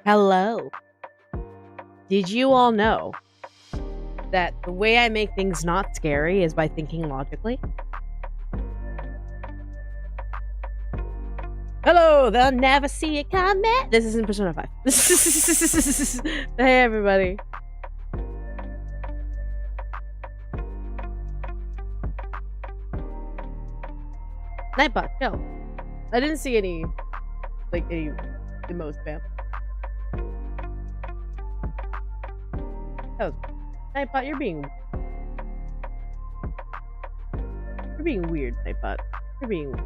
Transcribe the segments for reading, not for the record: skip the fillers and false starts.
Hello. Did you all know that the way I make things not scary is by thinking logically? Hello, they'll never see it coming. This isn't Persona 5. Hey, everybody. Nightbot, chill. I didn't see any emote spam. That was Nightbot, you're being weird, Nightbot. You're being weird.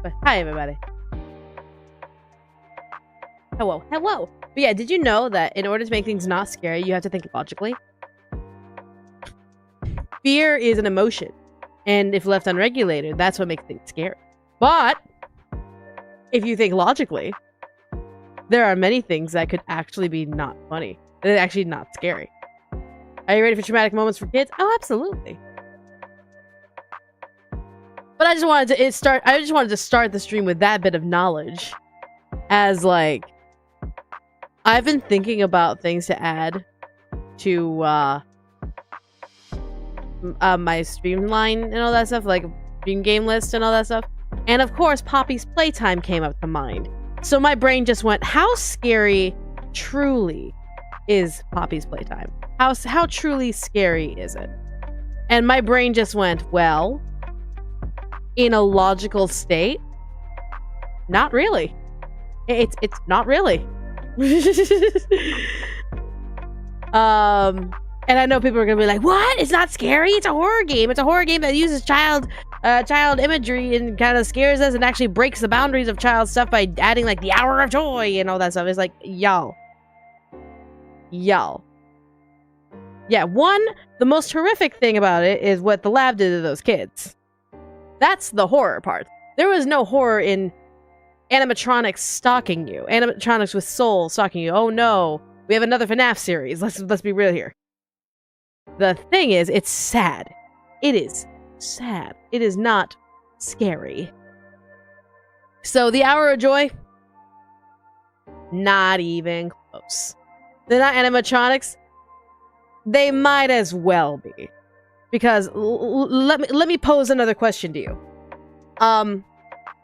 But hi, everybody. Hello. But yeah, did you know that in order to make things not scary, you have to think logically? Fear is an emotion, and if left unregulated, that's what makes things scary. But if you think logically, there are many things that could actually be not funny. They're actually not scary. Are you ready for traumatic moments for kids? Oh, absolutely. But I just wanted to start the stream with that bit of knowledge, as like I've been thinking about things to add to my streamline and all that stuff, like stream game list and all that stuff. And of course, Poppy's Playtime came up to mind. So my brain just went, how scary truly is Poppy's Playtime? How truly scary is it? And my brain just went, well, in a logical state, not really. It's not really. And I know people are gonna be like, what? It's not scary? It's a horror game. It's a horror game that uses child imagery and kind of scares us and actually breaks the boundaries of child stuff by adding like the hour of joy and all that stuff. It's like, y'all. Yeah, the most horrific thing about it is what the lab did to those kids. That's the horror part. There was no horror in animatronics stalking you. Animatronics with soul stalking you. Oh no, we have another FNAF series. Let's be real here. The thing is, it's sad. It is sad. It is not scary. So the hour of joy? Not even close. They're not animatronics. They might as well be. Because let me pose another question to you.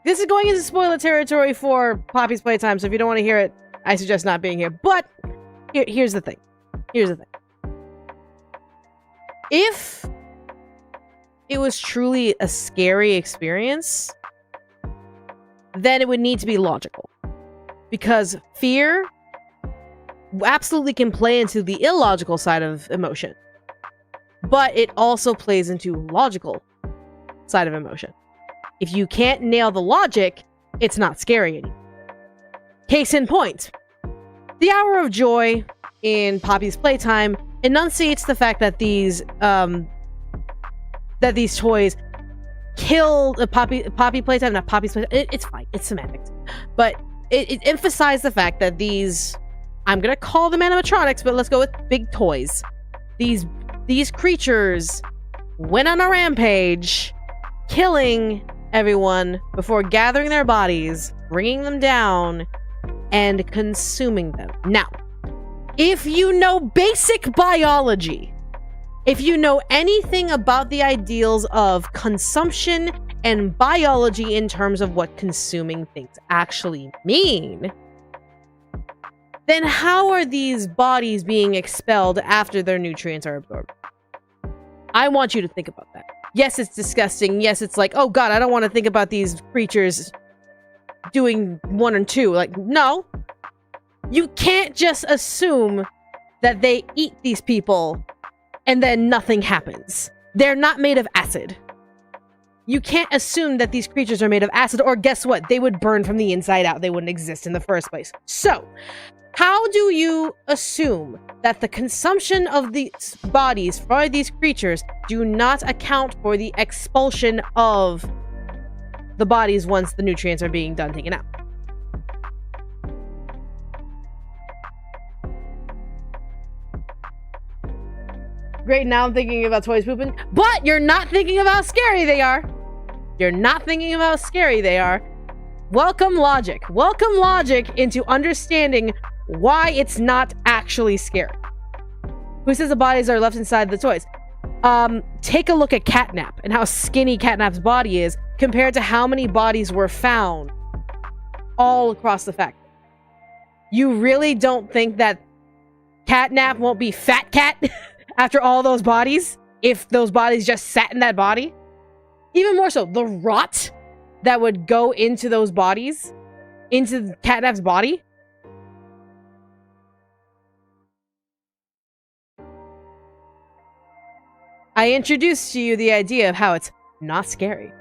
This is going into spoiler territory for Poppy's Playtime, so if you don't want to hear it, I suggest not being here. But here's the thing. If it was truly a scary experience, then it would need to be logical. Because fear absolutely can play into the illogical side of emotion. But it also plays into logical side of emotion. If you can't nail the logic, it's not scary anymore. Case in point, the hour of joy in Poppy's Playtime enunciates the fact that these toys kill Poppy Playtime, not Poppy's Playtime. It's fine. It's semantics. But it emphasized the fact that these, I'm gonna call them animatronics, but let's go with big toys. These creatures went on a rampage, killing everyone before gathering their bodies, bringing them down, and consuming them. Now, if you know basic biology, if you know anything about the ideals of consumption and biology in terms of what consuming things actually mean, then how are these bodies being expelled after their nutrients are absorbed? I want you to think about that. Yes, it's disgusting. Yes, it's like, oh god, I don't want to think about these creatures doing 1 and 2. Like, no. You can't just assume that they eat these people and then nothing happens. They're not made of acid. You can't assume that these creatures are made of acid, or guess what? They would burn from the inside out. They wouldn't exist in the first place. So, how do you assume that the consumption of these bodies for these creatures do not account for the expulsion of the bodies once the nutrients are being taken out? Great, now I'm thinking about toys pooping. But you're not thinking about how scary they are. You're not thinking about how scary they are. Welcome logic. Welcome logic into understanding why it's not actually scary. Who says the bodies are left inside the toys? Take a look at Catnap and how skinny Catnap's body is compared to how many bodies were found all across the factory. You really don't think that Catnap won't be Fat Cat after all those bodies? If those bodies just sat in that body? Even more so, the rot that would go into those bodies, into Catnap's body. I introduced to you the idea of how it's not scary.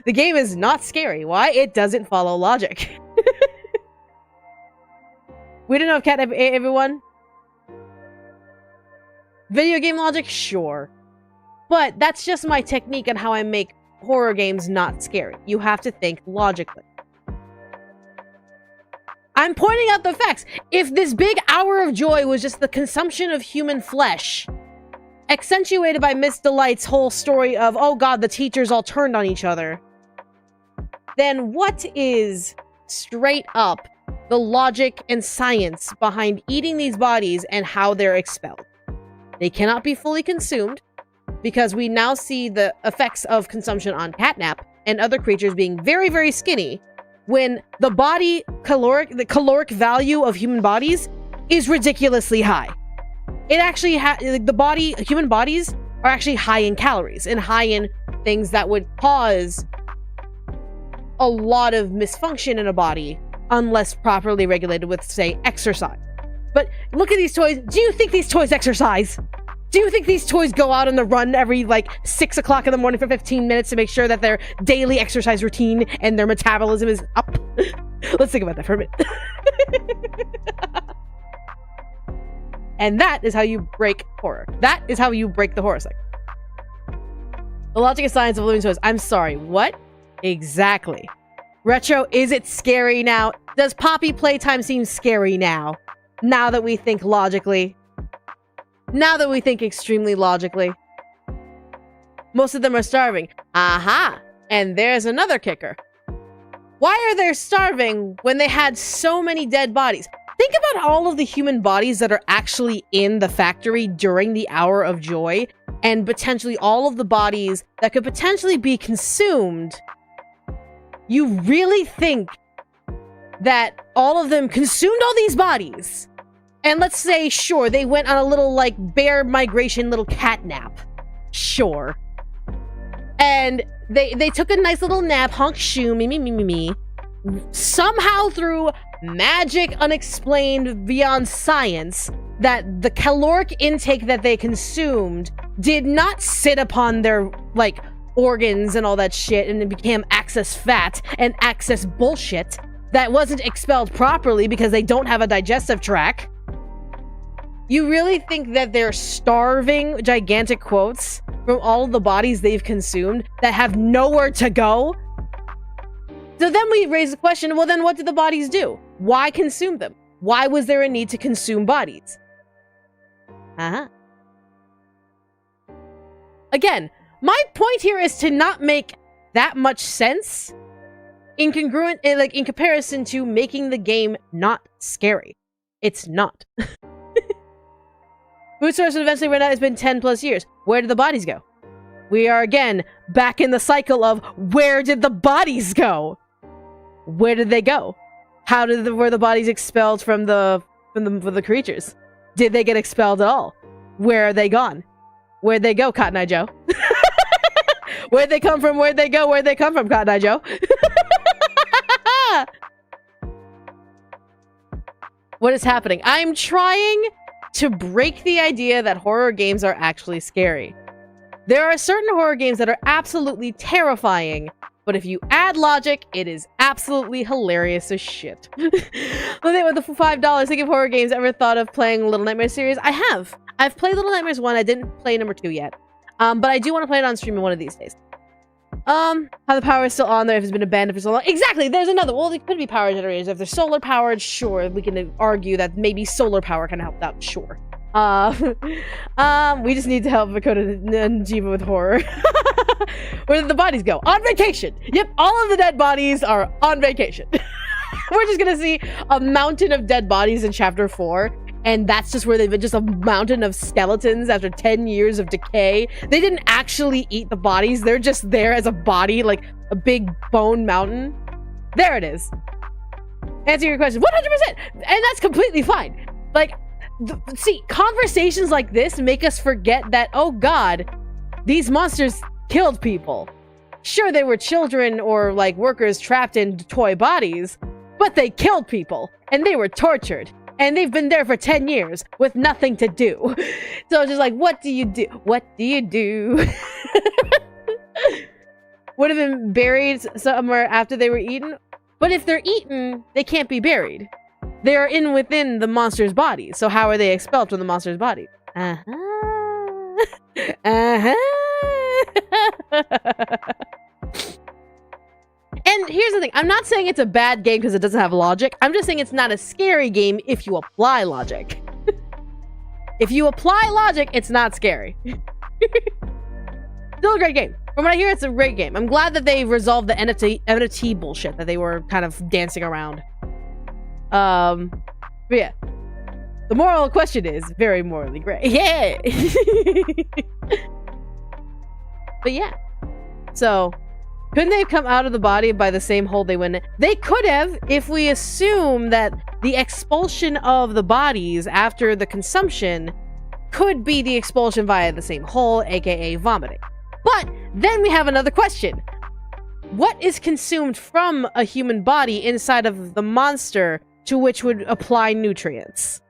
The game is not scary. Why? It doesn't follow logic. We don't know if Catnap ate everyone. Video game logic? Sure. But that's just my technique on how I make horror games not scary. You have to think logically. I'm pointing out the facts. If this big hour of joy was just the consumption of human flesh, accentuated by Miss Delight's whole story of, oh god, the teachers all turned on each other, then what is straight up the logic and science behind eating these bodies and how they're expelled? They cannot be fully consumed, because we now see the effects of consumption on Catnap and other creatures being very, very skinny, when the the caloric value of human bodies is ridiculously high. It actually human bodies are actually high in calories and high in things that would cause a lot of misfunction in a body unless properly regulated with, say, exercise. But look at these toys. Do you think these toys exercise? Do you think these toys go out on the run every, 6 o'clock in the morning for 15 minutes to make sure that their daily exercise routine and their metabolism is up? Let's think about that for a minute. And that is how you break horror. That is how you break the horror cycle. The logic and science of living toys. I'm sorry, what? Exactly. Retro, is it scary now? Does Poppy Playtime seem scary now? Now that we think logically? Now that we think extremely logically? Most of them are starving. Aha! And there's another kicker. Why are they starving when they had so many dead bodies? Think about all of the human bodies that are actually in the factory during the hour of joy, and potentially all of the bodies that could potentially be consumed. You really think that all of them consumed all these bodies? And let's say, sure, they went on a little, bear migration, little cat nap. Sure. And they took a nice little nap, honk shoo, me. Somehow through magic unexplained beyond science, that the caloric intake that they consumed did not sit upon their, organs and all that shit, and it became excess fat and excess bullshit that wasn't expelled properly because they don't have a digestive tract. You really think that they're starving, gigantic quotes, from all of the bodies they've consumed that have nowhere to go? So then we raise the question, well then what did the bodies do? Why consume them? Why was there a need to consume bodies? Again, my point here is to not make that much sense in comparison to making the game not scary. It's not. Food source would eventually run out. It's been 10 plus years. Where did the bodies go? We are again back in the cycle of where did the bodies go? Where did they go? How were the bodies expelled from the creatures? Did they get expelled at all? Where are they gone? Where'd they go, Cotton Eye Joe? Where'd they come from? Where'd they go? Where'd they come from, Cotton Eye Joe? What is happening? I'm trying to break the idea that horror games are actually scary. There are certain horror games that are absolutely terrifying, but if you add logic, it is absolutely hilarious as shit. With the $5, think of horror games. Ever thought of playing Little Nightmares series? I have. I've played Little Nightmares 1. I didn't play number 2 yet. But I do want to play it on stream one of these days. How the power is still on there if it's been abandoned for so long. Exactly, there's another. Well, it could be power generators. If they're solar powered, sure. We can argue that maybe solar power can help out, sure. We just need to help Makoto and Jiva with horror. Where did the bodies go? On vacation! Yep, all of the dead bodies are on vacation. We're just gonna see a mountain of dead bodies in chapter 4, and that's just where they've been, just a mountain of skeletons after 10 years of decay. They didn't actually eat the bodies. They're just there as a body, like a big bone mountain. There it is. Answer your question, 100%, and that's completely fine. Like, see, conversations like this make us forget that, oh god, these monsters killed people. Sure, they were children or like workers trapped in toy bodies, but they killed people and they were tortured and they've been there for 10 years with nothing to do. So it's just like, what do you do? What do you do? Would have been buried somewhere after they were eaten. But if they're eaten, they can't be buried. They are within the monster's body. So how are they expelled from the monster's body? Uh-huh. Uh-huh. And here's the thing. I'm not saying it's a bad game because it doesn't have logic. I'm just saying it's not a scary game if you apply logic. If you apply logic, it's not scary. Still a great game. From what I hear, it's a great game. I'm glad that they resolved the NFT bullshit that they were kind of dancing around. But yeah. The moral question is very morally gray. Yeah! But yeah. So, couldn't they have come out of the body by the same hole they went in? They could have, if we assume that the expulsion of the bodies after the consumption could be the expulsion via the same hole, aka vomiting. But then we have another question. What is consumed from a human body inside of the monster to which would apply nutrients?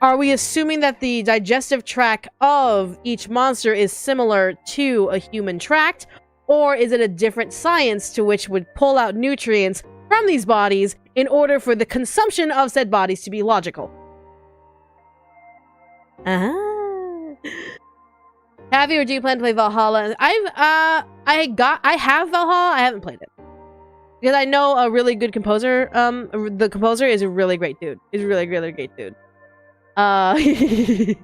Are we assuming that the digestive tract of each monster is similar to a human tract? Or is it a different science to which would pull out nutrients from these bodies in order for the consumption of said bodies to be logical? Have you or do you plan to play Valhalla? I have Valhalla. I haven't played it because I know a really good composer. The composer is a really great dude. He's a really, really great dude. The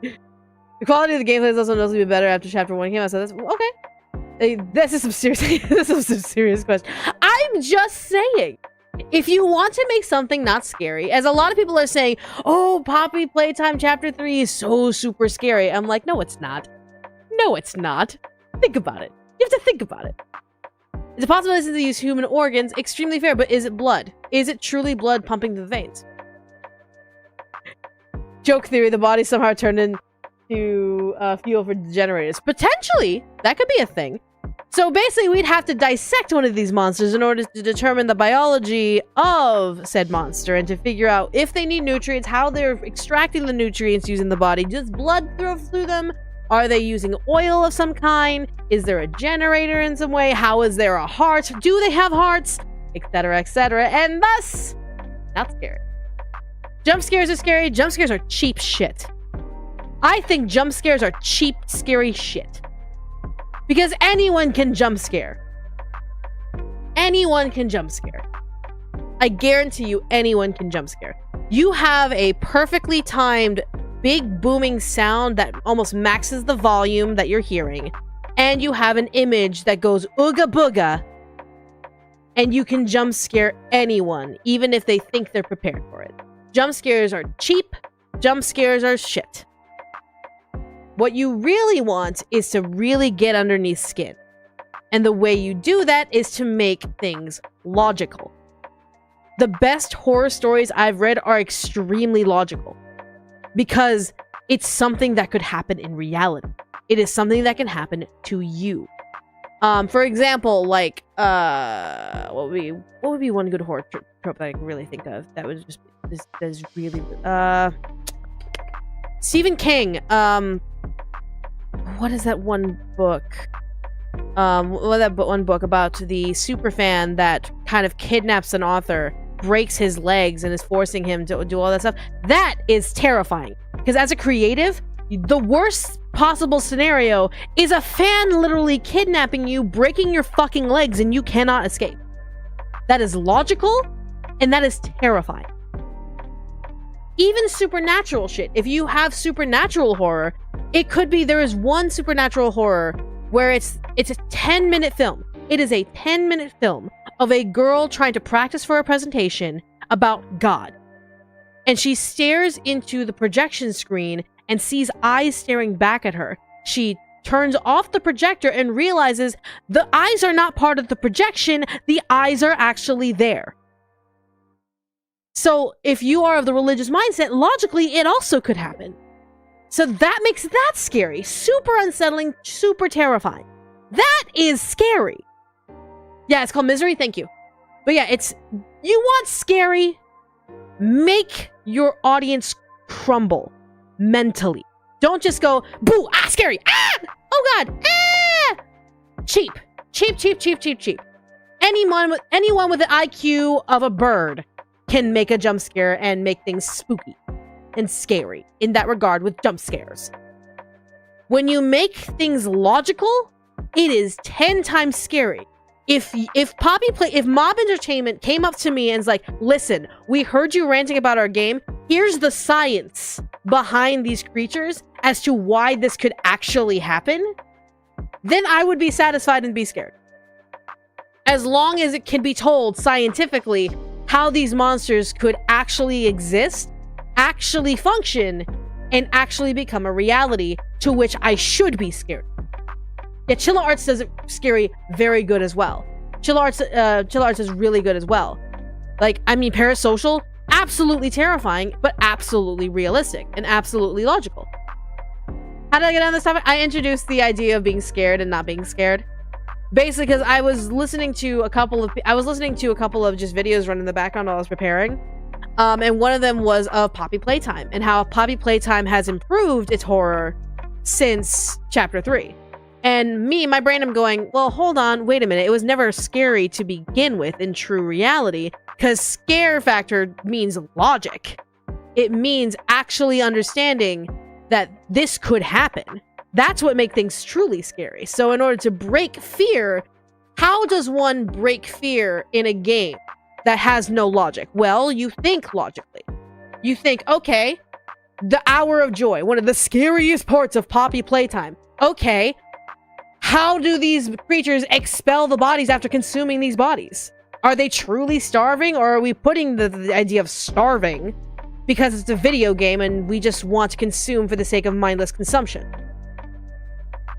quality of the gameplay is also noticeably better after chapter 1 came out. So that's okay. This is some serious. This is some serious question. I'm just saying, if you want to make something not scary, as a lot of people are saying, oh, Poppy Playtime Chapter 3 is so super scary. I'm like, no, it's not. No, it's not. Think about it. You have to think about it. It's a possibility to use human organs. Extremely fair, but is it blood? Is it truly blood pumping through the veins? Joke theory, the body somehow turned into fuel for generators. Potentially, that could be a thing. So basically, we'd have to dissect one of these monsters in order to determine the biology of said monster and to figure out if they need nutrients, how they're extracting the nutrients using the body. Does blood through them? Are they using oil of some kind? Is there a generator in some way? How is there a heart? Do they have hearts? Etc, etc. And thus, not scary. Jump scares are scary. Jump scares are cheap shit. I think jump scares are cheap, scary shit. Because anyone can jump scare. Anyone can jump scare. I guarantee you anyone can jump scare. You have a perfectly timed big booming sound that almost maxes the volume that you're hearing, and you have an image that goes ooga booga, and you can jump scare anyone, even if they think they're prepared for it. Jump scares are cheap. Jump scares are shit. What you really want is to really get underneath skin. And the way you do that is to make things logical. The best horror stories I've read are extremely logical. Because it's something that could happen in reality. It is something that can happen to you. For example, like, what would be one good horror trope that I can really think of? That was just, that is really, Stephen King, what is that one book? One book about the superfan that kind of kidnaps an author, breaks his legs, and is forcing him to do all that stuff. That is terrifying. Because as a creative, the worst possible scenario is a fan literally kidnapping you, breaking your fucking legs, and you cannot escape. That is logical, and that is terrifying. Even supernatural shit. If you have supernatural horror, it could be there is one supernatural horror where it's a 10-minute film. It is a 10-minute film of a girl trying to practice for a presentation about God. And she stares into the projection screen and sees eyes staring back at her. She turns off the projector and realizes the eyes are not part of the projection. The eyes are actually there. So if you are of the religious mindset, logically, it also could happen. So that makes that scary. Super unsettling, super terrifying. That is scary. Yeah, it's called Misery. Thank you. But yeah, you want scary, make your audience crumble mentally. Don't just go, boo, ah, scary, ah, oh god, ah! Cheap. Cheap, cheap, cheap, cheap, cheap. Anyone with an IQ of a bird can make a jump scare and make things spooky and scary in that regard with jump scares. When you make things logical, it is 10 times scary. If Mob Entertainment came up to me and was like, listen, we heard you ranting about our game. Here's the science behind these creatures as to why this could actually happen, then I would be satisfied and be scared. As long as it can be told scientifically how these monsters could actually exist, actually function, and actually become a reality to which I should be scared. Yeah, Chilla Arts does it scary very good as well. Chilla Arts is really good as well. Like, I mean, Parasocial, absolutely terrifying, but absolutely realistic and absolutely logical. How did I get on this topic? I introduced the idea of being scared and not being scared. Basically, because I was listening to a couple of just videos running in the background while I was preparing. And one of them was of Poppy Playtime and how Poppy Playtime has improved its horror since Chapter 3. And my brain, I'm going, well, hold on, wait a minute. It was never scary to begin with in true reality, because scare factor means logic. It means actually understanding that this could happen. That's what makes things truly scary. So in order to break fear, how does one break fear in a game that has no logic? Well, you think logically. You think, okay, the Hour of Joy, one of the scariest parts of Poppy Playtime. Okay, how do these creatures expel the bodies after consuming these bodies? Are they truly starving, or are we putting the idea of starving because it's a video game and we just want to consume for the sake of mindless consumption?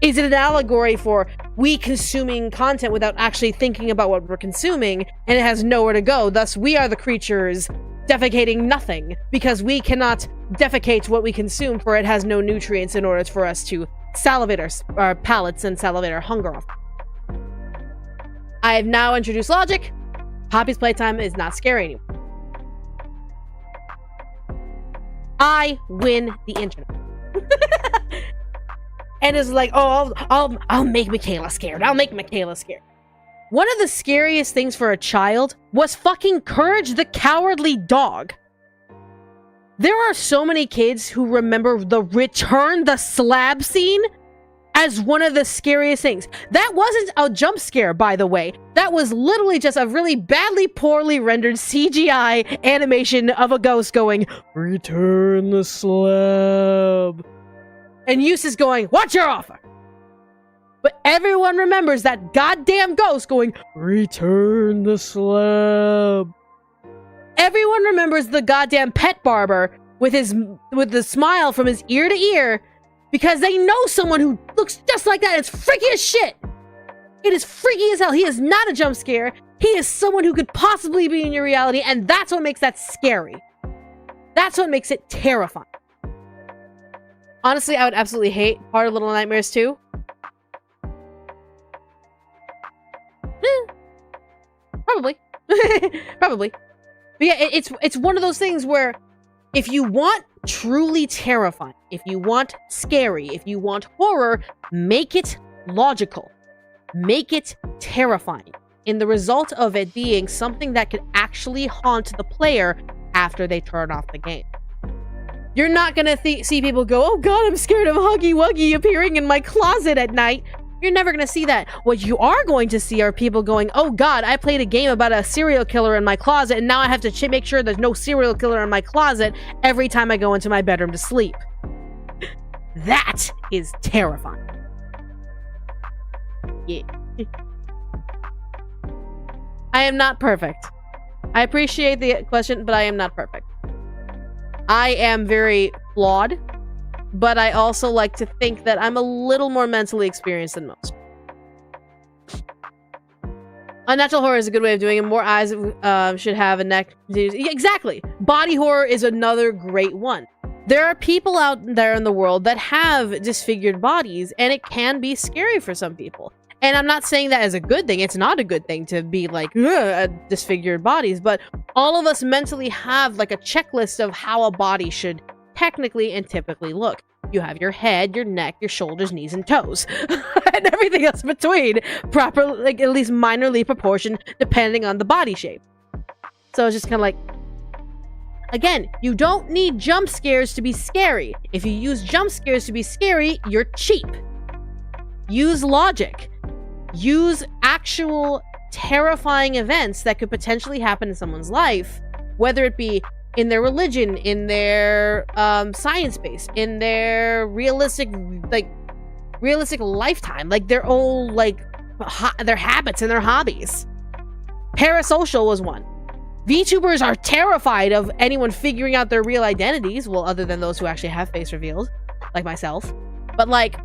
Is it an allegory for we consuming content without actually thinking about what we're consuming, and it has nowhere to go, thus we are the creatures defecating nothing because we cannot defecate what we consume, for it has no nutrients in order for us to salivate our palates and salivate our hunger off. I have now introduced logic. Poppy's Playtime is not scary anymore. I win the internet. And it's like, oh, I'll make Michaela scared. I'll make Michaela scared. One of the scariest things for a child was fucking Courage the Cowardly Dog. There are so many kids who remember the Return the Slab scene as one of the scariest things. That wasn't a jump scare, by the way. That was literally just a really badly, poorly rendered CGI animation of a ghost going, "Return the slab." And Eustace going, "What's your offer?" But everyone remembers that goddamn ghost going, "Return the slab." Everyone remembers the goddamn pet barber with the smile from his ear to ear, because they know someone who looks just like that. It's freaky as shit. It is freaky as hell. He is not a jump scare. He is someone who could possibly be in your reality, and that's what makes that scary. That's what makes it terrifying. Honestly, I would absolutely hate part of Little Nightmares 2. Probably. Probably. But yeah, it's one of those things where if you want truly terrifying, if you want scary, if you want horror, make it logical. Make it terrifying. In the result of it being something that could actually haunt the player after they turn off the game. You're not gonna see people go, "Oh god, I'm scared of Huggy Wuggy appearing in my closet at night." You're never gonna see that. What you are going to see are people going, "Oh god, I played a game about a serial killer in my closet, and now I have to make sure there's no serial killer in my closet every time I go into my bedroom to sleep." That is terrifying. Yeah. I am not perfect. I appreciate the question, but I am not perfect. I am very flawed, but I also like to think that I'm a little more mentally experienced than most. Unnatural horror is a good way of doing it. More eyes should have a neck. Yeah, exactly. Body horror is another great one. There are people out there in the world that have disfigured bodies, and it can be scary for some people. And I'm not saying that as a good thing. It's not a good thing to be like, disfigured bodies, but all of us mentally have like a checklist of how a body should technically and typically look. You have your head, your neck, your shoulders, knees, and toes. And everything else between, proper, like at least minorly proportioned, depending on the body shape. So it's just kind of like, again, you don't need jump scares to be scary. If you use jump scares to be scary, you're cheap. Use logic. Use actual terrifying events that could potentially happen in someone's life, whether it be in their religion, in their science base, in their realistic lifetime, like their old their habits and their hobbies. Parasocial was one. VTubers are terrified of anyone figuring out their real identities, well, other than those who actually have face reveals, like myself. But like,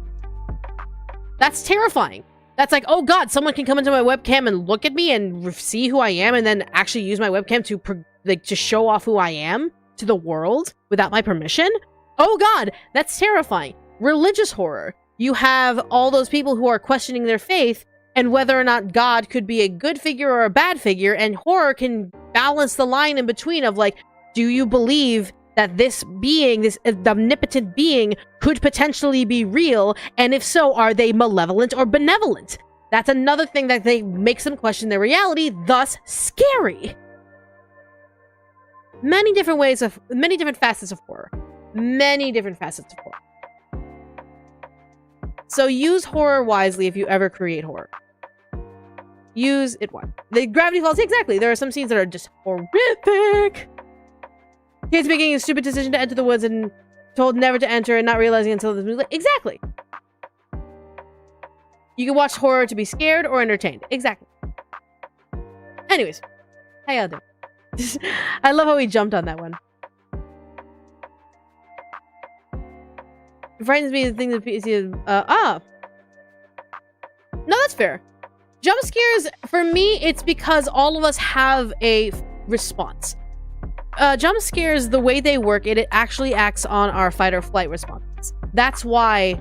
that's terrifying. That's like, oh god, someone can come into my webcam and look at me and see who I am, and then actually use my webcam to show off who I am to the world without my permission? Oh god, that's terrifying. Religious horror. You have all those people who are questioning their faith and whether or not God could be a good figure or a bad figure, and horror can balance the line in between of like, do you believe that this being, this omnipotent being, could potentially be real? And if so, are they malevolent or benevolent? That's another thing that makes them question their reality, thus scary. Many different facets of horror. Many different facets of horror. So use horror wisely if you ever create horror. Use it wisely. The Gravity Falls, exactly. There are some scenes that are just horrific. Kids making a stupid decision to enter the woods and told never to enter and not realizing until the movie. Exactly. You can watch horror to be scared or entertained. Exactly. Anyways, how y'all doing? I love how we jumped on that one. It frightens me the thing that no, that's fair. Jump scares, for me, it's because all of us have a response. Jump scares, the way they work, it actually acts on our fight or flight responses. That's why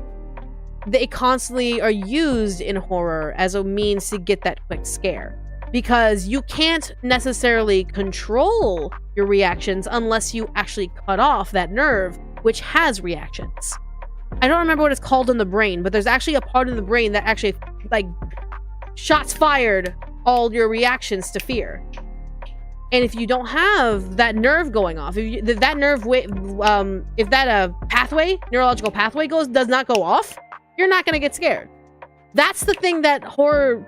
they constantly are used in horror as a means to get that quick scare. Because you can't necessarily control your reactions unless you actually cut off that nerve, which has reactions. I don't remember what it's called in the brain, but there's actually a part of the brain that actually, like, shots fired all your reactions to fear. And if you don't have that nerve going off, if that neurological pathway does not go off, you're not going to get scared. That's the thing that horror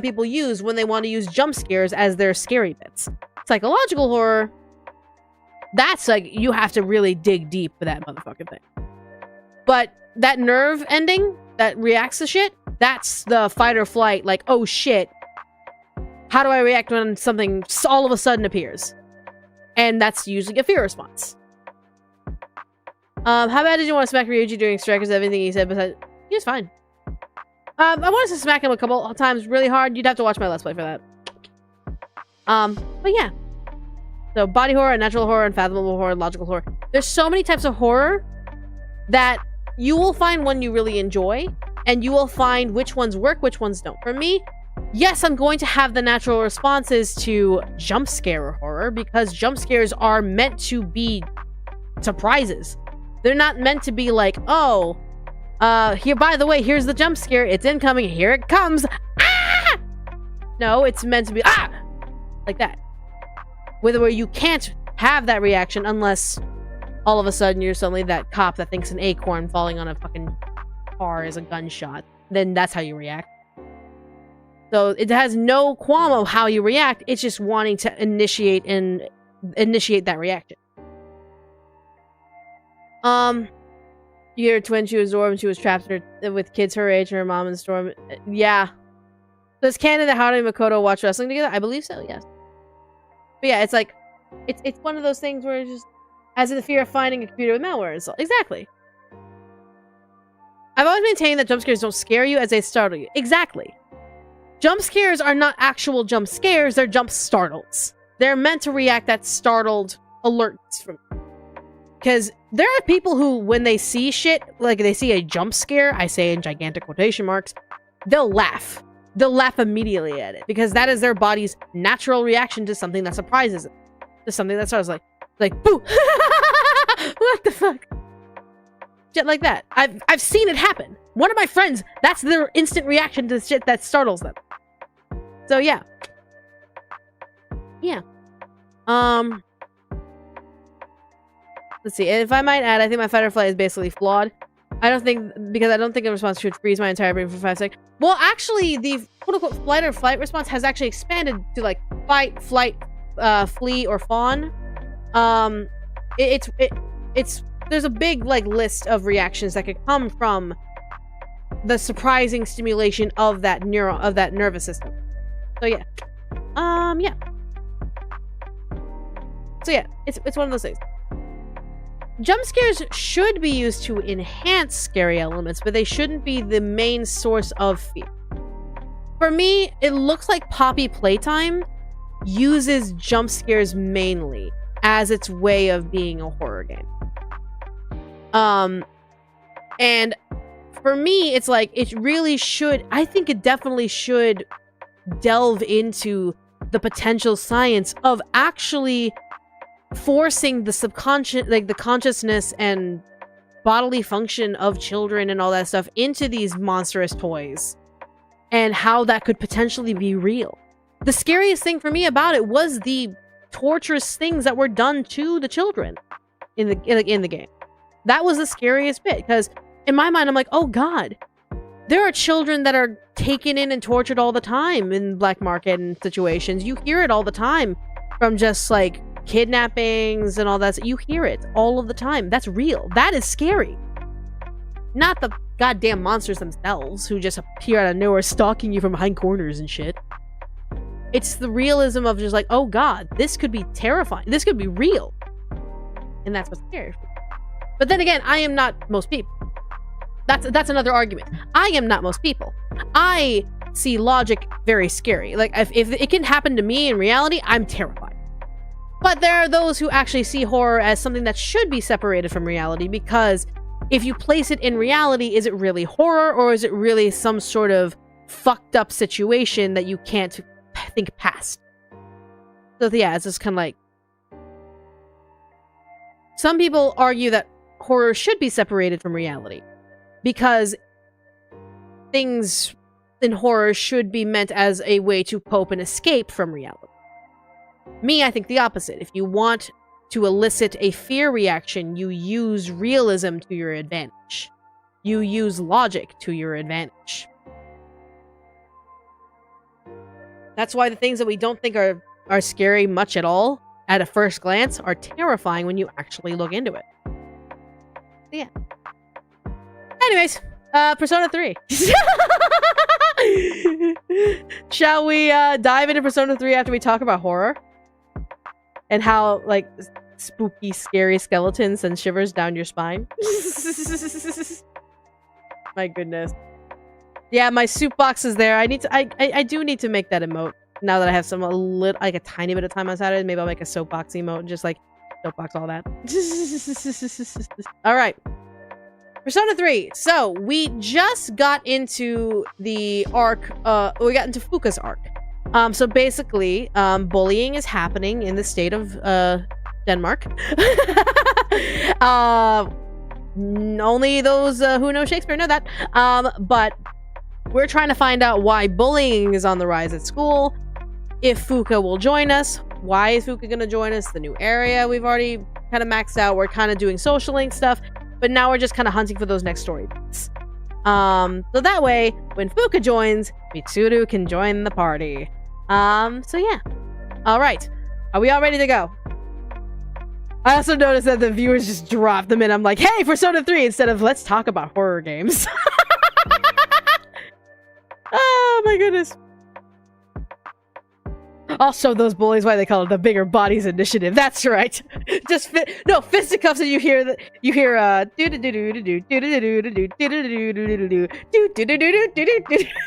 people use when they want to use jump scares as their scary bits. Psychological horror, that's like, you have to really dig deep for that motherfucking thing. But that nerve ending that reacts to shit, that's the fight or flight, like, oh shit, how do I react when something all of a sudden appears? And that's usually a fear response. How bad did you want to smack Ryuji during Strikers? Everything he said, besides, he was fine. I wanted to smack him a couple of times really hard. You'd have to watch my Let's Play for that. But yeah. So, body horror, natural horror, unfathomable horror, logical horror. There's so many types of horror that you will find one you really enjoy, and you will find which ones work, which ones don't. For me, yes, I'm going to have the natural responses to jump scare horror, because jump scares are meant to be surprises. They're not meant to be like, oh, here, by the way, here's the jump scare. It's incoming. Here it comes. Ah! No, it's meant to be, ah! Like that. Where you can't have that reaction unless all of a sudden you're suddenly that cop that thinks an acorn falling on a fucking car is a gunshot. Then that's how you react. So it has no qualm of how you react. It's just wanting to initiate that reaction. Your twin, she was Zorb, and she was trapped with kids her age, her mom and Storm. Yeah. Does Canon and Haru and Makoto watch wrestling together? I believe so, yes. But yeah, it's like, it's one of those things where it's just, as in the fear of finding a computer with malware installed. Exactly. I've always maintained that jump scares don't scare you as they startle you. Exactly. Jump scares are not actual jump scares, they're jump startles. They're meant to react at startled alerts from. Because there are people who, when they see shit, like they see a jump scare, I say in gigantic quotation marks, they'll laugh. They'll laugh immediately at it. Because that is their body's natural reaction to something that surprises them. To something that starts like, boo! What the fuck? Shit like that. I've seen it happen. One of my friends, that's their instant reaction to shit that startles them. So yeah. Yeah. Let's see. If I might add, I think my fight or flight is basically flawed. I don't think the response should freeze my entire brain for 5 seconds. Well, actually, the quote-unquote flight or flight response has actually expanded to like fight, flight, flee, or fawn. There's a big like list of reactions that could come from the surprising stimulation of that nervous system. So yeah. Yeah. So yeah, it's one of those things. Jump scares should be used to enhance scary elements, but they shouldn't be the main source of fear. For me, it looks like Poppy Playtime uses jump scares mainly as its way of being a horror game. And for me, it's like, it really should, I think it definitely should delve into the potential science of actually forcing the subconscious, like the consciousness and bodily function of children and all that stuff into these monstrous toys, and how that could potentially be real. The scariest thing for me about it was the torturous things that were done to the children in the game. That was the scariest bit, because in my mind, I'm like, oh god, there are children that are taken in and tortured all the time in black market and situations. You hear it all the time from just like kidnappings and all that. You hear it all of the time. That's real. That is scary. Not the goddamn monsters themselves who just appear out of nowhere stalking you from behind corners and shit. It's the realism of just like, oh god, this could be terrifying. This could be real. And that's what's scary. But then again, I am not most people. That's another argument. I am not most people. I see logic very scary. Like, if it can happen to me in reality, I'm terrified. But there are those who actually see horror as something that should be separated from reality, because if you place it in reality, is it really horror, or is it really some sort of fucked up situation that you can't think past? So yeah, it's just kind of like... Some people argue that horror should be separated from reality, because things in horror should be meant as a way to cope and escape from reality. Me, I think the opposite. If you want to elicit a fear reaction, you use realism to your advantage. You use logic to your advantage. That's why the things that we don't think are scary much at all, at a first glance, are terrifying when you actually look into it. Yeah. Anyways, Persona 3. Shall we dive into Persona 3 after we talk about horror? And how, like, spooky, scary skeletons send shivers down your spine? My goodness. Yeah, my soup box is there. I do need to make that emote. Now that I have a tiny bit of time on Saturday, maybe I'll make a soapbox emote. Just, like, soapbox all that. Alright. Persona 3. So, we just got into the arc, we got into Fuka's arc. So basically, bullying is happening in the state of, Denmark. Only those, who know Shakespeare know that. But we're trying to find out why bullying is on the rise at school, if Fuka will join us. Why is Fuka gonna join us? The new area we've already kind of maxed out. We're kind of doing social link stuff, but now we're just kind of hunting for those next story beats. So that way, when Fuka joins, Mitsuru can join the party. So yeah. Alright. Are we all ready to go? I also noticed that the viewers just dropped them in. I'm like, hey, Persona 3, instead of let's talk about horror games. Oh my goodness. I'll show those bullies why they call it the Bigger Bodies Initiative. That's right. Just fisticuffs, and you hear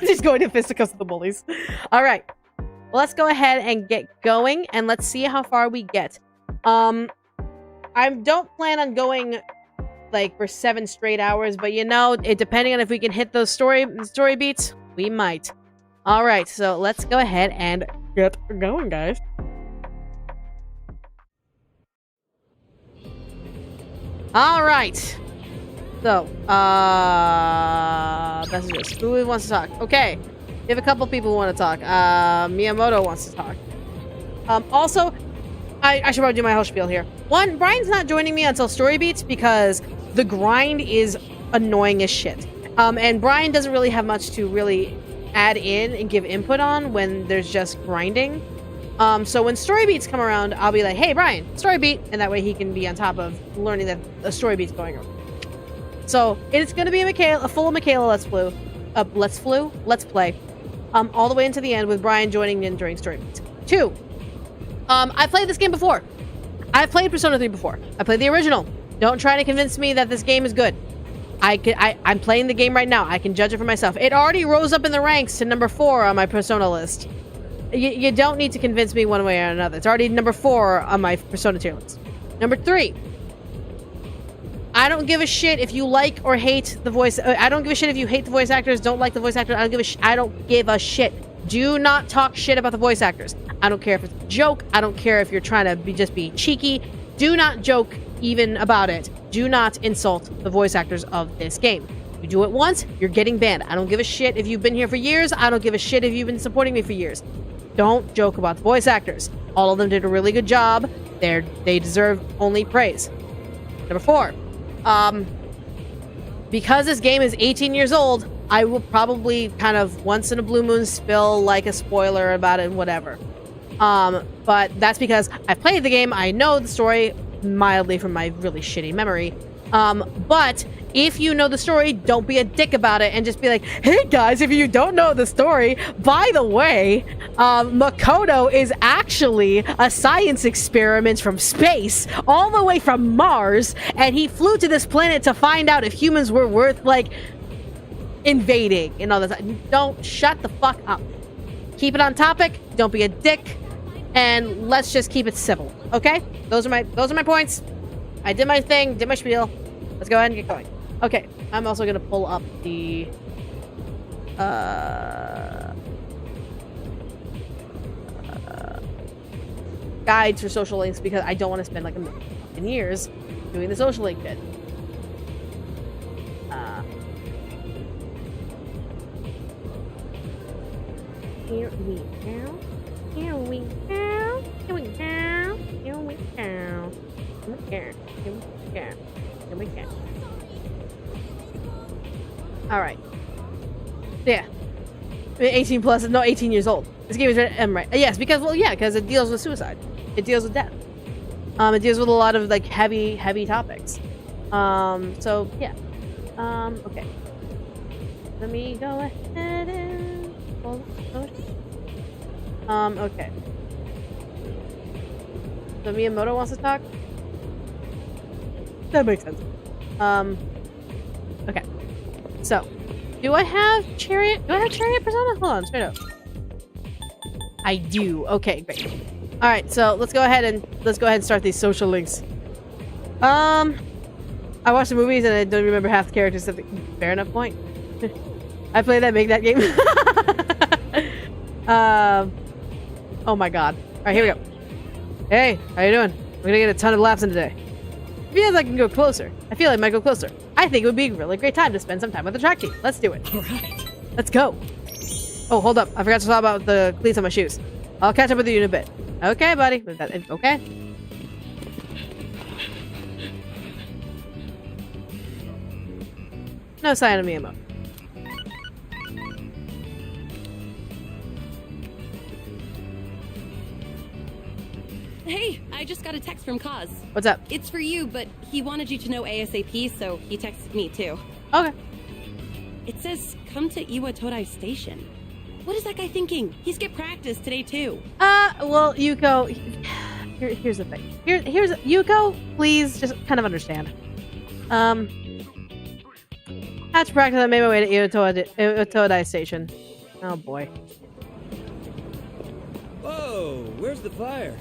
just going to fisticuffs with the bullies. All right, well, let's go ahead and get going, and let's see how far we get. I don't plan on going like for 7 straight hours, but you know, depending on if we can hit those story beats, we might. All right, so let's go ahead and get going, guys. All right. So, messages. Who wants to talk? Okay. We have a couple people who want to talk. Miyamoto wants to talk. Also, I should probably do my whole spiel here. One, Brian's not joining me until Story Beats because the grind is annoying as shit. And Brian doesn't really have much to really add in and give input on when there's just grinding. So when story beats come around, I'll be like, hey Brian, story beat, and that way he can be on top of learning that a story beat's going on. So it's gonna be a full Michaela let's play. All the way into the end with Brian joining in during story beats. 2. I played this game before. I've played Persona 3 before. I played the original. Don't try to convince me that this game is good. I'm playing the game right now. I can judge it for myself. It already rose up in the ranks to number 4 on my Persona list. You don't need to convince me one way or another. It's already number 4 on my Persona tier list. Number 3. I don't give a shit if you like or hate the voice. I don't give a shit if you hate the voice actors, don't like the voice actors. I don't give a shit. Do not talk shit about the voice actors. I don't care if it's a joke. I don't care if you're trying to just be cheeky. Do not joke even about it. Do not insult the voice actors of this game. You do it once, you're getting banned. I don't give a shit if you've been here for years. I don't give a shit if you've been supporting me for years. Don't joke about the voice actors. All of them did a really good job. They deserve only praise. Number 4. Because this game is 18 years old, I will probably kind of once in a blue moon spill like a spoiler about it and whatever. But that's because I've played the game. I know the story mildly from my really shitty memory. But if you know the story, don't be a dick about it and just be like, hey guys, if you don't know the story, by the way, Makoto is actually a science experiment from space, all the way from Mars, and he flew to this planet to find out if humans were worth, like, invading and all that. Don't shut the fuck up. Keep it on topic, don't be a dick, and let's just keep it civil, okay? Those are my points. I did my thing, did my spiel. Let's go ahead and get going. Okay, I'm also gonna pull up the guides for social links because I don't want to spend like a million years doing the social link bit. Here we go. Here we go. Here we go. Here we go. Here we go. Here we go. Here we go. Alright. Yeah. 18 plus is not 18 years old. This game is right. Yes, because it deals with suicide. It deals with death. It deals with a lot of like heavy topics. So yeah. Okay. Let me go ahead and okay. So Miyamoto wants to talk? That makes sense. Okay. So, do I have Chariot? Do I have Chariot Persona? Hold on, straight up. I do. Okay, great. All right, so let's go ahead and start these social links. I watched the movies and I don't remember half the characters. Fair enough point. I played that, make that game. Oh my god. All right, here we go. Hey, how you doing? We're gonna get a ton of laps in today. It feels like I can go closer. I feel like I might go closer. I think it would be a really great time to spend some time with the track team. Let's do it. All right. Let's go. Oh, hold up. I forgot to talk about the cleats on my shoes. I'll catch up with you in a bit. Okay, buddy. Okay. No sign of Miyamoto. Hey, I just got a text from Kaz. What's up? It's for you, but he wanted you to know ASAP, so he texted me too. Okay. It says, come to Iwa Todai Station. What is that guy thinking? He skipped practice today too. Well, Yuko, here's the thing. Here's Yuko, please just kind of understand. Had to practice, I made my way to Todai Station. Oh boy. Whoa, where's the fire?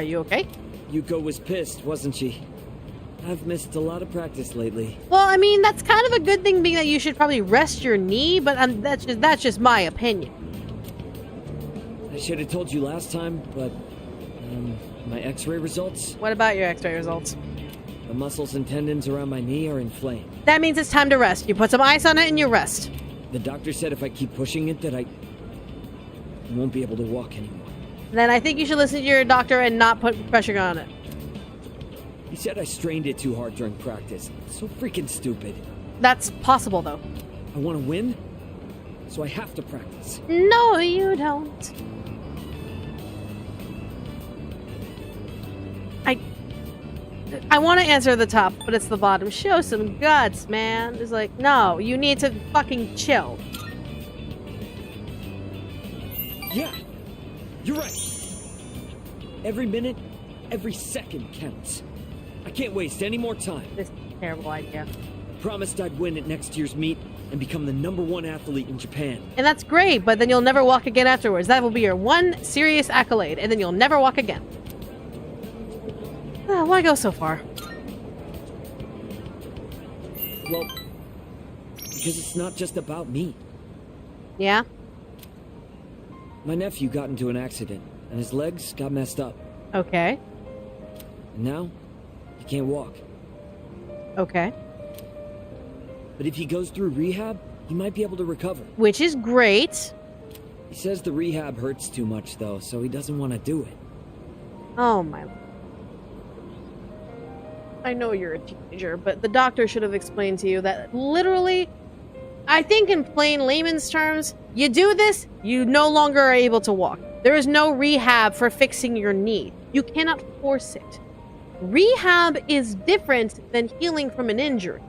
You okay? Yuko was pissed, wasn't she? I've missed a lot of practice lately. Well, I mean, that's kind of a good thing, being that you should probably rest your knee, but that's just my opinion. I should have told you last time, but my x-ray results? What about your x-ray results? The muscles and tendons around my knee are inflamed. That means it's time to rest. You put some ice on it and you rest. The doctor said if I keep pushing it that I won't be able to walk anymore. Then I think you should listen to your doctor and not put pressure on it. He said I strained it too hard during practice. So freaking stupid. That's possible, though. I want to win, so I have to practice. No, you don't. I want to answer the top, but it's the bottom. Show some guts, man. It's like, no, you need to fucking chill. Yeah, you're right. Every minute, every second counts. I can't waste any more time. This is a terrible idea. Promised I'd win at next year's meet and become the #1 athlete in Japan. And that's great, but then you'll never walk again afterwards. That will be your one serious accolade, and then you'll never walk again. Why go so far? Well, because it's not just about me. Yeah? My nephew got into an accident, and his legs got messed up. Okay. And now, he can't walk. Okay. But if he goes through rehab, he might be able to recover. Which is great. He says the rehab hurts too much, though, so he doesn't want to do it. Oh my... I know you're a teenager, but the doctor should have explained to you that literally, I think in plain layman's terms, you do this, you no longer are able to walk. There is no rehab for fixing your knee. You cannot force it. Rehab is different than healing from an injury.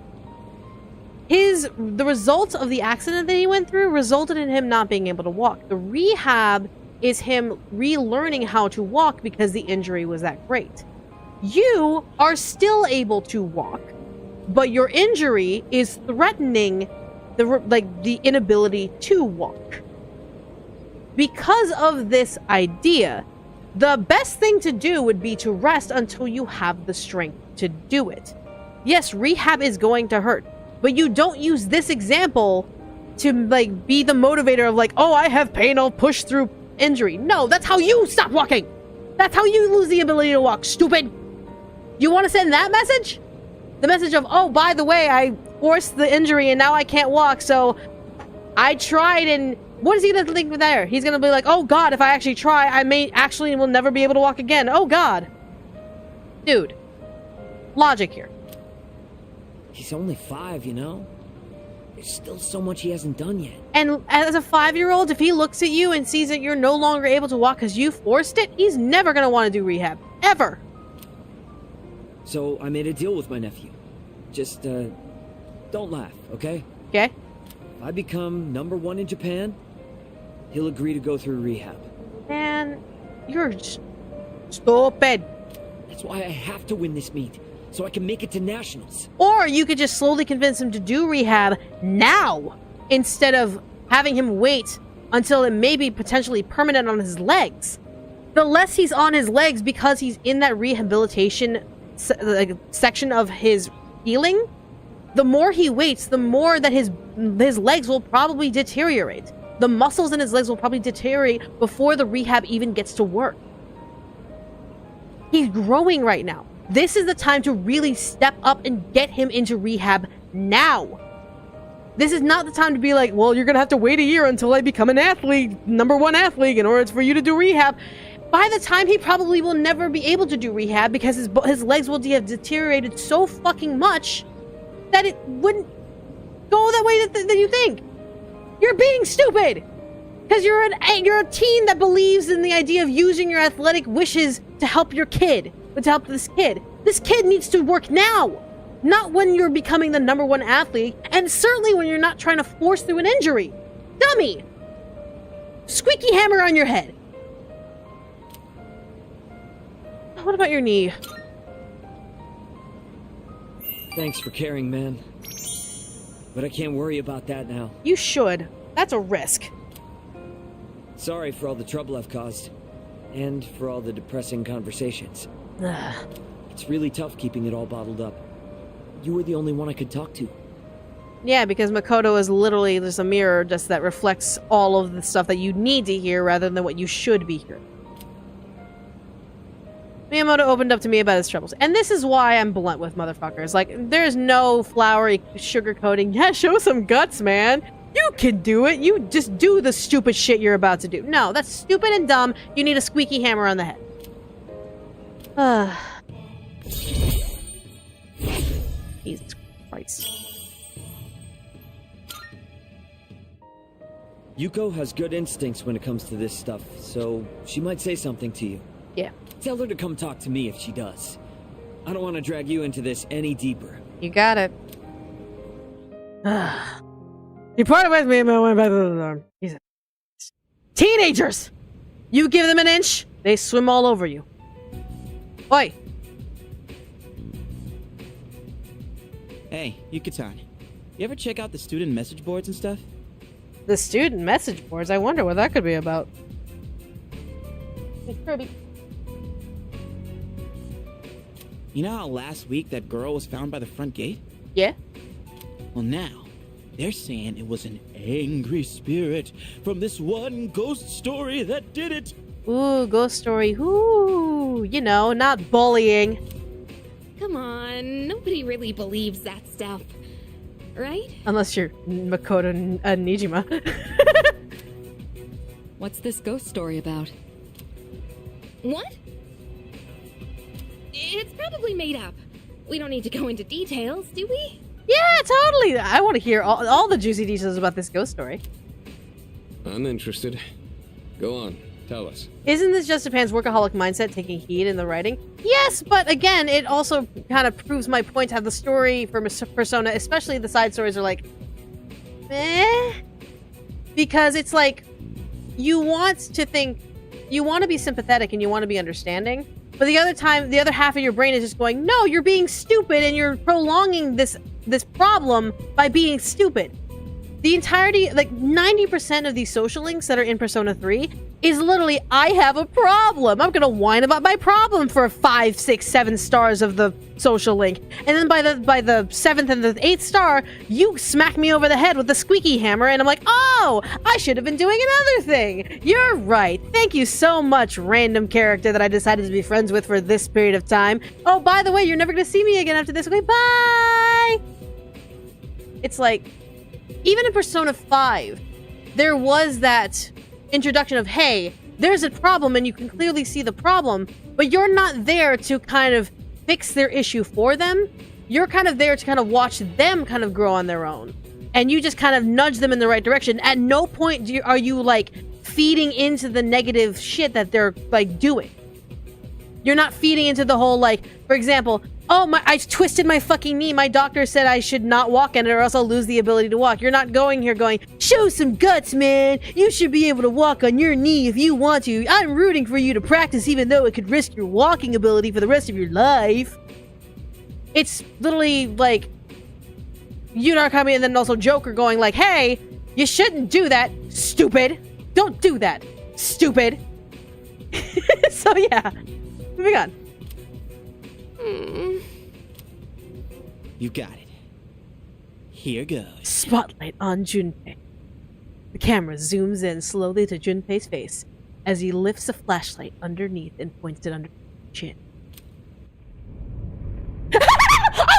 The results of the accident that he went through resulted in him not being able to walk. The rehab is him relearning how to walk because the injury was that great. You are still able to walk, but your injury is threatening the inability to walk. Because of this idea, the best thing to do would be to rest until you have the strength to do it. Yes, rehab is going to hurt, but you don't use this example to be the motivator of oh, I have pain, I'll push through injury. No, that's how you stop walking. That's how you lose the ability to walk, stupid. You want to send that message? The message of, oh, by the way, I forced the injury and now I can't walk, so I tried, and what is he going to think there? He's going to be like, oh god, if I actually try, I will never be able to walk again. Oh god. Dude. Logic here. He's only 5, you know? There's still so much he hasn't done yet. And as a 5-year-old, if he looks at you and sees that you're no longer able to walk because you forced it, he's never going to want to do rehab. Ever. So I made a deal with my nephew. Just, don't laugh, okay? Okay. If I become #1 in Japan, he'll agree to go through rehab. Man, you're stupid. That's why I have to win this meet, so I can make it to nationals. Or you could just slowly convince him to do rehab now, instead of having him wait until it may be potentially permanent on his legs. The less he's on his legs because he's in that rehabilitation section of his healing, the more he waits, the more that his legs will probably deteriorate. The muscles in his legs will probably deteriorate before the rehab even gets to work. He's growing right now. This is the time to really step up and get him into rehab now. This is not the time to be like, well, you're gonna have to wait a year until I become an athlete, #1 athlete, in order for you to do rehab. By the time, he probably will never be able to do rehab because his legs will have deteriorated so fucking much that it wouldn't go that way that you think. You're being stupid because you're a teen that believes in the idea of using your athletic wishes to help your kid, but to help this kid. This kid needs to work now, not when you're becoming the #1 athlete, and certainly when you're not trying to force through an injury. Dummy! squeaky hammer on your head. What about your knee? Thanks for caring, man. But I can't worry about that now. You should. That's a risk. Sorry for all the trouble I've caused. And for all the depressing conversations. Ugh. It's really tough keeping it all bottled up. You were the only one I could talk to. Yeah, because Makoto is literally just a mirror just that reflects all of the stuff that you need to hear rather than what you should be hearing. Miyamoto opened up to me about his troubles. And this is why I'm blunt with motherfuckers. Like, there's no flowery sugarcoating. Yeah, show some guts, man. You can do it. You just do the stupid shit you're about to do. No, that's stupid and dumb. You need a squeaky hammer on the head. Jesus Christ. Yuko has good instincts when it comes to this stuff, so she might say something to you. Yeah. Tell her to come talk to me if she does. I don't want to drag you into this any deeper. You got it. You parted with me and I went back to the dorm. Jesus. Teenagers! You give them an inch, they swim all over you. Oi! Hey, Yuka-tan. You ever check out the student message boards and stuff? The student message boards, I wonder what that could be about. Hey, Kirby. You know how last week that girl was found by the front gate? Yeah? Well, now, they're saying it was an angry spirit from this one ghost story that did it. Ooh, ghost story. Ooh, you know, not bullying. Come on, nobody really believes that stuff. Right? Unless you're Makoto Nijima. What's this ghost story about? What? It's probably made up. We don't need to go into details, do we? Yeah, totally. I want to hear all the juicy details about this ghost story. I'm interested. Go on, tell us. Isn't this just Japan's workaholic mindset taking heed in the writing? Yes, but again, it also kind of proves my point how the story for Persona, especially the side stories, are like, eh? Because it's like, you want to be sympathetic and you want to be understanding, but the other half of your brain is just going, no, you're being stupid and you're prolonging this problem by being stupid. The entirety, like 90% of these social links that are in Persona 3 is literally, I have a problem. I'm gonna whine about my problem for 5, 6, 7 stars of the social link. And then by the 7th and the 8th star, you smack me over the head with the squeaky hammer and I'm like, oh, I should have been doing another thing. You're right. Thank you so much, random character that I decided to be friends with for this period of time. Oh, by the way, you're never gonna see me again after this. Okay, bye! It's like, even in Persona 5, there was that introduction of, hey, there's a problem and you can clearly see the problem, but you're not there to kind of fix their issue for them. You're kind of there to kind of watch them kind of grow on their own. And you just kind of nudge them in the right direction. At no point are you like feeding into the negative shit that they're like doing. You're not feeding into the whole, like, for example, oh, I twisted my fucking knee. My doctor said I should not walk in it or else I'll lose the ability to walk. You're not going here going, show some guts, man. You should be able to walk on your knee if you want to. I'm rooting for you to practice even though it could risk your walking ability for the rest of your life. It's literally like Unarkami and then also Joker going like, hey, you shouldn't do that, stupid. Don't do that, stupid. So yeah, moving on. You got it. Here goes. Spotlight on Junpei. The camera zooms in slowly to Junpei's face as he lifts a flashlight underneath and points it under his chin. I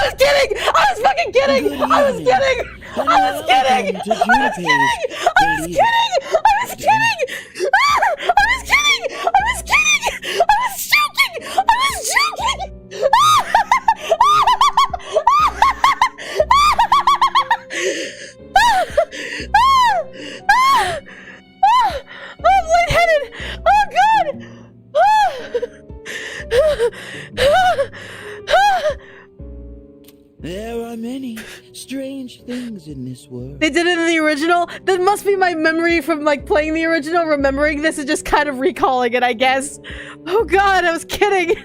was kidding! I was fucking kidding! I was kidding! I was kidding! I was kidding! I was kidding! I was kidding! I was kidding! I was kidding! I was joking! I was joking! I'm lightheaded! Oh god! There are many strange things in this world. They did it in the original? That must be my memory from, like, playing the original, remembering this and just kind of recalling it, I guess. Oh god, I was kidding!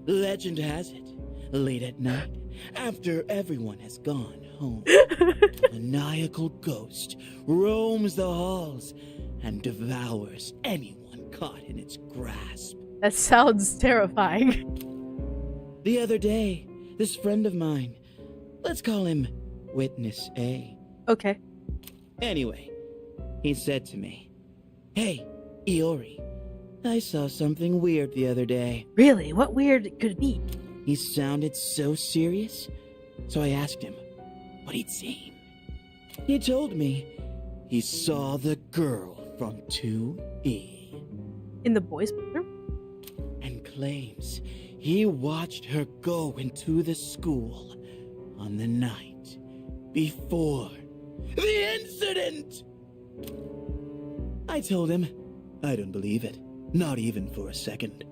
Legend has it, late at night, after everyone has gone home, a maniacal ghost roams the halls and devours anyone caught in its grasp. That sounds terrifying. The other day, this friend of mine, let's call him Witness A. Okay. Anyway, he said to me, "Hey, Iori, I saw something weird the other day." Really? What weird could it be? He sounded so serious, so I asked him what he'd seen. He told me he saw the girl from 2E In the boys' bedroom? and claims he watched her go into the school on the night before the incident. I told him I don't believe it, not even for a second.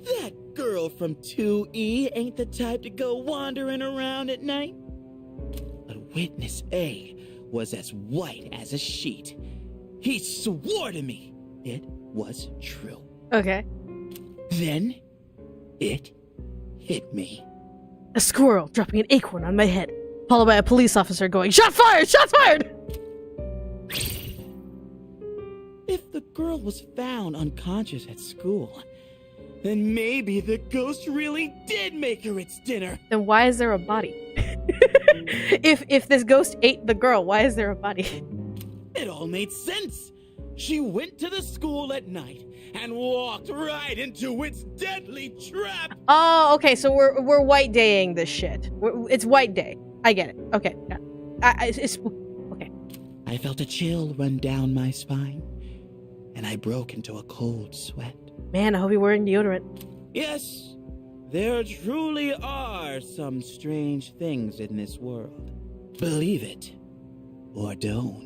That girl from 2E ain't the type to go wandering around at night. But Witness A was as white as a sheet. He swore to me it was true. Okay. Then it hit me. A squirrel dropping an acorn on my head, followed by a police officer going, "Shot fired! Shots fired!" If the girl was found unconscious at school, then maybe the ghost really did make her its dinner. Then why is there a body? If this ghost ate the girl, why is there a body? It all made sense. She went to the school at night and walked right into its deadly trap. Oh, okay, so we're white daying this shit. It's white day. I get it. Okay. Yeah. It's okay. I felt a chill run down my spine, and I broke into a cold sweat. Man, I hope you're wearing deodorant. Yes, there truly are some strange things in this world. Believe it or don't.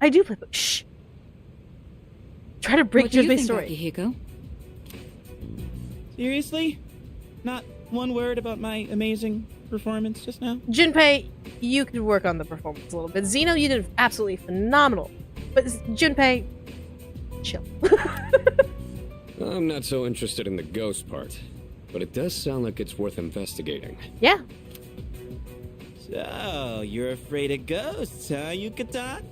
I do play. Shh. Try to break Junpei's story. Hiko? Seriously? Not one word about my amazing performance just now? Junpei, you could work on the performance a little bit. Zeno, you did absolutely phenomenal. But Junpei, chill. I'm not so interested in the ghost part, but it does sound like it's worth investigating. Yeah. So, you're afraid of ghosts, huh, Yucatan?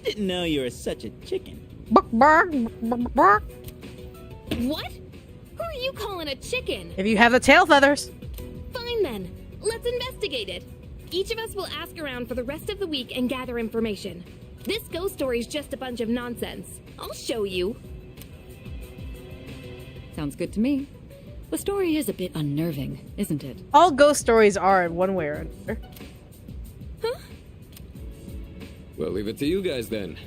Didn't know you were such a chicken. Bark, bark, bark, bark. What? Who are you calling a chicken? If you have the tail feathers. Fine then. Let's investigate it. Each of us will ask around for the rest of the week and gather information. This ghost story's just a bunch of nonsense. I'll show you. Sounds good to me. The story is a bit unnerving, isn't it? All ghost stories are in one way or another. Well, leave it to you guys then.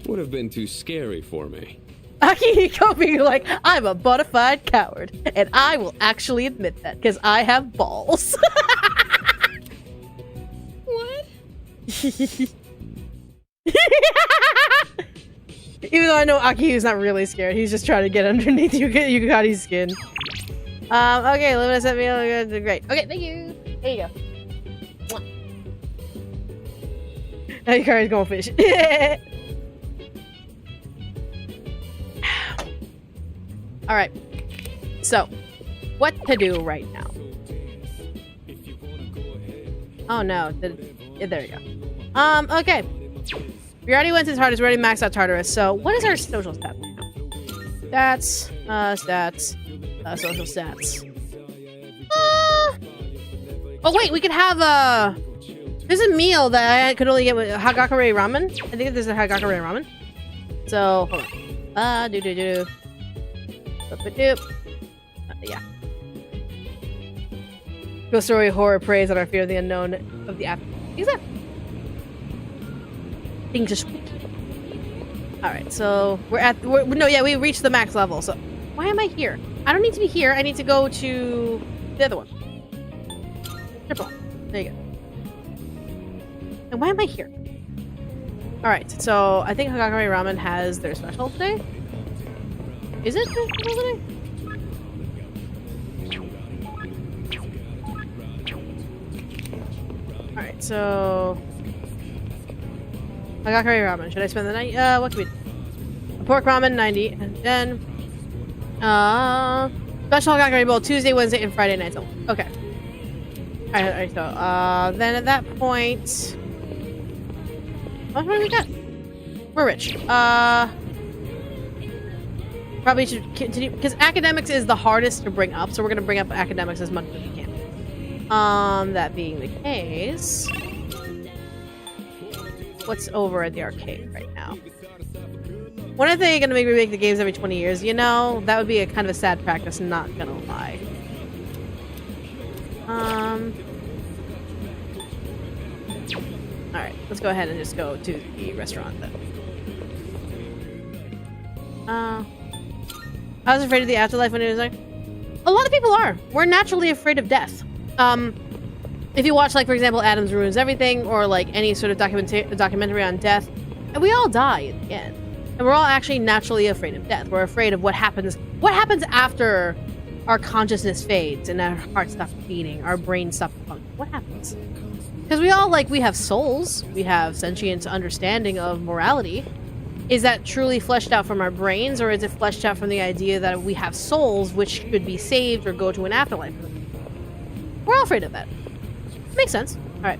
Would have been too scary for me. Akihiko being like, "I'm a bona fide coward, and I will actually admit that, because I have balls." What? Even though I know Akihi's not really scared, he's just trying to get underneath Yukari's skin. Okay, Luminous sent me great. Okay, thank you. There you go. Mwah. Now Yukari's going fish. Alright. So, what to do right now? Oh no. Yeah, there you go. Okay. We already went to Tartarus, we already maxed out Tartarus, so what is our social stats now? Stats, social stats. Oh wait, we could have there's a meal that I could only get with Hagakure ramen. I think there's a Hagakure ramen. So, hold on. Yeah. Ghost story horror preys on our fear of the unknown of the after. Exactly. Things just. Alright, so we reached the max level, so why am I here? I don't need to be here, I need to go to the other one. Triple. There you go. And why am I here? Alright, so I think Hagakure Ramen has their special today. Is it their special today? so I got curry ramen. Should I spend the night? What can we do? Pork ramen 90, and then special Hagakari bowl Tuesday, Wednesday, and Friday nights. Okay. Alright, so then at that point, what do we got? We're rich. Probably should continue because academics is the hardest to bring up, so we're gonna bring up academics as much as we can. That being the case, what's over at the arcade right now? When are they gonna make the games every 20 years? You know, that would be a kind of a sad practice, not gonna lie. Alright, let's go ahead and just go to the restaurant then. I was afraid of the afterlife when it was like... A lot of people are. We're naturally afraid of death. If you watch, like, for example, Adams Ruins Everything, or, like, any sort of documentary on death, and we all die in the end. And we're all actually naturally afraid of death. We're afraid of what happens after our consciousness fades and our heart stops beating, our brain stops functioning. What happens? Because we all, like, we have souls. We have sentient understanding of morality. Is that truly fleshed out from our brains, or is it fleshed out from the idea that we have souls which could be saved or go to an afterlife? We're all afraid of that. Makes sense. Alright.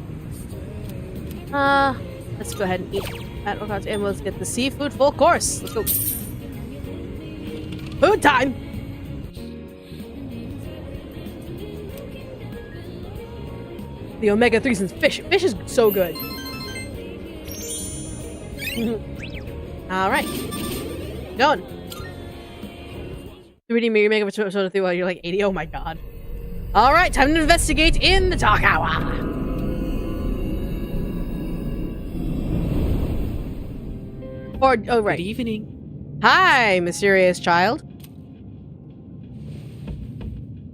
Let's go ahead and eat that. And let's get the seafood full course. Let's go. Food time! The omega-3s in fish. Fish is so good. Alright. Going. 3D mirror makeup episode 3 while you're like 80. Oh my god. Alright, time to investigate in the dark hour. Or, oh right. Good evening. Hi, mysterious child.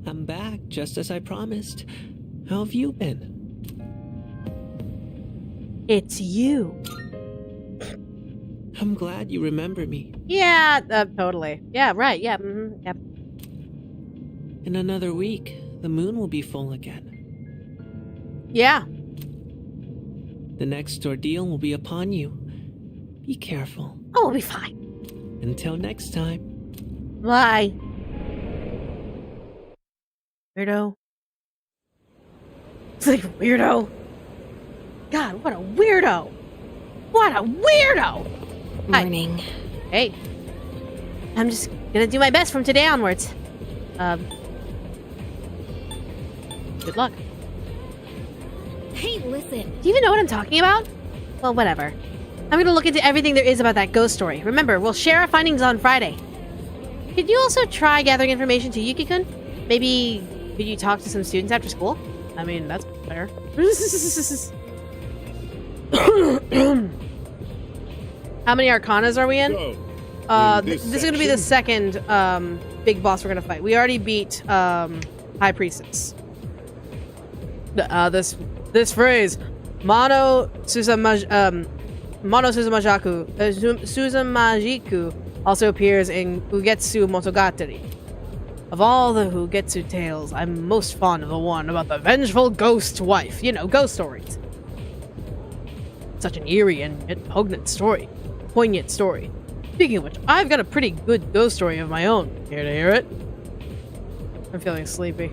I'm back, just as I promised. How have you been? It's you. I'm glad you remember me. Yeah, totally. Yeah, right, yeah. Yep. In another week, the moon will be full again. Yeah. The next ordeal will be upon you. Be careful. Oh, we'll be fine. Until next time. Bye. Weirdo. It's like, weirdo. God, what a weirdo. What a weirdo. Morning. Hey. I'm just gonna do my best from today onwards. Good luck. Hey, listen. Do you even know what I'm talking about? Well, whatever. I'm gonna look into everything there is about that ghost story. Remember, we'll share our findings on Friday. Could you also try gathering information to Yuki-kun? Maybe could you talk to some students after school? I mean, that's fair. How many Arcanas are we in? This is gonna be the second big boss we're gonna fight. We already beat High Priestess. This phrase, Mono Susamajaku, Suzamajiku, also appears in Ugetsu Motogatari. Of all the Ugetsu tales, I'm most fond of the one about the vengeful ghost wife. You know, ghost stories. Such an eerie and yet poignant story. Speaking of which, I've got a pretty good ghost story of my own. Here to hear it? I'm feeling sleepy.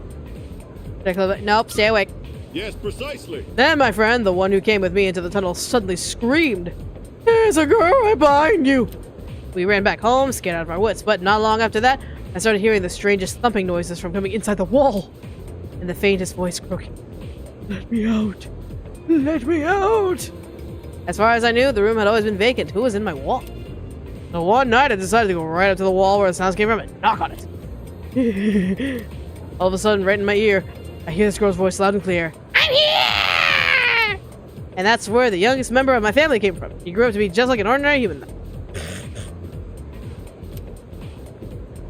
Nope, stay awake. Yes, precisely. Then, my friend, the one who came with me into the tunnel suddenly screamed, "There's a girl right behind you!" We ran back home, scared out of our wits, but not long after that, I started hearing the strangest thumping noises from coming inside the wall, and the faintest voice croaking, "Let me out! Let me out!" As far as I knew, the room had always been vacant. Who was in my wall? So one night, I decided to go right up to the wall where the sounds came from and knock on it. All of a sudden, right in my ear, I hear this girl's voice loud and clear. "I'm here!" And that's where the youngest member of my family came from. He grew up to be just like an ordinary human.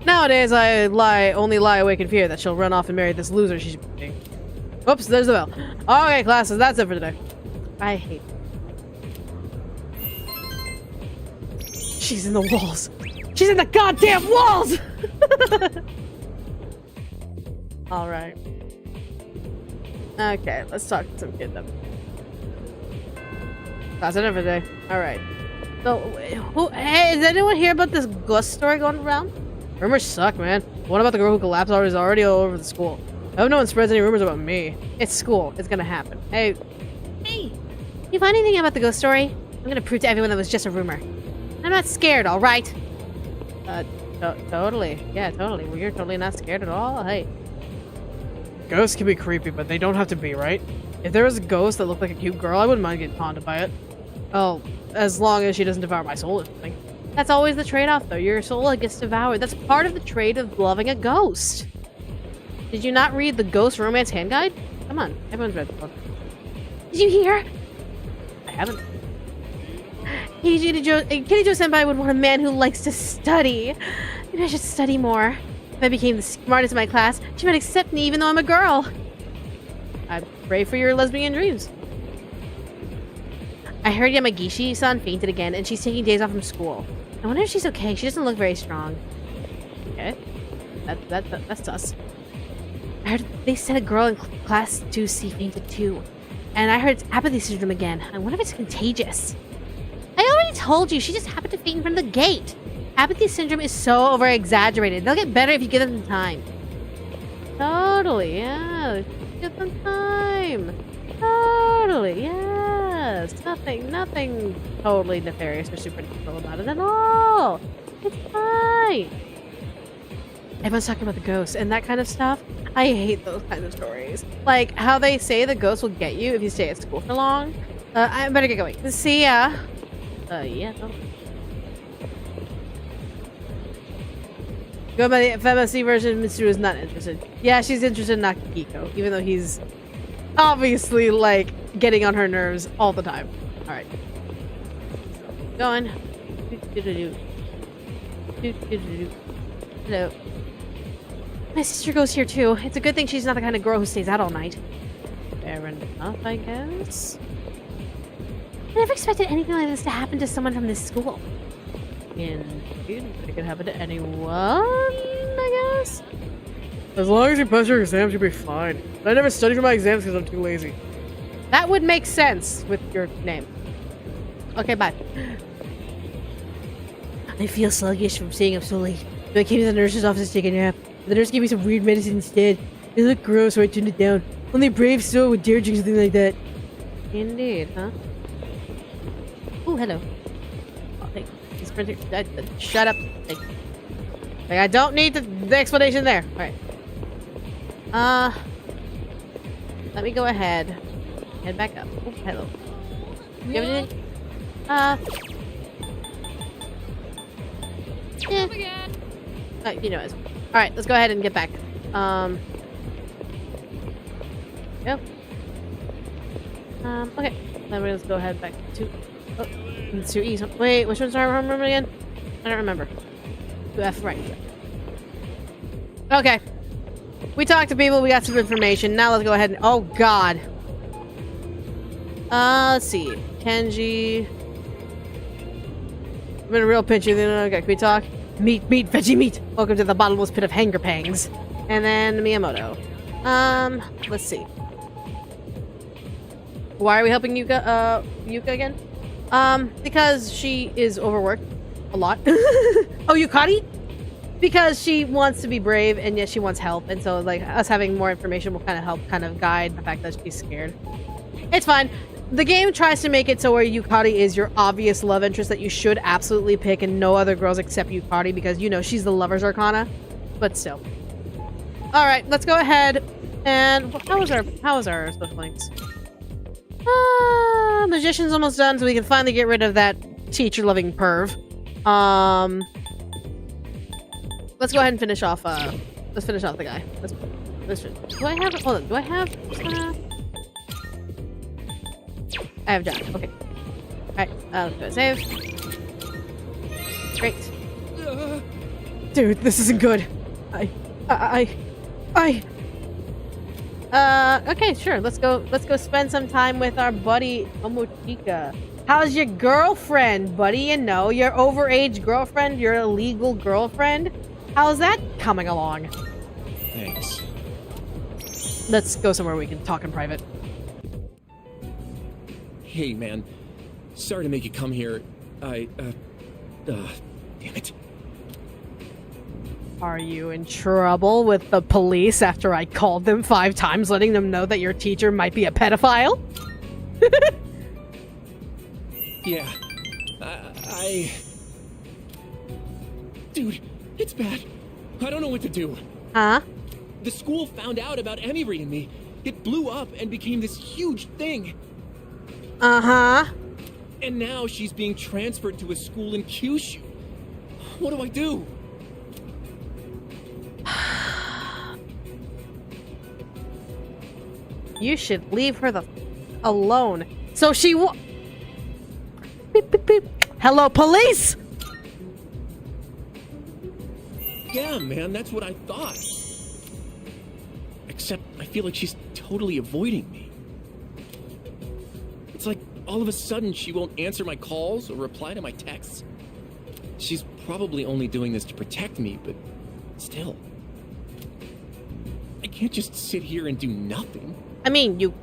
Nowadays, I only lie awake in fear that she'll run off and marry this loser she's being. Oops, there's the bell. Okay, classes, that's it for today. I hate it. She's in the walls. She's in the goddamn walls! Alright. Okay, let's talk to some kid then. That's it for today. Alright. So, hey, is anyone hear about this ghost story going around? Rumors suck, man. What about the girl who collapsed is already all over the school? I hope no one spreads any rumors about me. It's school. It's gonna happen. Hey. Hey, You find anything about the ghost story? I'm gonna prove to everyone that was just a rumor. I'm not scared, alright? Totally. Yeah, totally. Well, you're totally not scared at all? Hey. Ghosts can be creepy, but they don't have to be, right? If there was a ghost that looked like a cute girl, I wouldn't mind getting haunted by it. Oh, as long as she doesn't devour my soul or something. That's always the trade-off, though. Your soul gets devoured. That's part of the trade of loving a ghost. Did you not read the Ghost Romance Hand Guide? Come on, everyone's read the book. Did you hear? I haven't. Kitty Joe Senpai would want a man who likes to study. Maybe I should study more. If I became the smartest in my class, she might accept me even though I'm a girl. I pray for your lesbian dreams. I heard Yamagishi-san fainted again, and she's taking days off from school. I wonder if she's okay. She doesn't look very strong. Okay. That's sus. I heard they said a girl in class 2C fainted too. And I heard it's apathy syndrome again. I wonder if it's contagious. I already told you, she just happened to faint in front of the gate. Apathy syndrome is so over-exaggerated. They'll get better if you give them time. Totally, yeah. Give them time. Totally, yes. Nothing totally nefarious or supernatural about it at all. It's fine. Everyone's talking about the ghosts and that kind of stuff. I hate those kinds of stories. Like how they say the ghost will get you if you stay at school for long. I better get going. See ya. Yeah. Go by the FMSC version, Mitsuru is not interested. Yeah, she's interested in Nakiko, even though he's obviously, like, getting on her nerves all the time. Alright. Going. Hello. My sister goes here too. It's a good thing she's not the kind of girl who stays out all night. Fair enough, I guess. I never expected anything like this to happen to someone from this school. Indeed, it could happen to anyone, I guess. As long as you pass your exams, you'll be fine. But I never study for my exams because I'm too lazy. That would make sense with your name. Okay, bye. I feel sluggish from staying up so late. So I came to the nurse's office to take a nap. The nurse gave me some weird medicine instead. It looked gross, so I turned it down. Only a brave soul would dare drink something like that. Indeed, huh? Oh, hello. Oh, thank you. Shut up. Like, I don't need the explanation there. Alright. Let me go ahead. Head back up. Oh, hello. You have anything? Yeah. You know it. Alright, let's go ahead and get back. Yep. Okay. Then we're gonna go ahead back to... Oh, it's your E. Wait, which one's our remember again? I don't remember. 2F, right. Okay. We talked to people, we got some information. Now let's go ahead and... Oh, God. Let's see. Kenji... I'm in a real pinch. Okay, can we talk? Meat, veggie meat. Welcome to the bottomless pit of hanger pangs. And then Miyamoto. Let's see. Why are we helping Yuka again? Because she is overworked a lot. Oh, Yukari? Because she wants to be brave and yet she wants help. And so, like, us having more information will kind of help guide the fact that she's scared. It's fine. The game tries to make it so where Yukari is your obvious love interest that you should absolutely pick and no other girls except Yukari because, you know, she's the lover's arcana. But still. Alright, let's go ahead and... How was our social links? Magician's almost done, so we can finally get rid of that teacher-loving perv. Let's go ahead and finish off, let's finish off the guy. Let's finish. Do I have... Hold on, do I have... I have John. Okay. Alright, let's do a save. Great. Dude, this isn't good. Okay, sure. Let's go spend some time with our buddy Omochika. How's your girlfriend, buddy? You know, your overage girlfriend, your illegal girlfriend. How's that coming along? Thanks. Let's go somewhere we can talk in private. Hey, man. Sorry to make you come here. Damn it. Are you in trouble with the police after I called them 5 times letting them know that your teacher might be a pedophile? Yeah. Dude, it's bad. I don't know what to do. Huh? The school found out about Emery and me. It blew up and became this huge thing. Uh-huh. And now she's being transferred to a school in Kyushu. What do I do? You should leave her the alone. So she beep, beep, beep. Hello, police! Yeah, man, that's what I thought. Except I feel like she's totally avoiding me. It's like all of a sudden she won't answer my calls or reply to my texts. She's probably only doing this to protect me, but still. I can't just sit here and do nothing. I mean, you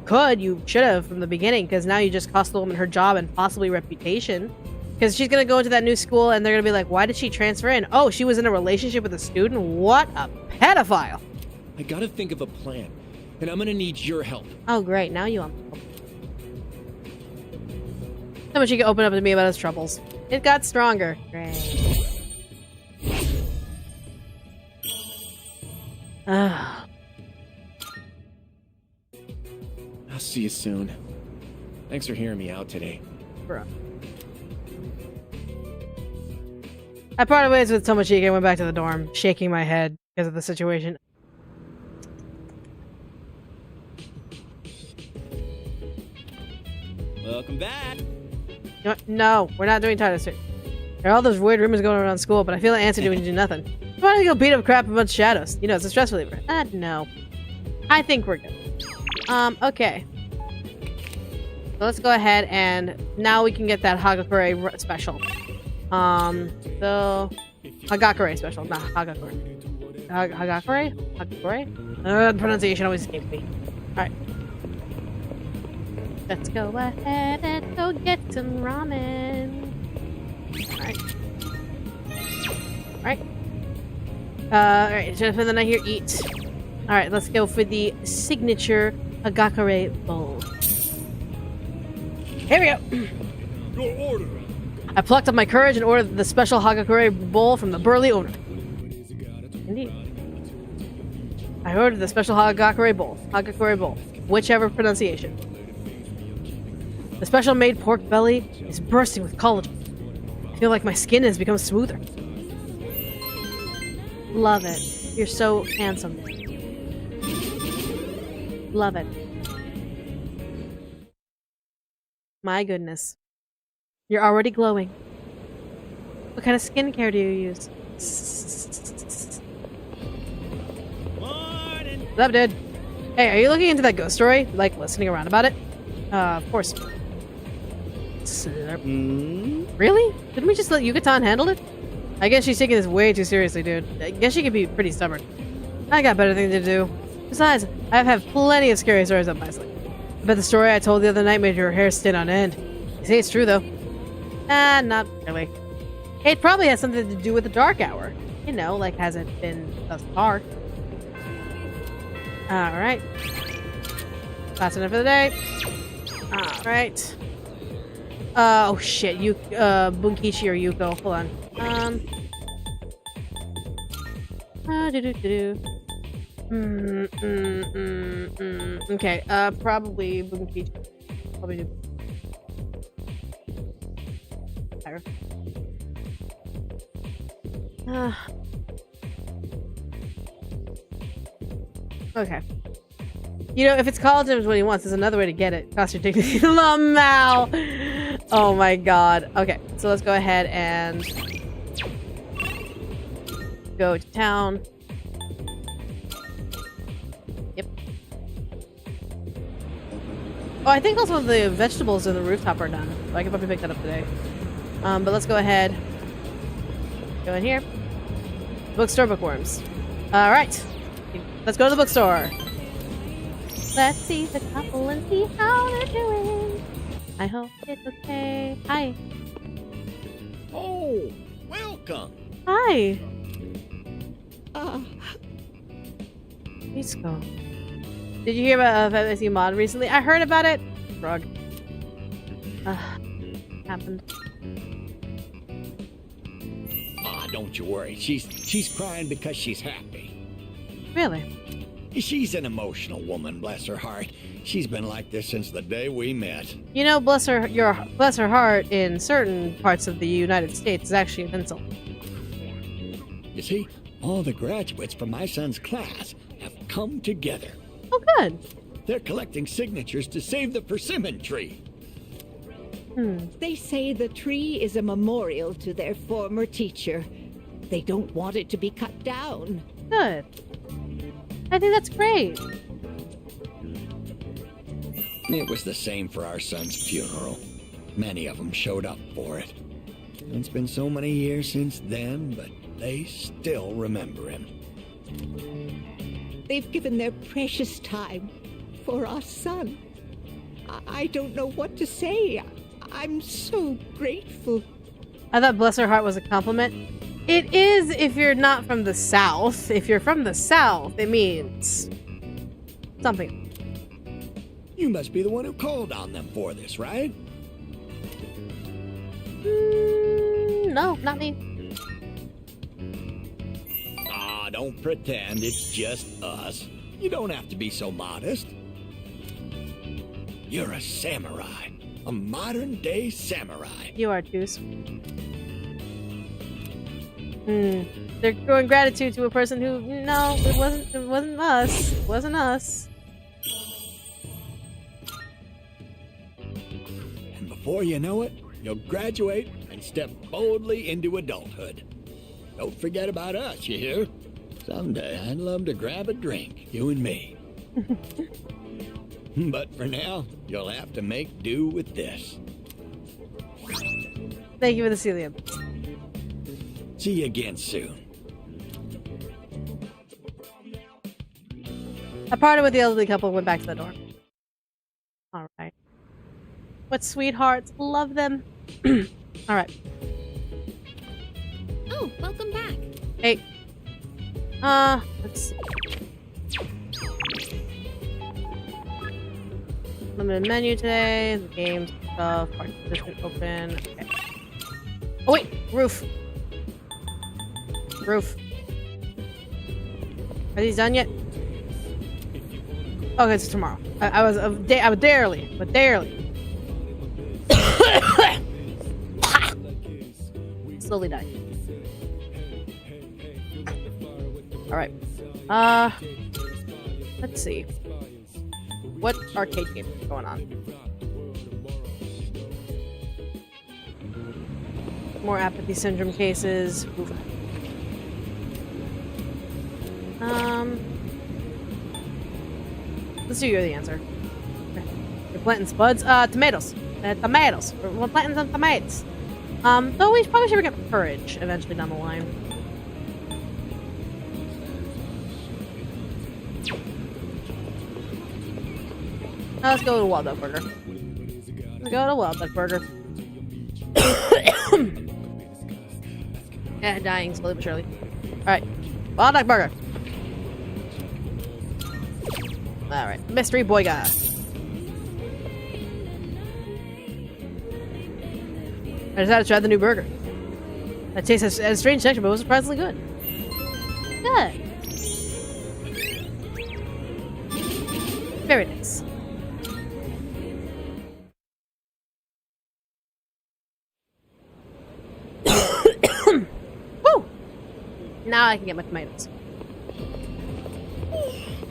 should have from the beginning, because now you just cost the woman her job and possibly reputation. Because she's going to go into that new school and they're going to be like, why did she transfer in? Oh, she was in a relationship with a student? What a pedophile! I gotta think of a plan, and I'm gonna need your help. Oh, great. Now you want so much he could open up to me about his troubles. It got stronger. Great. Ah. I'll see you soon. Thanks for hearing me out today. Bro. I parted ways with Tomochika and went back to the dorm, shaking my head because of the situation. Welcome back. No, we're not doing Titus. There are all those weird rumors going around school, but I feel like Answer doing do nothing. Why don't you go beat up crap a bunch of shadows? You know, it's a stress reliever. No. I think we're good. Okay. So let's go ahead and now we can get that Hagakure special. So Hagakure special, not Hagakure. Hagakure? Hagakure? The pronunciation always escapes me. Alright. Let's go ahead and go get some ramen. Alright. Alright, should I spend the night here? Eat. Alright, let's go for the signature Hagakure bowl. Here we go! Your order. I plucked up my courage and ordered the special Hagakure bowl from the burly owner. Indeed. I ordered the special Hagakure bowl. Whichever pronunciation. The special made pork belly is bursting with collagen. I feel like my skin has become smoother. Love it. You're so handsome. Love it. My goodness. You're already glowing. What kind of skincare do you use? Morning. What's up, dude? Hey, are you looking into that ghost story? Like, listening around about it? Of course. Really? Didn't we just let Yucatan handle it? I guess she's taking this way too seriously, dude. I guess she could be pretty stubborn. I got better things to do. Besides, I have plenty of scary stories up my sleeve. I bet the story I told the other night made your hair stand on end. You say it's true, though. Not really. It probably has something to do with the dark hour. You know, like, has it been thus far? Alright. That's enough for the day. Alright. Oh shit, Bunkichi or Yuko. Hold on. Okay, probably Bunkichi. Probably do. Okay. You know, if it's college and what he wants, there's another way to get it. Cost your dignity. Lamau! Oh my god. Okay, so let's go ahead and go to town. Yep. Oh, I think also the vegetables in the rooftop are done. So I can probably pick that up today. But let's go ahead. Go in here. Bookstore bookworms. Alright. Let's go to the bookstore. Let's see the couple and see how they're doing. I hope it's okay. Hi. Oh, welcome. Hi. Let's go. Did you hear about FSU mod recently? I heard about it. Rug. Happened. Ah, don't you worry. She's crying because she's happy. Really? She's an emotional woman, bless her heart. She's been like this since the day we met. You know, bless her heart in certain parts of the United States is actually an insult. You see, all the graduates from my son's class have come together. Oh, good. They're collecting signatures to save the persimmon tree. They say the tree is a memorial to their former teacher. They don't want it to be cut down. Good. I think that's great. It was the same for our son's funeral. Many of them showed up for it. It's been so many years since then, but they still remember him. They've given their precious time for our son. I don't know what to say. I'm so grateful. I thought bless her heart was a compliment. It is if you're not from the South. If you're from the South, it means something. You must be the one who called on them for this, right? No, not me. Ah, don't pretend it's just us. You don't have to be so modest. You're a samurai. A modern-day samurai. You are too sweet. They're showing gratitude to a person who, no, it wasn't us. It wasn't us. And before you know it, you'll graduate and step boldly into adulthood. Don't forget about us, you hear? Someday I'd love to grab a drink, you and me. But for now, you'll have to make do with this. Thank you for the celium. See you again soon. I parted with the elderly couple and went back to the dorm. Alright. What sweethearts. Love them. Alright. Oh, welcome back. Hey. Let's see. Limited menu today. The games stuff. Participant open. Okay. Oh wait, roof. Roof. Are these done yet? Okay, it's tomorrow. I was day early, but day early. Slowly die. All right. Let's see. What arcade game is going on? More apathy syndrome cases. Oof. Let's do you're the answer. You're planting spuds? Tomatoes. Tomatoes. We're planting some tomatoes. Though we probably should get courage eventually down the line. Let's go to Wild Duck Burger. Let's go to Wild Duck Burger. Yeah, dying slowly but surely. Alright. Wild Duck Burger. Alright. Mystery boy guy. I decided to try the new burger. That tastes has a strange texture, but it was surprisingly good. Good. Very nice. Woo! Now I can get my tomatoes.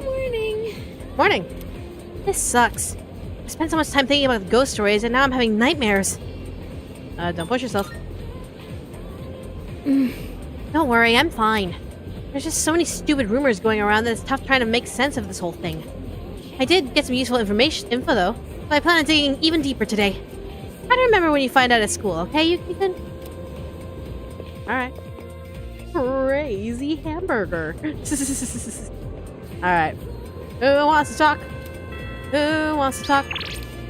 Morning. Morning. This sucks. I spent so much time thinking about the ghost stories, and now I'm having nightmares. Don't push yourself. Don't worry, I'm fine. There's just so many stupid rumors going around that it's tough trying to make sense of this whole thing. I did get some useful info though, but I plan on digging even deeper today. Try to remember when you find out at school, okay, you Ethan? Alright. Crazy hamburger. Alright. Who wants to talk? Who wants to talk?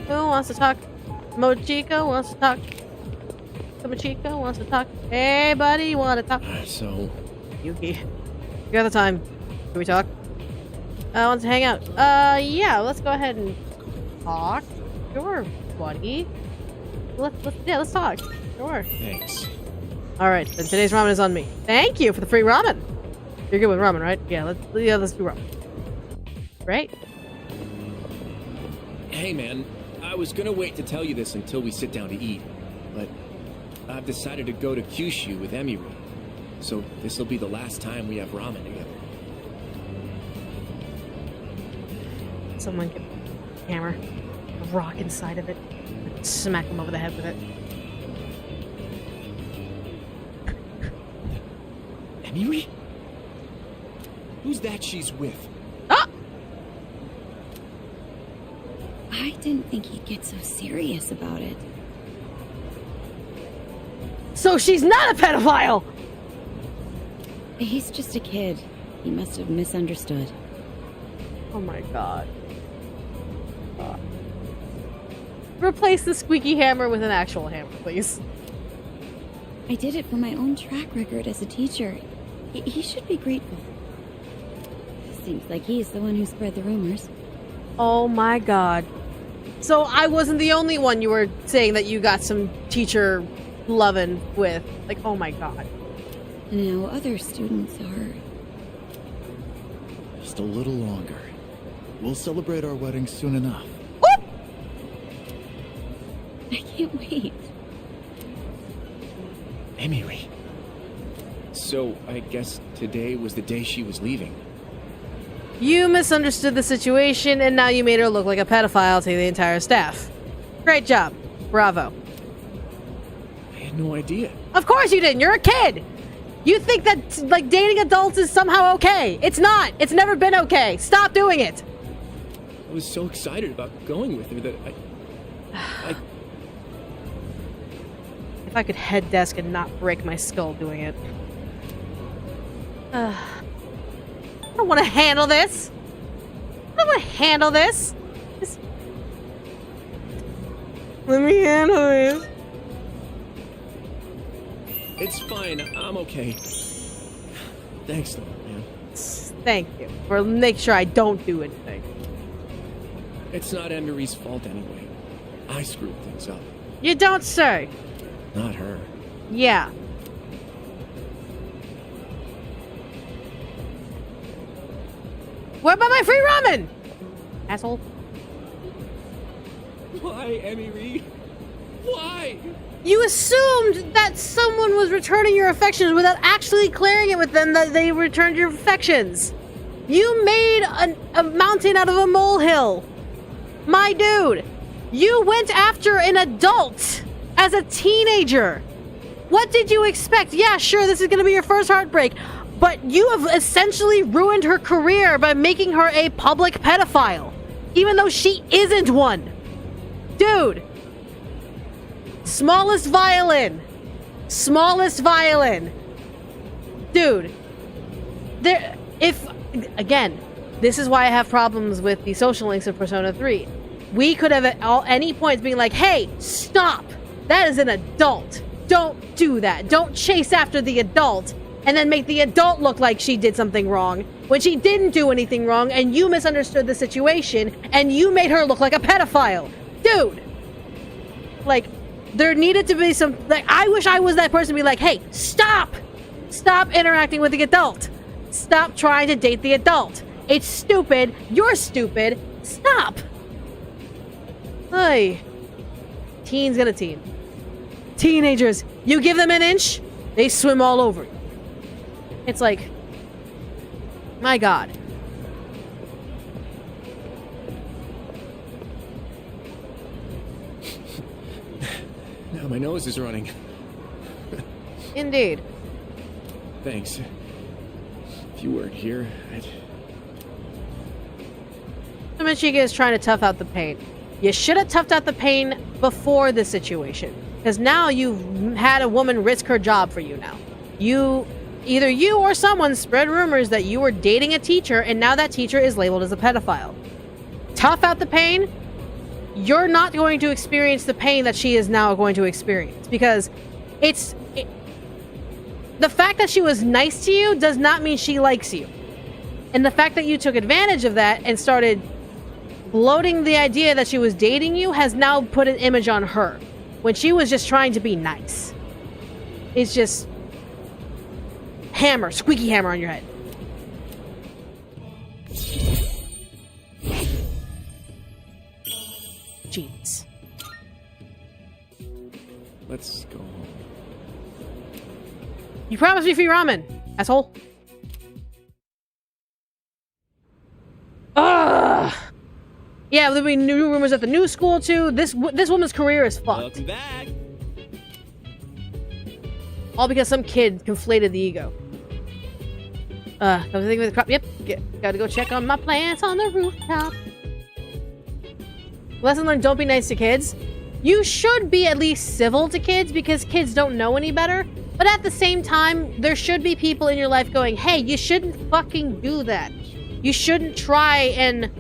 Who wants to talk? Mochiko wants to talk. Mochiko wants to talk. Hey, buddy, you want to talk? So, Yuki. You got the time. Can we talk? I want to hang out. Yeah, let's go ahead and talk. Sure, buddy. Let's talk. Sure. thanks. Alright, then today's ramen is on me. Thank you for the free ramen. You're good with ramen, right? Yeah, let's do ramen. Great. Hey man, I was gonna wait to tell you this until we sit down to eat, but I've decided to go to Kyushu with Emiri. So this'll be the last time we have ramen together. Someone get a hammer, a rock inside of it, and smack him over the head with it. Emiri? Who's that she's with? Ah! I didn't think he'd get so serious about it. So she's not a pedophile! He's just a kid. He must have misunderstood. Oh my god. Replace the squeaky hammer with an actual hammer, please. I did it for my own track record as a teacher. He should be grateful. Seems like he's the one who spread the rumors. Oh my god. So I wasn't the only one you were saying that you got some teacher loving with. Like, oh my god. Now other students are... Just a little longer. We'll celebrate our wedding soon enough. Whoop! I can't wait. Emiri. So I guess today was the day she was leaving. You misunderstood the situation, and now you made her look like a pedophile to the entire staff. Great job. Bravo. I had no idea. Of course you didn't. You're a kid. You think that, like, dating adults is somehow okay. It's not. It's never been okay. Stop doing it. I was so excited about going with her that I If I could head desk and not break my skull doing it. I don't want to handle this. I don't want to handle this. Let me handle this. It's fine. I'm okay. Thanks, though, man. Thank you for making sure I don't do anything. It's not Emiri's fault anyway. I screwed things up. You don't say. Not her. Yeah. What about my free ramen? Asshole. Why, Emiri? Why? You assumed that someone was returning your affections without actually clearing it with them that they returned your affections. You made a mountain out of a molehill. My dude, you went after an adult as a teenager. What did you expect? Yeah, sure, this is going to be your first heartbreak, but you have essentially ruined her career by making her a public pedophile, even though she isn't one. Dude. Smallest violin. Smallest violin. Dude. Again, this is why I have problems with the social links of Persona 3. We could have at any point been like, hey, stop. That is an adult. Don't do that. Don't chase after the adult and then make the adult look like she did something wrong when she didn't do anything wrong and you misunderstood the situation and you made her look like a pedophile. Dude. Like, there needed to be some... Like, I wish I was that person to be like, hey, stop! Stop interacting with the adult. Stop trying to date the adult. It's stupid. You're stupid. Stop. Hey. Teen's gonna teen. Teenagers, you give them an inch, they swim all over you. It's like... My god. Now my nose is running. Indeed. Thanks. If you weren't here, I'd... Michiga is trying to tough out the pain. You should have toughed out the pain before this situation. Because now you've had a woman risk her job for you now. Either you or someone spread rumors that you were dating a teacher and now that teacher is labeled as a pedophile. Tough out the pain, you're not going to experience the pain that she is now going to experience, because the fact that she was nice to you does not mean she likes you. And the fact that you took advantage of that and started bloating the idea that she was dating you has now put an image on her when she was just trying to be nice. It's just squeaky hammer on your head. Jeez. Let's go home. You promised me free ramen, asshole. Ugh. Yeah, there'll be new rumors at the new school too. This woman's career is fucked. Welcome back. All because some kid conflated the ego. I was thinking with the crop. Yep, gotta go check on my plants on the rooftop. Lesson learned: don't be nice to kids. You should be at least civil to kids because kids don't know any better. But at the same time, there should be people in your life going, "Hey, you shouldn't fucking do that. You shouldn't try and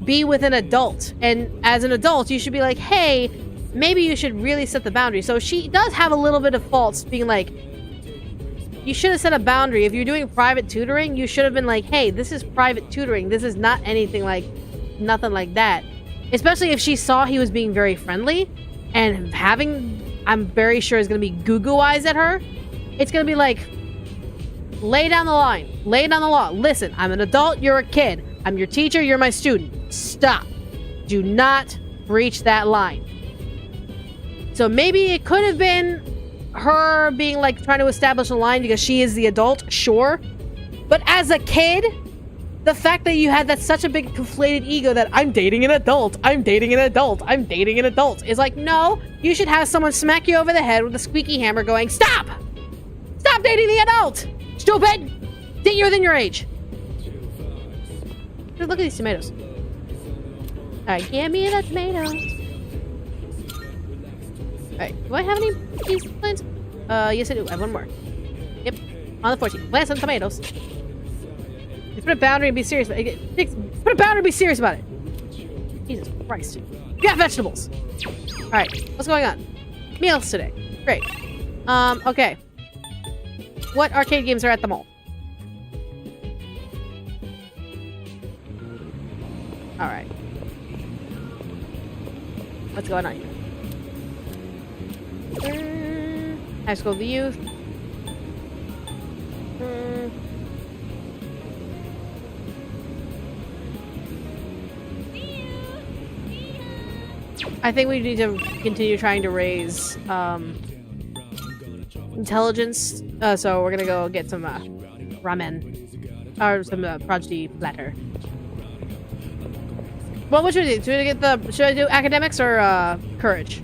be with an adult." And as an adult, you should be like, "Hey, maybe you should really set the boundary." So she does have a little bit of faults being like, you should have set a boundary. If you're doing private tutoring, you should have been like, "Hey, this is private tutoring. This is not anything like, nothing like that." Especially if she saw he was being very friendly and I'm very sure is going to be goo-goo eyes at her. It's going to be like, lay down the line. Lay down the law. Listen, I'm an adult. You're a kid. I'm your teacher. You're my student. Stop. Do not breach that line. So maybe it could have been her being like trying to establish a line because she is the adult. Sure. But as a kid, the fact that you had that such a big conflated ego that I'm dating an adult, I'm dating an adult, I'm dating an adult is like, no, you should have someone smack you over the head with a squeaky hammer going, stop! Stop dating the adult! Stupid! Date you're within your age. Dude, look at these tomatoes. Alright, give me the tomatoes. Alright, do I have any of these plants? Yes I do. I have one more. Yep. On the 14th. Plant some tomatoes. Put a boundary and be serious about it. Put a boundary and be serious about it. Jesus Christ. You got vegetables. Alright, what's going on? Meals today. Great. Okay. What arcade games are at the mall? Alright. What's going on here? High School of the Youth. I think we need to continue trying to raise intelligence. So we're gonna go get some ramen or some prodigy platter. Well, what should we do? Should I do academics or courage?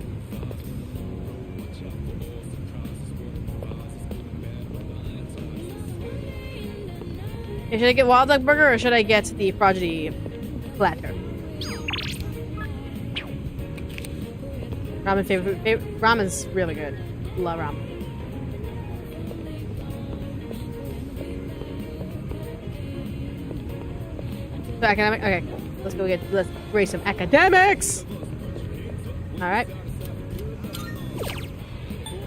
Should I get Wild Duck Burger or should I get the prodigy platter? Ramen favorite. Ramen's really good. Love ramen. So academic. Okay, cool. Let's raise some academics. All right.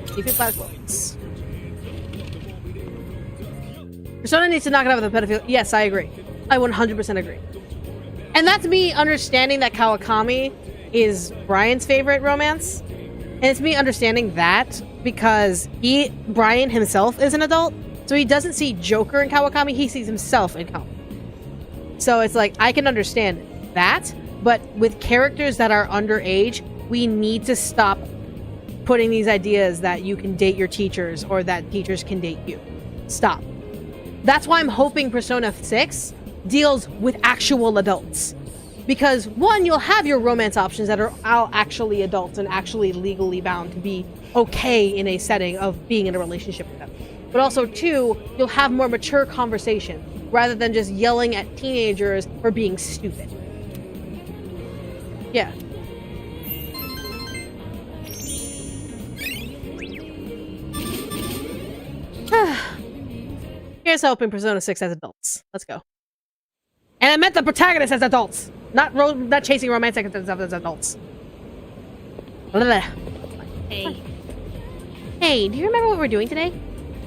Keep it backwards. Persona needs to knock it out with a pedophile. Yes, I agree. I 100% agree. And that's me understanding that Kawakami is Brian's favorite romance. And it's me understanding that because Brian himself is an adult. So he doesn't see Joker in Kawakami, he sees himself in Kawakami. So it's like, I can understand that, but with characters that are underage, we need to stop putting these ideas that you can date your teachers or that teachers can date you. Stop. That's why I'm hoping Persona 6 deals with actual adults. Because, one, you'll have your romance options that are actually adults and actually legally bound to be okay in a setting of being in a relationship with them. But also, two, you'll have more mature conversation rather than just yelling at teenagers for being stupid. Yeah. Here's hoping Persona 6 as adults. Let's go. And I meant the protagonists as adults. Not chasing romantic stuff as adults. Blah. Hey, Hey, do you remember what we're doing today?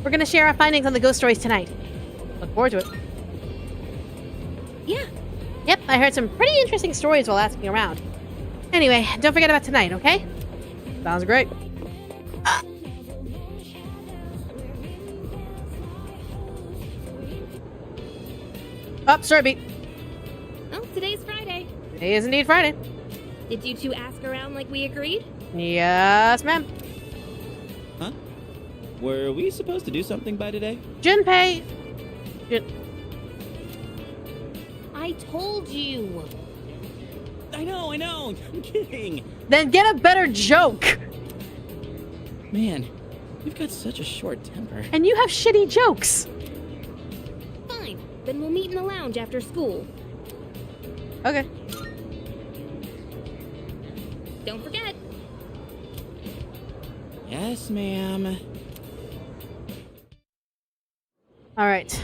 We're gonna share our findings on the ghost stories tonight. Look forward to it. yeah, Yep, I heard some pretty interesting stories while asking around. Anyway, don't forget about tonight, okay? Sounds great. Up, story beat. oh, today's Friday. Today is indeed Friday. Did you two ask around like we agreed? Yes, ma'am. Huh? Were we supposed to do something by today? Junpei. I told you. I know. I'm kidding. Then get a better joke. Man, you've got such a short temper. And you have shitty jokes. Fine. Then we'll meet in the lounge after school. Okay. Don't forget. Yes, ma'am. All right.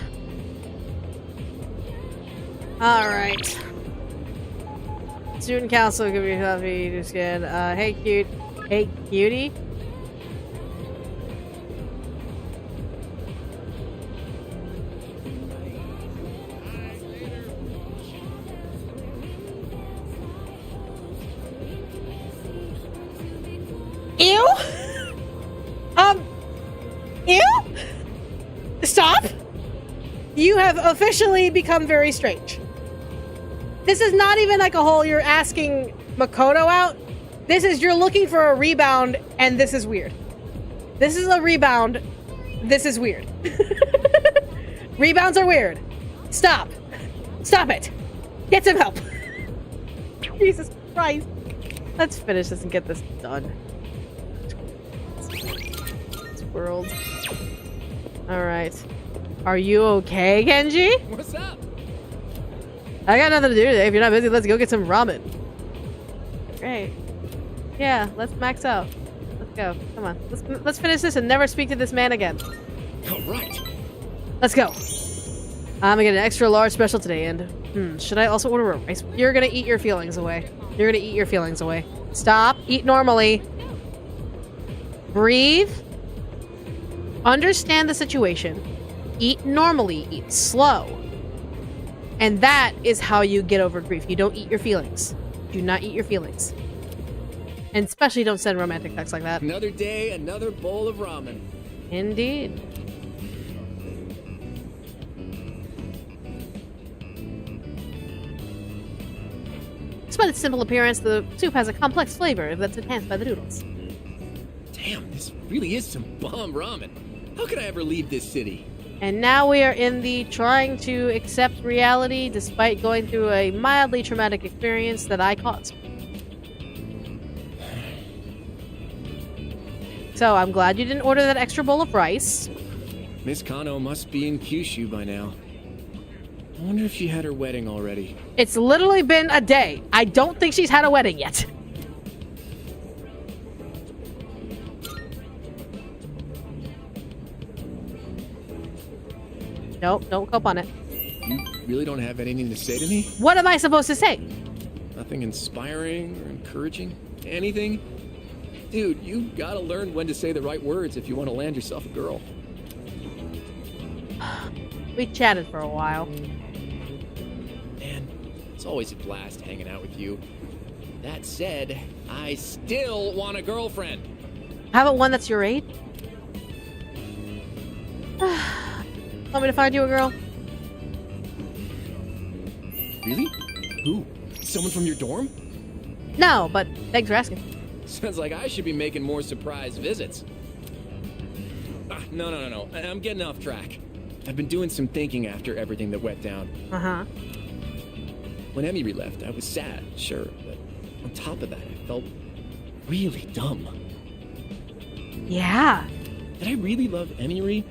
All right. Student council, give me a coffee, do scan. Hey, cute. Hey, cutie. Ew. Ew. Stop. You have officially become very strange. This is not even like a whole you're asking Makoto out. This is you're looking for a rebound, and this is weird. This is a rebound. This is weird. Rebounds are weird. Stop. Stop it. Get some help. Jesus Christ. Let's finish this and get this done. This world. Alright. Are you okay, Kenji? What's up? I got nothing to do today. If you're not busy, let's go get some ramen. Great. Yeah, let's max out. Let's go. Come on. Let's finish this and never speak to this man again. All right. Let's go. I'm gonna get an extra large special today, and should I also order a rice? You're gonna eat your feelings away. You're gonna eat your feelings away. Stop. Eat normally. Breathe. Understand the situation. Eat normally. Eat slow. And that is how you get over grief. You don't eat your feelings. Do not eat your feelings. And especially don't send romantic texts like that. Another day, another bowl of ramen. Indeed. Despite its simple appearance, the soup has a complex flavor that's enhanced by the noodles. Damn, this really is some bomb ramen. How could I ever leave this city? And now we are in the trying to accept reality despite going through a mildly traumatic experience that I caused. So I'm glad you didn't order that extra bowl of rice. Miss Kano must be in Kyushu by now. I wonder if she had her wedding already. It's literally been a day. I don't think she's had a wedding yet. Nope, don't cope on it. You really don't have anything to say to me? What am I supposed to say? Nothing inspiring or encouraging? Anything? Dude, you gotta learn when to say the right words if you want to land yourself a girl. We chatted for a while. Man, it's always a blast hanging out with you. That said, I still want a girlfriend. How about one that's your age? Want me to find you a girl? Really? Who? Someone from your dorm? No, but thanks for asking. Sounds like I should be making more surprise visits. No. I'm getting off track. I've been doing some thinking after everything that went down. Uh-huh. When Emily left, I was sad, sure, but on top of that, I felt really dumb. Yeah. Did I really love Emily?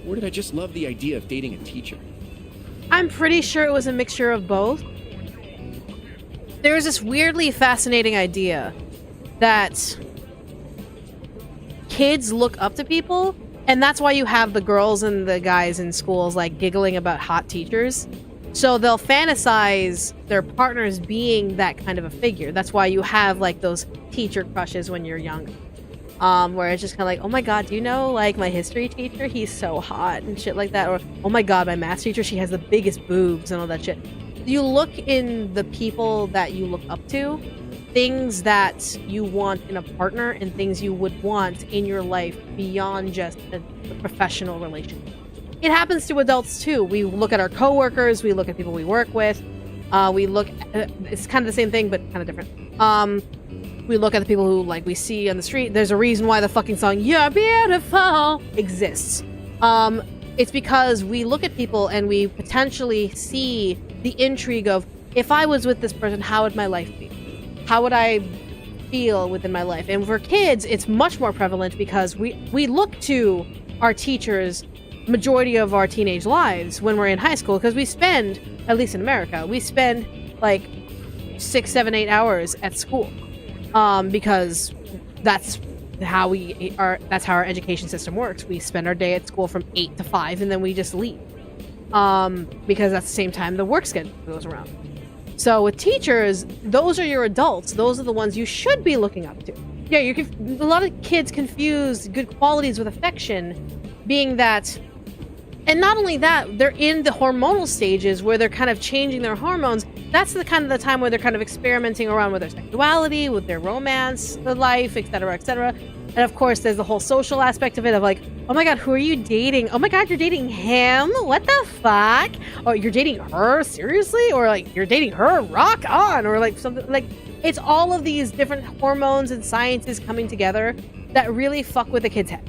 Or did I just love the idea of dating a teacher? I'm pretty sure it was a mixture of both. There was this weirdly fascinating idea that kids look up to people, and that's why you have the girls and the guys in schools like giggling about hot teachers. So they'll fantasize their partners being that kind of a figure. That's why you have like those teacher crushes when you're young. Where it's just kind of like, oh my god, do you know like my history teacher? He's so hot and shit like that. Or oh my god, my math teacher, she has the biggest boobs and all that shit. You look in the people that you look up to, things that you want in a partner and things you would want in your life beyond just a professional relationship. It happens to adults too. We look at our coworkers, we look at people we work with, we look at, it's kind of the same thing but kind of different. We look at the people who like we see on the street. There's a reason why the fucking song "You're Beautiful" exists. It's because we look at people and we potentially see the intrigue of, if I was with this person, how would my life be? How would I feel within my life? And for kids, it's much more prevalent because we look to our teachers majority of our teenage lives when we're in high school, because we spend, at least in America, we spend like 6, 7, 8 hours at school, because that's how our education system works. We spend our day at school from 8 to 5 and then we just leave, because that's the same time the work schedule goes around. So with teachers, those are your adults. Those are the ones you should be looking up to. Yeah, a lot of kids confuse good qualities with affection, being that. And not only that, they're in the hormonal stages where they're kind of changing their hormones. That's the kind of the time where they're kind of experimenting around with their sexuality, with their romance, their life, etc., etc. And of course, there's the whole social aspect of it of like, oh my god, who are you dating? Oh my god, you're dating him? What the fuck? Or you're dating her? Seriously? Or like, you're dating her? Rock on! Or like something like, it's all of these different hormones and sciences coming together that really fuck with the kid's head.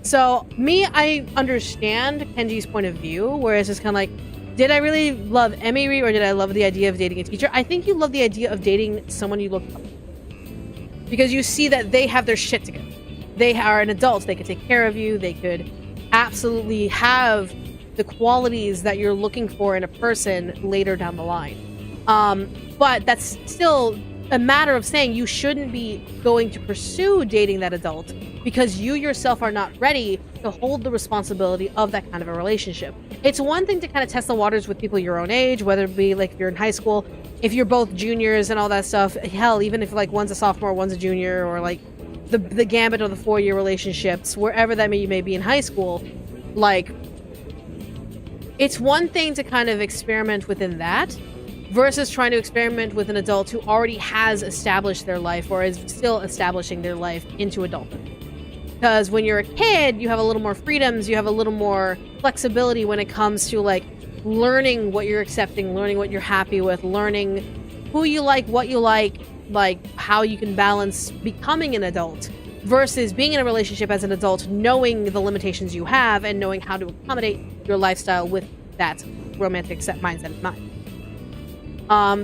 So, I understand Kenji's point of view, where it's just kind of like, did I really love Emiri, or did I love the idea of dating a teacher? I think you love the idea of dating someone you look up to. Because you see that they have their shit together. They are an adult. They could take care of you. They could absolutely have the qualities that you're looking for in a person later down the line. But that's still a matter of saying you shouldn't be going to pursue dating that adult because you yourself are not ready to hold the responsibility of that kind of a relationship. It's one thing to kind of test the waters with people your own age, whether it be like if you're in high school, if you're both juniors and all that stuff. Hell, even if like one's a sophomore, one's a junior, or like the gambit of the 4-year relationships, wherever that you may be in high school, like it's one thing to kind of experiment within that versus trying to experiment with an adult who already has established their life or is still establishing their life into adulthood. Because when you're a kid, you have a little more freedoms, you have a little more flexibility when it comes to like learning what you're accepting, learning what you're happy with, learning who you like how you can balance becoming an adult versus being in a relationship as an adult, knowing the limitations you have and knowing how to accommodate your lifestyle with that romantic set mindset in mind.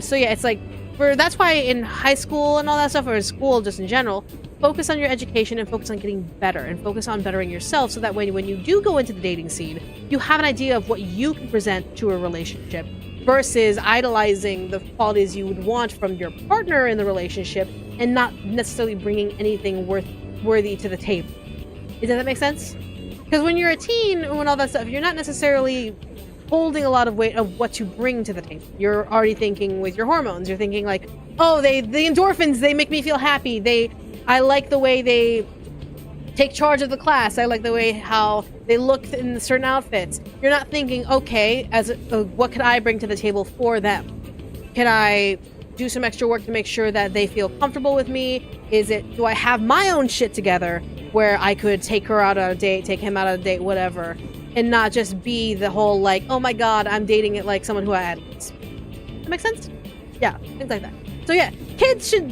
So yeah, it's like, that's why in high school and all that stuff, or in school just in general, focus on your education and focus on getting better and focus on bettering yourself so that when you do go into the dating scene, you have an idea of what you can present to a relationship versus idolizing the qualities you would want from your partner in the relationship and not necessarily bringing anything worthy to the table. Does that make sense? Because when you're a teen and all that stuff, you're not necessarily holding a lot of weight of what to bring to the table. You're already thinking with your hormones. You're thinking like, oh, the endorphins, they make me feel happy. I like the way they take charge of the class. I like the way how they look in certain outfits. You're not thinking, okay, what could I bring to the table for them? Can I do some extra work to make sure that they feel comfortable with me? Do I have my own shit together where I could take her out on a date, take him out on a date, whatever, and not just be the whole like, oh my god, I'm dating it like someone who I had. That makes sense? Yeah, things like that. So yeah, kids should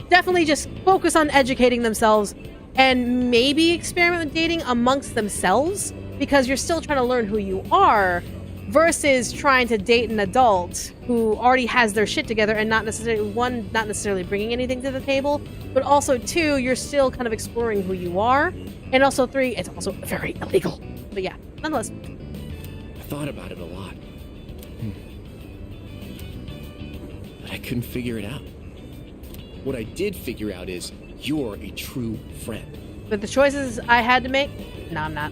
definitely just focus on educating themselves and maybe experiment with dating amongst themselves because you're still trying to learn who you are versus trying to date an adult who already has their shit together and not necessarily bringing anything to the table, but also 2, you're still kind of exploring who you are, and also 3, it's also very illegal. But yeah, nonetheless. I thought about it a lot. But I couldn't figure it out. What I did figure out is you're a true friend. But the choices I had to make, no, I'm not.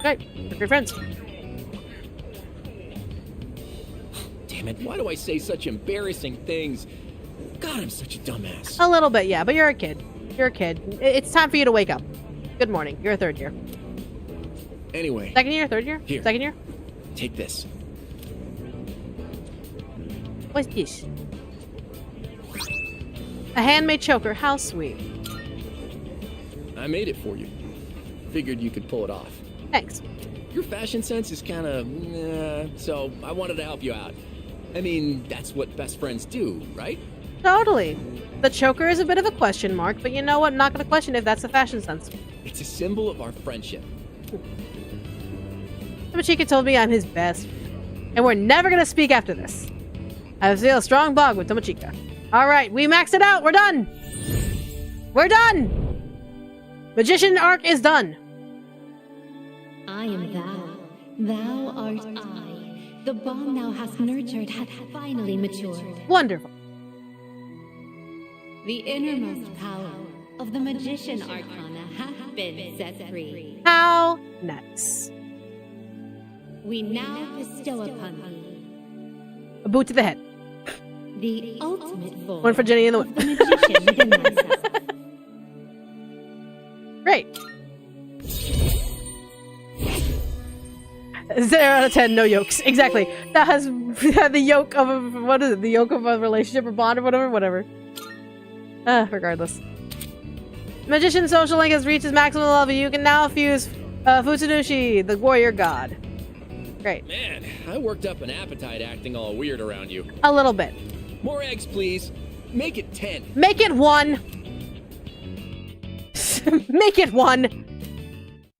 Right. We're good friends. Damn it, why do I say such embarrassing things? God, I'm such a dumbass. A little bit, yeah, but you're a kid. You're a kid. It's time for you to wake up. Good morning. You're a third year. Anyway. Second year, third year? Here. Second year? Take this. What's this? A handmade choker. How sweet. I made it for you. Figured you could pull it off. Thanks. Your fashion sense is kind of, so I wanted to help you out. I mean, that's what best friends do, right? Totally. The choker is a bit of a question mark, but you know what? I'm not going to question if that's the fashion sense. It's a symbol of our friendship. Tomochika told me I'm his best, and we're never going to speak after this. I feel a strong bond with Tomochika. Alright, we maxed it out. We're done. We're done. Magician arc is done. I am thou. Thou art I. The bond thou hast nurtured hath finally matured. Wonderful. The innermost power of the magician arcana hath been set free. How nice. We now bestow upon thee A boot to the head. the ultimate form One for Jenny in the of the magician within thyself. Great. 0 out of 10, no yokes. Exactly. That has the yoke of a, what is it? The yoke of a relationship or bond or whatever. Regardless. Magician social link has reached its maximum level. You can now fuse Futsunushi, the warrior god. Great. Man, I worked up an appetite acting all weird around you. A little bit. More eggs, please. Make it 10. Make it 1. Make it 1.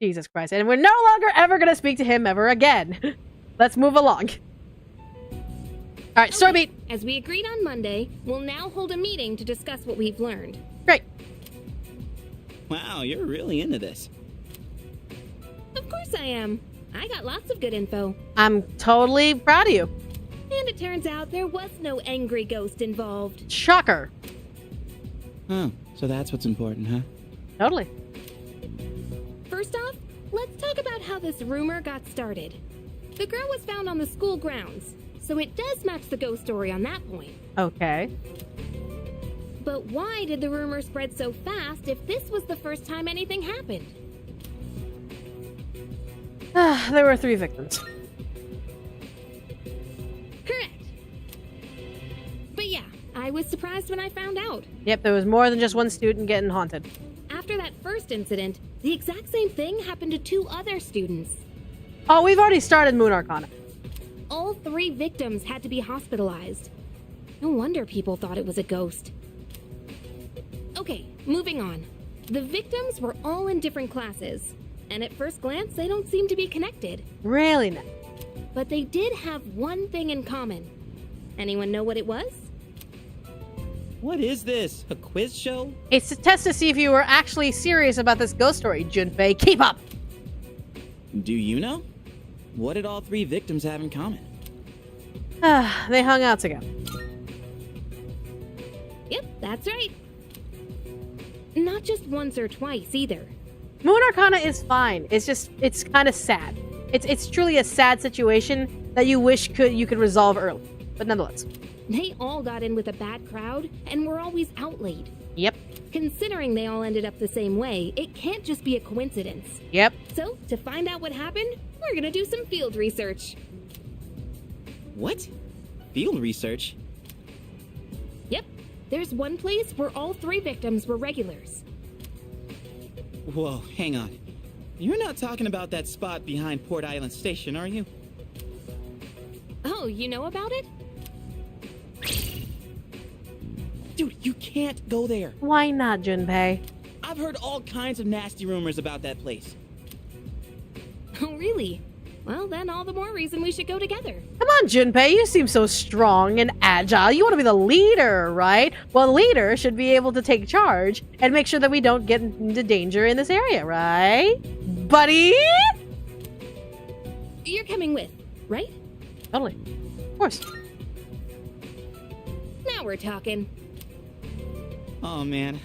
Jesus Christ. And we're no longer ever going to speak to him ever again. Let's move along. Alright, story beat. As we agreed on Monday, we'll now hold a meeting to discuss what we've learned. Great. Wow, you're really into this. Of course I am. I got lots of good info. I'm totally proud of you. And it turns out there was no angry ghost involved. Shocker. Oh, so that's what's important, huh? Totally. First off, let's talk about how this rumor got started. The girl was found on the school grounds, so it does match the ghost story on that point. Okay. But why did the rumor spread so fast if this was the first time anything happened? There were 3 victims. Correct. But yeah, I was surprised when I found out. Yep, there was more than just one student getting haunted. After that first incident, the exact same thing happened to 2 other students. Oh, we've already started Moon Arcana. All 3 victims had to be hospitalized. No wonder people thought it was a ghost. Okay, moving on. The victims were all in different classes, and at first glance, they don't seem to be connected. Really nice. But they did have one thing in common. Anyone know what it was? What is this? A quiz show? It's a test to see if you were actually serious about this ghost story, Junpei. Keep up! Do you know? What did all 3 victims have in common? They hung out together. Yep, that's right. Not just once or twice, either. Moon Arcana is fine. It's kind of sad. It's truly a sad situation that you wish you could resolve early. But nonetheless. They all got in with a bad crowd and were always outlaid. Yep. Considering they all ended up the same way, it can't just be a coincidence. Yep. So, to find out what happened, we're gonna do some field research. What? Field research? Yep. There's one place where all 3 victims were regulars. Whoa, hang on. You're not talking about that spot behind Port Island Station, are you? Oh, you know about it? Dude, you can't go there. Why not, Junpei? I've heard all kinds of nasty rumors about that place. Oh, really? Well, then all the more reason we should go together. Come on, Junpei. You seem so strong and agile. You want to be the leader, right? Well, the leader should be able to take charge and make sure that we don't get into danger in this area, right? Buddy? You're coming with, right? Totally. Of course. Now we're talking. Oh man,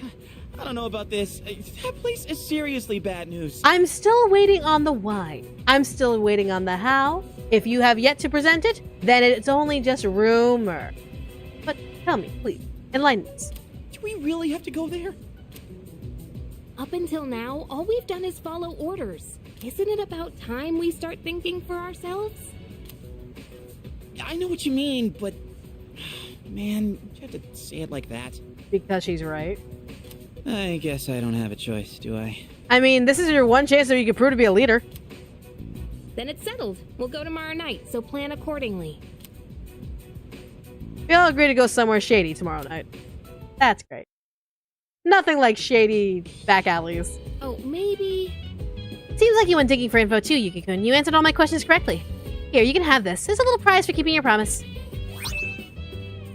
I don't know about this. That place is seriously bad news. I'm still waiting on the why. I'm still waiting on the how. If you have yet to present it, then it's only just rumor. But tell me, please, enlighten us. Do we really have to go there? Up until now, all we've done is follow orders. Isn't it about time we start thinking for ourselves? I know what you mean, but... Man, you have to say it like that. Because she's right. I guess I don't have a choice, do I? I mean, this is your one chance that you can prove to be a leader. Then it's settled. We'll go tomorrow night, so plan accordingly. We all agree to go somewhere shady tomorrow night. That's great. Nothing like shady back alleys. Oh, maybe... Seems like you went digging for info too, Yuki-kun. You answered all my questions correctly. Here, you can have this. There's a little prize for keeping your promise.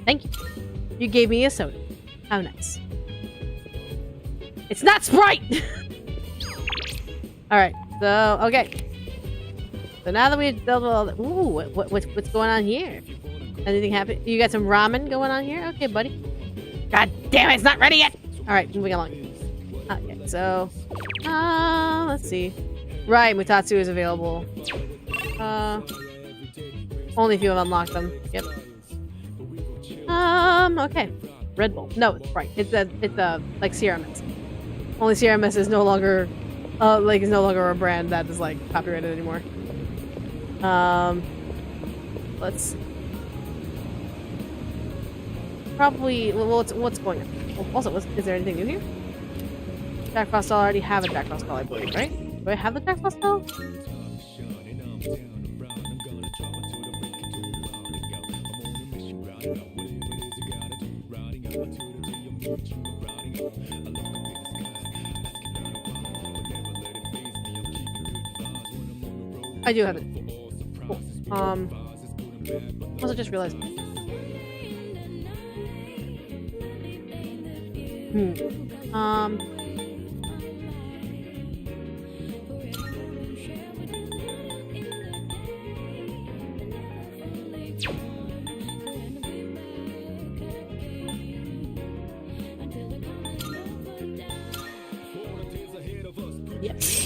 Thank you. You gave me a soda. How nice. It's not Sprite! Alright, so, okay. So now that we've dealt with all that... Ooh, what's going on here? Anything happen? You got some ramen going on here? Okay, buddy. God damn it, it's not ready yet! Alright, moving along. Okay, so... let's see. Right, Mutatsu is available. Only if you have unlocked them. Yep. Okay. Red Bull. No, it's right. It's like CRMS. Only CRMS is no longer, is no longer a brand that is, like, copyrighted anymore. Let's see. Probably, well, what's going on? Also, is there anything new here? Jack Frost Doll, I already have a Jack Frost Doll, I believe, right? Do I have the Jack Frost Doll? I do have it. Cool. Also just realized. Yes.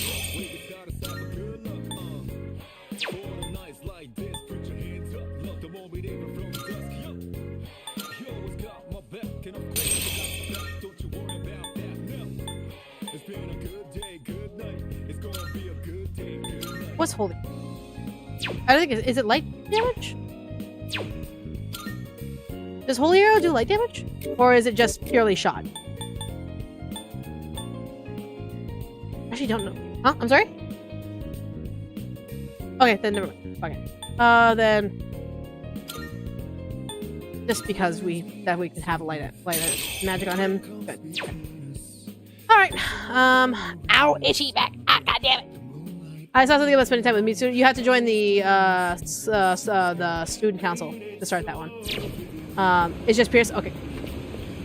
What's holding? I don't think is it light damage? Does Holy Arrow do light damage? Or is it just purely shot? Actually don't know. Huh? I'm sorry? Okay, then never mind. Okay. Then just because we can have light magic on him. Good. Alright. Ow, itchy back. Ah, god damn it. I saw something about spending time with me, so you have to join the student council to start that one. It's just Pierce. Okay.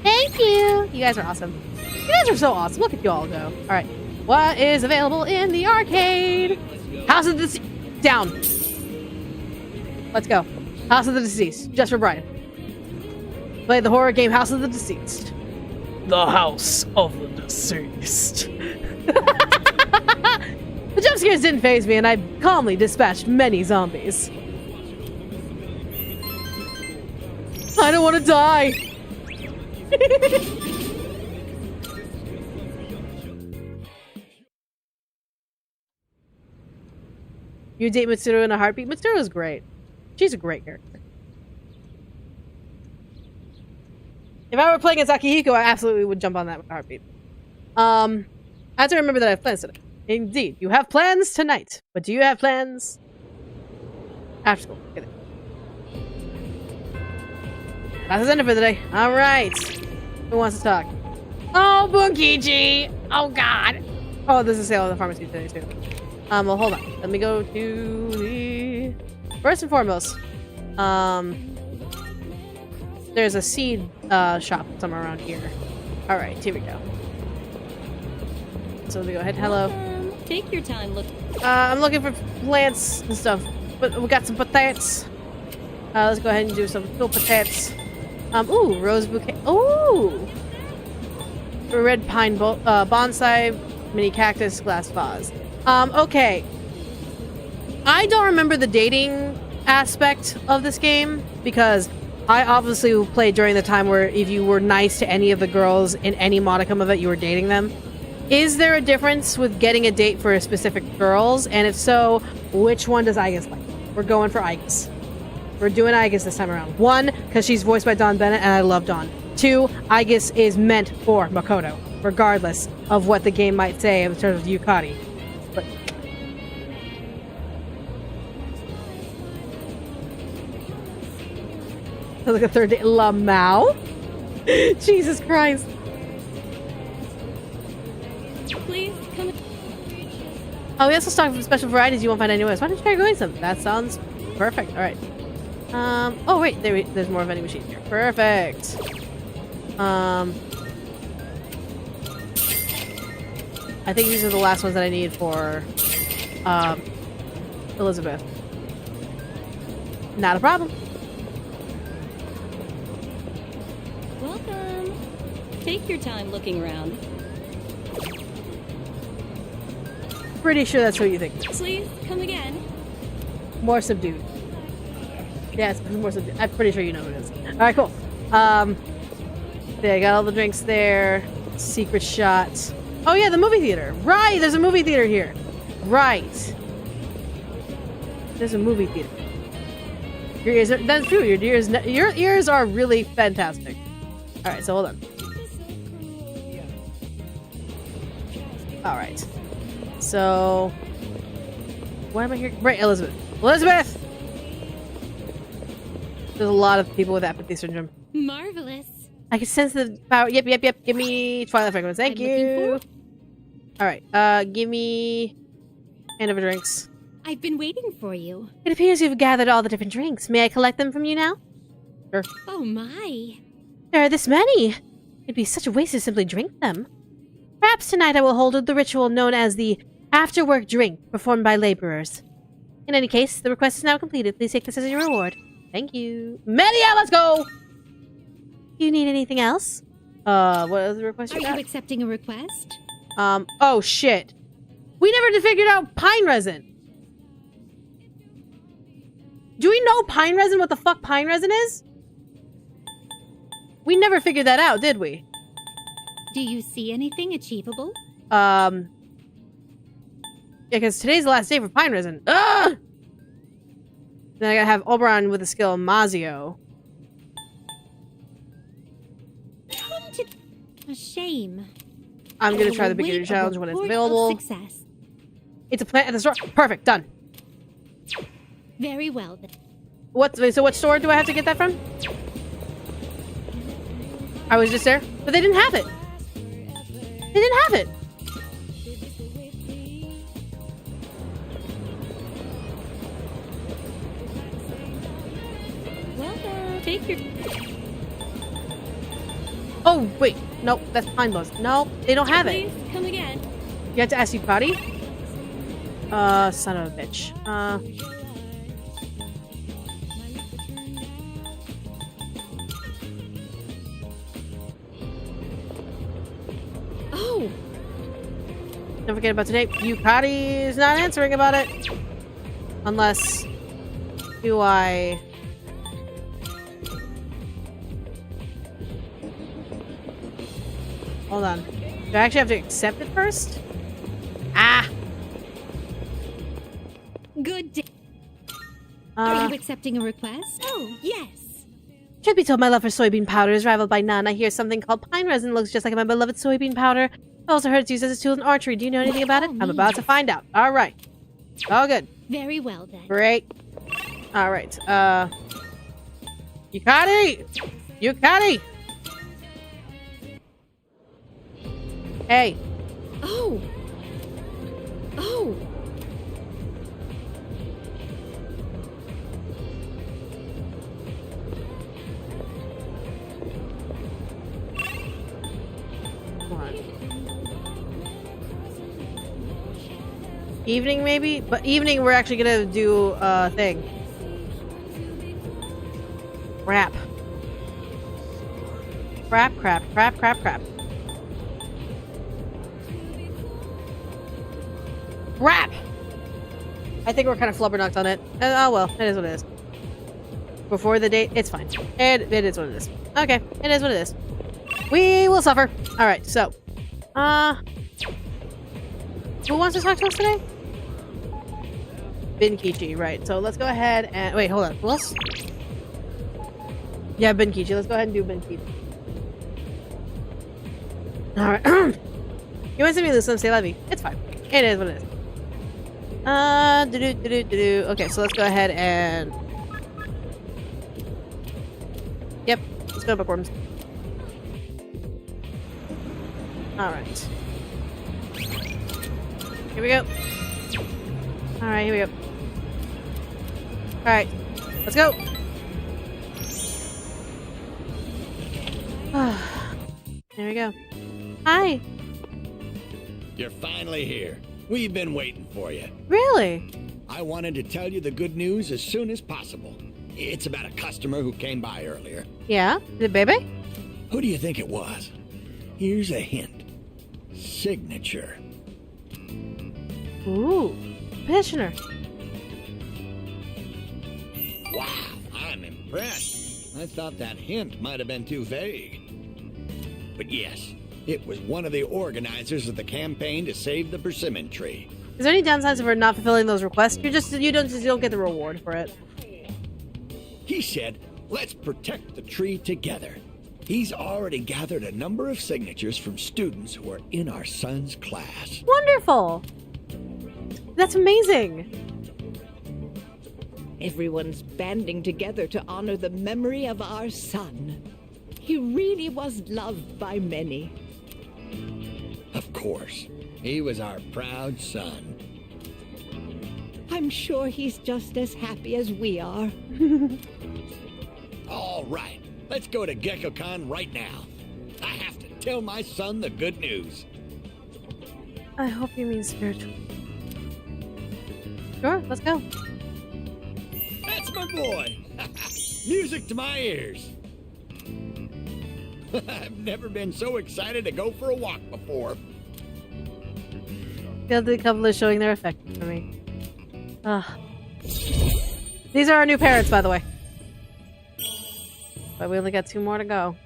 Thank you. You guys are awesome. You guys are so awesome. Look at you all go. All right. What is available in the arcade? House of the down. Let's go. House of the Deceased, just for Brian. Play the horror game House of the Deceased. The House of the Deceased. The jump scares didn't faze me, and I calmly dispatched many zombies. I don't want to die. You date Mitsuru in a heartbeat? Mitsuru's great. She's a great character. If I were playing as Akihiko, I absolutely would jump on that with a heartbeat. I have to remember that I have plans tonight. Indeed, you have plans tonight. But do you have plans after school? Get it. That's the end for the day. Alright. Who wants to talk? Oh, Bunkichi! Oh, God! Oh, there's a sale at the pharmacy today, too. Well, hold on. Let me go to the... First and foremost, there's a seed shop somewhere around here. Alright, here we go. So let me go ahead. Hello. Take your time. Look. I'm looking for plants and stuff. But we got some potatoes. Let's go ahead and do some little potatoes. Ooh, rose bouquet. Ooh! red pine bonsai, mini cactus, glass vase. Okay. I don't remember the dating aspect of this game because I obviously played during the time where if you were nice to any of the girls in any modicum of it, you were dating them. Is there a difference with getting a date for specific girls? And if so, which one does Igus like? We're going for Igus. We're doing Igus this time around. 1, because she's voiced by Dawn Bennett and I love Dawn. 2, Igus is meant for Makoto, regardless of what the game might say in terms of Yukari. But like a third date. Lamau? Jesus Christ. Please come. Oh, we also stock special varieties you won't find anywhere else. Why don't you try growing some? That sounds perfect. All right. Oh wait, there's more vending machine here. Perfect. I think these are the last ones that I need for Elizabeth. Not a problem. Welcome. Take your time looking around. Pretty sure that's what you think. Please come again. More subdued. Yes, more subdued. I'm pretty sure you know who it is. Alright, cool. There, I got all the drinks there. Secret shot. Oh yeah, the movie theater. Right, there's a movie theater here. Right. There's a movie theater. Your ears are, that's true, your ears are really fantastic. Alright, so hold on. Alright. So, why am I here? Right, Elizabeth. Elizabeth! There's a lot of people with apathy syndrome. Marvelous. I can sense the power. Yep. Give me Twilight Fragrance. Thank you. Alright, give me hand over drinks. I've been waiting for you. It appears you've gathered all the different drinks. May I collect them from you now? Sure. Oh my. There are this many. It'd be such a waste to simply drink them. Perhaps tonight I will hold the ritual known as the after-work drink performed by laborers. In any case, the request is now completed. Please take this as your reward. Thank you. Melia, let's go! Do you need anything else? What is the request you Are got? you accepting a request? Oh shit. We never figured out pine resin. Do we know pine resin? What the fuck pine resin is? We never figured that out, did we? Do you see anything achievable? Yeah, because today's the last day for pine resin. Ugh! Then I gotta have Oberon with the skill Mazio. A shame. I'm gonna I try the will beginner wait a challenge when it's report of available. Success. It's a plant at the store. Perfect, done. Very well then. So what store do I have to get that from? I was just there, but they didn't have it. They didn't have it. Welcome. Take your. Oh wait, nope, that's pine bones. No, they don't have it. Please come again. You have to ask Yukari? Son of a bitch. Oh, Don't forget about today. Yukari is not answering about it. Unless... Do I... Hold on. Do I actually have to accept it first? Ah! good day. Are you accepting a request? Oh, yes. Truth be told, my love for soybean powder is rivaled by none. I hear something called pine resin looks just like my beloved soybean powder. I also heard it's used as a tool in archery. Do you know anything about it? I'm about to find out. Alright. All good. Very well then. Great. Alright, Yukari! Yukari! Hey. Oh. Oh. Come on. Evening, maybe? But evening, we're actually gonna do a thing. Crap. Crap. I think we're kind of flubbernucked on it. Oh well, it is what it is. Before the date, it's fine. It is what it is. Okay, it is what it is. We will suffer. Alright, so. Who wants to talk to us today? Binkichi, right. So let's go ahead and... Wait, hold on. Who else? Yeah, Binkichi. Let's go ahead and do Binkichi. Alright. You want to see me lose some, say Levy. It's fine. It is what it is. Okay, so let's go ahead and... Yep. Let's go to bookworms. Alright. Here we go. Alright, here we go. Alright. Let's go. There we go. Hi. You're finally here. We've been waiting for you. Really? I wanted to tell you the good news as soon as possible. It's about a customer who came by earlier. Yeah? Is it Bebe? Who do you think it was? Here's a hint. Signature. Ooh. Petitioner. Wow, I'm impressed. I thought that hint might have been too vague. But yes, it was one of the organizers of the campaign to save the persimmon tree. Is there any downsides for not fulfilling those requests? You don't get the reward for it. He said, let's protect the tree together. He's already gathered a number of signatures from students who are in our son's class. Wonderful! That's amazing! Everyone's banding together to honor the memory of our son. He really was loved by many. Of course, he was our proud son. I'm sure he's just as happy as we are. All right, let's go to GeckoCon right now. I have to tell my son the good news. I hope you mean spiritual. Sure, let's go. That's my boy. Music to my ears. I've never been so excited to go for a walk before. The other couple is showing their affection for me. These are our new parents, by the way. But we only got 2 more to go.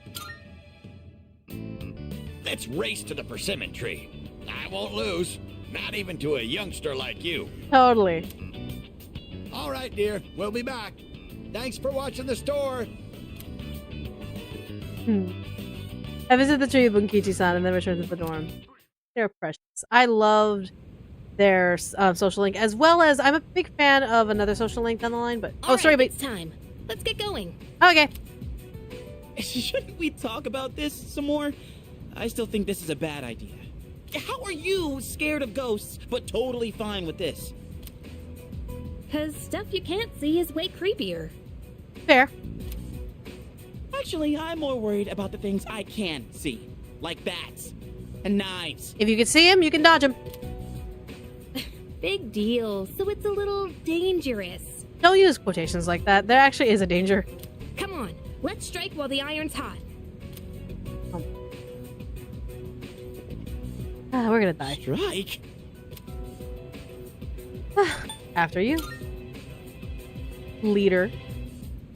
Let's race to the persimmon tree. I won't lose. Not even to a youngster like you. Totally. All right, dear. We'll be back. Thanks for watching the store. I visited the tree with Bunkichi-san and then returned to the dorm. They're precious. I loved their social link, as well as I'm a big fan of another social link down the line, but... All right, it's time. Let's get going. Okay. Shouldn't we talk about this some more? I still think this is a bad idea. How are you scared of ghosts, but totally fine with this? 'Cause stuff you can't see is way creepier. Fair. Actually, I'm more worried about the things I can see, like bats and knives. If you can see him, you can dodge him. Big deal, so it's a little dangerous. Don't use quotations like that. There actually is a danger. Come on, let's strike while the iron's hot. We're gonna die. Strike? After you. Leader.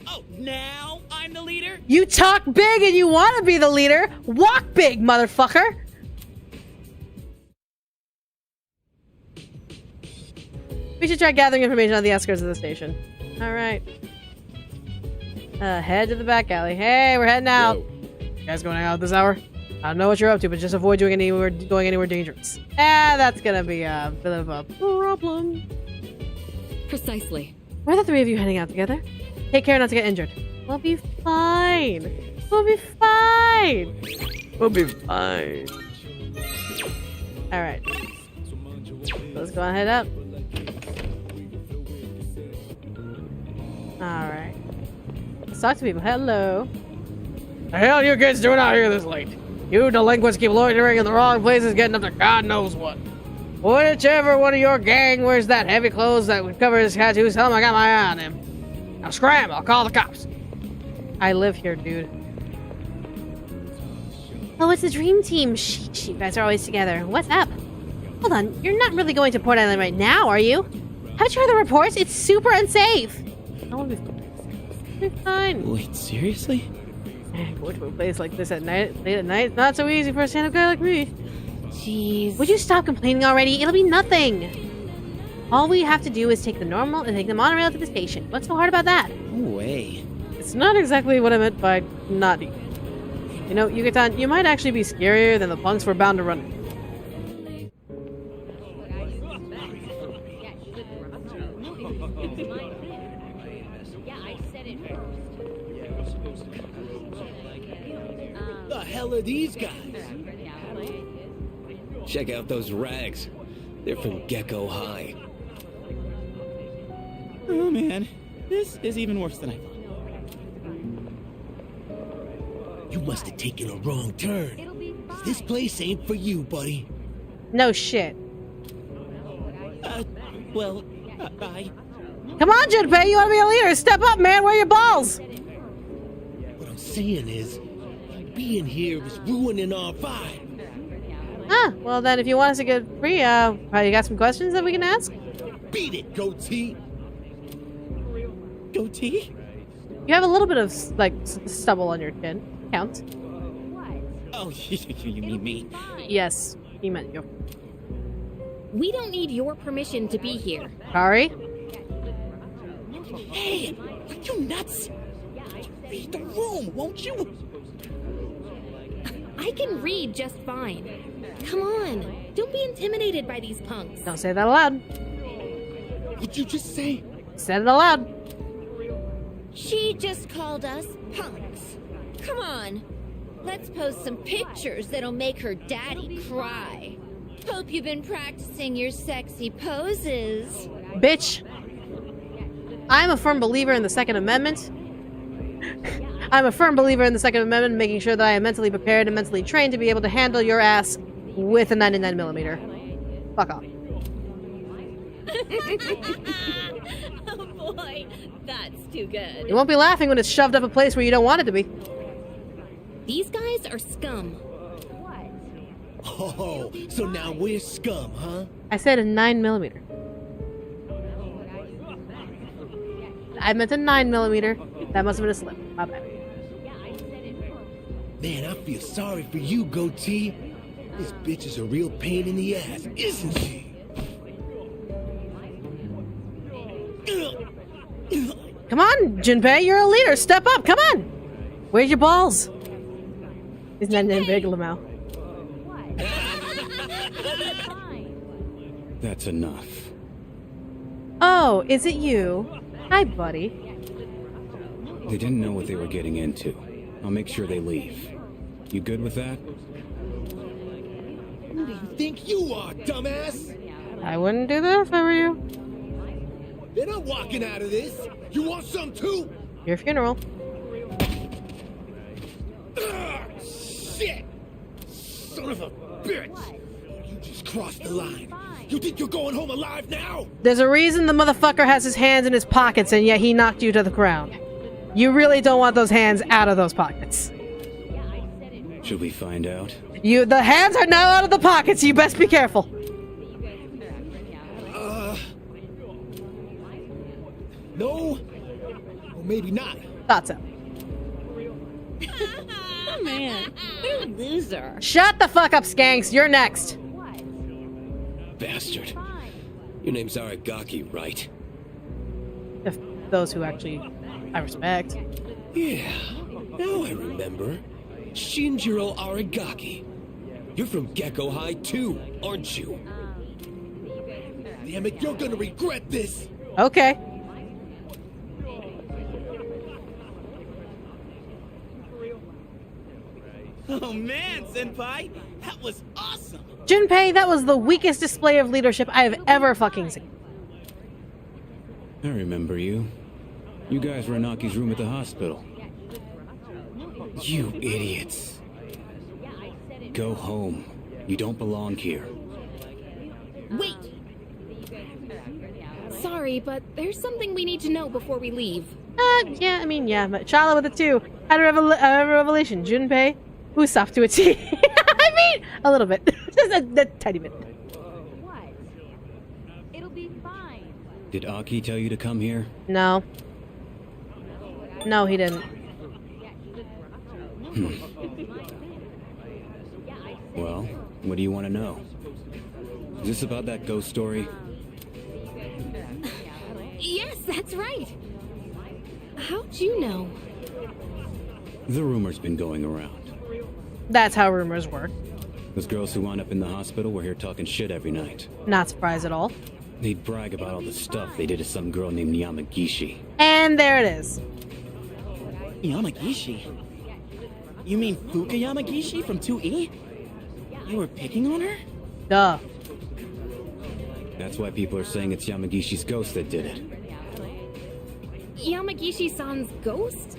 Oh, now I'm the leader? You talk big and you want to be the leader. Walk big, motherfucker. We should try gathering information on the outskirts of the station. All right. Head to the back alley. Hey, we're heading out. You guys going out this hour? I don't know what you're up to, but just avoid going anywhere dangerous. That's gonna be a bit of a problem. Precisely. Where are the 3 of you heading out together? Take care not to get injured. We'll be fine. We'll be fine. We'll be fine. Alright. Let's go and head up. Alright. Let's talk to people. Hello. The hell are you kids doing out here this late? You delinquents keep loitering in the wrong places, getting up to God knows what. Whichever one of your gang wears that heavy clothes that would cover his tattoos, tell him I got my eye on him. Now scram, I'll call the cops. I live here, dude. Oh, it's a dream team. Sheesh, you guys are always together. What's up? Hold on, you're not really going to Port Island right now, are you? Haven't you heard the reports? It's super unsafe. I want to be fine. Wait, seriously? Going to a place like this at night, late at night, not so easy for a stand-up guy like me. Jeez. Would you stop complaining already? It'll be nothing. All we have to do is take the monorail to the station. What's so hard about that? No way. It's not exactly what I meant by not easy. You know, Yucatan, you might actually be scarier than the punks we're bound to run. The hell are these guys? Check out those rags. They're from Gecko High. Oh man, this is even worse than I thought. You must have taken a wrong turn. This place ain't for you, buddy. No shit. Well, bye. Come on, Junpei, you want to be a leader? Step up, man. Where are your balls? What I'm saying is, being here is ruining our vibe. Ah, well then, if you want us to get free, you got some questions that we can ask? Beat it, goatee. Goatee? You have a little bit of, like, stubble on your chin. Counts. Oh, you mean me? Yes, he meant you. We don't need your permission to be here. Sorry? Hey, are you nuts? Read the room, won't you? I can read just fine. Come on, don't be intimidated by these punks. Don't say that aloud. What'd you just say? Said it aloud. She just called us punks. Come on, let's post some pictures that'll make her daddy cry. Hope you've been practicing your sexy poses. Bitch. I'm a firm believer in the Second Amendment. I'm a firm believer in the Second Amendment, making sure that I am mentally prepared and mentally trained to be able to handle your ass with a 99mm. Fuck off. Oh boy, that's too good. You won't be laughing when it's shoved up a place where you don't want it to be. These guys are scum. Oh, so now we're scum, huh? I said a 9mm. I meant a 9mm. That must have been a slip. My bad. Man, I feel sorry for you, goatee. This bitch is a real pain in the ass, isn't she? Come on, Junpei, you're a leader. Step up. Come on. Where's your balls? Isn't that name big, Lamau? That's enough. Oh, is it you? Hi, buddy. They didn't know what they were getting into. I'll make sure they leave. You good with that? Who do you think you are, dumbass? I wouldn't do that if I were you. They're not walking out of this. You want some too? Your funeral. Shit! Son of a bitch! You just crossed the line. You think you're going home alive now? There's a reason the motherfucker has his hands in his pockets and yet he knocked you to the ground. You really don't want those hands out of those pockets. Should we find out? The hands are now out of the pockets. You best be careful. No? Or maybe not. Thought so. Oh man, what a loser. Shut the fuck up, skanks. You're next. Bastard. Your name's Aragaki, right? If those who actually I respect. Yeah, now I remember. Shinjiro Aragaki. You're from Gecko High too, aren't you? Damn it, you're gonna regret this. Okay. Oh man, Senpai, that was awesome. Junpei, that was the weakest display of leadership I have ever fucking seen. I remember you. You guys were in Aki's room at the hospital. You idiots. Go home. You don't belong here. Wait! Sorry, but there's something we need to know before we leave. Yeah, but Chala with a 2 had a revelation. Junpei, who's soft to a T. I mean, a little bit. Just a tiny bit. What? It'll be fine. Did Aki tell you to come here? No. No, he didn't. Well, what do you want to know? Is this about that ghost story? Yes, that's right. How'd you know? The rumor's been going around. That's how rumors work. Those girls who wound up in the hospital were here talking shit every night. Not surprised at all. They'd brag about all the stuff they did to some girl named Yamagishi. And there it is. Yamagishi? You mean Fuka Yamagishi from 2E? You were picking on her? Duh. That's why people are saying it's Yamagishi's ghost that did it. Yamagishi-san's ghost?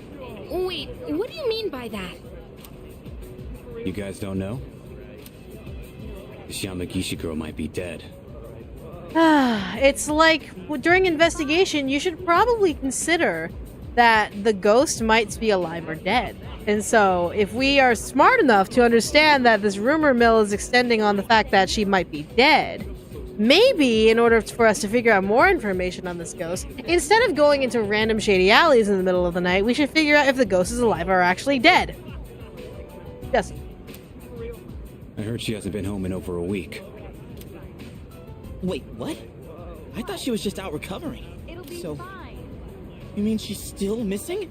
Wait, what do you mean by that? You guys don't know? This Yamagishi girl might be dead. It's like, during investigation, you should probably consider that the ghost might be alive or dead. And so, if we are smart enough to understand that this rumor mill is extending on the fact that she might be dead, maybe in order for us to figure out more information on this ghost, instead of going into random shady alleys in the middle of the night, we should figure out if the ghost is alive or actually dead. Yes. I heard she hasn't been home in over a week. Wait, what? I thought she was just out recovering. So, you mean she's still missing?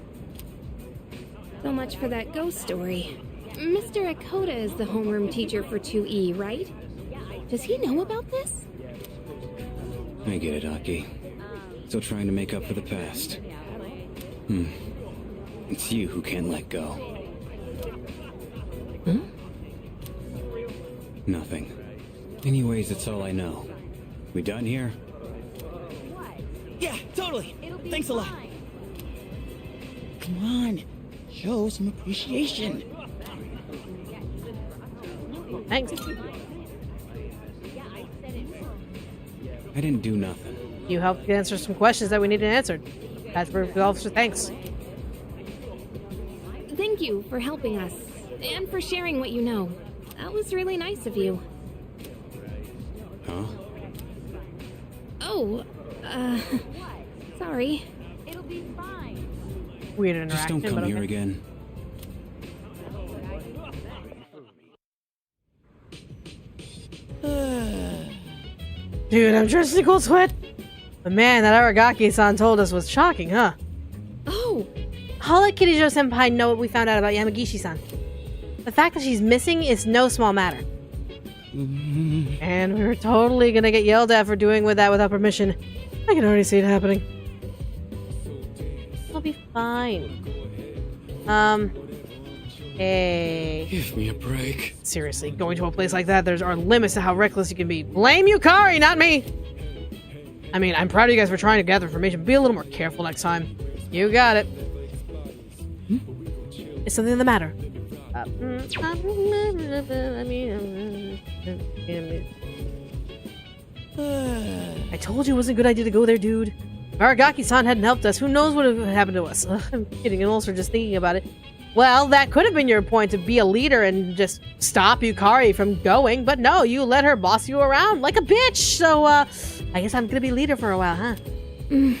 So much for that ghost story. Mr. Akota is the homeroom teacher for 2E, right? Does he know about this? I get it, Aki. Still trying to make up for the past. It's you who can't let go. Huh? Nothing. Anyways, that's all I know. We done here? Yeah, totally. Thanks a lot. Come on, show some appreciation. Thanks. I didn't do nothing. You helped answer some questions that we needed answered. That's for officer. Thanks. Thank you for helping us, and for sharing what you know. That was really nice of you. Huh? Oh, sorry. Weird interaction. Just don't come but here okay. again. Dude, I'm dressed in cold sweat. But man, that Aragaki-san told us was shocking, huh? Oh, I'll let Kirijo-senpai know what we found out about Yamagishi-san. The fact that she's missing is no small matter. And we're totally gonna get yelled at for doing with that without permission. I can already see it happening. It'll be fine. Hey. Give me a break. Seriously, going to a place like that, there are limits to how reckless you can be. Blame Yukari, not me! I mean, I'm proud of you guys for trying to gather information. Be a little more careful next time. You got it. Is something the matter? I told you it wasn't a good idea to go there, dude. Aragaki-san hadn't helped us. Who knows what would have happened to us? Ugh, I'm getting an ulcer just thinking about it. Well, that could have been your point, to be a leader and just stop Yukari from going. But no, you let her boss you around like a bitch. So, I guess I'm gonna be leader for a while, huh? I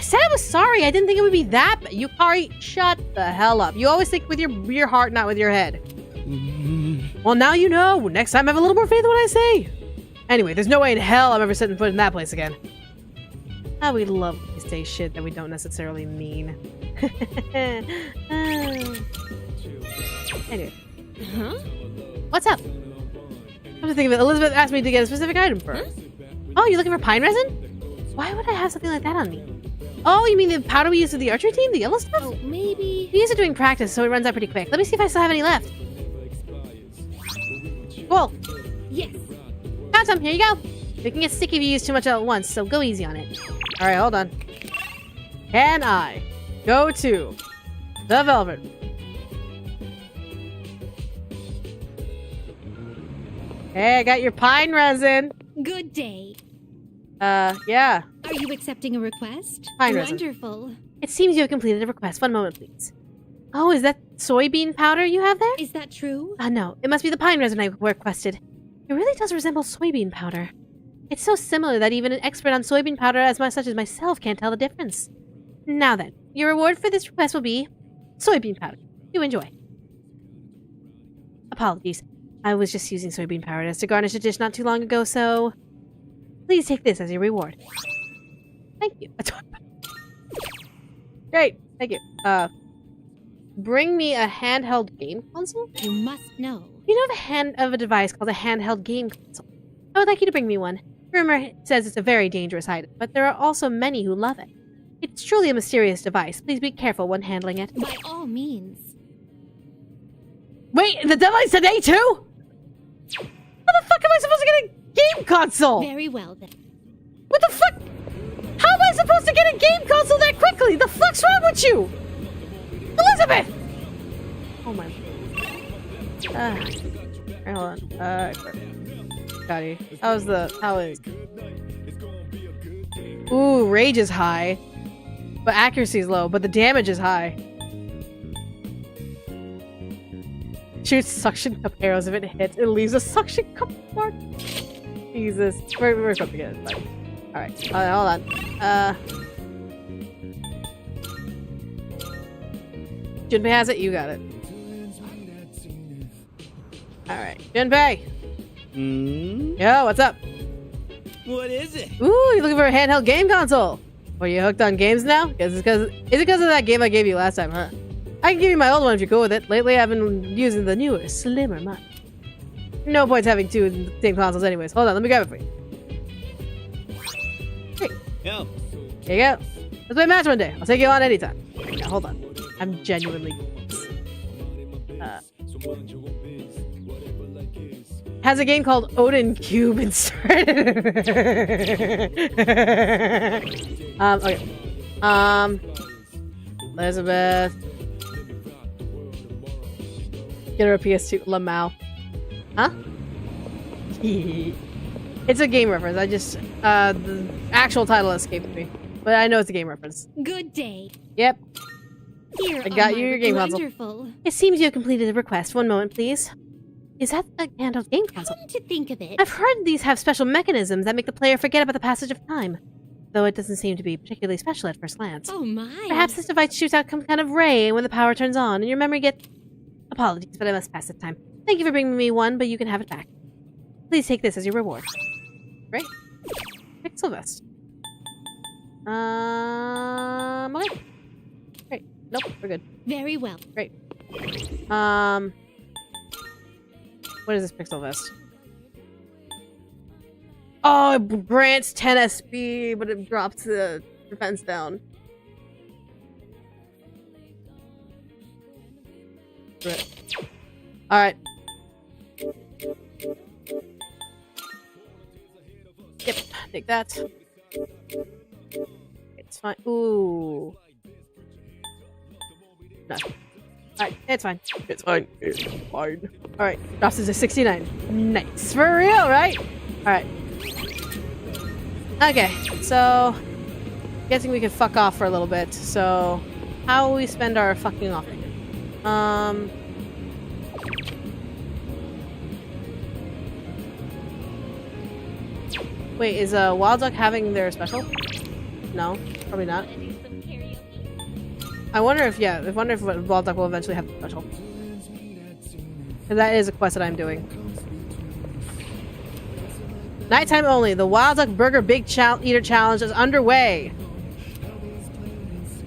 said I was sorry. I didn't think it would be that bad. Yukari, shut the hell up. You always think with your heart, not with your head. Well, now you know. Next time, have a little more faith in what I say. Anyway, there's no way in hell I'm ever setting foot in that place again. Ah, we love to say shit that we don't necessarily mean. Anyway. huh? What's up? Come to think of it, Elizabeth asked me to get a specific item for her. Oh, you're looking for pine resin? Why would I have something like that on me? Oh, you mean the powder we used with the archery team? The yellow stuff? Oh, maybe. We use it doing practice, so it runs out pretty quick. Let me see if I still have any left. Cool. Yes. Found some. Here you go. It can get sticky if you use too much all at once, so go easy on it. Alright, hold on. Can I go to the Velvet? Hey, I got your pine resin. Good day. Yeah. Are you accepting a request? Pine resin. Wonderful. It seems you have completed a request. One moment, please. Oh, is that soybean powder you have there? Is that true? No. It must be the pine resin I requested. It really does resemble soybean powder. It's so similar that even an expert on soybean powder such as myself can't tell the difference. Now then, your reward for this request will be soybean powder. You enjoy. Apologies. I was just using soybean powder to garnish a dish not too long ago, so please take this as your reward. Thank you. Great. Thank you. Bring me a handheld game console? You must know. You know of a device called a handheld game console. I would like you to bring me one. Rumor says it's a very dangerous item, but there are also many who love it. It's truly a mysterious device. Please be careful when handling it. By all means. Wait, the deadline's today too? How the fuck am I supposed to get a game console? Very well then. What the fuck? How am I supposed to get a game console that quickly? The fuck's wrong with you? Elizabeth! Oh my. Hold on. Got you. Ooh, rage is high. But accuracy is low, but the damage is high. Shoots suction cup arrows if it hits. It leaves a suction cup mark. Jesus. We're supposed to get it. Alright. Hold on. Junpei has it. You got it. Alright. Junpei! Yo, what's up? What is it? Ooh, you looking for a handheld game console? Are you hooked on games now? Is it because of that game I gave you last time, huh? I can give you my old one if you're cool with it. Lately, I've been using the newer, slimmer model. No points having two in the same consoles anyways. Hold on, let me grab it for you. Hey. Yo. Here you go. Let's play a match one day. I'll take you on anytime. Yeah, hold on. I'm genuinely... has a game called Odin Cube inserted. Okay. Elizabeth. Get her a PS2. Lamau. Huh? It's a game reference. I just, the actual title escaped me. But I know it's a game reference. Good day. Yep. Here I got you your game console. Wonderful. It seems you have completed the request. One moment, please. Is that a handheld game console? Come to think of it. I've heard these have special mechanisms that make the player forget about the passage of time. Though it doesn't seem to be particularly special at first glance. Oh my. Perhaps this device shoots out some kind of ray when the power turns on, and your memory gets... Apologies, but I must pass this time. Thank you for bringing me one, but you can have it back. Please take this as your reward. Great. Pixel vest. Okay. Great. Nope, we're good. Very well. Great. What is this pixel vest? Oh, it grants 10 SP, but it drops the defense down. Alright. Yep, take that. It's fine. Ooh. No. Alright, it's fine. It's fine. It's fine. Alright, drops to 69. Nice. For real, right? Alright. Okay, so... guessing we can fuck off for a little bit, so... how will we spend our fucking off? Wait, is Wild Duck having their special? No, probably not. I wonder if Wild Duck will eventually have the special. Because that is a quest that I'm doing. Nighttime only. The Wild Duck Burger Big Eater Challenge is underway.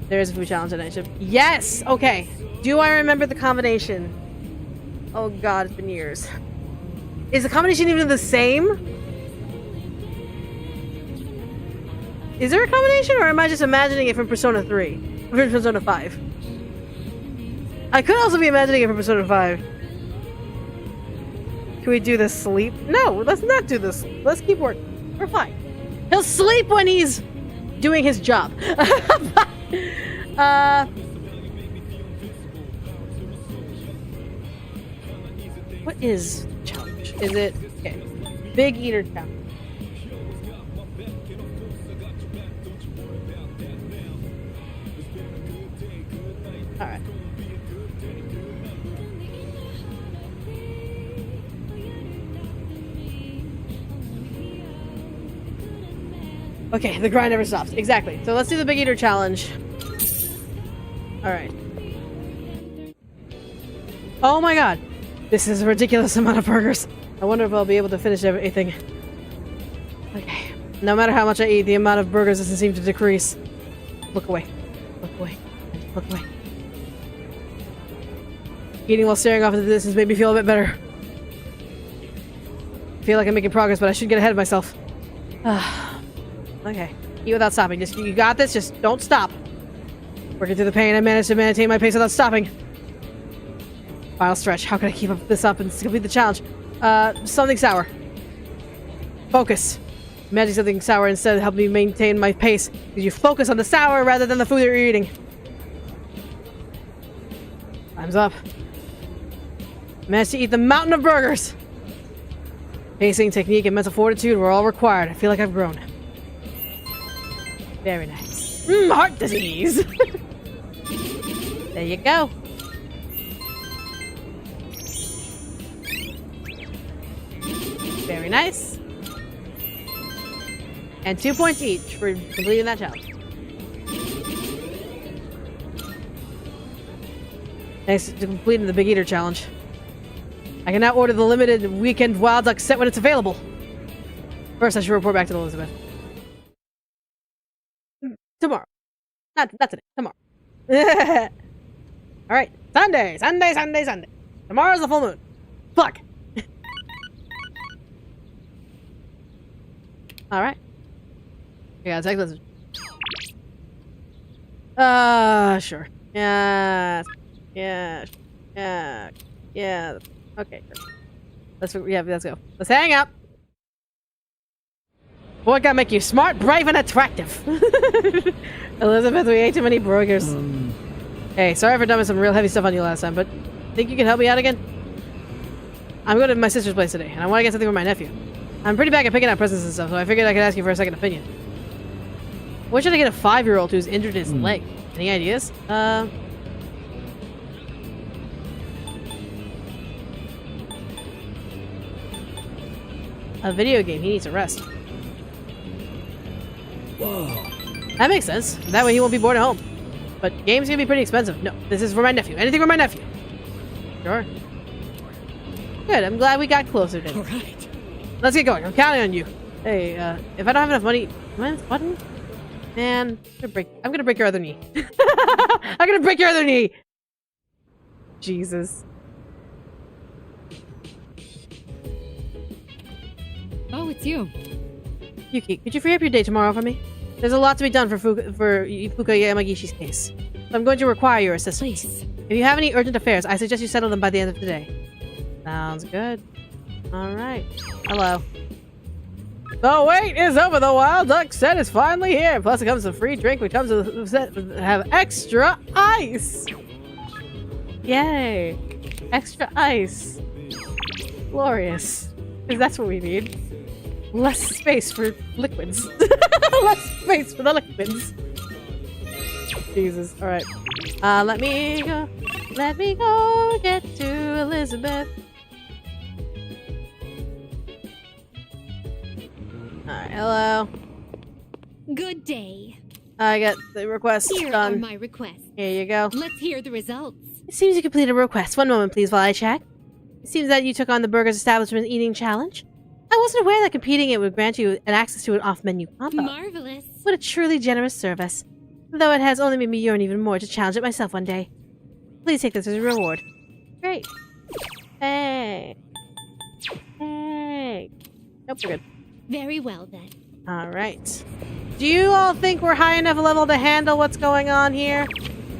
There is a food challenge at night shift. Yes! Okay. Do I remember the combination? Oh god, it's been years. Is the combination even the same? Is there a combination, or am I just imagining it from Persona 3? Or from Persona 5? I could also be imagining it from Persona 5. Can we do this sleep? No, let's not do this. Let's keep working. We're fine. He'll sleep when he's doing his job. What is challenge? Is it... okay. Big Eater Challenge. Alright. Okay, the grind never stops. Exactly. So let's do the Big Eater challenge. Alright. Oh my god. This is a ridiculous amount of burgers. I wonder if I'll be able to finish everything. Okay. No matter how much I eat, the amount of burgers doesn't seem to decrease. Look away. Look away. Look away. Eating while staring off into the distance made me feel a bit better. I feel like I'm making progress, but I should get ahead of myself. Okay. Eat without stopping. Just you got this. Just don't stop. Working through the pain, I managed to maintain my pace without stopping. Final stretch. How can I keep this up and complete the challenge? Something sour. Focus. Imagine something sour instead help me maintain my pace. Because you focus on the sour rather than the food you're eating. Time's up. Managed to eat the mountain of burgers. Pacing, technique, and mental fortitude were all required. I feel like I've grown. Very nice. Heart disease! There you go. Very nice. And 2 points each for completing that challenge. Thanks to completing the Big Eater challenge. I can now order the limited weekend Wild Duck set when it's available. First, I should report back to Elizabeth. Tomorrow. Not today. Tomorrow. Alright. Sunday. Tomorrow's the full moon. Fuck. Alright. Yeah, take this. Sure. Yeah. Okay. Let's go. Let's hang up. Boy, gotta make you smart, brave, and attractive. Elizabeth, we ate too many burgers. Hey, sorry for dumping some real heavy stuff on you last time, but think you can help me out again? I'm going to my sister's place today, and I want to get something for my nephew. I'm pretty bad at picking out presents and stuff, so I figured I could ask you for a second opinion. What should I get a 5-year-old who's injured his leg? Any ideas? A video game. He needs a rest. Whoa. That makes sense. That way he won't be bored at home. But games can be pretty expensive. No, this is for my nephew. Anything for my nephew. Sure. Good. I'm glad we got closer to it. All right. Let's get going. I'm counting on you. Hey, if I don't have enough money... What? Man, I'm gonna break your other knee. I'm gonna break your other knee! Jesus. Oh, it's you. Yuki, could you free up your day tomorrow for me? There's a lot to be done for Fuka Yamagishi's case. So I'm going to require your assistance. Please. If you have any urgent affairs, I suggest you settle them by the end of the day. Sounds good. Alright. Hello. The wait is over. The Wild Duck set is finally here. Plus it comes with a free drink which comes with a set have extra ice. Yay. Extra ice. Glorious. Because that's what we need. Less space for liquids. Less space for the liquids. Jesus. Alright. Let me go. Let me go get to Elizabeth. Alright, hello. Good day. I got the request Here done. are my requests. Here you go. Let's hear the results. It seems you completed a request. One moment, please, while I check. It seems that you took on the Burgers Establishment Eating Challenge. I wasn't aware that competing it would grant you an access to an off-menu combo. Marvelous. What a truly generous service. Though it has only made me yearn even more to challenge it myself one day. Please take this as a reward. Great. Hey. Hey. Nope, we're good. Very well, then. Alright. Do you all think we're high enough level to handle what's going on here?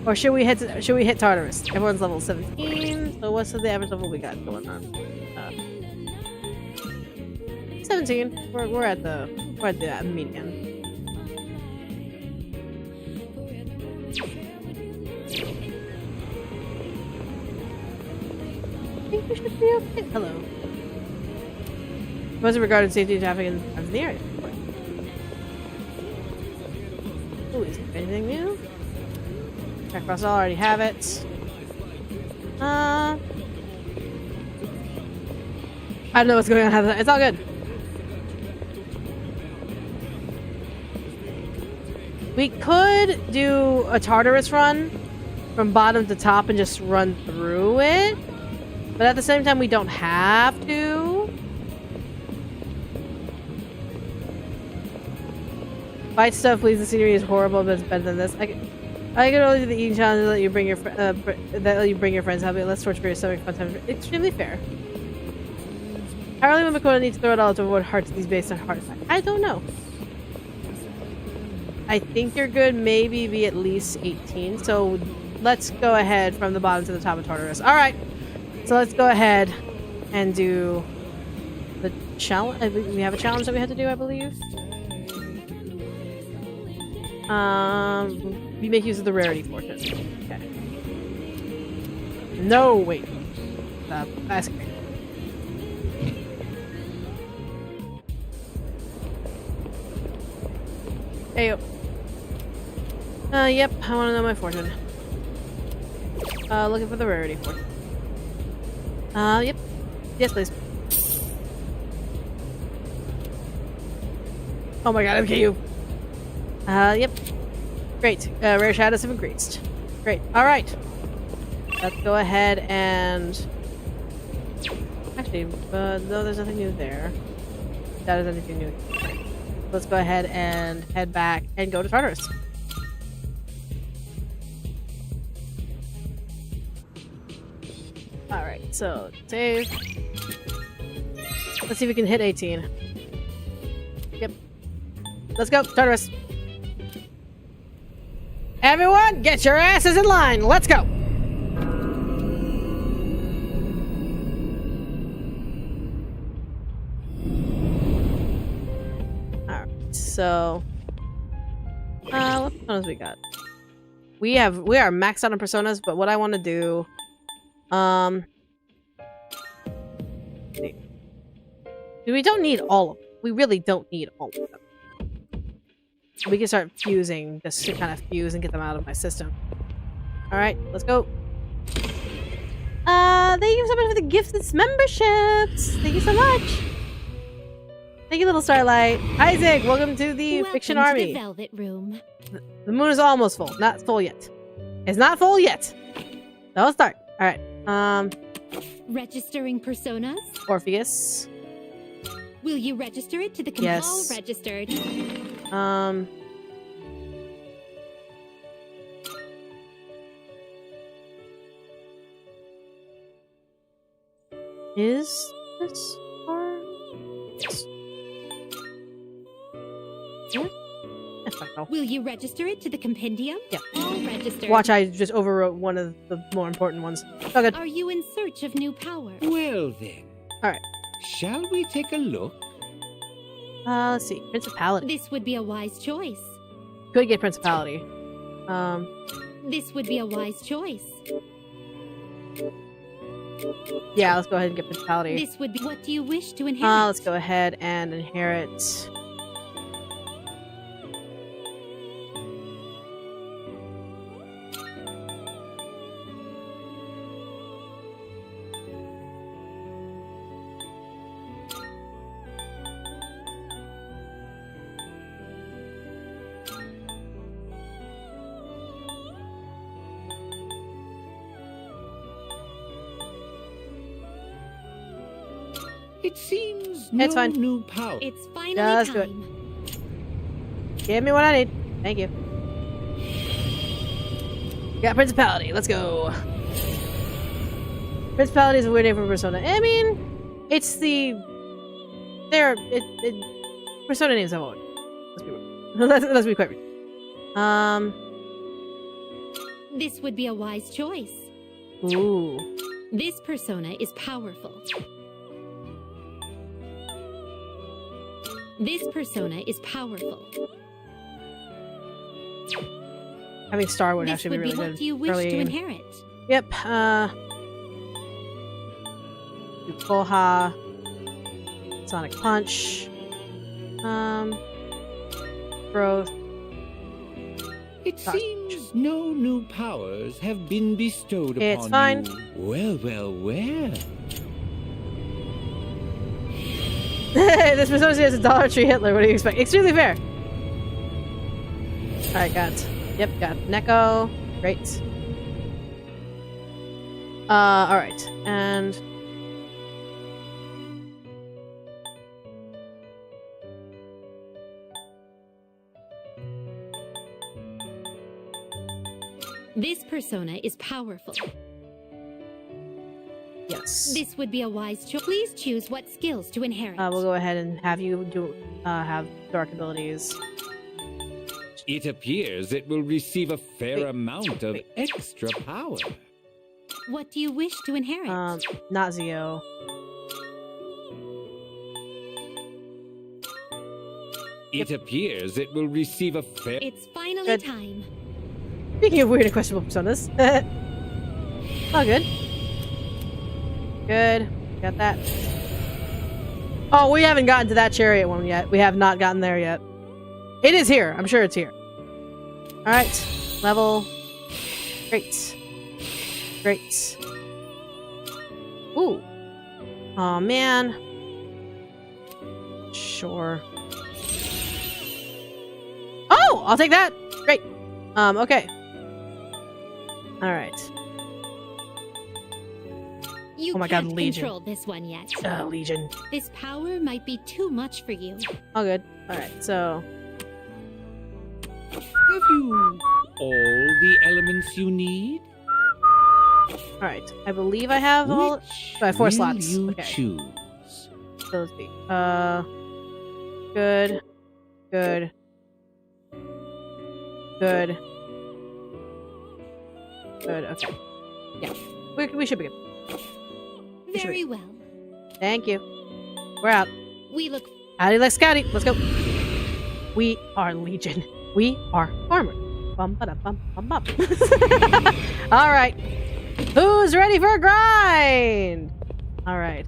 Or should we hit Tartarus? Everyone's level 17, so what's the average level we got going on? 17. We're at the median. I think we should be okay. Hello. Was it regarding safety and traffic in the area? Ooh, is there anything new? Check across all, already have it. I don't know what's going on. It's all good. We could do a Tartarus run from bottom to top and just run through it. But at the same time, we don't have to. Fight stuff, please. The scenery is horrible, but it's better than this. I can only do the eating challenge that you bring your friends. Have it. Let's torture your stomach. Fun time. Extremely fair. Apparently, Michaela needs to throw it all to avoid heart disease based on heart attack. I don't know. I think you're good. Maybe be at least 18. So let's go ahead from the bottom to the top of Tartarus. All right. So let's go ahead and do the challenge. We have a challenge that we had to do, I believe. We make use of the rarity fortune. Okay. No, wait. Ask me. Hey, yep, I want to know my fortune. Looking for the rarity fortune. Yep. Yes, please. Oh my god, MKU. Yep. Great. Rare shadows have increased. Great. Alright. Let's go ahead and... Actually, no, there's nothing new there. That is anything new. Let's go ahead and head back and go to Tartarus. Alright, so save. Let's see if we can hit 18. Yep. Let's go, Tartarus. Everyone, get your asses in line. Let's go. So, what personas we got? We are maxed out on personas, but what I want to do, we don't need all of them. We really don't need all of them. We can start fusing, just to kind of fuse and get them out of my system. All right, let's go. Thank you so much for the gifted memberships. Thank you so much. Thank you, little Starlight. Isaac, welcome to the Fiction Army. To the Velvet Room. The moon is almost full. Not full yet. It's not full yet. So let's start. All right. Registering personas. Orpheus. Will you register it to the yes. All registered. Is this or yes. Will you register it to the compendium? Yeah. All registered. Watch, I just overwrote one of the more important ones. Oh, good. Are you in search of new power? Well then. Alright. Shall we take a look? Let's see. Principality. This would be a wise choice. Could get Principality. This would be a wise choice. Yeah, let's go ahead and get Principality. This would be... What do you wish to inherit? Let's go ahead and inherit... It seems it's no fine. new power. It's finally Just do time. it. Give me what I need. Thank you. Got Principality. Let's go. Principality is a weird name for Persona. I mean, it's the... Persona names have always. Let's be weird. Let's be quite weird. This would be a wise choice. Ooh. This persona is powerful. This persona is powerful. Having Star would This actually would be really what good. do you wish early to game. inherit? Yep. Koha. Sonic Punch. Growth. It seems no new powers have been bestowed upon It's fine. you. Well, well, well. This persona is a Dollar Tree Hitler. What do you expect? Extremely fair. Alright, got. Yep, got Neko. Great. Alright. And. This persona is powerful. Yes. This would be a wise choice. Please choose what skills to inherit. We'll go ahead and have you do have dark abilities. It appears it will receive a fair amount of extra power. What do you wish to inherit? Not Zio. It appears it will receive a fair... It's finally Good. time. Speaking of weird and questionable personas. Oh, good. Good. Got that. Oh, we haven't gotten to that chariot one yet. We have not gotten there yet. It is here. I'm sure it's here. Alright. Level. Great. Great. Ooh. Oh man. Sure. Oh! I'll take that! Great. Okay. Alright. You Oh my God, can't Legion. control this one yet. Legion. This power might be too much for you. All good. Alright, so... Have you all the elements you need? Alright, I believe I have all... Which I have 4 will slots. you Okay. choose? Those be. Good. Good. Good. Good, okay. Yeah. We should be good. Very well. Thank you. We're out. We look. Howdy, like Scouty. Let's go. We are Legion. We are armor. Bum ba da bum bum bum. All right. Who's ready for a grind? All right.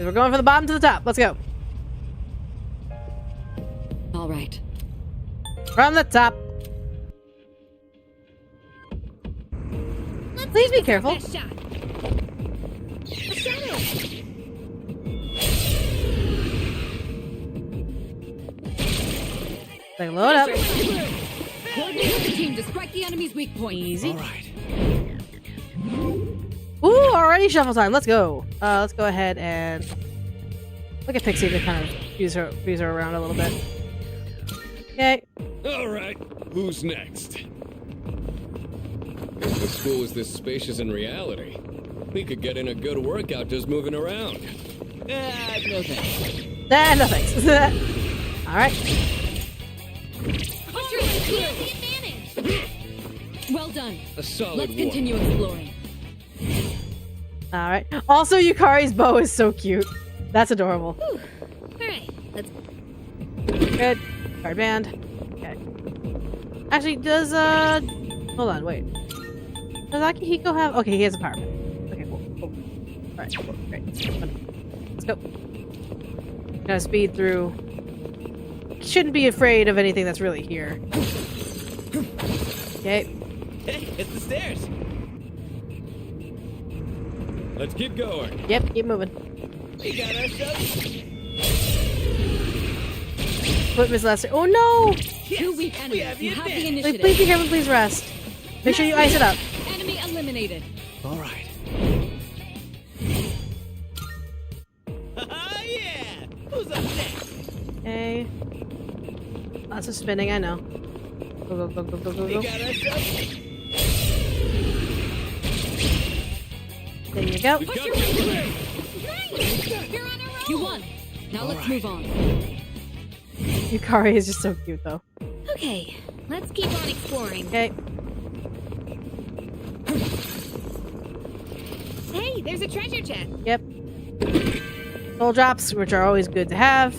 We're going from the bottom to the top. Let's go. All right. From the top. Please be careful. Best shot. A shadow. Like, load up. Coordinate with the team to strike the enemy's weak point. Easy. All right. Ooh, already shuffle time. Let's go. Let's go ahead and look at Pixie to kind of use her around a little bit. Okay. All right, who's next? If the school is this spacious in reality, we could get in a good workout just moving around. No thanks. No thanks. All right. Well done. A solid Let's one. continue exploring. All right. Also, Yukari's bow is so cute. That's adorable. All right. Let's. Good. Card band. Okay. Actually, does hold on, wait. Does Akihiko have? Okay, he has a power band. Okay, cool. All right, cool. Great. Let's go. Gonna speed through. Shouldn't be afraid of anything that's really here. Okay. Hey, it's the stairs. Let's keep going. Yep. Keep moving. We got ourselves. Put Miss Lester. Oh no! Two weak We enemies. have the You have the advantage. initiative. Please be careful. Please rest. Make sure you ice it up. Enemy eliminated. All right. Yeah. Who's up next? Okay. Lots of spinning. I know. Go go go go go go We go. got ourselves. There you go. We've got You're on a roll. You won. Now let's move on. Yukari is just so cute though. Okay. Let's keep on exploring. Okay. Hey, there's a treasure chest. Yep. Soul drops, which are always good to have.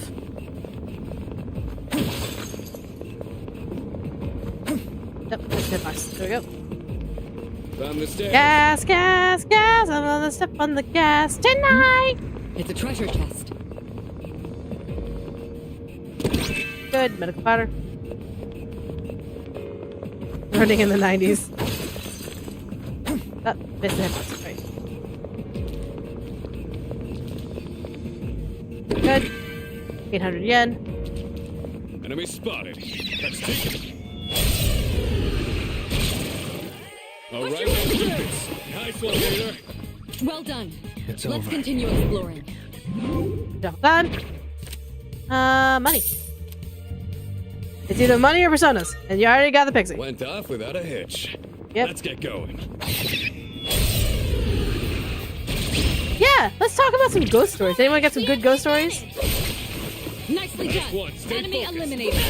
Yep, there's the box. There we go. Found the stairs. Gas, gas, gas! I'm gonna step on the gas tonight! It's a treasure chest. Good, medical powder. Running in the 90s. Oh, missed the hitbox. Right. Good. 800 yen. Enemy spotted. Let's take it. All right, let's do this. Nice one, leader. Well done. It's Let's over. continue exploring. Done. Money. It's either money or personas, and you already got the pixie. Went off without a hitch. Yep. Let's get going. Yeah, let's talk about some ghost stories. Anyone got some good ghost stories? Nicely Nice done. one. Stay Enemy focused. eliminated.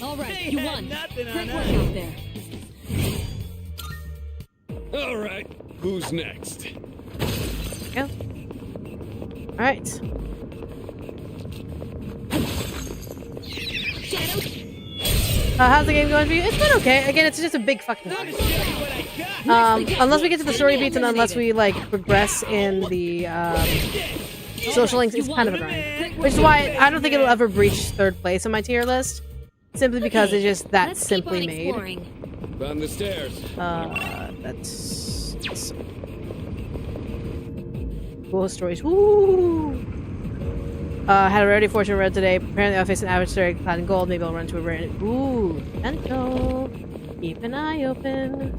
All right, They you had won. nothing on Great us. work out there. All right, who's next? Go. All right. How's the game going for you? It's been okay. Again, it's just a big fucking grind. Unless we get to the story beats and unless we like progress in the social links, it's kind of a grind. Which is why I don't think it'll ever reach third place on my tier list. Simply because it's just that Let's simply keep on made. exploring. Found the stairs. That's cool stories. Woo! Had a rarity fortune read today. Apparently I'll face an average story clad in gold. Maybe I'll run into a rare. Ooh, potential. Keep an eye open.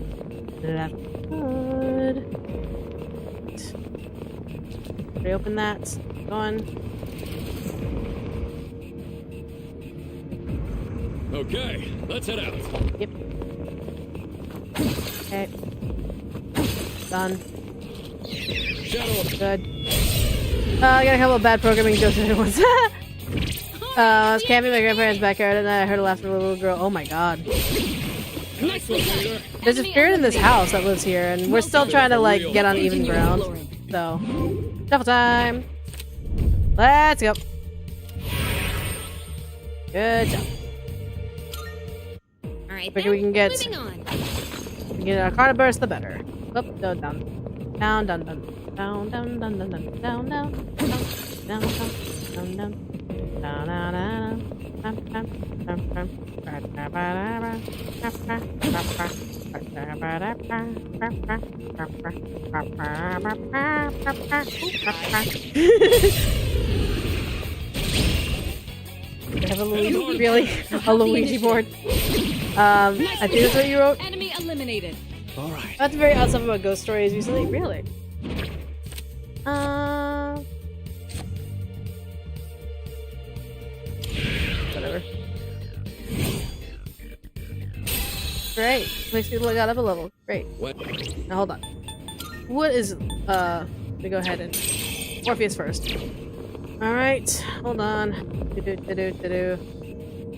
That's good. Reopen that. Go on. Okay, let's head out. Yep. Okay. Done. Shadow. Good. I got a couple of bad programming jokes at once. I was camping in my grandparents' backyard and then I heard a laugh from a little girl. Oh my god. Nice one, leader. There's a spirit in this house that lives here and we're still trying to like get on even ground. So, shuffle time. Let's go. Good job. All right, Quicker we can get, moving on. our Arcana burst, the better. Up, down, down, down, down, down, down, down, down, down, down, down, down, down, down, down, I have a Luigi, really? A Luigi board? I think that's what you wrote? Enemy eliminated. All right. That's very odd stuff about ghost stories recently. Really? Whatever. Great. Makes me look out of a level. Great. What? Now hold on. What is let me go ahead and Orpheus first. Alright, hold on.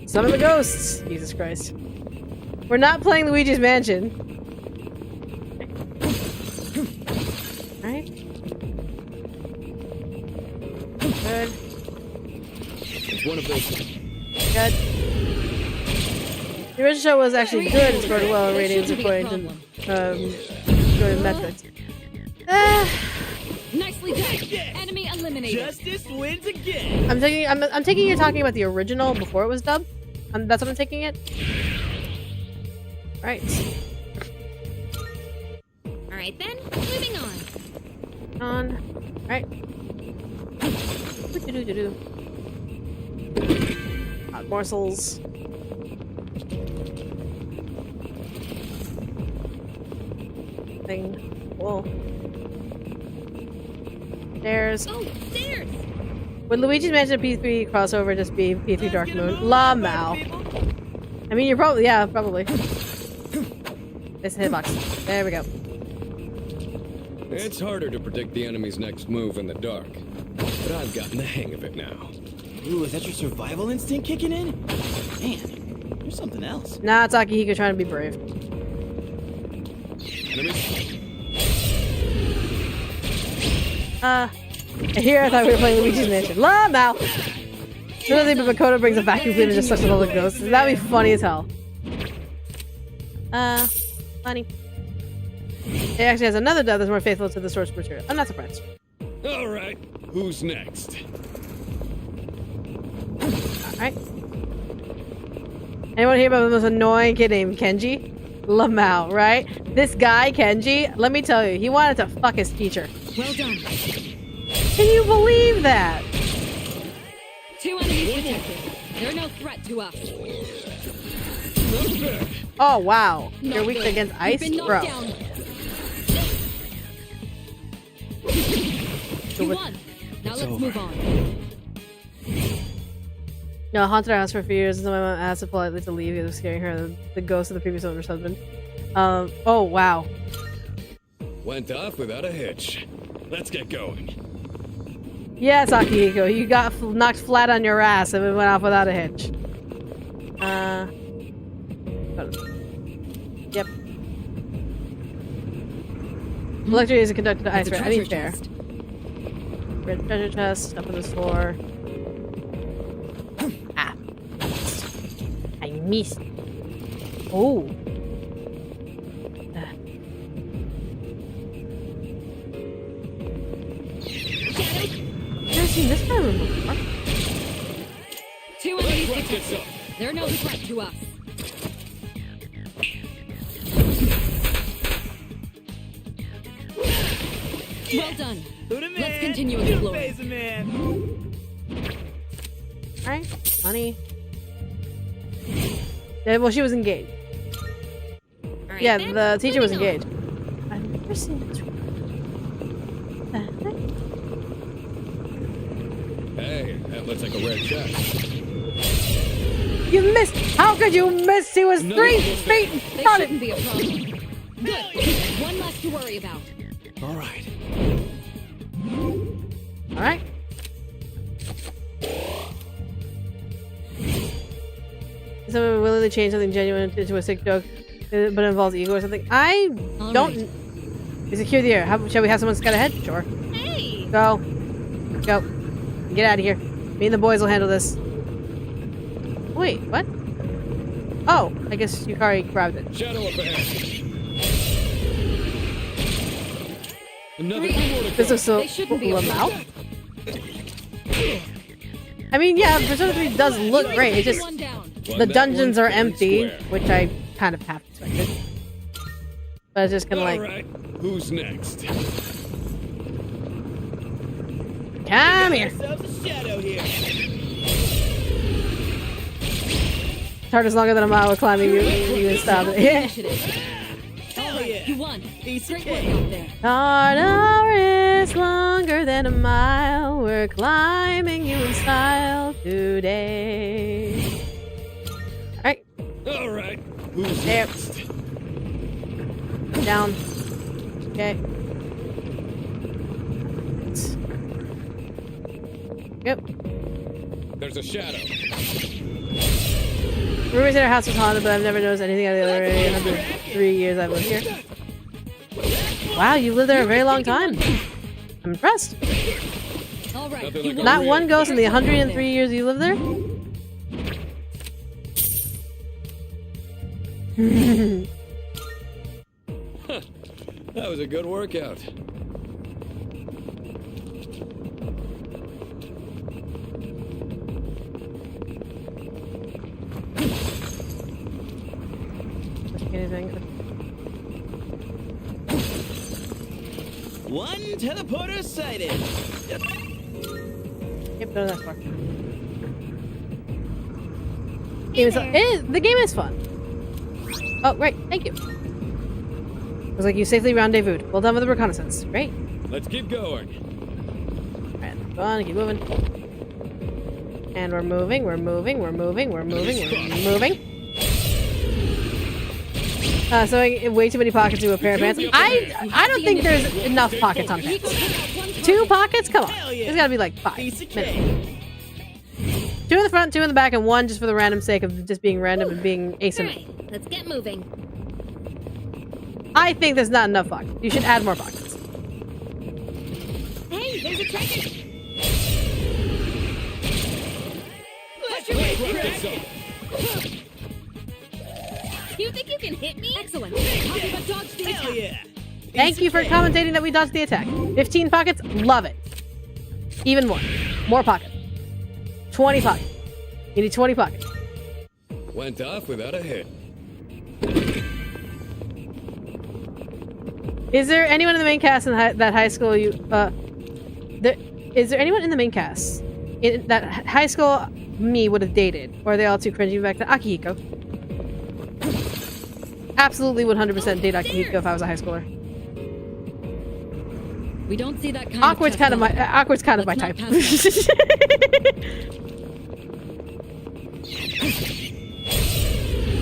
Summon the ghosts! Jesus Christ. We're not playing Luigi's Mansion. Alright. Good. It's one of those. Good. The original show was actually good and scored well in ratings according to scoring metrics. Nicely done. Enemy eliminated. Justice wins again. I'm taking you're talking about the original before it was dubbed. That's what I'm taking it. Right. All right then, moving on. Right. Hot morsels. Thing. Whoa. Stairs. Oh, stairs. Would Luigi's Mansion P3 crossover just be P3 Dark Moon? La Mao. I mean, you're probably, yeah, probably. It's a hitbox. There we go. It's harder to predict the enemy's next move in the dark, but I've gotten the hang of it now. Ooh, is that your survival instinct kicking in? Man, you're something else. Nah, it's Akihiko trying to be brave. Enemy. Here I thought we were playing Luigi's Mansion. La Mao! Literally, but Makoto brings a vacuum cleaner and just sucks with all the ghosts. That'd be funny as hell. Funny. It actually has another dove that's more faithful to the source material. I'm not surprised. All right, who's next? Alright. Anyone hear about the most annoying kid named Kenji? Lamau, right? This guy, Kenji, let me tell you, he wanted to fuck his teacher. Well done. Can you believe that? 2 enemies detected. They're no threat to us. Oh wow, Not you're weak good. against You've ice, been knocked bro. down. You won. Now let's move on. No, haunted our house for a few years, and so my mom asked her politely to leave. It was scaring her, the ghost of the previous owner's husband. Oh wow. Went off without a hitch. Let's get going. Yes, Akihiko, you got knocked flat on your ass and it went off without a hitch. Yep. Electric is conducted to ice. It's a I need treasure fair. chest. Red treasure chest up on this floor. Ah. I missed. Oh. Never seen this guy room before. Two enemies detected. They're no threat to us. Well done. Let's continue exploring. Alright, honey. Yeah, well, she was engaged. All right, Yeah, then, the teacher was moving on. engaged. I've never seen this room. Hey, that looks like a rare chest. You missed! How could you miss? He was 3 feet in They front of shouldn't be a problem. Good. One less to worry about. All right. Alright. Someone willing to change something genuine into a sick joke, but it involves ego or something. I All don't. right. We secure the air. Shall we have someone scout ahead? Sure. Hey! Go. Go. Get out of here. Me and the boys will handle this. Wait, what? Oh, I guess Yukari grabbed it. Shadow up ahead. Another more to This go. looks so They shouldn't be a Lamau. I mean, yeah, Persona 3 does look great. It just One down. the dungeons are fair and empty, square. which I kind of half expected. But it's just kind of All like, right, who's next? come here. Ourselves a shadow here. Hard is longer than a mile of climbing. You stop it. Initiative. Hell yeah. You won. Piece of Great work cake. out there. Harder is longer than a mile. We're climbing you in style today. Alright, All right, who's There. next? down. Okay. Yep. There's a shadow. Rumors that our house was haunted, but I've never noticed anything out of the other area in 103 years I've lived here. Wow, you lived there a very long time. I'm impressed. All right. Nothing You like a won. Not one ghost in the 103 years you lived there? That was a good workout. One teleporter sighted. Yep, go to that far. The game is fun. Oh, great. Thank you. Looks like you safely rendezvoused. Well done with the reconnaissance. Great. Let's keep going. Alright, go on, keep moving. And we're moving, we're moving, we're moving, we're moving, we're moving. So I get way too many pockets to a pair of pants. I don't think there's enough pockets on pants. 2 pockets? Come on. There's gotta be like 5. Piece of minimum. cake. 2 in the front, 2 in the back, and 1 just for the random sake of just being random and being asymmetrical. Alright, let's get moving. I think there's not enough pockets. You should add more pockets. Hey, there's a treasure. You think you can hit me? Excellent. How did I dodge the Hell attack? yeah. Thank you for commentating that we dodged the attack. 15 pockets? Love it. Even more. More pockets. 20 pockets. You need 20 pockets. Went off without a hit. Is there anyone in the main cast in that high school is there anyone in the main cast in that high school me would have dated. Or are they all too cringy back to Akihiko? Absolutely 100% date Akihiko if I was a high schooler. We don't see that kind Awkward's of kind of my Let's type. not pass that.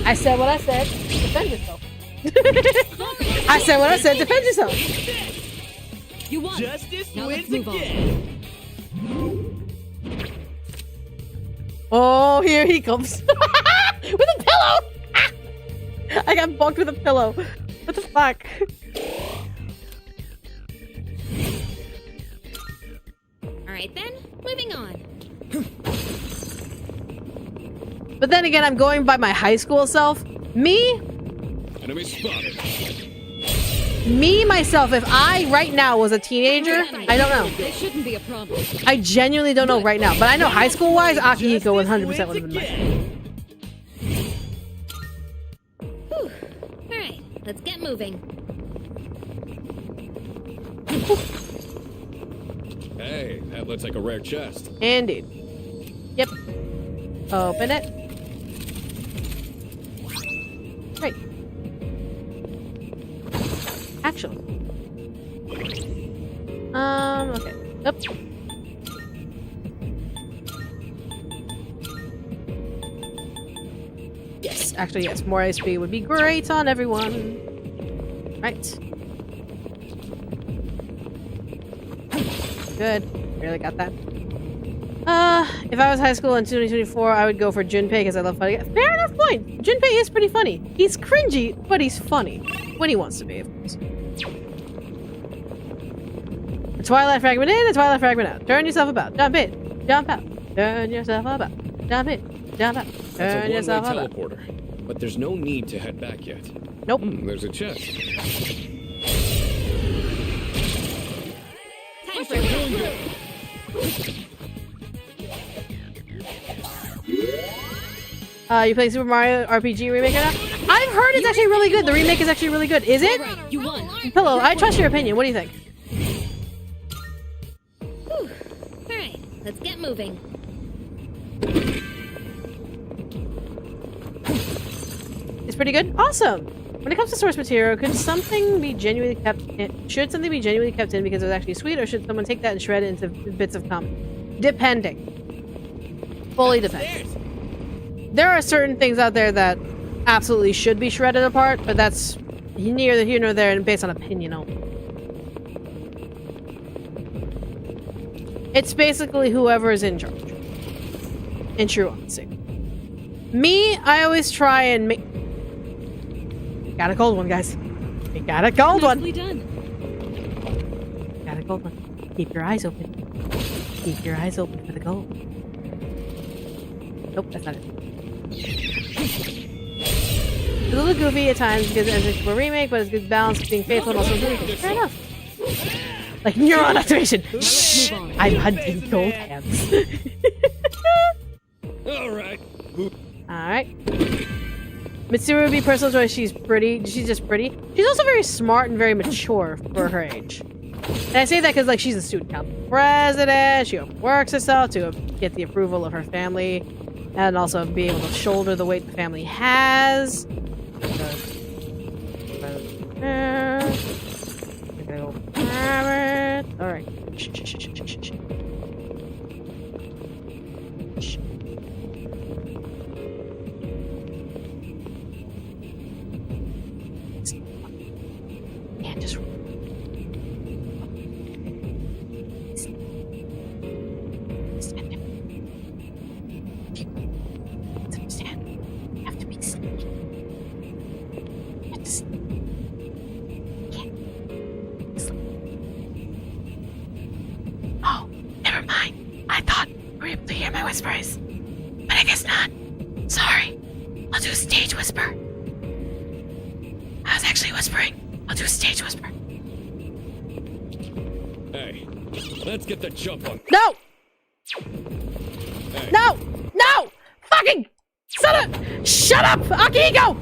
I said what I said. Defend yourself. I said what I said. Defend yourself. You won. Justice Now let's wins move on. again. Oh, here he comes. With a pillow! I got bugged with a pillow. What the fuck? Alright then, moving on. But then again, I'm going by my high school self. Me, Enemy spotted. myself, if I right now was a teenager, I don't know. This shouldn't be a problem. I genuinely don't know right now. But I know high school wise, Akihiko 100% would have been mine. Alright, let's get moving. Hey, that looks like a rare chest. Indeed. Yep. Open it. Great. Actually. Okay. Yep. Yes, actually, yes. More HP would be great on everyone. Right. Good. Barely got that. If I was high school in 2024, I would go for Junpei because I love funny. Fair enough point. Junpei is pretty funny. He's cringy, but he's funny. When he wants to be, of course. A Twilight fragment in, a Twilight fragment out. Turn yourself about. Jump in. Jump out. Turn yourself about. Jump in. Jump out. That's Turn a yourself one-way about. teleporter. But there's no need to head back yet. Nope. There's a chest. Time for it. You play Super Mario RPG remake now? I've heard it's actually really good. The remake is actually really good. Is it? Right, you won. Pillow, I trust your opinion. What do you think? Alright, let's get moving. It's pretty good? Awesome! When it comes to source material, could something be genuinely kept in? Should something be genuinely kept in because it was actually sweet, or should someone take that and shred it into bits of comedy? Depending. Fully depends. There are certain things out there that absolutely should be shredded apart, but that's neither here nor there and based on opinion only. It's basically whoever is in charge. In true honesty. Me, I always try and make... Got a cold one, guys. We got a cold one. Nicely done. Got a gold one. Keep your eyes open. Keep your eyes open for the gold. Nope, that's not it. It's a little goofy at times because it's a remake, but it's good balance between faithful and also really good. Fair enough. Like neuron activation. Shh! I'm hunting gold hands. Alright. Alright. Mitsuru would be personal choice. She's pretty. She's just pretty. She's also very smart and very mature for her age. And I say that because, like, she's a student council president. She works herself to get the approval of her family and also be able to shoulder the weight the family has. Alright. Yeah, just... Understand. You have to be sneaky. You have to sneak. Oh, never mind. I thought you were able to hear my whispers. But I guess not. Sorry. I'll do a stage whisper. I was actually whispering. I'll do a stage whisper. Hey, let's get the jump on. No! Hey. No! No! Fucking son of... Shut up, Akihiko!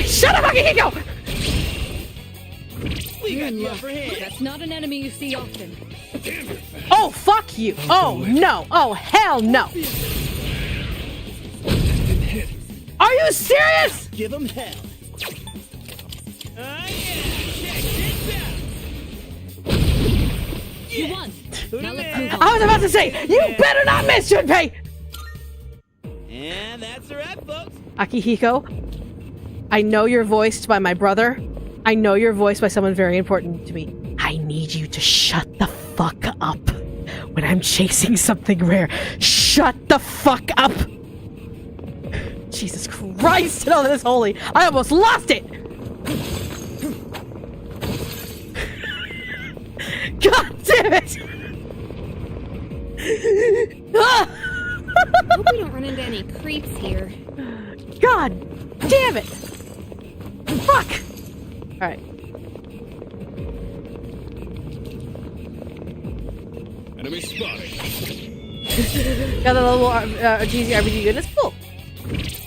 Shut up, Akihiko! You're in luck. That's not an enemy you see often. Oh, fuck you! Oh, no! Oh, hell no! Are you serious? Give him hell. You won. Now let's move on. I was about to say, you better not miss, Junpei! And that's a wrap, folks. Akihiko, I know you're voiced by my brother. I know you're voiced by someone very important to me. I need you to shut the fuck up when I'm chasing something rare. Shut the fuck up! Jesus Christ, no, that is holy. I almost lost it! God damn it! Hope we don't run into any creeps here. God damn it! Fuck! Alright. Enemy spotted. Got a little GZ RPG goodness. Cool.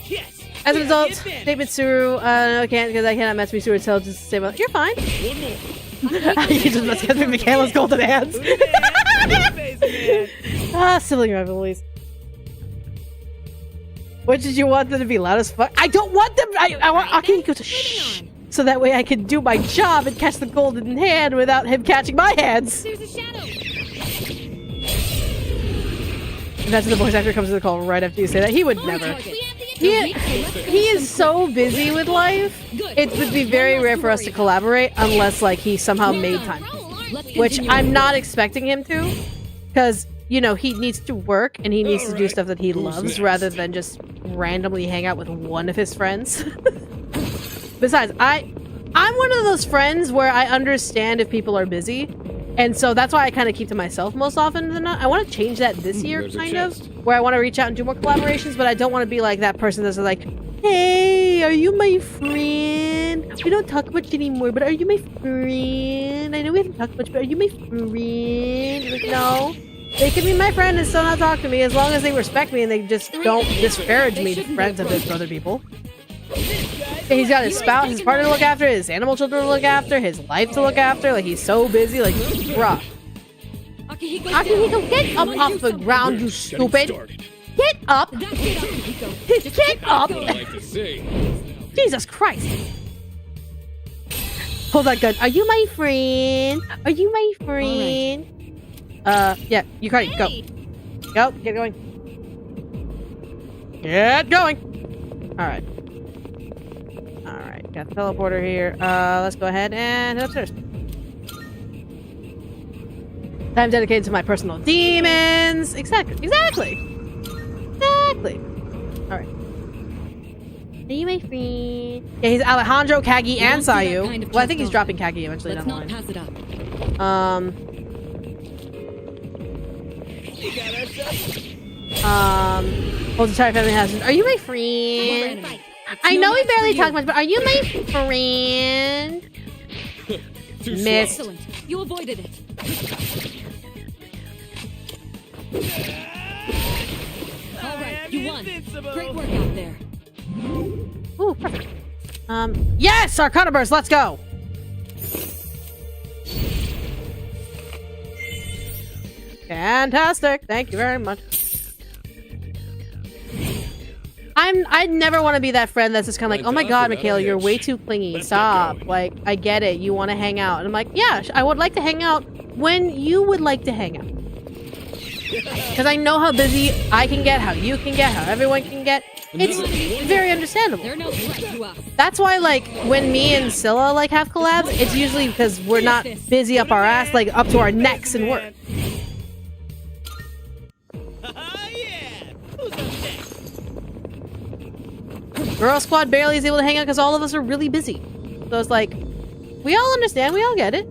Yes. As a Yeah, result, the advantage. David Suru, I can't because I cannot match Misuru intelligence to save. You're fine. One more. You just must get me Michaela's golden hands. Sibling rivalries. What did you want them to be loud as fuck? I don't want them. I want Akihiko to shh, so that way I can do my job and catch the golden hand without him catching my hands. There's a shadow. And that's when the voice actor comes to the call right after you say that. He would never. He is so busy with life. It would be very rare for us to collaborate unless like he somehow made time. Which I'm not expecting him to. Because, you know, he needs to work and he needs to do stuff that he loves rather than just randomly hang out with one of his friends. Besides, I'm one of those friends where I understand if people are busy. And so that's why I kind of keep to myself most often than not. I want to change that this year, kind of. Where I want to reach out and do more collaborations, but I don't want to be like that person that's like, hey, are you my friend? We don't talk much anymore, but are you my friend? I know we haven't talked much, but are you my friend? Like, no. They can be my friend and still not talk to me as long as they respect me and they just don't disparage me to friends of other people. He's got his spouse, his partner to look after, his animal children to look after, his life to look after. Like, he's so busy. Like, bruh. Akihiko, get up off the ground, you stupid. Get up. Get up. Jesus Christ. Hold that gun. Are you my friend? Are you my friend? Yeah, Yukari, go. Go, get going. Get going. Alright. Alright, got the teleporter here. Let's go ahead and head upstairs. Time dedicated to my personal demons. Exactly. Exactly. Alright. Are you my friend? Yeah, he's Alejandro, Kagi, and Sayu. Kind of Well, I think he's dropping Kagi eventually Let's down the not line. pass it up. Holds entire family has. Are you my friend? I know we barely talk much, but are you my friend? Missed. Excellent. You avoided it. All right, you won. Great work out there. Ooh, perfect. Yes, Arcana Burst, let's go. Fantastic. Thank you very much. I never want to be that friend that's just kind of like, oh my god, Michaela, you're way too clingy. Stop. Like, I get it. You want to hang out. And I'm like, yeah, I would like to hang out when you would like to hang out. Because I know how busy I can get, how you can get, how everyone can get. It's very understandable. They're no threat to us. That's why, like, when me and Scylla, like, have collabs, it's usually because we're not busy up our ass, like, up to our necks in work. Girl Squad barely is able to hang out because all of us are really busy. So it's like, we all understand, we all get it.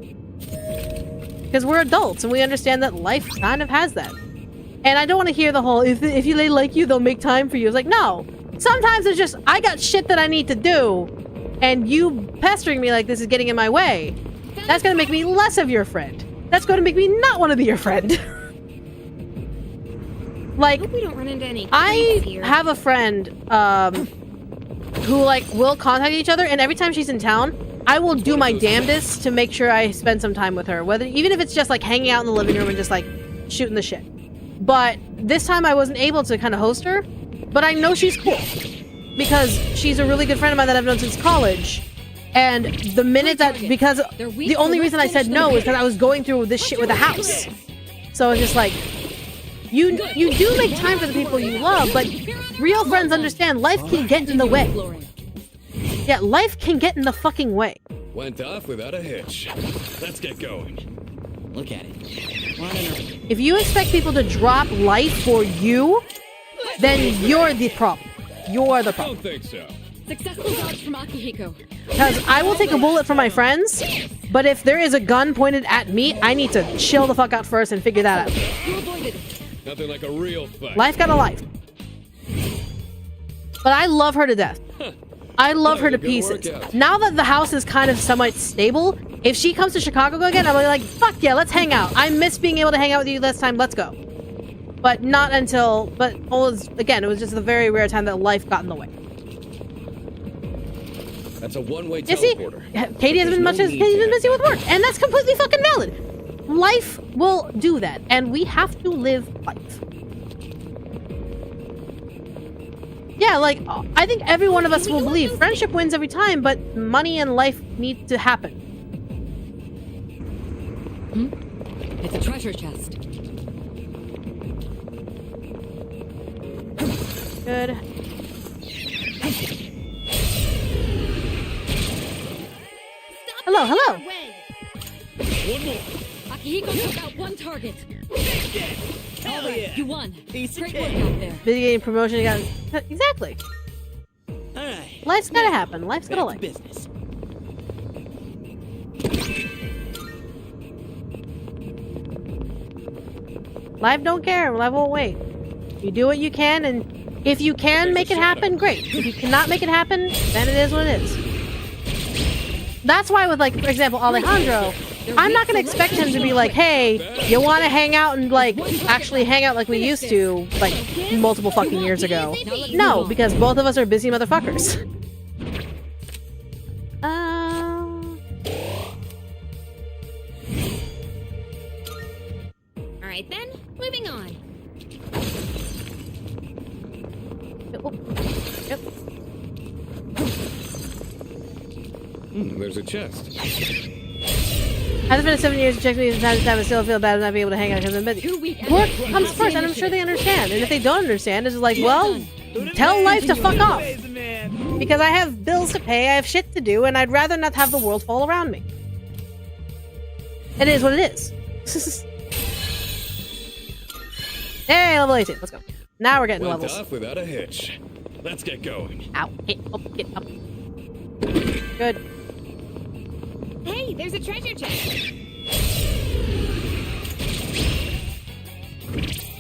Because we're adults and we understand that life kind of has that. And I don't want to hear the whole, if they like you, they'll make time for you. It's like, no. Sometimes it's just, I got shit that I need to do. And you pestering me like this is getting in my way. That's going to make me less of your friend. That's going to make me not want to be your friend. Like, Hope we don't run into any I creeps here. have a friend, who, like, will contact each other, and every time she's in town, I will do my damnedest to make sure I spend some time with her. Even if it's just like hanging out in the living room and just like shooting the shit. But this time I wasn't able to kind of host her. But I know she's cool. Because she's a really good friend of mine that I've known since college. And the minute that, because the only reason I said no is because I was going through this shit with the house. So it's just like, you do make time for the people you love, but real friends understand life can get in the way. Yeah, life can get in the fucking way. Went off without a hitch. Let's get going. Look at it. If you expect people to drop life for you, then you're the problem. You're the problem. Don't think so. Successful dodge from Akihiko. Because I will take a bullet for my friends, but if there is a gun pointed at me, I need to chill the fuck out first and figure that out. You avoided. Nothing like a real fight. Life got a life. But I love her to death. I love her to pieces. Now that the house is kind of somewhat stable, if she comes to Chicago again, I'll be like, fuck yeah, let's hang out. I miss being able to hang out with you this time, let's go. But not until, again, it was just a very rare time that life got in the way. That's a one-way You see, teleporter. Katie has been Katie's been busy with work, and that's completely fucking valid. Life will do that, and we have to live life. Yeah, like, I think every one of us will believe friendship wins every time, but money and life need to happen. It's a treasure chest. Good. Hello, hello. One more. Akihiko took out one target. Hell yeah. You won. Piece of Great cake. work out there. Video game promotion, you got... Exactly. Alright. Life's gotta happen. Life's gotta Back to life. business. Life don't care. Life won't wait. You do what you can, and if you can make it happen, great. If you cannot make it happen, then it is what it is. That's why with, like, for example, Alejandro, I'm not gonna expect him to be like, hey, you wanna hang out and, like, actually hang out like we used to, like, multiple fucking years ago. No, because both of us are busy motherfuckers. Alright then, moving on. Yep. There's a chest. Hasn't been 7 years to check me from time to time and still feel bad not being able to hang out because I'm busy. Work comes first, and I'm sure they understand. And if they don't understand, it's like, well, tell life to fuck off. Because I have bills to pay, I have shit to do, and I'd rather not have the world fall around me. It is what it is. Hey, level 18. Let's go. Now we're getting Went levels. off without a hitch. Let's get going. Ow. Get up. Good. Hey, there's a treasure chest.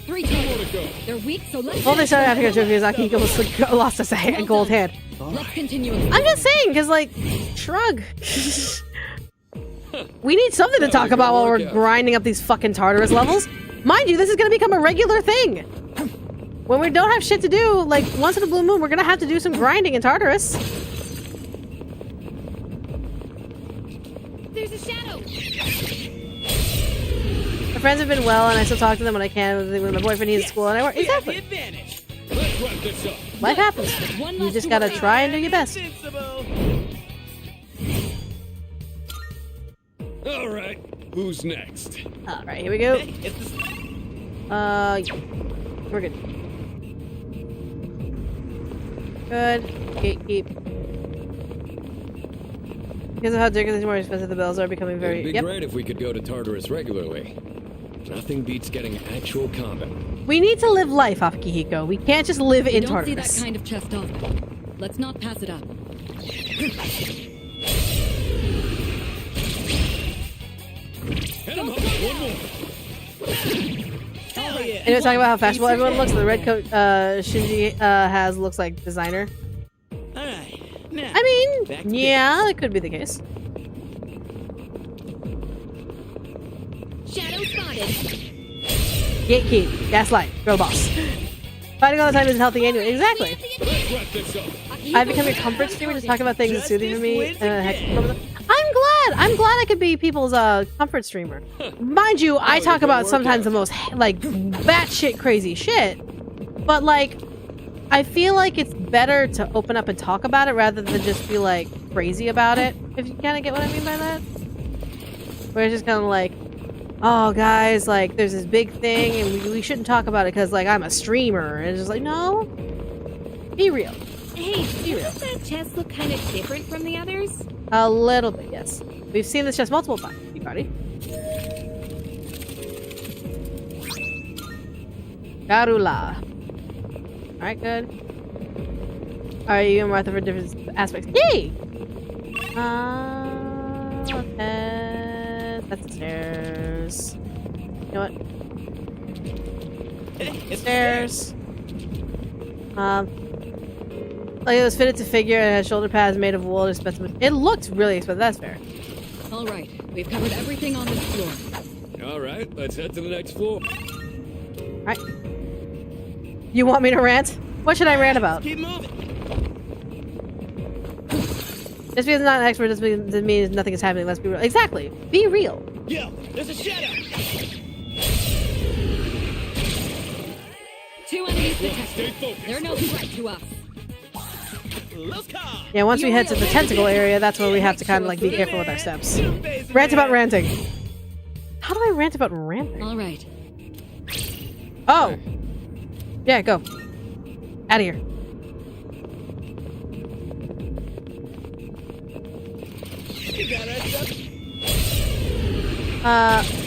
3 targets. They're weak, so let's... Well, they started after your trophies. Akihiko lost a gold hand. Let's continue. I'm just saying, because, like, shrug. We need something to talk about while we're grinding up these fucking Tartarus levels. Mind you, this is going to become a regular thing. When we don't have shit to do, like, once in a blue moon, we're going to have to do some grinding in Tartarus. There's a shadow. My friends have been well, and I still talk to them when I can. When my boyfriend needs school, and I work. Exactly. Advantage. Let's wrap this up. Life happens. You just gotta try and do your best. All right. Who's next? All right, here we go. We're good. Good. Gatekeep. Because of how ridiculously more expensive the bells are becoming very... It'd be great if we could go to Tartarus regularly. Nothing beats getting actual combat. We need to live life, Akihiko. We can't just live in don't see Tartarus. that kind of chest often. Let's not pass it up. Hit him up. One more. Hell yeah. Anyway, talking about how fashionable everyone looks. The red coat Shinji has looks like designer. Alright. Now, I mean, back to yeah, that could be the case. Shadow spotted. Gatekeep, gaslight, girl boss. Fighting all the time isn't healthy anyway. Exactly. Let's wrap this up. I've become your comfort streamer, just talking about things that's soothing for me. Heck, glad. I'm glad I could be people's comfort streamer. Mind you, I talk about sometimes the most like batshit crazy shit, but like I feel like it's better to open up and talk about it rather than just be like crazy about it. If you kind of get what I mean by that, where it's just kind of like, oh guys, like there's this big thing and we shouldn't talk about it because like I'm a streamer, and it's just like, no, be real. Hey, doesn't that chest look kind of different from the others? A little bit, yes. We've seen this chest multiple times, buddy. Garula. Alright, good. Alright, you and Martha for different aspects. Yay! Okay. That's the stairs. You know what? Stairs. Like it was fitted to figure and had shoulder pads made of wool. Expensive. It looked really expensive. That's fair. All right, we've covered everything on this floor. All right, let's head to the next floor. All right. You want me to rant? What should I rant about? Keep moving. Just because I'm not an expert doesn't mean nothing is happening. Let's be real. Exactly. Be real. Yo, there's a shadow. 2 enemies detected. They're no threat to us. Yeah, once we head to the tentacle area, that's where we have to kind of like be careful with our steps. Rant about ranting. How do I rant about ranting? All right. Oh. Yeah, go. Out of here.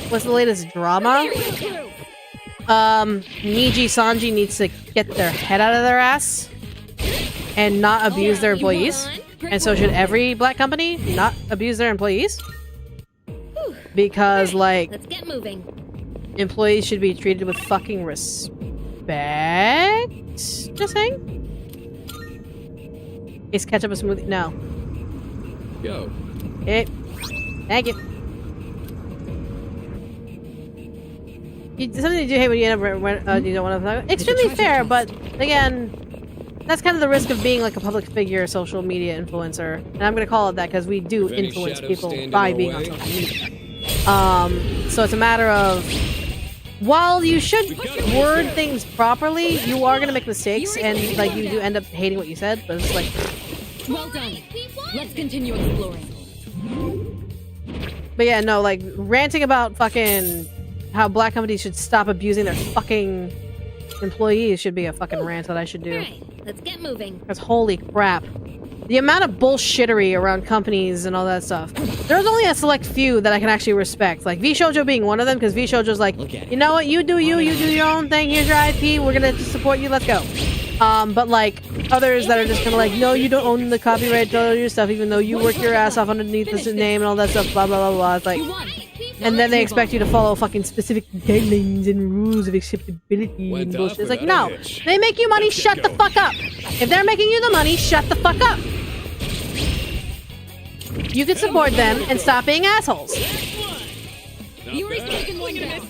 What's the latest drama? Niji Sanji needs to get their head out of their ass and not abuse their employees. And so should every black company not abuse their employees. Because, like, let's get moving. Employees should be treated with fucking respect. Just saying. Is ketchup a smoothie? No. Yo. Okay. Thank you. Something you do hate when you end up you don't want to talk about. Extremely fair, but again, that's kind of the risk of being like a public figure, social media influencer. And I'm gonna call it that because we do influence people by being on social media. So it's a matter of, while you should word things properly, you are gonna make mistakes, and like you do end up hating what you said. But it's like, well done. Let's continue exploring. But yeah, no, like ranting about fucking how black companies should stop abusing their fucking employees should be a fucking rant that I should do. Alright, let's get moving. Because holy crap. The amount of bullshittery around companies and all that stuff. There's only a select few that I can actually respect. Like VShojo being one of them, because VShojo's like, you know what, you do your own thing, here's your IP, we're gonna support you, let's go. But like, others that are just kind of like, no, you don't own the copyright to all your stuff, even though you work your ass off underneath this name and all that stuff, blah, blah, blah, blah. It's like, and then they expect you to follow fucking specific guidelines and rules of acceptability and bullshit. It's like, no, they make you money, shut the fuck up. If they're making you the money, shut the fuck up. You can support them and stop being assholes. Yuri's taken one down.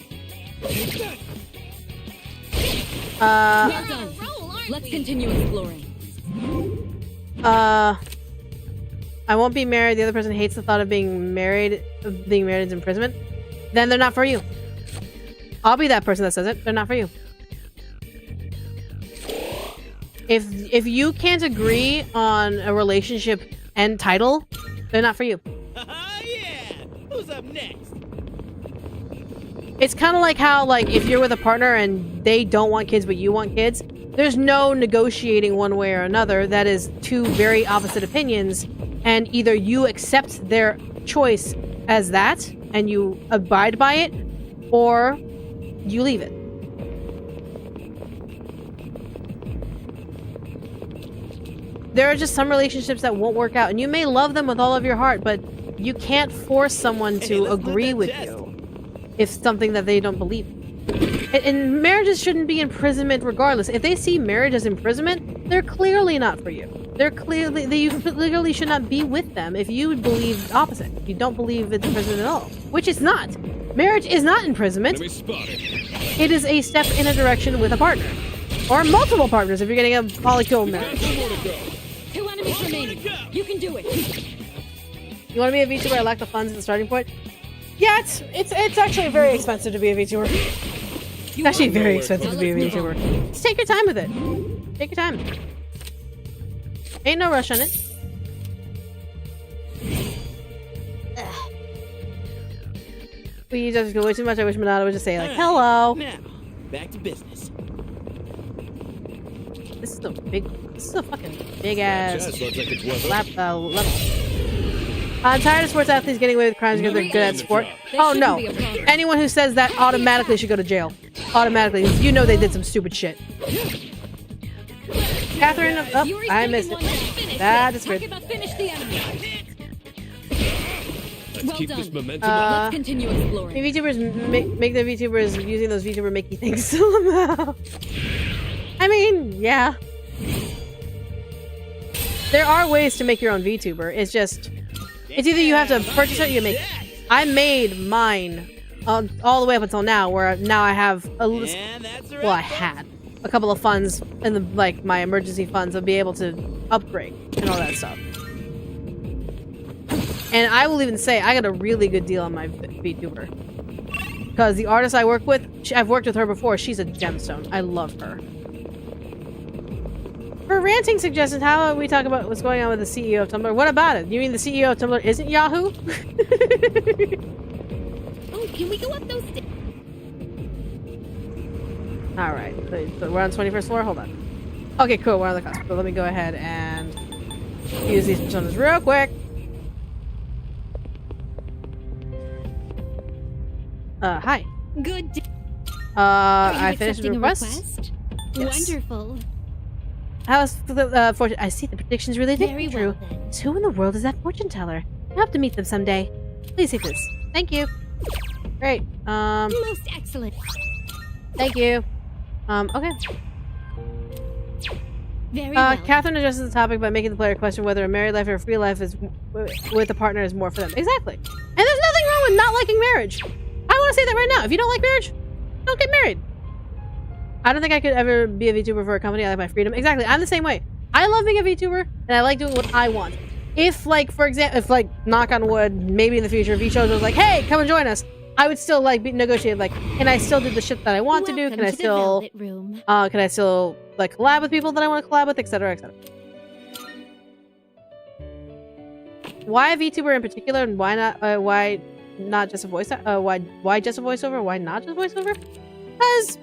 Well done. Let's continue exploring. I won't be married. The other person hates the thought of being married is imprisonment. Then they're not for you. I'll be that person that says it. They're not for you. If you can't agree on a relationship and title, they're not for you. Yeah! Who's up next? It's kind of like how, like, if you're with a partner and they don't want kids but you want kids, there's no negotiating one way or another. That is two very opposite opinions, and either you accept their choice as that and you abide by it, or you leave it. There are just some relationships that won't work out, and you may love them with all of your heart, but you can't force someone to agree with you if something that they don't believe in. And marriages shouldn't be imprisonment regardless. If they see marriage as imprisonment, they're clearly not for you. You clearly should not be with them if you believe the opposite. You don't believe it's imprisonment at all, which it's not. Marriage is not imprisonment. It is a step in a direction with a partner. Or multiple partners if you're getting a polykill marriage. 2 enemies remaining. You can do it. You want to be a VTuber? I lack the funds at the starting point. Yeah, it's actually very expensive to be a VTuber. It's actually very expensive to be a VTuber. Just take your time with it. Take your time. Ain't no rush on it. We just go way too much. I wish Monado would just say like, "Hello." Now, back to business. This is a fucking big ass Chest looks like it's worth level. I'm tired of sports athletes getting away with crimes because they're good at sport. Oh no! Anyone who says that automatically should go to jail. Automatically, you know they did some stupid shit. Catherine, oh, I missed it. That is good. Well keep done. this momentum Let's continue exploring. VTubers make the VTubers using those VTuber makey things somehow. I mean, yeah. There are ways to make your own VTuber. It's just, it's either you have to purchase it or you make it. I made mine all the way up until now, where now I have well, I had a couple of funds in the like my emergency funds to be able to upgrade and all that stuff. And I will even say I got a really good deal on my VTuber because the artist I work with, I've worked with her before. She's a gemstone. I love her. For ranting suggestions, how about we talk about what's going on with the CEO of Tumblr? What about it? You mean the CEO of Tumblr isn't Yahoo? Oh, can we go up those stairs? Alright, so we're on 21st floor? Hold on. Okay, cool, we're on the cusp. So let me go ahead and use these personas real quick. Hi. Good. I finished the request. Yes. Wonderful. How's the fortune? I see the predictions really did Very come true. well, then. So who in the world is that fortune teller? I hope to meet them someday. Please take this. Thank you. Great. Most excellent. Thank you. Okay. Very well. Catherine addresses the topic by making the player question whether a married life or a free life is with a partner is more for them. Exactly. And there's nothing wrong with not liking marriage. I want to say that right now. If you don't like marriage, don't get married. I don't think I could ever be a VTuber for a company. I like my freedom. Exactly. I'm the same way. I love being a VTuber, and I like doing what I want. If, like, for example, if, like, knock on wood, maybe in the future, VTuber was like, hey, come and join us, I would still, like, negotiate, like, can I still do the shit that I want to do? Can I still, like, collab with people that I want to collab with, etc., etc. Why a VTuber in particular, and why not just a voice? Why just a voiceover? Why not just voiceover? Because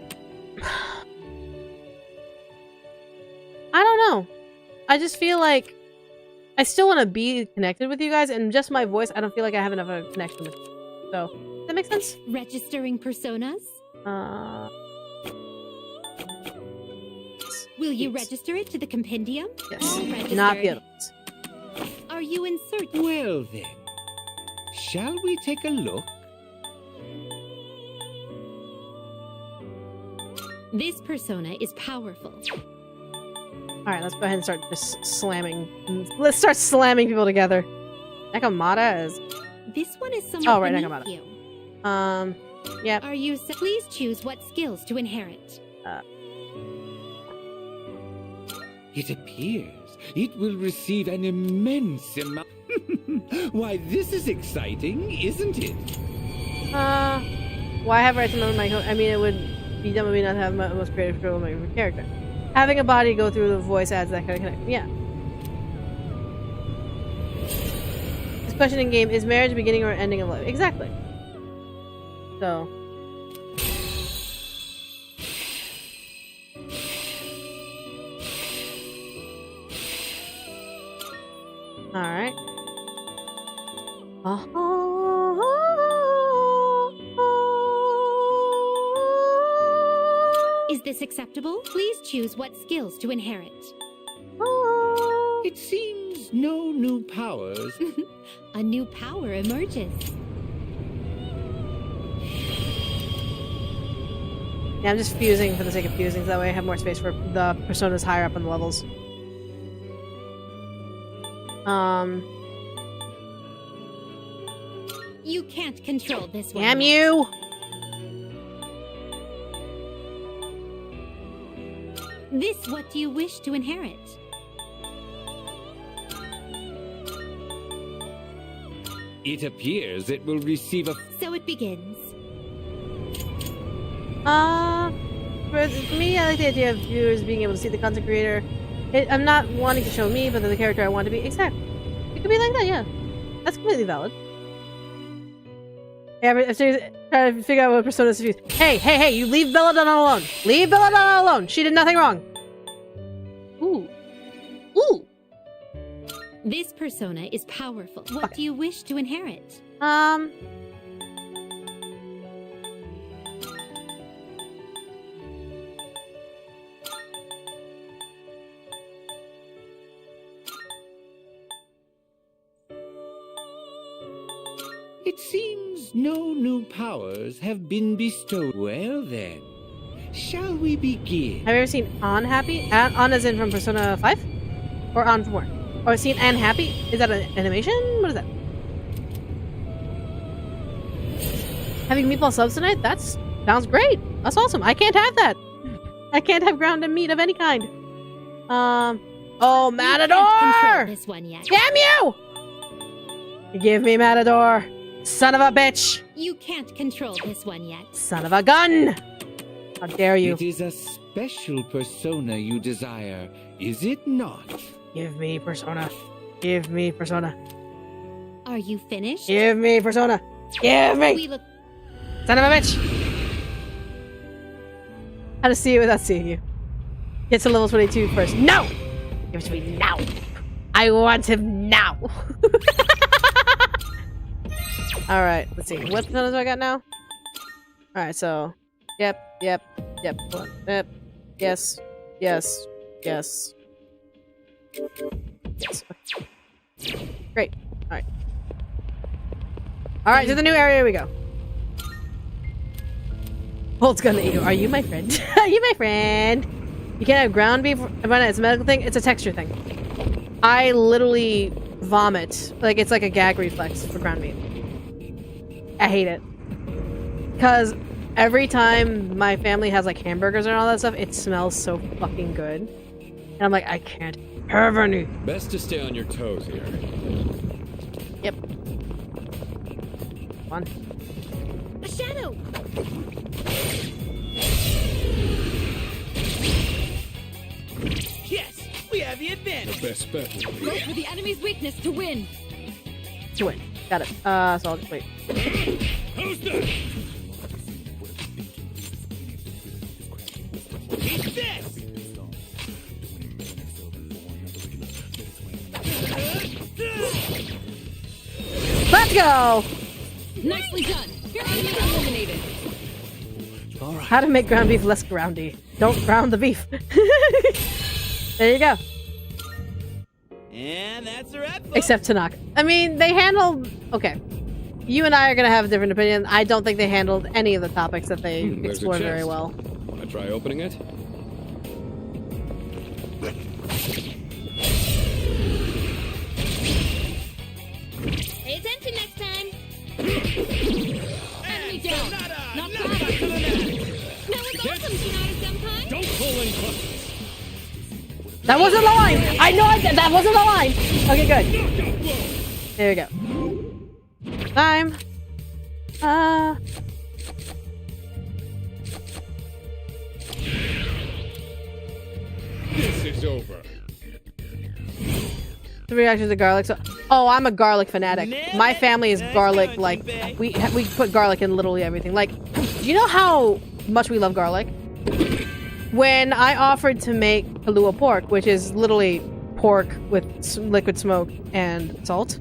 I don't know. I just feel like I still want to be connected with you guys, and just my voice, I don't feel like I have enough of a connection with you. So, does that make sense? Registering personas? Will you register it to the compendium? Yes. Not the other ones. Are you in search? Well then, shall we take a look? This persona is powerful. Alright, let's go ahead and start just slamming. Let's start slamming people together. Nakamata is... This one is somewhat right, beneath Nakamata. you. Yep. Are you... Please choose what skills to inherit. It appears it will receive an immense amount. Why, this is exciting, isn't it? Why have rights to my own? I mean, it would be dumb of me not to have my most creative control of my character. Having a body go through the voice adds that kind of connection. Yeah. This question in game, is marriage beginning or ending of life? Exactly. So. Alright. Is this acceptable? Please choose what skills to inherit. It seems no new powers. A new power emerges. Yeah, I'm just fusing for the sake of fusing, so that way I have more space for the personas higher up in the levels. You can't control this one. Damn you! This, what do you wish to inherit? It appears it will receive a... So it begins. For me, I like the idea of viewers being able to see the content creator. I'm not wanting to show me, but the character I want to be. Exactly. It could be like that, yeah. That's completely valid. Yeah, I'm seriously trying to figure out what personas to use. Hey, you leave Belladonna alone. Leave Belladonna alone. She did nothing wrong. Ooh. This persona is powerful. What do you wish to inherit? It seems no new powers have been bestowed. Well then, shall we begin? Have you ever seen On Happy? On as in from Persona 5? Or On from where? Or seen Anne Happy? Is that an animation? What is that? Having meatball subs tonight? That sounds great. That's awesome. I can't have that. I can't have ground meat of any kind. Oh, Matador! This one yet. Damn you! Give me Matador. Son of a bitch! You can't control this one yet. Son of a gun! How dare you? It is a special persona you desire, is it not? Give me Persona. Give me Persona. Are you finished? Give me Persona. Give me! We look... Son of a bitch! How to see it without seeing you. Get to level 22 first. No! Give it to me now. I want him now. Alright, let's see. What personas do I got now? Alright, so... Yep. Yes. Okay. Great. Alright. Alright, to the new area we go. Bolt's gonna eat you. Are you my friend? Are you my friend? You can't have ground beef. It's a medical thing. It's a texture thing. I literally vomit. Like, it's like a gag reflex for ground beef. I hate it. Because every time my family has like hamburgers and all that stuff, it smells so fucking good. And I'm like, I can't have any. Best to stay on your toes here. Yep. One. A shadow! Yes! We have the advantage! The best bet will be... Go for the enemy's weakness to win. To win. Got it. So I'll just wait. How's that? Eat this! Let's go! Nicely done. Your enemy is eliminated. Alright. How to make ground beef less groundy. Don't ground the beef. There you go. And that's a wrap. Except Tanaka. I mean, they handled... Okay. You and I are going to have a different opinion. I don't think they handled any of the topics that they explored very well. Wanna try opening it? Pay attention next time. Enemy down. Not bad. That was awesome, Sonata-senpai. Don't pull in close. That wasn't the line! I know I did! That wasn't the line! Okay, good. There we go. Time. This is over. The reactions to garlic. So, oh, I'm a garlic fanatic. My family is garlic. Like we put garlic in literally everything. Like, do you know how much we love garlic? When I offered to make Kahlua pork, which is literally pork with liquid smoke and salt,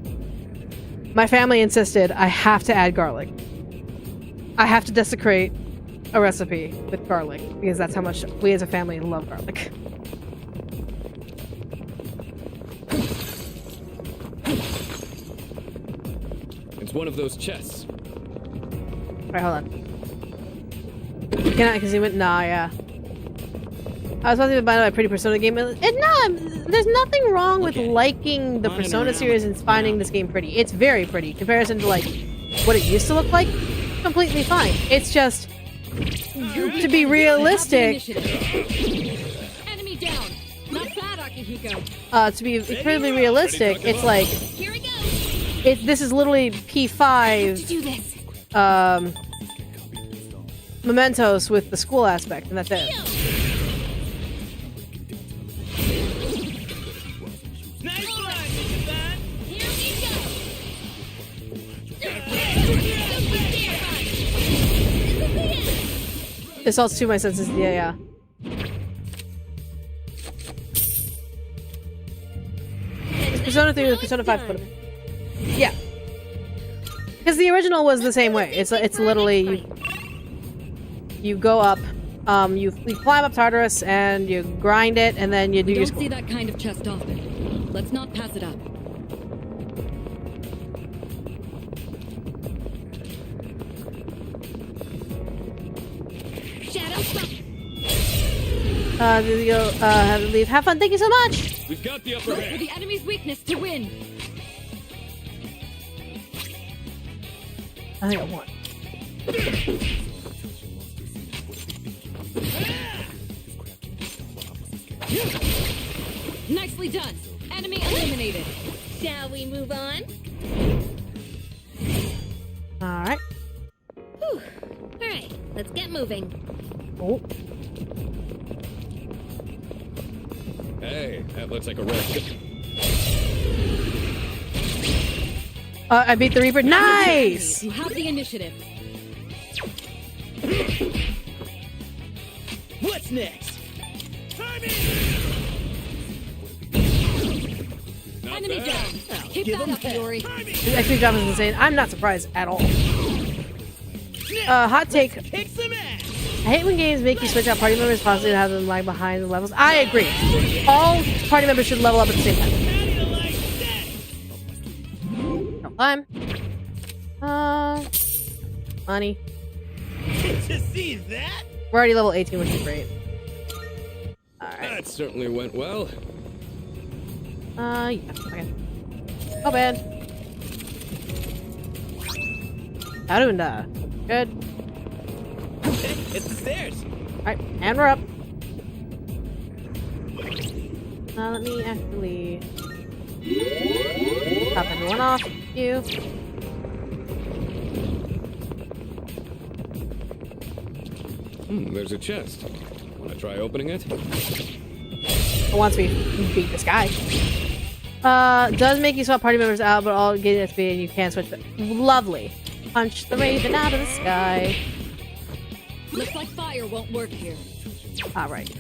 my family insisted I have to add garlic. I have to desecrate a recipe with garlic because that's how much we as a family love garlic. It's one of those chests. Alright, hold on. Can I consume it? Nah, yeah. I was supposed to buy my Pretty Persona game, and no, there's nothing wrong with liking the Persona series and finding this game pretty. It's very pretty. In comparison to, like, what it used to look like, completely fine. It's just, to be realistic... Enemy down. Not bad, Akihiko. To be incredibly realistic, it's like... Here we go. This is literally P5. Do this. Mementos with the school aspect, and that's it. Nice try, Mr. Bad. Here we go. Assaults to my senses. Yeah. It's Persona 3 with Persona 5 put Yeah. Because the original was the same way. It's literally you go up, you climb up Tartarus and you grind it, and then you do your Don't see that kind of chest often. Let's not pass it up. Shadow, stop. You go, have to leave. Have fun. Thank you so much. We've got the upper Look for hand. the enemy's weakness to win. I think I won. Nicely done. Enemy eliminated. Shall we move on? All right. Whew. All right, let's get moving. Oh. Hey, that looks like a red. I beat the Reaper. Nice. You have the initiative. What's next? Enemy down. Keep that up, Yori. The XP drop is insane. I'm not surprised at all. Hot take. Kick some ass. I hate when games make you switch out party members possibly to have them lag behind the levels. I agree. All party members should level up at the same time. No time. Money. Did you see that? We're already level 18, which is great. Alright. That certainly went well. Yeah. Okay. Oh, bad. Arunda. Good. Okay, it's the stairs. Alright, and we're up. Let me actually top everyone off. You. There's a chest. Wanna try opening it? Once we beat this guy. Does make you swap party members out, but all getting XP and you can switch them. Lovely. Punch the raven out of the sky. Looks like fire won't work here. Alright.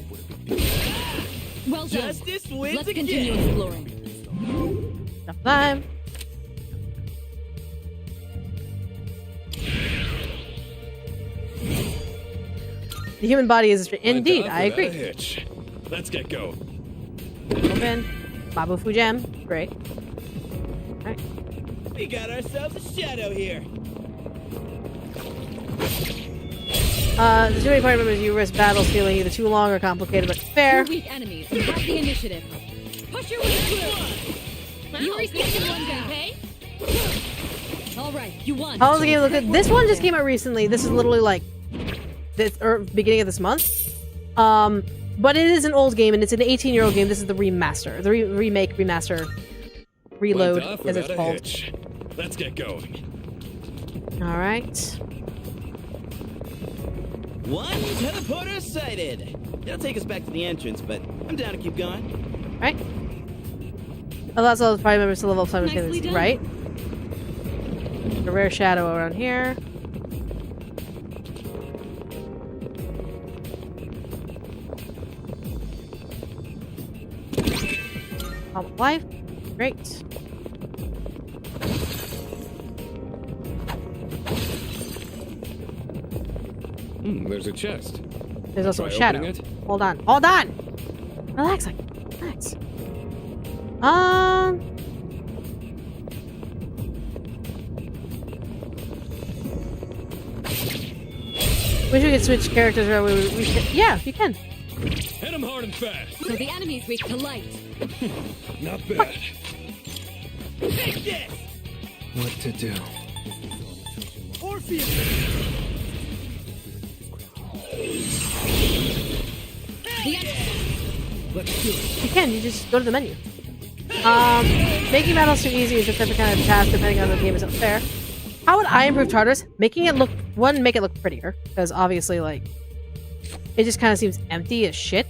Well done. Justice wins Let's again. continue exploring. Enough time. The human body is indeed. I agree. Hitch. Let's get going. Open. Babu Fujam. Great. Alright. We got ourselves a shadow here. The too many party members you risk battles feeling either too long or complicated, but fair. Two weak enemies. You have the initiative. Push your way through. Yuri's taking one down. Okay. All right, you won. How does the game look good? This one just came out recently. This is literally like this beginning of this month. But it is an old game and it's an 18-year-old game. This is the remaster, the remake, remaster, reload, Went off as it's without a called. hitch. Let's get going. All right. One teleporter sighted. It'll take us back to the entrance, but I'm down to keep going. All right. Allows all the party members to level up simultaneously. done. Right. A rare shadow around here. Palm of life. Great. There's a chest. There's also Try a shadow. opening it? Hold on. Hold on! Relax, like, relax. Wish we could switch characters around. We can. Yeah, you can. Hit him hard and fast. So the enemy's weak to light. Not bad. Take this! What to do? Orpheus! The enemy. Let's do it. You can. You just go to the menu. Making battles too easy is a different kind of task depending on the game is unfair. How would I improve Tartarus? Making it look, one, make it look prettier, because obviously, like, it just kind of seems empty as shit.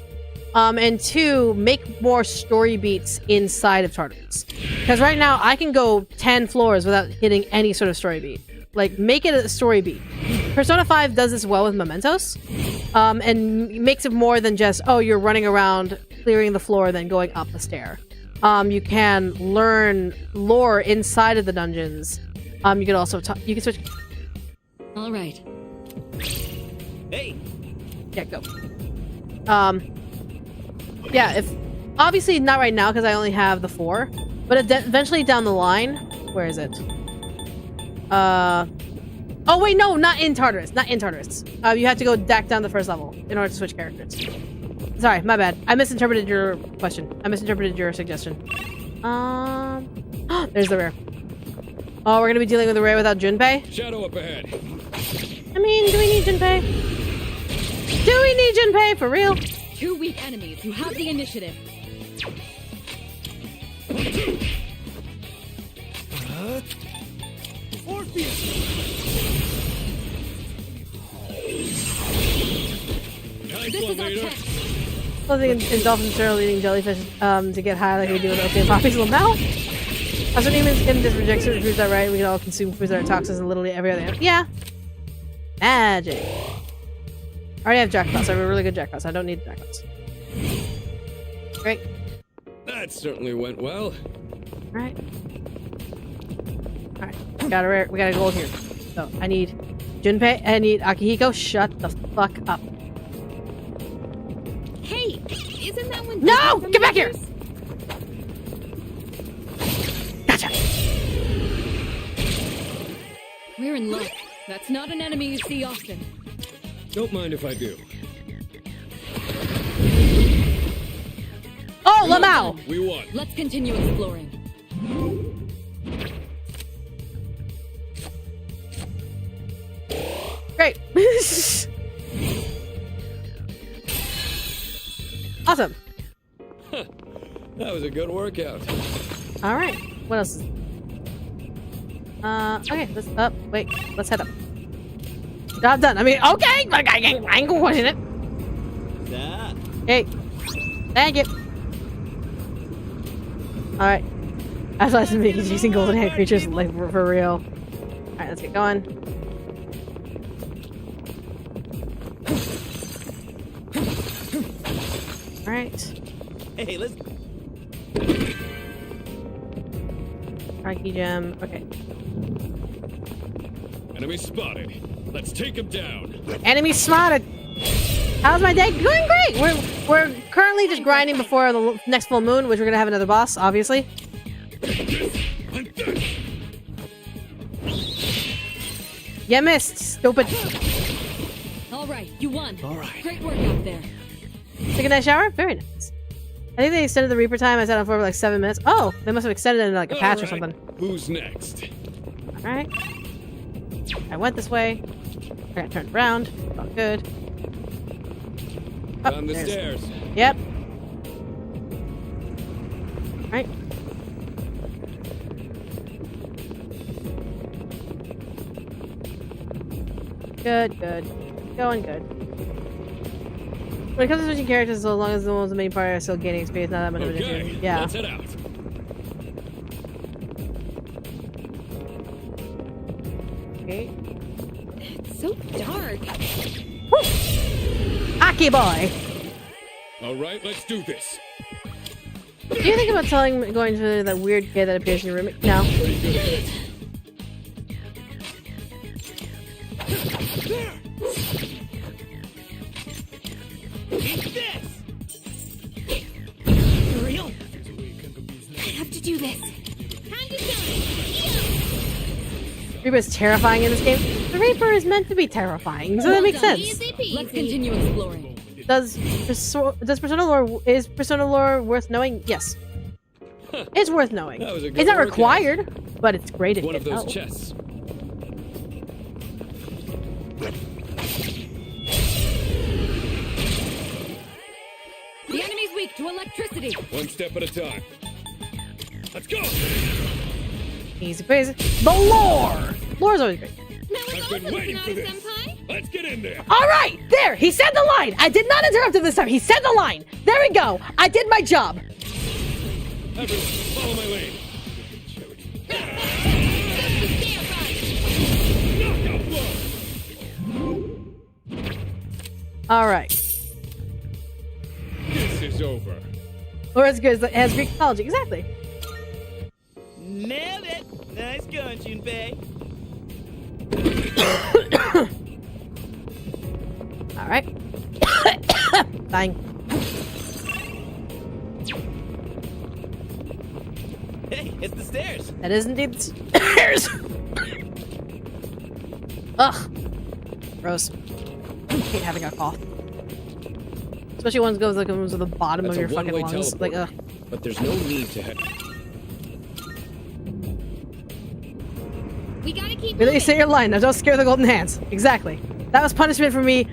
And two, make more story beats inside of Tartarus. Because right now, I can go 10 floors without hitting any sort of story beat. Like, make it a story beat. Persona 5 does this well with Mementos, and makes it more than just, oh, you're running around, clearing the floor, then going up the stair. You can learn lore inside of the dungeons. You can also you can switch. All right. Hey. Yeah, go. Yeah, if obviously not right now because I only have the 4, but eventually down the line, where is it? Oh wait, no, not in Tartarus. Not in Tartarus. You have to go back down the first level in order to switch characters. Sorry, my bad. I misinterpreted your question. I misinterpreted your suggestion. There's the rare. Oh, we're gonna be dealing with the rare without Junpei? Shadow up ahead. I mean, do we need Junpei? Do we need Junpei? For real? 2 weak enemies. You have the initiative. Nice one, leader. Clothing in dolphins are eating jellyfish to get high like we do with opium poppies. Well, no. Also, humans can just reject certain foods that right. We can all consume foods that are toxins and literally every other animal. Yeah. Magic. I already have jackpots. I have a really good jackpots. I don't need jackpots. Great. That certainly went well. Alright. Alright. We got a rare. We got a gold here. So I need Junpei. I need Akihiko. Shut the fuck up. Hey, isn't that one? No! Get back here! Gotcha. We're in luck. That's not an enemy you see often. Don't mind if I do. Oh, Lamau! We won. Let's continue exploring. Great. Awesome. That was a good workout. All right. What else? Okay. Let's up. Wait. Let's head up. Job done. I mean, okay. I ain't gonna question it. Hey. Thank you. All right. I thought I was making chasing golden hand creatures like for real. All right. Let's get going. All right. Hey, let's. Archie gem. Okay. Enemy spotted. Let's take him down. Enemy spotted. How's my day? Going great. We're currently just grinding before the next full moon, which we're gonna have another boss, obviously. You missed, stupid. All right, you won. All right. Great work out there. Take a nice shower. Very nice. I think they extended the Reaper time. I sat on for like 7 minutes. Oh, they must have extended it into like a patch or something. Who's next? All right. I went this way. I got turned around. All good. Oh, Down the stairs. Yep. Right. Good, good. Going good. When it comes to switching characters, as long as the ones the main part are still gaining experience, not that much of an issue. Yeah. Let's head out. Okay. It's so dark. Woo! Aki boy! All right, let's do this. Do you think about going to that weird kid that appears in your room? No. Pretty good at it. Eat this! For real? I have to do this. Time to shine. Reaper is terrifying in this game. The Reaper is meant to be terrifying, so that makes sense. Let's continue exploring. Is Persona lore worth knowing? Yes. It's worth knowing. That was a good It's not workout. required, but it's great if One you of those know. chests. The enemy's weak to electricity. One step at a time. Let's go. Easy peasy. The lore! Lore's always great. I've been waiting for this. Let's get in there. All right, there. He said the line. I did not interrupt him this time. He said the line. There we go. I did my job. Everyone, follow my lead. Knockout blow. All right. This is over. Or as good as Greek mythology. Exactly. Nailed it! Nice going, Junpei. All right. Fine. Hey, it's the stairs. That is indeed the stairs. Ugh. Gross. Hate having a cough. Especially ones goes like comes to the bottom That's of your a fucking one-way lungs. Like, teleport. But there's no need to head. We gotta keep really say your line. Now don't scare the golden hands. Exactly. That was punishment for me.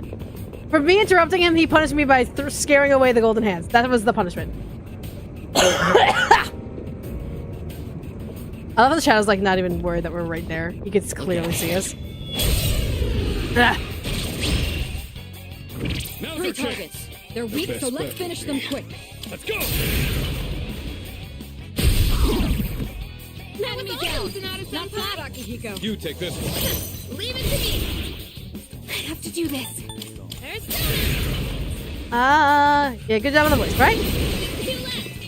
For me interrupting him, he punished me by scaring away the golden hands. That was the punishment. I love how the shadow's like not even worried that we're right there. He can clearly see us. Now's 3 our chance. targets. They're weak, so let's finish them quick. Let's go. Enemy down. Not bad, Akihiko. You take this one. Leave it to me. I have to do this. There's Yeah, good job on the voice, right?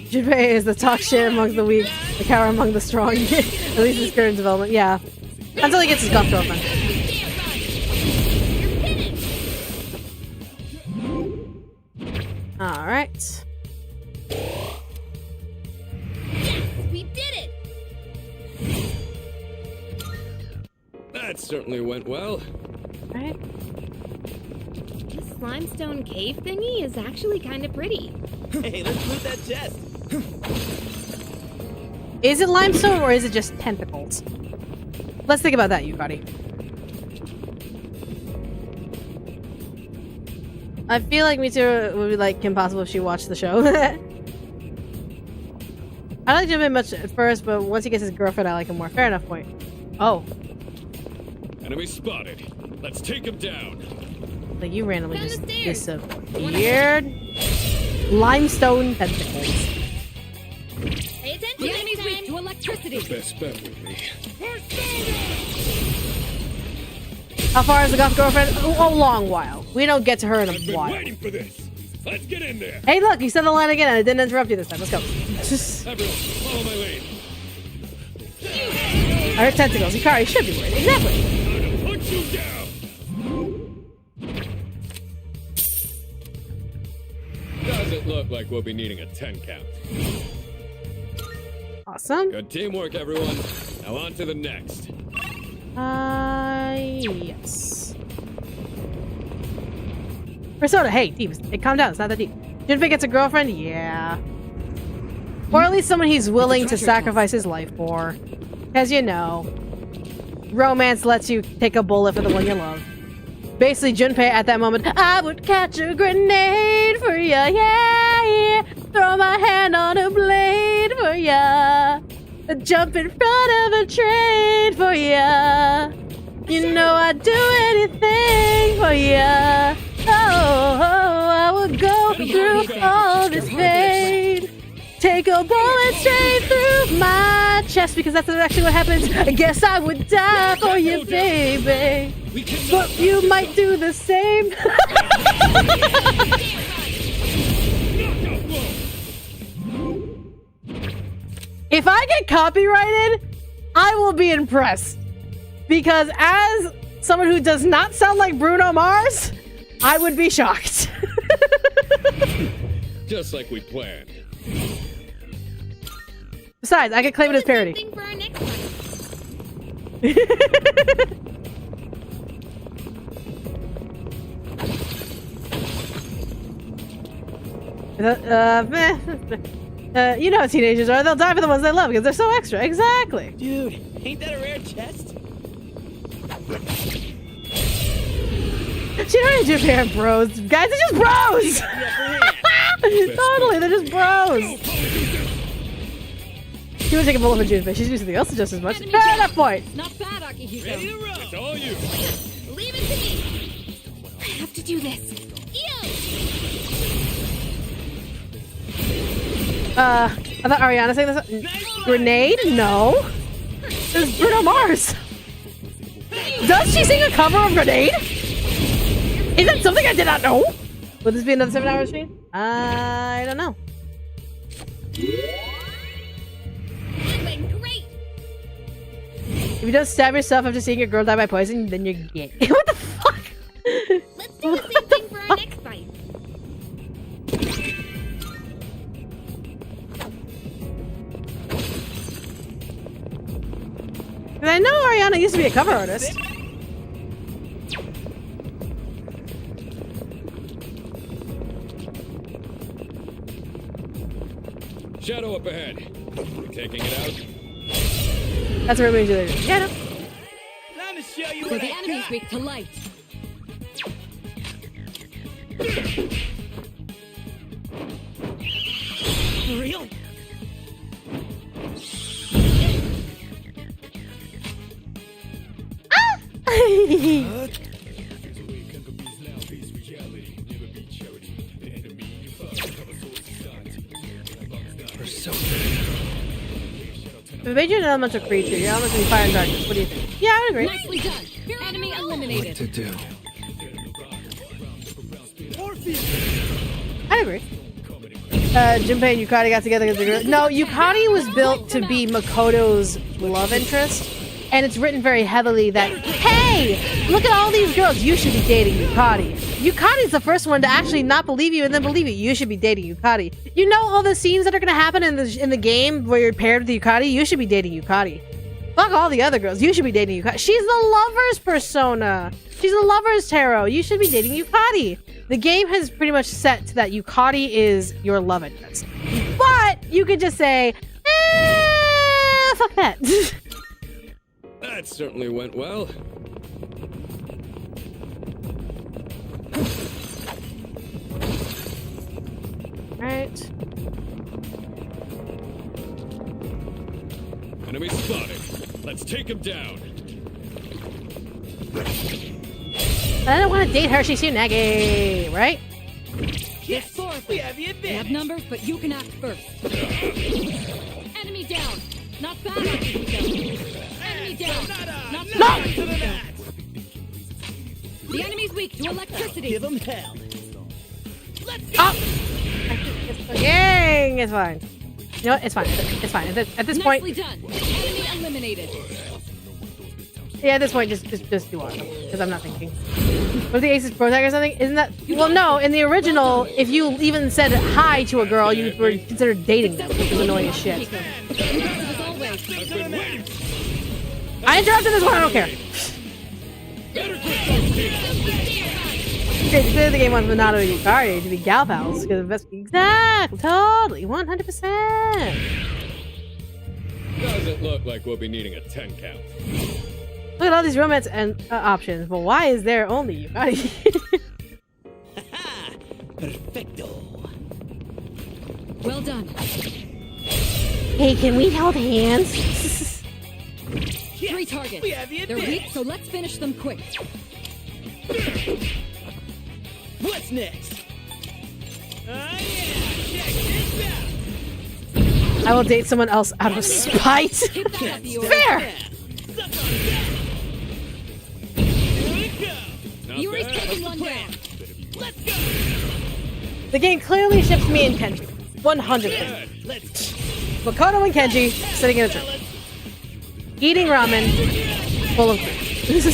Junpei is the talk shit amongst the weak, the coward among the strong. At least his current development, yeah. Until he gets his goth girlfriend. Alright. We did it. That certainly went well. Right. This limestone cave thingy is actually kind of pretty. Hey, let's loot that chest. Is it limestone or is it just tentacles? Let's think about that, Yukari. I feel like Mitsuo would be like Kim Possible if she watched the show. I liked him much at first, but once he gets his girlfriend, I like him more. Fair enough point. Oh. Enemy spotted. Let's take him down. Like you randomly just disappeared. Limestone tentacles. Pay attention. The enemy's weak to electricity. Best bet with me. How far is the goth girlfriend? A long while. We don't get to her in a I've been while. waiting for this. Let's get in there. Hey, look, you said the line again, and I didn't interrupt you this time. Let's go. Everyone, follow my lead. I heard tentacles. Yukari should be worried. Exactly. I'm gonna punch you down. Doesn't look like we'll be needing a 10 count. Awesome. Good teamwork, everyone. Now on to the next. Yes. Persona, hey, deep. Hey, calm down. It's not that deep. Junpei gets a girlfriend? Yeah. Or at least someone he's willing to sacrifice his life for. Because, you know, romance lets you take a bullet for the one you love. Basically, Junpei at that moment, I would catch a grenade for ya, yeah. Throw my hand on a blade for ya. Jump in front of a train for ya. You know I'd do anything for ya. Oh, I would go through all this pain. Take a bullet straight through my chest because that's actually what happens. I guess I would die for you, baby. But you might do the same. If I get copyrighted, I will be impressed. Because as someone who does not sound like Bruno Mars, I would be shocked. Just like we planned. Besides, I could claim it as parody. For our next one. You know how teenagers are. They'll die for the ones they love because they're so extra. Exactly. Dude, ain't that a rare chest? She don't need to be bros. Guys, they're just bros! Totally, they're just bros. She would take a bullet for Junpei. She's using something else just as much. At that point. Not bad, Akihiko. It's all you. Leave it to me. I have to do this. I thought Ariana saying this. Grenade? No. It's Bruno Mars. Does she sing a cover of Grenade? Is that something I did not know? Will this be another 7-hour stream? I don't know. Great. If you don't stab yourself after seeing your girl die by poison, then you're gay. What the fuck? Let's do the same thing for our next fight. I know Ariana used to be a cover artist. Shadow up ahead. You taking it out? That's what we're going to do. Yeah, I know. Time to show you So what the I enemy's got. weak to light. Really? If I made you an elemental creature, you're elemental fire and darkness. What do you think? Yeah, I would agree. Nicely done. Enemy eliminated. To do. I agree. Junpei and Yukari got together because they're no, Yukari was built to be Makoto's love interest, and it's written very heavily that, hey, look at all these girls, you should be dating Yukari. Yukari's the first one to actually not believe you and then believe you. You should be dating Yukari. You know all the scenes that are gonna happen in the game where you're paired with Yukari? You should be dating Yukari. Fuck all the other girls. You should be dating Yukari. She's the lover's persona. She's a lover's tarot. You should be dating Yukari. The game has pretty much set to that Yukari is your love interest. But you could just say, fuck that. That certainly went well. Alright. Enemy spotted. Let's take him down. I don't want to date her. She's too naggy, right? Yes, forward. We have numbers, but you can act first. Enemy down. Not bad, Akihiko. Enemy down. Not bad, Akihiko. The enemy's weak to electricity. Give him hell. Gang, it's fine. You know what? It's fine. It's fine. At this point, Nicely done. Enemy eliminated. yeah. At this point, just do awesome because I'm not thinking. Was the Aces Pro Tag or something? Isn't that? Well, no. In the original, if you even said hi to a girl, you were considered dating them, which is annoying as shit. As always. I've been waiting. I interrupted this one. I don't care. Okay, clearly the game wants Minato and Yukari to be gal pals because that's exactly, totally, 100%. Doesn't look like we'll be needing a 10 count. Look at all these romance and options, but why is there only Yukari? Perfecto. Well done. Hey, can we hold hands? 3 targets. They're weak, so let's finish them quick. What's next? I will date someone else out of spite. Keep that up, Iori. Fair. Iori's taking one down. The game clearly ships me and Kenji. 100%. Makoto and Kenji sitting in a tree. Eating ramen full of food.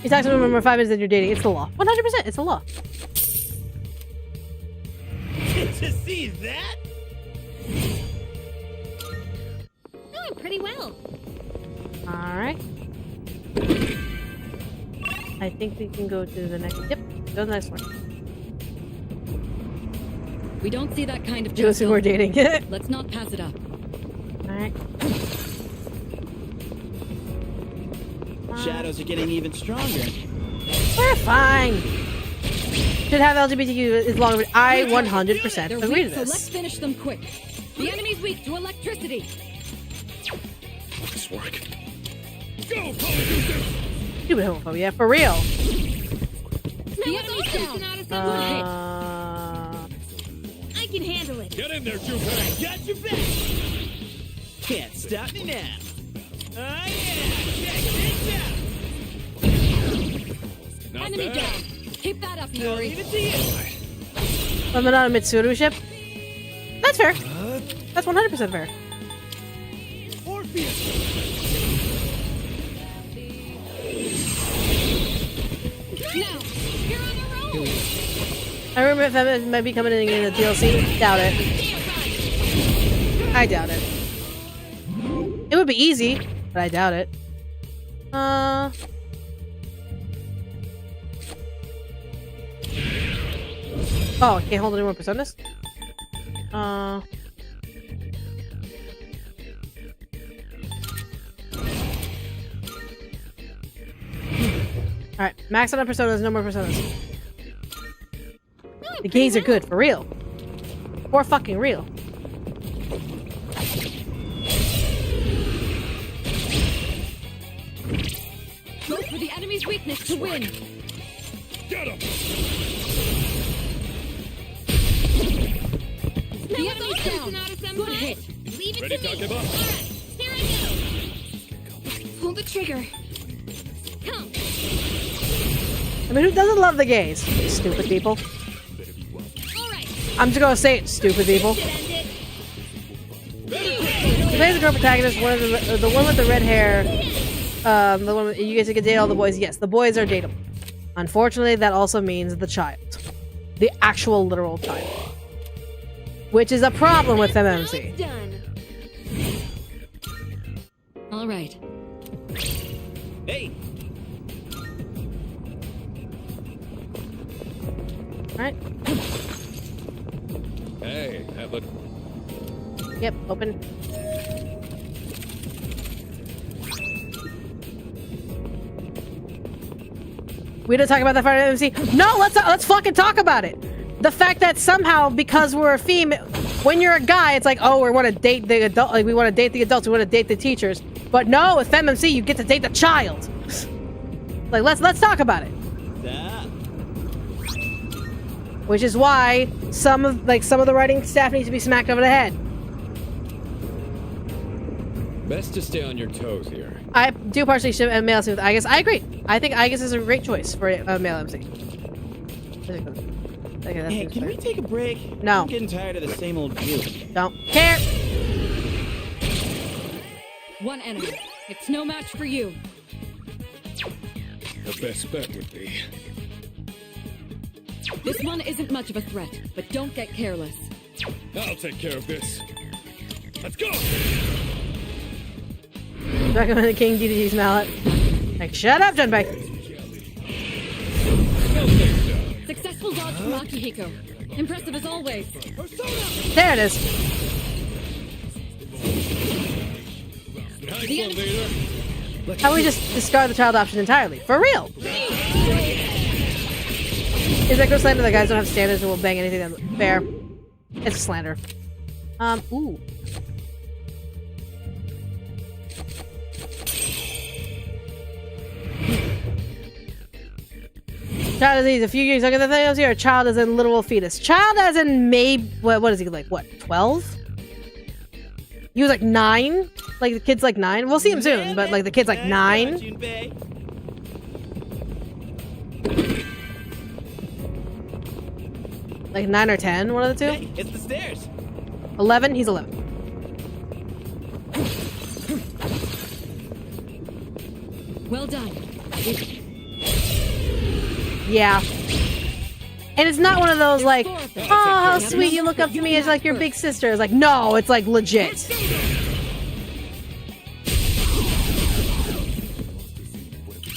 You talk to someone for 5 minutes and you're dating. It's the law. 100%. It's the law. To see that? Oh, pretty well. Alright. I think we can go to the next. Yep. Go to the next one. We don't see that kind of Do us who we're dating. Let's not pass it up. Alright. Shadows are getting even stronger. We're fine. Should have LGBTQ as long as I 100% They're agree to weak, so let's this. finish them quick. The enemy's weak to electricity. Will this work? Stupid homophobia, for real. The enemy's down. I can handle it. Get in there, Junpei! Got your back! Can't stop me now! Oh yeah! Check this out! Not Enemy bad. down. Keep that up, I'll Yuri. leave it to you! I'm not a Mitsuru ship. That's fair. That's 100% fair. Orpheus! Now, you're on a roll. I remember if that might be coming in the DLC. Doubt it. I doubt it. It would be easy, but I doubt it. Oh, I can't hold any more personas? Alright, max on personas, no more personas. The gays are good, for real. For fucking real. Go for the enemy's weakness to win. Get him! The enemy's down. Good hit. Leave it Ready, to me. Takeba? Alright, here I go. Pull the trigger. Come. I mean, who doesn't love the gays? Stupid people. Alright. I'm just gonna say it, stupid people. Should end it. He plays the girl protagonist, one of the one with the red hair. The one with, you guys can date all the boys. Yes, the boys are dateable. Unfortunately, that also means the child, the actual literal child, which is a problem with MMC. Done. All right. Hey! Alright. Hey, have a... Yep, open. We didn't talk about that part of MC. No, let's fucking talk about it. The fact that somehow, because we're a female, when you're a guy, it's like, oh, we want to date the adult, like we want to date the adults, we want to date the teachers. But no, with FemMC, you get to date the child. Like, let's talk about it. Stop. Which is why some of the writing staff needs to be smacked over the head. Best to stay on your toes here. I do partially ship male MC with Aegis. I agree. I think Aegis is a great choice for a male MC. Okay, that Hey, seems can fair. we take a break? No. I'm getting tired of the same old deal. Don't care. One enemy. It's no match for you. The best bet would be... This one isn't much of a threat, but don't get careless. I'll take care of this. Let's go! Recommend the King DDG's mallet. Like, shut up, Junpei. Successful dodge from Akihiko. Impressive as always. There it is. Nice one, leader. How about we just discard the child option entirely? For real. Is that gross slander that guys don't have standards and will bang anything that's fair? It's a slander. Ooh. Child disease. A few years younger than those here. Child as in literal fetus. Child as in maybe what is he like? What 12? He was like 9. Like the kid's like 9. We'll see him soon, but like the kid's like 9. Like 9 or 10, one of the two. Hey, it's the stairs. 11. He's 11. Well done. Yeah. And it's not one of those like, oh, how sweet you look up to me as like your big sister. It's like, no, it's like legit.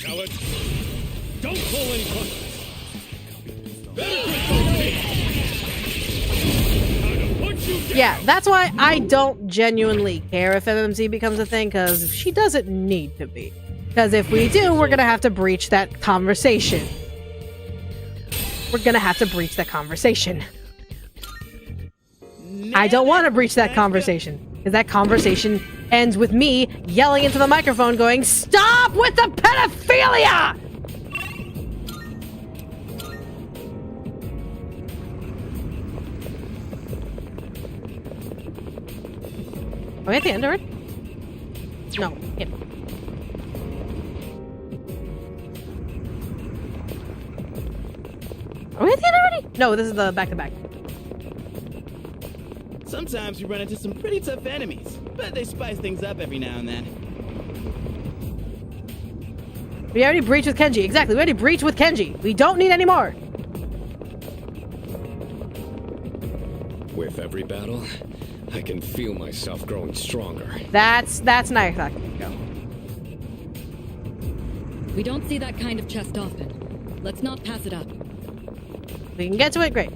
Alex, don't pull any punches. Yeah, that's why I don't genuinely care if MMZ becomes a thing, because she doesn't need to be. Because if we do, we're gonna have to breach that conversation. We're gonna have to breach that conversation. I don't want to breach that conversation. Because that conversation ends with me yelling into the microphone going, "Stop with the pedophilia!" Are we at the end already? No. Yep. Are we at the end already? No, this is the back-to-back. Sometimes we run into some pretty tough enemies, but they spice things up every now and then. We already breached with Kenji. Exactly, we already breached with Kenji. We don't need any more. With every battle, I can feel myself growing stronger. That's nice. We don't see that kind of chest often. Let's not pass it up. We can get to it, great.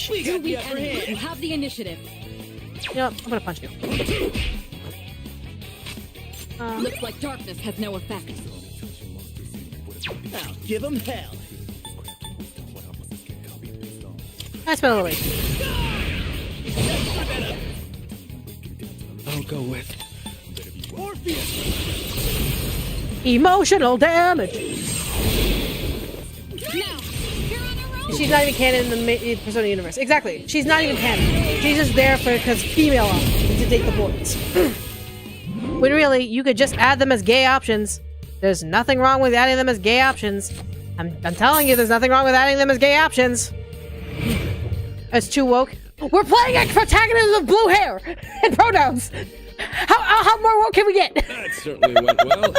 We got the upper You hand. have the initiative. You know what? I'm gonna punch you. Looks like darkness has no effect. Now give them hell. I spent a little bit. I'll go with Emotional damage. Now, you're on a roll. She's not even canon in the Persona universe. Exactly. She's not even canon. She's just there because female options to date the boys. When really, you could just add them as gay options. There's nothing wrong with adding them as gay options. I'm telling you, there's nothing wrong with adding them as gay options. It's too woke. We're playing a protagonist with blue hair and pronouns. How more woke can we get? that. Certainly went well.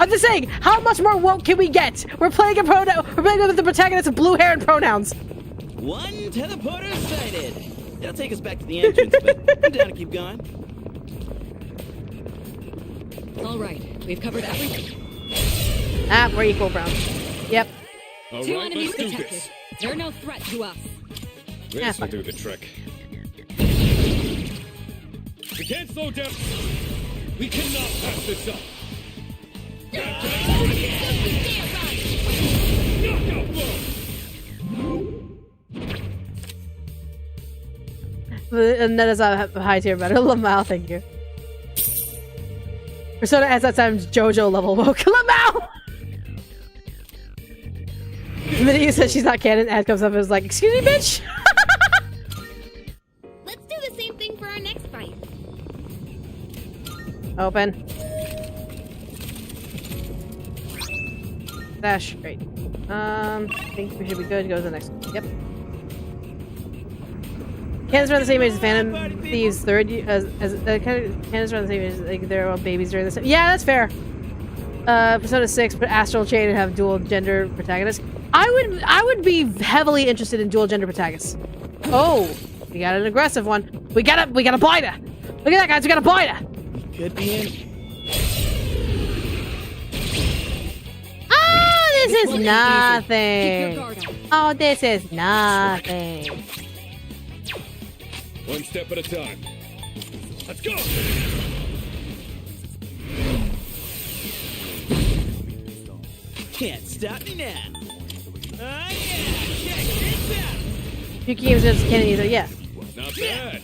I'm just saying, how much more woke can we get? We're playing with the protagonist with blue hair and pronouns. One teleporter sighted. It'll take us back to the entrance, but I'm down to keep going. All right, we've covered everything. Ah, we're equal, Brown. Yep. All Two right, enemies let's do detected. this. They're no threat to us. Yeah, This will fuck. do the trick. We can't slow down. We cannot pass this up. Knockout blow. And that is a high tier better. Lamau, thank you. Persona as that times JoJo level woke. Lamau! The minute you said she's not canon, ad comes up and is like, excuse me, bitch? Let's do the same thing for our next fight. Open. Dash, great. I think we should be good. Go to the next one. Yep. Canons around the same age as Phantom Thieves third canons around the same age as, like, they're all babies during this. Yeah, that's fair. Persona 6, but Astral Chain and have dual gender protagonists. I would be heavily interested in dual gender protagonists. Oh, we got an aggressive one. We got a blighter. Look at that, guys. We got a blighter. Could be in. Oh, this is Keep your nothing. guard up. Oh, this is nothing. One step at a time. Let's go. Can't stop me now. Oh yeah! Check this out! Yuki games just can't either. Yeah. Not bad.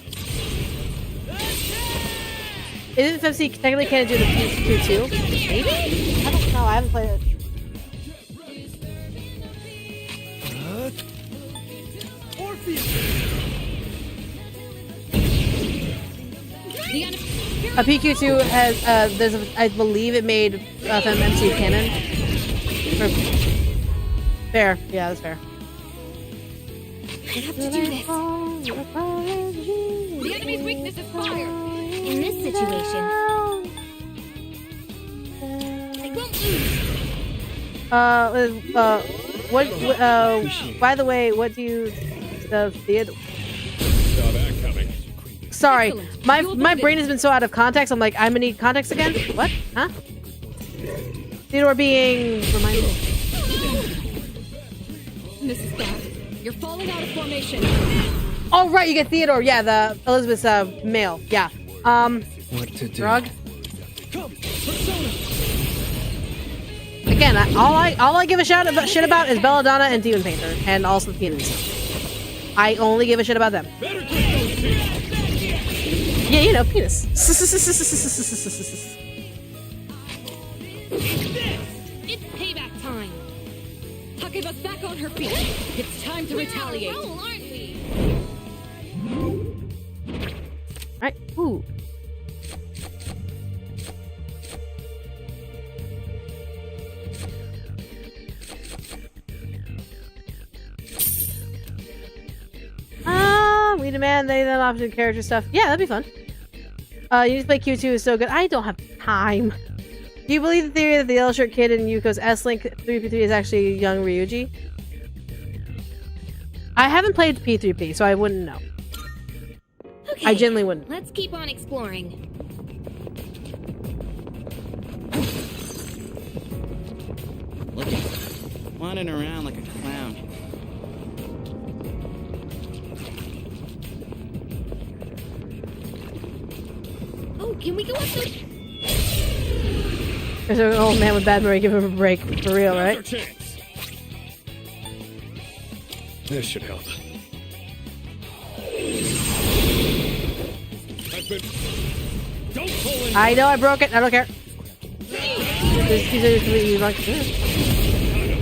Isn't FMC technically can't do the PS2 too? Maybe? I don't know. I haven't played it. The enemy. A PQ2 has there's I believe it made FMC canon. Fair. Yeah, that's fair. I have to do this. The enemy's weakness is fire. In this situation, I won't lose. By the way, what do you Theodore? Saw that coming. Sorry, Excellent. my You'll my do brain this. has been so out of context. I'm like, I'm gonna need context again. What? Huh? Theodore being reminded me. This is bad. You're falling out of formation. Oh right, you get Theodore. Yeah, the Elizabeth's male. Yeah. What to do? Drug. Come, Persona! again, all I give a shit about is Belladonna and Demon Painter, and also the penis. I only give a shit about them. Yeah, you know, penis. It's payback time. Hakeba's back on her feet. It's time to retaliate. Roll, aren't we? Right. Ooh. We demand they then option character stuff. Yeah, that'd be fun. You need to play Q2 is so good. I don't have time. Do you believe the theory that the yellow shirt kid in Yuko's S-Link 3P3 is actually young Ryuji? I haven't played P3P, so I wouldn't know. Okay, I genuinely wouldn't. Let's keep on exploring. Look at him, wandering around like a clown. Oh, can we go up the... There's an old man with bad memory. Give him a break. For real, right? This should help. I know I broke it. I don't care.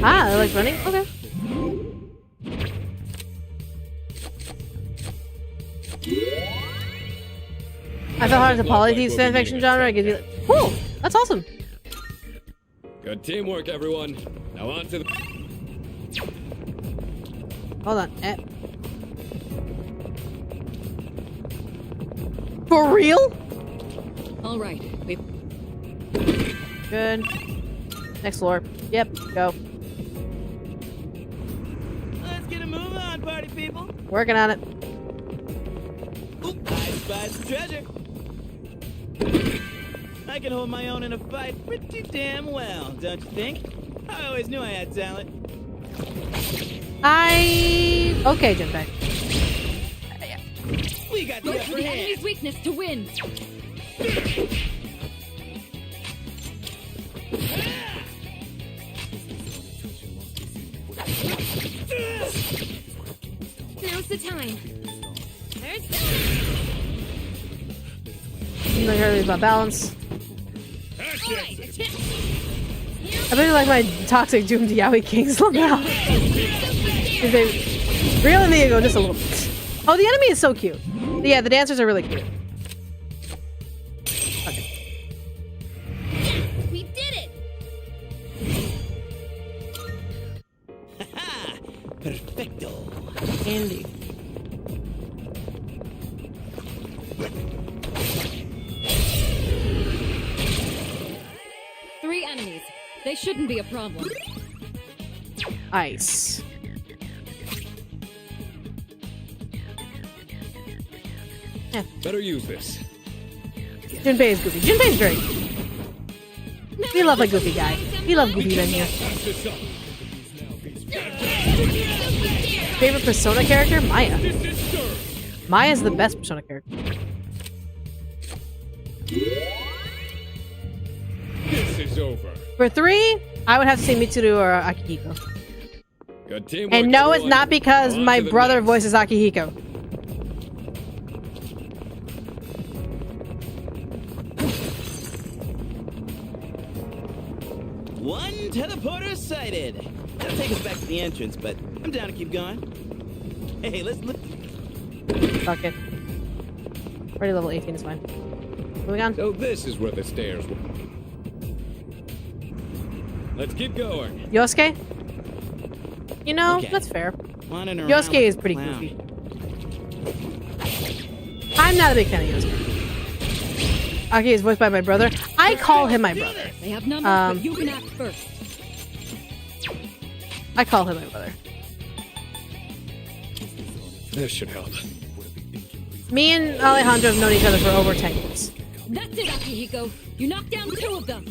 Ah, I like running? Okay. I felt hard as a polythieves fanfiction genre. I give you. Whoa, that's awesome. Good teamwork, everyone. Now on to the... Hold on. For real? All right. Good. Next floor. Yep, go. Let's get a move on, party people. Working on it. Oop, I spy some treasure. I can hold my own in a fight pretty damn well, don't you think? I always knew I had talent. Okay, Junpei. We got the Go upper for the hand. enemy's weakness to win. Now's the time. There's I'm not sure about balance. Alright, I really like my toxic doomed yaoi kings somehow. They reel in the ego just a little bit. Oh, the enemy is so cute. Yeah, the dancers are really cute. Okay. we did it! Ha! Perfecto. Andy. Three enemies. They shouldn't be a problem. Ice. Yeah. Better use this. Junpei is goofy. Junpei's very goofy. We love a goofy guy. We love goofy men here. Favorite Persona character? Maya. Maya's the best Persona character. This is over. For 3, I would have to say Mitsuru or Akihiko. Good teamwork, And no, it's everyone. not because On my to the brother next. voices Akihiko. One teleporter sighted. That'll take us back to the entrance, but I'm down to keep going. Hey, let's look. Fuck it. Already level 18 is fine. Moving on. So this is where the stairs were. Let's keep going. Yosuke? You know, Okay. that's fair. Wandering around Yosuke like is a pretty clown. goofy. I'm not a big fan of Yosuke. Aki is voiced by my brother. I call him my brother. They have numbers, but you can act first. I call him my brother. This should help. Me and Alejandro have known each other for over 10 years. That's it, Akihiko. You knocked down 2 of them.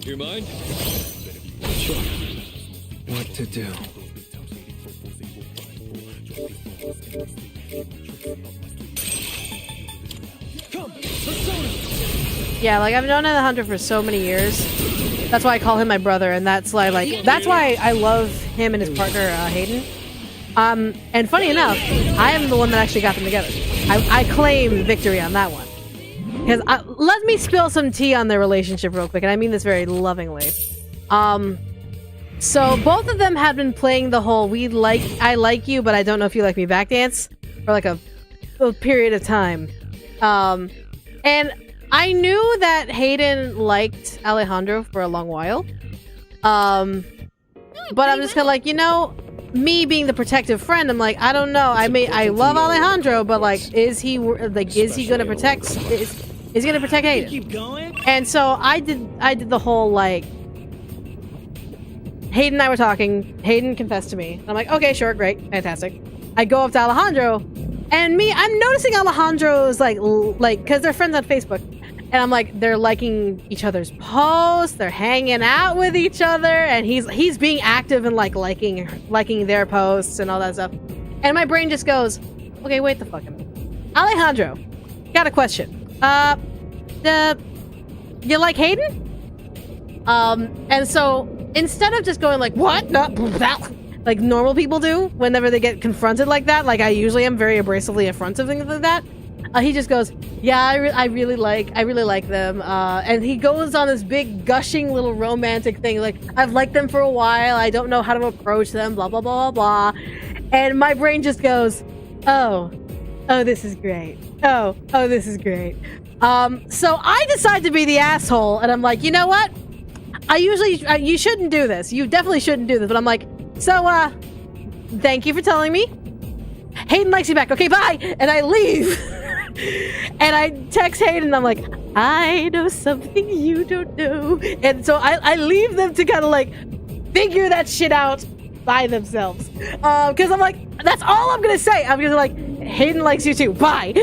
Do you mind? Sure. What to do? Come, Persona! Yeah, like I've known Alejandro for so many years. That's why I call him my brother, and that's why that's why I love him and his partner Hayden. And funny enough, I am the one that actually got them together. I claim victory on that one. Because let me spill some tea on their relationship real quick, and I mean this very lovingly. So both of them had been playing the whole I like you, but I don't know if you like me back dance for like a period of time. And I knew that Hayden liked Alejandro for a long while. But I'm just kind of like, you know, me being the protective friend, I'm like, I don't know. I love Alejandro, but like, is he gonna protect? Is he gonna protect Hayden? Keep going. And so I did the whole like. Hayden and I were talking. Hayden confessed to me. I'm like, okay, sure, great, fantastic. I go up to Alejandro, and I'm noticing Alejandro's like, because they're friends on Facebook. And I'm like, they're liking each other's posts, they're hanging out with each other, and he's being active and like liking their posts and all that stuff. And my brain just goes, okay, wait the fuck a minute. Alejandro, got a question. You like Hayden? And so instead of just going like, what? No, that, like normal people do whenever they get confronted like that, like I usually am very abrasively affrontive things like that. He just goes, yeah, I really like them. And he goes on this big gushing little romantic thing. Like, I've liked them for a while. I don't know how to approach them, blah, blah, blah, blah, blah. And my brain just goes, oh, this is great. Oh, this is great. So I decide to be the asshole. And I'm like, you know what? You shouldn't do this. You definitely shouldn't do this. But I'm like, so, thank you for telling me. Hayden likes you back. Okay, bye. And I leave. And I text Hayden and I'm like, I know something you don't know. And so I leave them to kind of like figure that shit out by themselves. Because I'm like, that's all I'm going to say. I'm going to like, Hayden likes you too. Bye.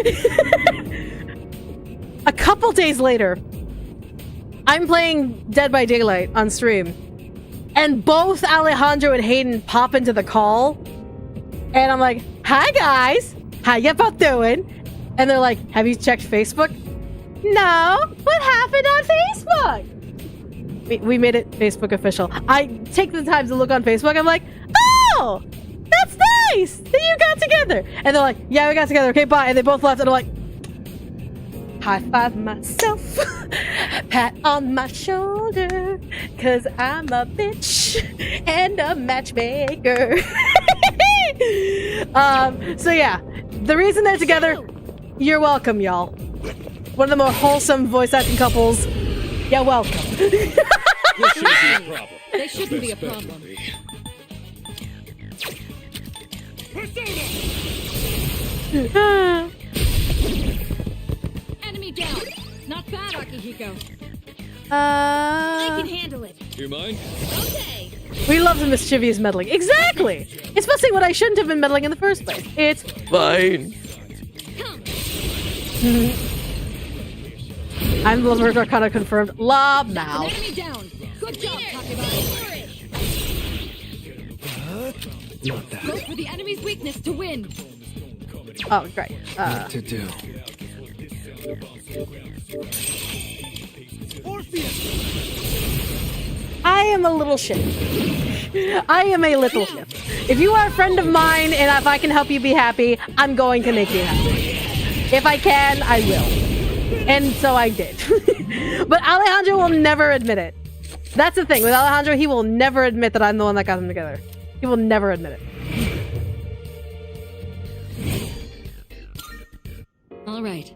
A couple days later, I'm playing Dead by Daylight on stream. And both Alejandro and Hayden pop into the call. And I'm like, hi guys. How you both doing? And they're like, have you checked Facebook? No. What happened on Facebook? We made it Facebook official. I take the time to look on Facebook. I'm like, oh, that's nice that you got together. And they're like, yeah, we got together. Okay, bye. And they both left. And I'm like, high five myself, pat on my shoulder, cause I'm a bitch and a matchmaker. So yeah, the reason they're together, you're welcome, y'all. One of the more wholesome voice acting couples. You're welcome. They shouldn't be a problem. Enemy down. Not bad, Akihiko. I can handle it. You mind? Okay. We love the mischievous meddling. Exactly! It's mostly what I shouldn't have been meddling in the first place. It's fine. I'm the Lord Arcana confirmed. Lob now. Enemy down. Good job, Takeba. Not that. Go for the enemy's weakness to win. Oh, great. What to do? I am a little shit. I am a little shit. If you are a friend of mine and if I can help you be happy, I'm going to make you happy. If I can, I will. And so I did. But Alejandro will never admit it. That's the thing. With Alejandro, he will never admit that I'm the one that got them together. He will never admit it. All right.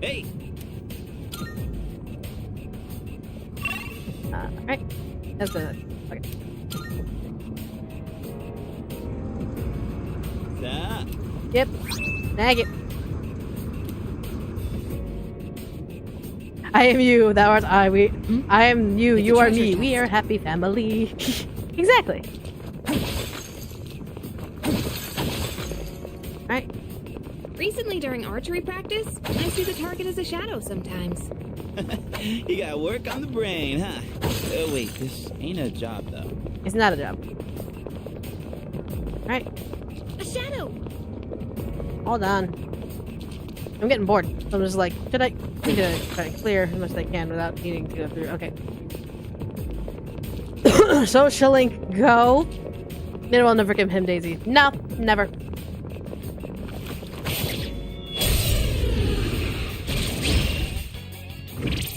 Hey. Alright. That's the... Okay. Stop. Yep. Nag it. I am you, thou art I. I am you, you are me. We are a happy family. Exactly. Alright. Recently during archery practice, I see the target as a shadow sometimes. You gotta work on the brain, huh? Oh wait, this ain't a job though. It's not a job. Alright. A shadow! Hold on. I'm getting bored. So I'm just like, should I need to try to clear as much as I can without needing to go through. Okay. So shall Link go? Maybe I'll never give him Daisy. No, never.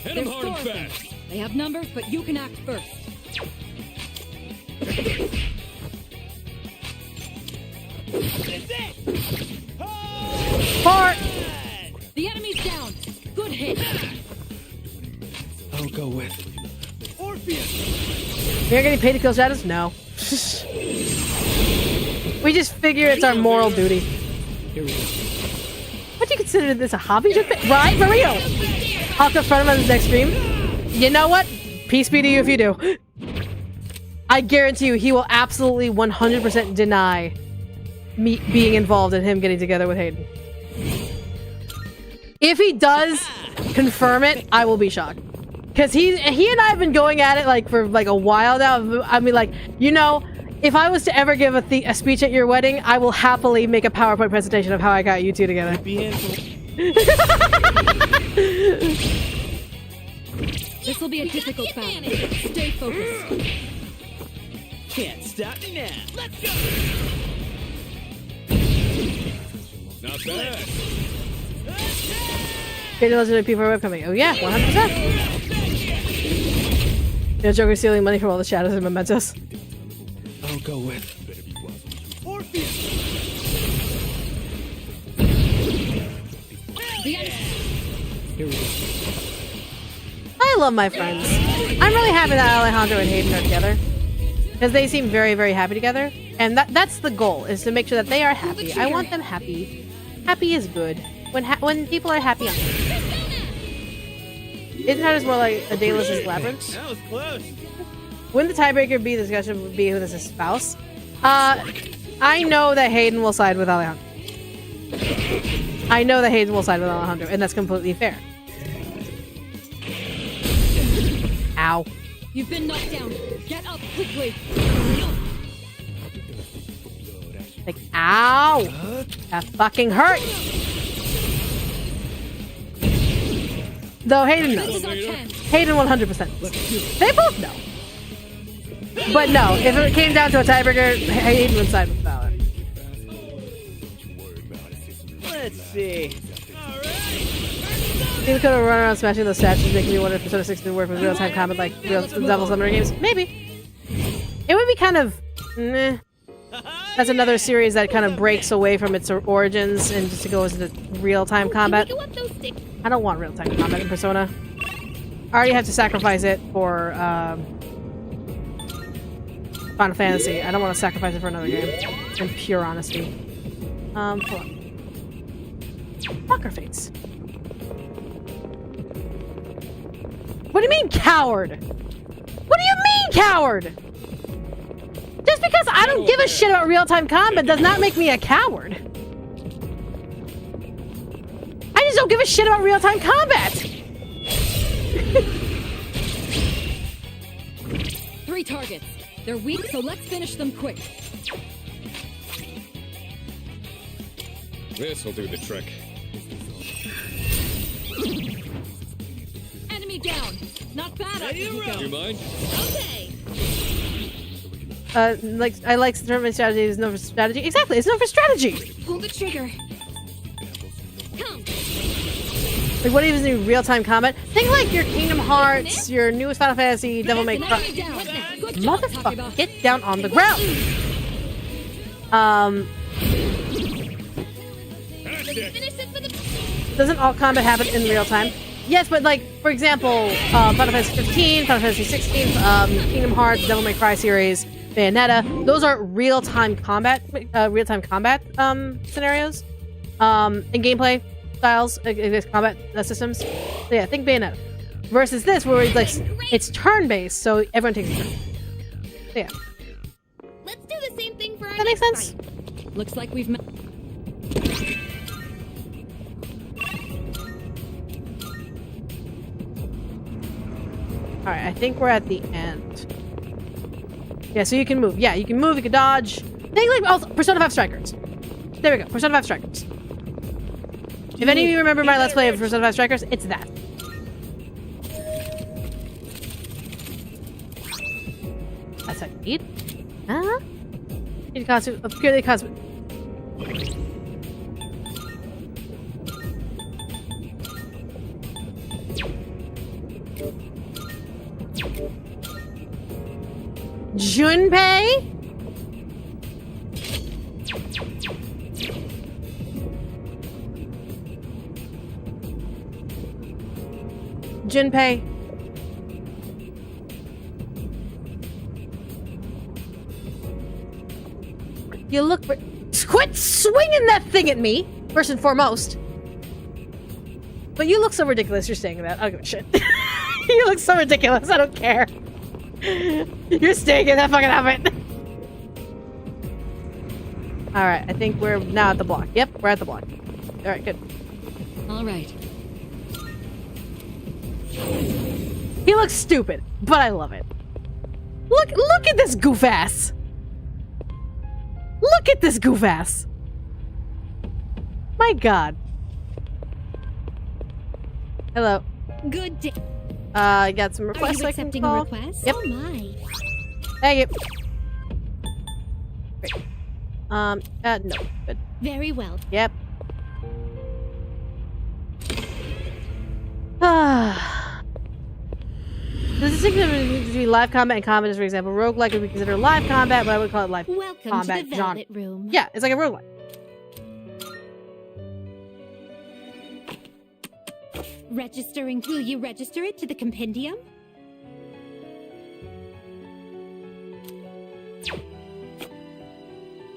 Hit him hard and fast. They have numbers, but you can act first. Fart! The enemy's down. Good hit. I'll go with Orpheus! You're getting paid to kill shadows? No. We just figure it's our moral duty. What do you consider this a hobby? Right? For real! I'll confront him on his next stream. You know what? Peace be to you if you do. I guarantee you he will absolutely 100% deny me being involved in him getting together with Hayden. If he does confirm it, I will be shocked. Because he and I have been going at it like for like a while now. I mean, like, you know, if I was to ever give a speech at your wedding, I will happily make a PowerPoint presentation of how I got you two together. This will be a difficult battle. Stay focused. Can't stop me now. Let's go! Not bad. Hayden was doing P4 webcoming. Oh yeah, 100%. No Joker stealing money from all the shadows and mementos. I'll go with Orpheus! Here we go. I love my friends. I'm really happy that Alejandro and Hayden are together. Because they seem very, very happy together. And that's the goal, is to make sure that they are happy. I want them happy. Happy is good. When people are happy, I'm happy. Isn't that just more like a Daedalus' labyrinth? That was close. Wouldn't the tiebreaker be the discussion would be who is his spouse? I know that Hayden will side with Alejandro. I know that Hayden will side with Alejandro, and that's completely fair. Ow. You've been knocked down. Get up quickly. Like, ow! That fucking hurt! Though Hayden knows. Hayden 100%. They both know. But no, if it came down to a tiebreaker, Hayden would side with Valor. Let's see. Maybe could have run around smashing those statues, making me wonder if Persona 6 would work with real-time combat like real Devil Summoner games. Maybe. It would be kind of... meh. That's another series that kind of breaks away from its origins and just goes into real-time combat. I don't want real-time combat in Persona. I already have to sacrifice it for Final Fantasy. I don't want to sacrifice it for another game. In pure honesty. Hold on. Fucker face. What do you mean, coward? What do you mean, coward? Just because I don't give a shit about real-time combat does not make me a coward. I just don't give a shit about real-time combat. 3 targets. They're weak, so let's finish them quick. This'll do the trick. Enemy down. Not bad, Akihiko. Do you mind? Okay. I like determining strategy is known for strategy. Exactly, it's known for strategy. Pull the trigger. Come. Like, what even is real-time combat? Think like your Kingdom Hearts, your newest Final Fantasy, Devil May Cry. Motherfucker, get down on the ground. Doesn't all combat happen in real time? Yes, but like, for example, Final Fantasy 15, Final Fantasy 16, Kingdom Hearts, Devil May Cry series, Bayonetta, those are real-time combat scenarios, and gameplay styles, combat systems. So yeah, think Bayonetta. Versus this, where it's like, it's turn-based, so everyone takes a turn. So yeah. Let's do the same thing for our That makes next sense? fight. Looks like we've met. Alright, I think we're at the end. Yeah, so you can move. Yeah, you can move, you can dodge. Think like Persona 5 Strikers. There we go, Persona 5 Strikers. If any of you remember my Let's Play of Persona 5 Strikers, it's that. That's what I need. Huh? Need a costume. A purely costume. Junpei? Junpei. You look. Quit swinging that thing at me, first and foremost. But you look so ridiculous. You're saying that. I don't give a shit. You look so ridiculous. I don't care. You're staying in that fucking outfit. All right. I think we're now at the block. Yep, we're at the block. All right. Good. All right. He looks stupid, but I love it. Look at this goof ass. Look at this goof ass. My God. Hello. Good day. I got some Are requests you I can accepting call. a request? Yep. Oh my. Thank you. Great. No. Good. Very well. Yep. Ah. There's a distinction between live combat and combat, as for example. Roguelike would be considered live combat, but I would call it live Welcome combat to the genre. Velvet Room. Yeah, it's like a roguelike. Registering. Will you register it to the compendium?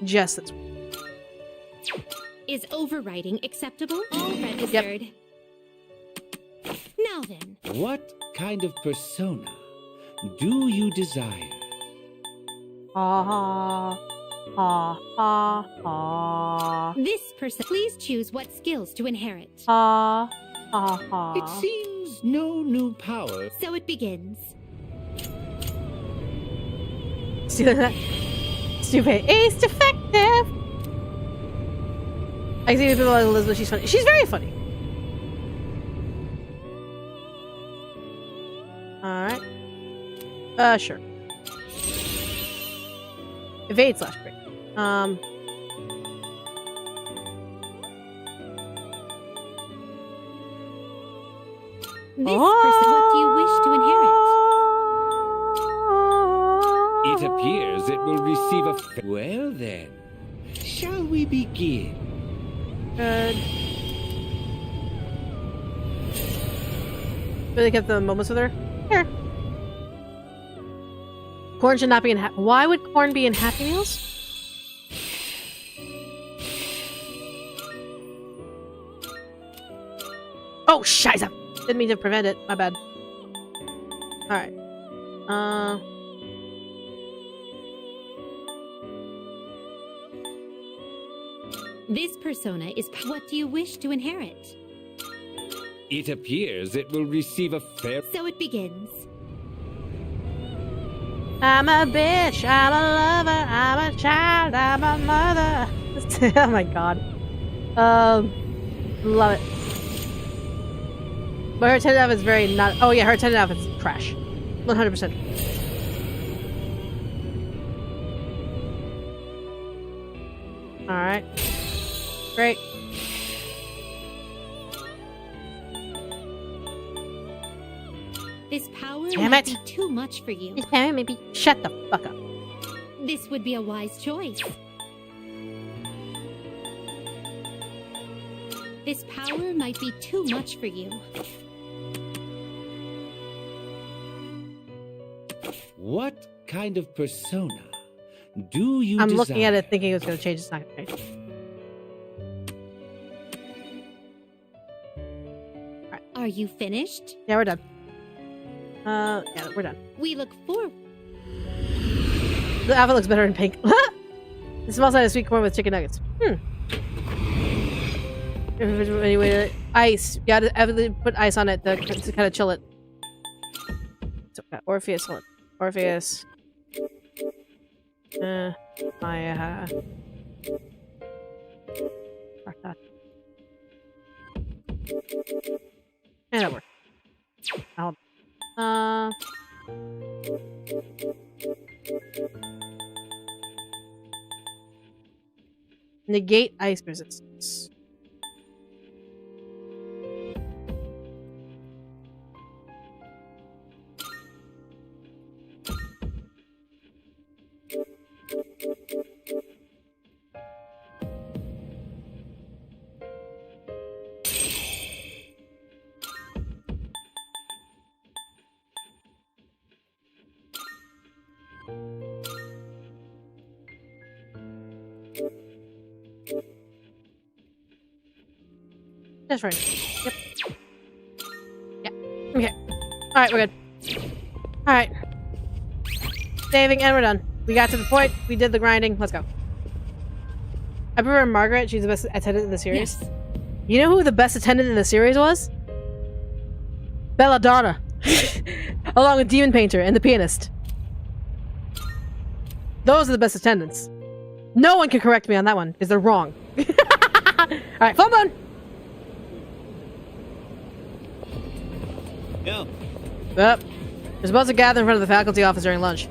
Just this. Is overwriting acceptable? All registered. Now then. What kind of persona do you desire? Ha ha ha ha. This person. Please choose what skills to inherit. Ha ha ha. It seems no new power. So it begins. See that? Stupid. Ace defective. I see people like Elizabeth. She's funny. She's very funny. All right. Sure. Evade / break. This person. What do you wish to inherit? It appears it will receive a... Well then, shall we begin? Good. Really kept the moments with her? Here. Corn should not be in Why would corn be in Happy Meals? Oh, scheiße! Didn't mean to prevent it. My bad. Alright. This persona is. What do you wish to inherit? It appears it will receive a fair... So it begins. I'm a bitch, I'm a lover, I'm a child, I'm a mother. Oh my god. Love it. But her attendant outfit is very not. Oh yeah, her attendant outfit is trash. 100%. Alright. Great. This power Damn might it. be too much for you. This parent maybe shut the fuck up. This would be a wise choice. This power might be too much for you. What kind of persona do you I'm desire? looking at it thinking it was going to change. It's not going to change. Are you finished? Yeah, we're done. Yeah, we're done. We look forward. The outfit looks better in pink. The small side of sweet corn with chicken nuggets. Anyway, ice. You gotta put ice on it to kind of chill it. So, Orpheus, hold on. Orpheus. Maya. And that worked. Hold negate ice resistance. That's right. Yep. Yeah. Okay. Alright, we're good. Alright. Saving, and we're done. We got to the point. We did the grinding. Let's go. I prefer Margaret. She's the best attendant in the series. Yes. You know who the best attendant in the series was? Belladonna. Along with Demon Painter and the pianist. Those are the best attendants. No one can correct me on that one, because they're wrong. Alright, full moon! Yeah. Yep. We're supposed to gather in front of the faculty office during lunch.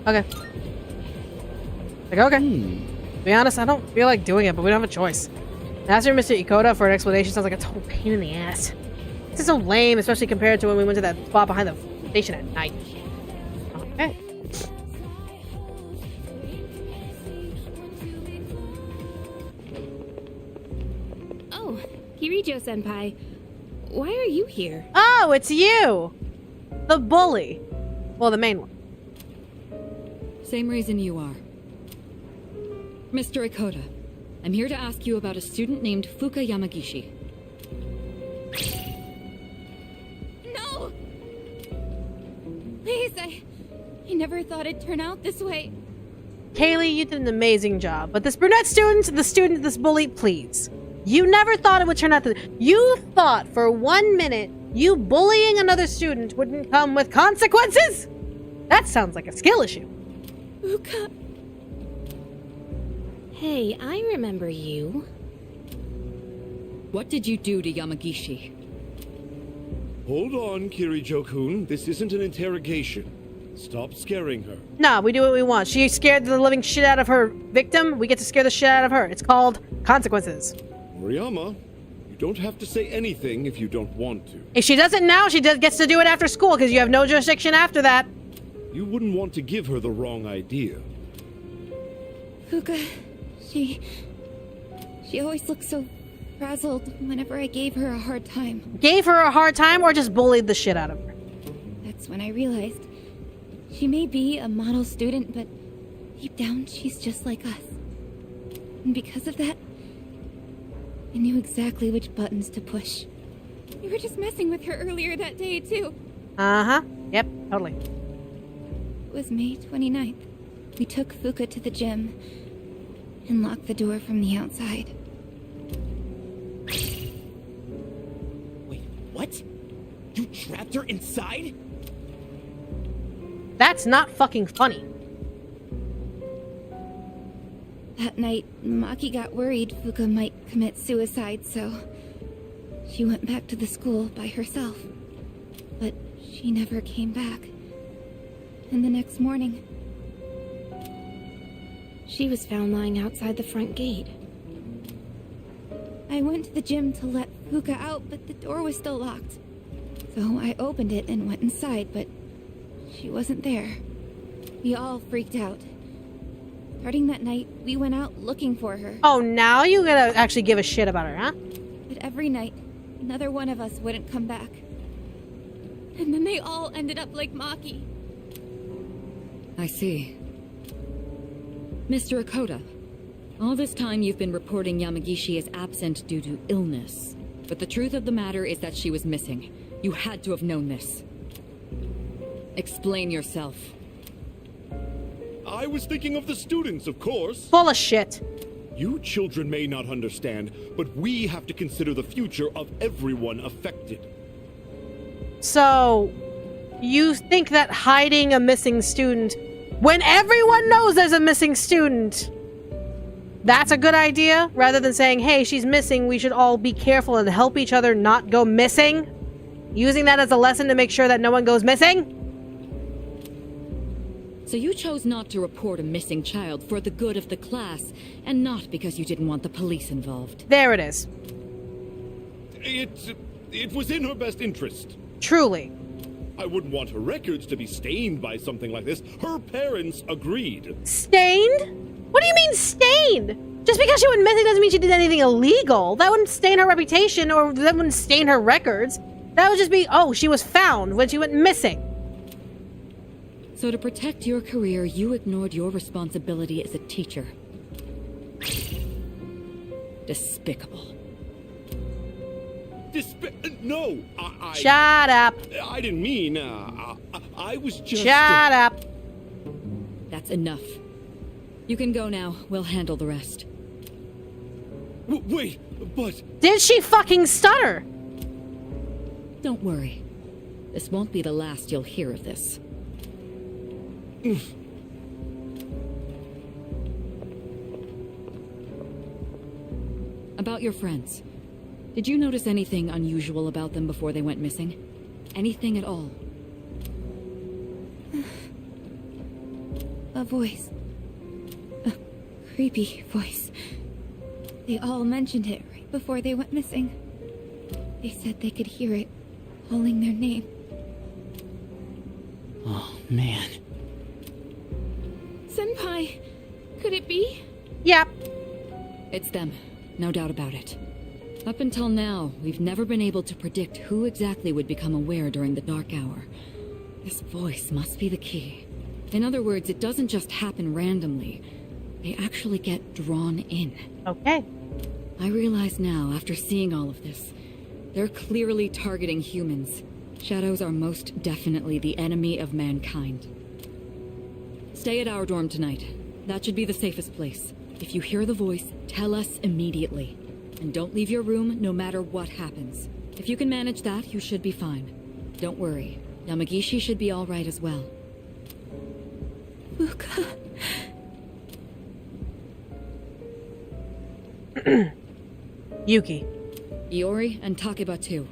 Okay. Like, okay. To be honest, I don't feel like doing it, but we don't have a choice. Asking Mr. Ikoda for an explanation sounds like a total pain in the ass. This is so lame, especially compared to when we went to that spot behind the station at night. Okay. Oh, Kirijo-senpai. Why are you here? Oh, it's you! The bully. Well, the main one. Same reason you are. Mr. Ikoda, I'm here to ask you about a student named Fuka Yamagishi. No! Please, I never thought it'd turn out this way. Kaylee, you did an amazing job. But this brunette student, this bully, please. You never thought it would turn out this. You thought for 1 minute you bullying another student wouldn't come with consequences? That sounds like a skill issue. Fuka. Hey, I remember you. What did you do to Yamagishi? Hold on, Kirijo-kun. This isn't an interrogation. Stop scaring her. Nah, we do what we want. She scared the living shit out of her victim. We get to scare the shit out of her. It's called consequences. Moriyama, you don't have to say anything if you don't want to. If she does it now, she gets to do it after school because you have no jurisdiction after that. You wouldn't want to give her the wrong idea. Fuka, she always looked so frazzled whenever I gave her a hard time. Gave her a hard time or just bullied the shit out of her? That's when I realized she may be a model student, but deep down she's just like us. And because of that, I knew exactly which buttons to push. You were just messing with her earlier that day, too. Uh-huh. Yep, totally. It was May 29th. We took Fuka to the gym and locked the door from the outside. Wait, what? You trapped her inside? That's not fucking funny. That night, Maki got worried Fuka might commit suicide, so she went back to the school by herself. But she never came back. And the next morning, she was found lying outside the front gate. I went to the gym to let Fuka out, but the door was still locked. So I opened it and went inside, but she wasn't there. We all freaked out. Starting that night, we went out looking for her. Oh, now you gotta actually give a shit about her, huh? But every night, another one of us wouldn't come back. And then they all ended up like Maki. I see. Mr. Ikoda, all this time you've been reporting Yamagishi as absent due to illness. But the truth of the matter is that she was missing. You had to have known this. Explain yourself. I was thinking of the students, of course. Full of shit. You children may not understand, but we have to consider the future of everyone affected. So, you think that hiding a missing student, when everyone knows there's a missing student, That's a good idea. Rather than saying, hey, she's missing, we should all be careful and help each other not go missing. Using that as a lesson to make sure that no one goes missing. So you chose not to report a missing child for the good of the class, and not because you didn't want the police involved. There it is. It was in her best interest. Truly. I wouldn't want her records to be stained by something like this. Her parents agreed. Stained? What do you mean stained? Just because she went missing doesn't mean she did anything illegal. That wouldn't stain her reputation, or that wouldn't stain her records. That would just be, oh, she was found when she went missing. So to protect your career, you ignored your responsibility as a teacher. Despicable. No, Shut up. I didn't mean, I was just... Shut up. That's enough. You can go now. We'll handle the rest. Wait, but... Did she fucking stutter? Don't worry. This won't be the last you'll hear of this. About your friends. Did you notice anything unusual about them before they went missing? Anything at all? A voice. A creepy voice. They all mentioned it right before they went missing. They said they could hear it, calling their name. Oh, man. Senpai, could it be? Yep. It's them. No doubt about it. Up until now, we've never been able to predict who exactly would become aware during the dark hour. This voice must be the key. In other words, it doesn't just happen randomly. They actually get drawn in. Okay. I realize now, after seeing all of this, they're clearly targeting humans. Shadows are most definitely the enemy of mankind. Stay at our dorm tonight. That should be the safest place. If you hear the voice, tell us immediately. And don't leave your room no matter what happens. If you can manage that, you should be fine. Don't worry. Yamagishi should be all right as well. Fuka. Yuki. Iori and Takeba too.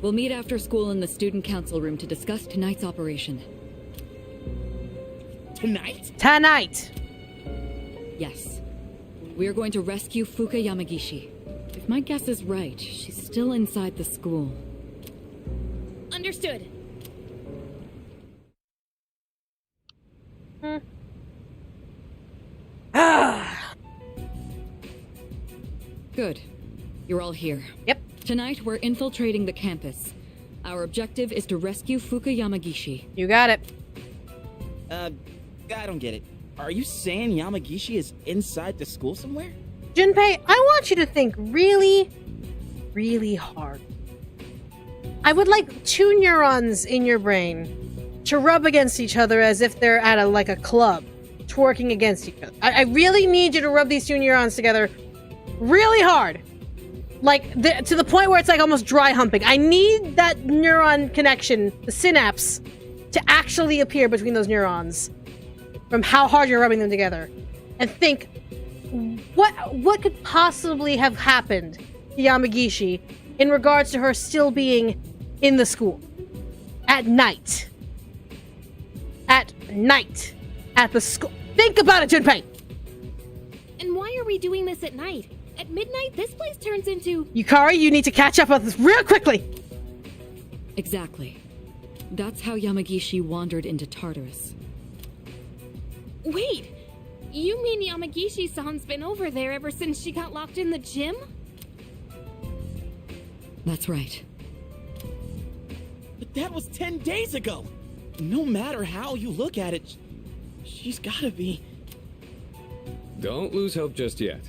We'll meet after school in the student council room to discuss tonight's operation. Tonight? Tonight. Yes. We are going to rescue Fuka Yamagishi. If my guess is right, she's still inside the school. Understood. Good. You're all here. Yep. Tonight, we're infiltrating the campus. Our objective is to rescue Fuka Yamagishi. You got it. I don't get it. Are you saying Yamagishi is inside the school somewhere? Junpei, I want you to think really, really hard. I would like two neurons in your brain to rub against each other as if they're at a club, twerking against each other. I really need you to rub these two neurons together really hard. To the point where it's like almost dry humping. I need that neuron connection, the synapse, to actually appear between those neurons from how hard you're rubbing them together. And think, what could possibly have happened to Yamagishi in regards to her still being in the school? At night. At night. At the school. Think about it, Junpei! And why are we doing this at night? At midnight, this place turns into... Yukari, you need to catch up on this real quickly! Exactly. That's how Yamagishi wandered into Tartarus. Wait! You mean Yamagishi-san's been over there ever since she got locked in the gym? That's right. But that was 10 days ago! No matter how you look at it, she's gotta be... Don't lose hope just yet.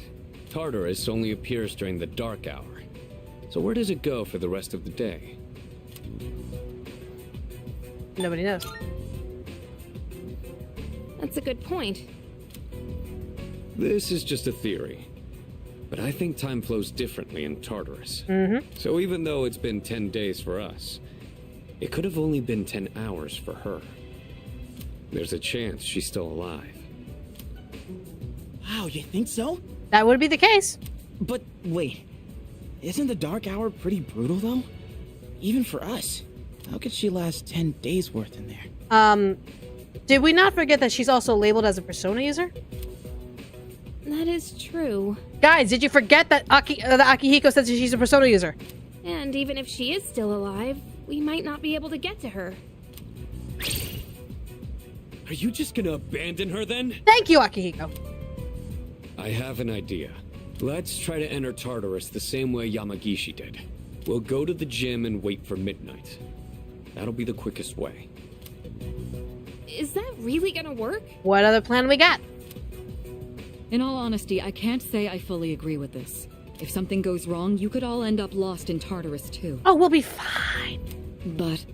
Tartarus only appears during the dark hour. So where does it go for the rest of the day? Nobody knows. That's a good point. This is just a theory. But I think time flows differently in Tartarus. So even though it's been 10 days for us, it could have only been 10 hours for her. There's a chance she's still alive. Wow, Wow, you think so? That would be the case. But wait, isn't the dark hour pretty brutal though? Even for us. How could she last 10 days worth in there? Did we not forget that she's also labeled as a Persona user? That is true. Guys, did you forget that Akihiko said she's a Persona user? And even if she is still alive, we might not be able to get to her. Are you just gonna abandon her then? Thank you, Akihiko. I have an idea. Let's try to enter Tartarus the same way Yamagishi did. We'll go to the gym and wait for midnight. That'll be the quickest way. Is that really gonna work? What other plan we got? In all honesty, I can't say I fully agree with this. If something goes wrong, you could all end up lost in Tartarus too. Oh, we'll be fine. But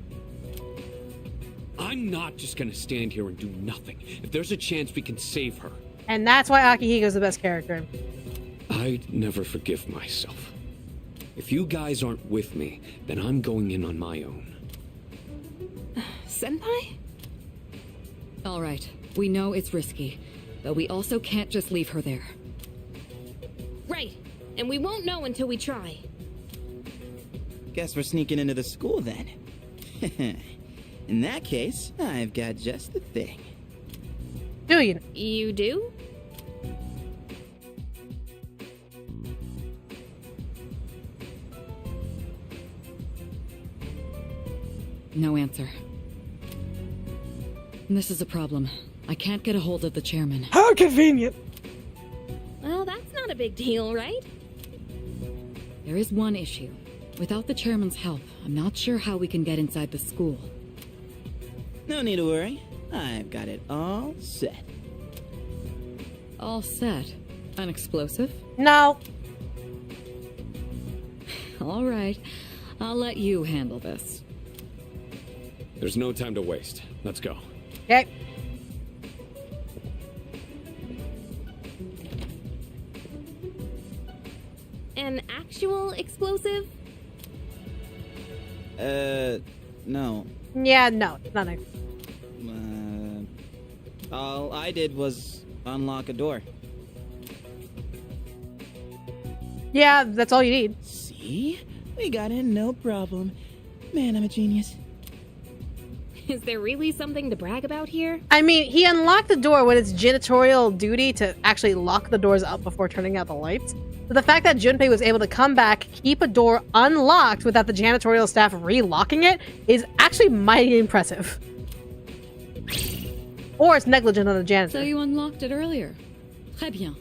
I'm not just gonna stand here and do nothing. If there's a chance we can save her. And that's why Akihiko's the best character. I'd never forgive myself. If you guys aren't with me, then I'm going in on my own. Senpai? all right, we know it's risky, but we also can't just leave her there. Right, and we won't know until we try. Guess we're sneaking into the school then. In that case, I've got just the thing. Do you? You do? No answer. This is a problem. I can't get a hold of the chairman. How convenient! Well, that's not a big deal, right? There is one issue. Without the chairman's help, I'm not sure how we can get inside the school. No need to worry. I've got it all set. All set? An explosive? No. All right. I'll let you handle this. There's no time to waste. Let's go. Okay. An actual explosive? No. Yeah, no, it's not a... All I did was unlock a door. Yeah, that's all you need. See? We got in, no problem. Man, I'm a genius. Is there really something to brag about here? I mean, he unlocked the door when it's janitorial duty to actually lock the doors up before turning out the lights. But the fact that Junpei was able to come back, keep a door unlocked without the janitorial staff relocking it is actually mighty impressive. Or it's negligent on the janitor. So you unlocked it earlier. Très bien.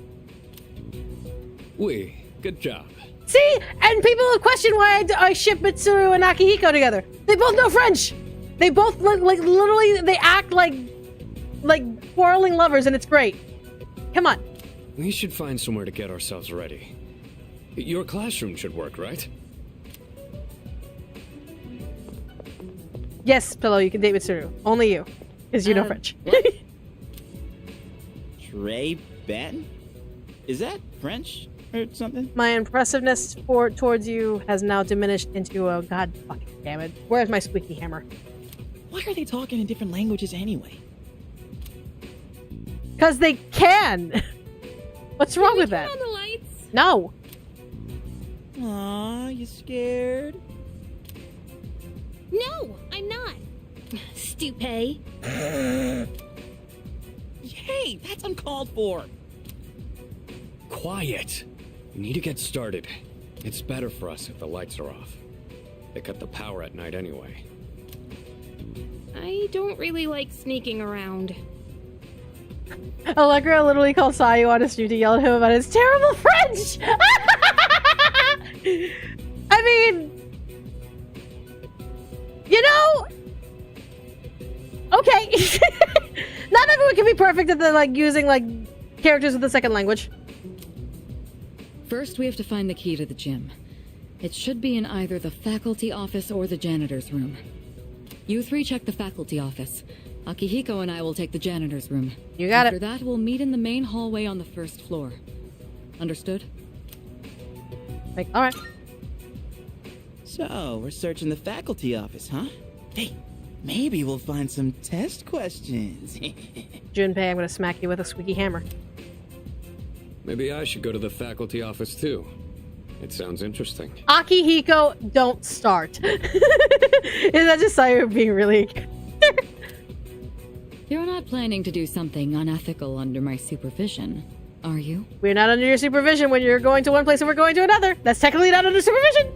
Oui, good job. See? And people have questioned why I ship Mitsuru and Akihiko together. They both know French! They both look like, literally, they act like quarreling lovers, and it's great. Come on. We should find somewhere to get ourselves ready. Your classroom should work, right? Yes, Pillow, you can date Mitsuru. Only you. Because you know French. Trey Ben? Is that French or something? My impressiveness towards you has now diminished into a god fucking damn it. Where's my squeaky hammer? Why are they talking in different languages anyway? Because they can! What's wrong with that? Turn on the lights? No. Aw, you scared? No, I'm not. Stupid. Hey, that's uncalled for. Quiet. We need to get started. It's better for us if the lights are off. They cut the power at night anyway. I don't really like sneaking around. Allegra literally called Sayu on a street to yell at him about his terrible French! I mean... You know... Okay. Not everyone can be perfect at the, using, characters with the second language. First, we have to find the key to the gym. It should be in either the faculty office or the janitor's room. You three check the faculty office. Akihiko and I will take the janitor's room. You got it. After that, we'll meet in the main hallway on the first floor. Understood? Alright. So, we're searching the faculty office, huh? Hey, maybe we'll find some test questions. Junpei, I'm gonna smack you with a squeaky hammer. Maybe I should go to the faculty office too. It sounds interesting. Akihiko, don't start. Is that just Sayu being really... You're not planning to do something unethical under my supervision, are you? We're not under your supervision when you're going to one place and we're going to another. That's technically not under supervision.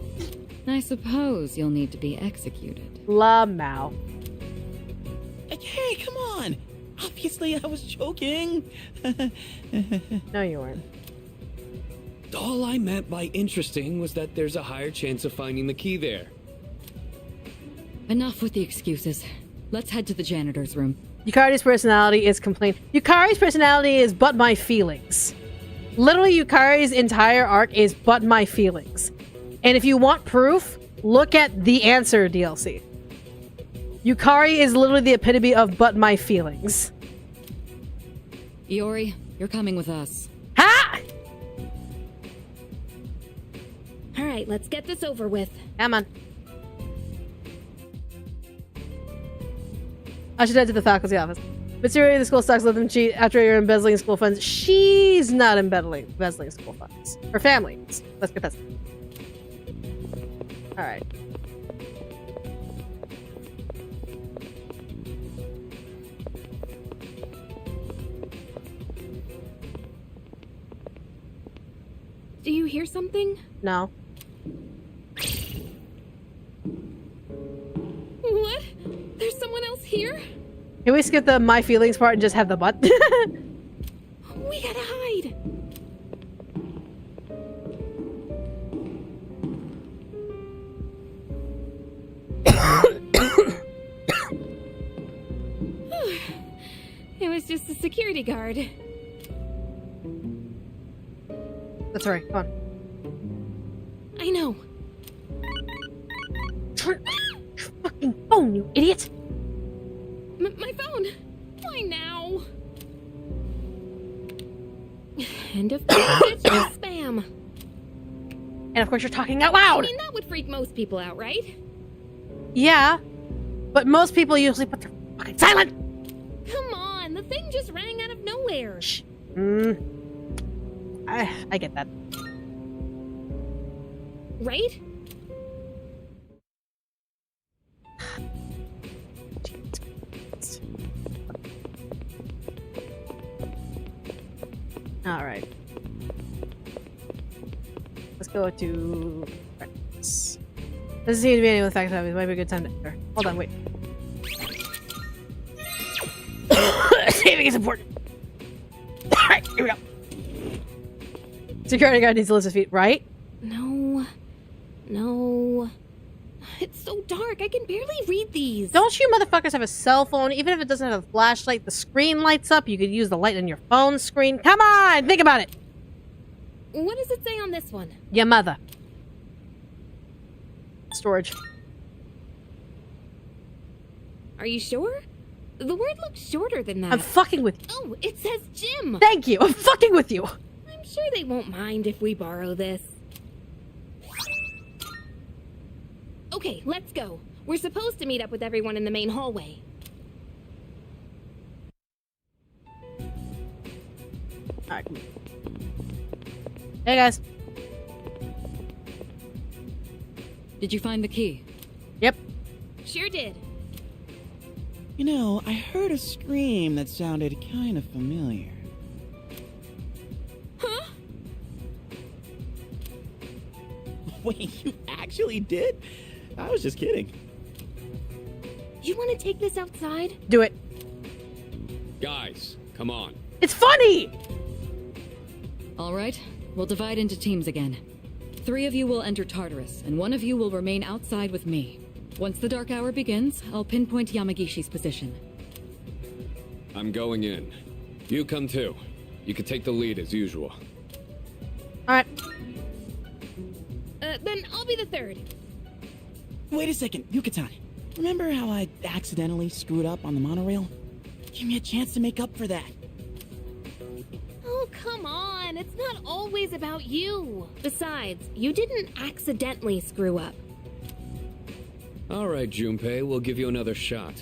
I suppose you'll need to be executed. La Mao. Hey, come on! Obviously, I was joking. No, you weren't. All I meant by interesting was that there's a higher chance of finding the key there. Enough with the excuses. Let's head to the janitor's room. Yukari's personality is complaint. Yukari's personality is but my feelings. Literally, Yukari's entire arc is but my feelings. And if you want proof, look at the Answer DLC. Yukari is literally the epitome of but my feelings. Iori, you're coming with us. Ha! All right, let's get this over with. Come on. I should head to the faculty office. Materially, the school stocks let them cheat after you're embezzling school funds. She's not embezzling school funds. Her family is. Let's get that. Alright. Do you hear something? No. What? There's someone else here? Can we skip the my feelings part and just have the butt? We gotta hide. It was just a security guard. That's alright, come on. I know. Turn your fucking phone, you idiot! My phone. Why now? And of course it's just spam. And of course you're talking out loud! I mean, that would freak most people out, right? Yeah, but most people usually put their fucking silent! Come on, the thing just rang out of nowhere. Shh. I get that. Right? Alright. Let's go to practice. Doesn't seem to be any of the facts of it. Might be a good time to enter. Hold on, wait. Saving is important. Alright, here we go. Security guard needs to list his feet, right? No. It's so dark, I can barely read these. Don't you motherfuckers have a cell phone? Even if it doesn't have a flashlight, the screen lights up. You could use the light on your phone screen. Come on, think about it. What does it say on this one? Your mother. Storage. Are you sure? The word looks shorter than that. I'm fucking with you. Oh, it says gym. Thank you. I'm fucking with you. I'm sure they won't mind if we borrow this. Okay, let's go. We're supposed to meet up with everyone in the main hallway. Alright. Hey guys. Did you find the key? Yep. Sure did. You know, I heard a scream that sounded kind of familiar. Huh? Wait, you actually did? I was just kidding. You want to take this outside? Do it. Guys, come on. It's funny! All right, we'll divide into teams again. 3 of you will enter Tartarus, and 1 of you will remain outside with me. Once the dark hour begins, I'll pinpoint Yamagishi's position. I'm going in. You come too. You can take the lead as usual. Alright. Then I'll be the 3rd. Wait a second, Yucatan. Remember how I accidentally screwed up on the monorail? Give me a chance to make up for that. Oh, come on. It's not always about you. Besides, you didn't accidentally screw up. All right, Junpei, we'll give you another shot.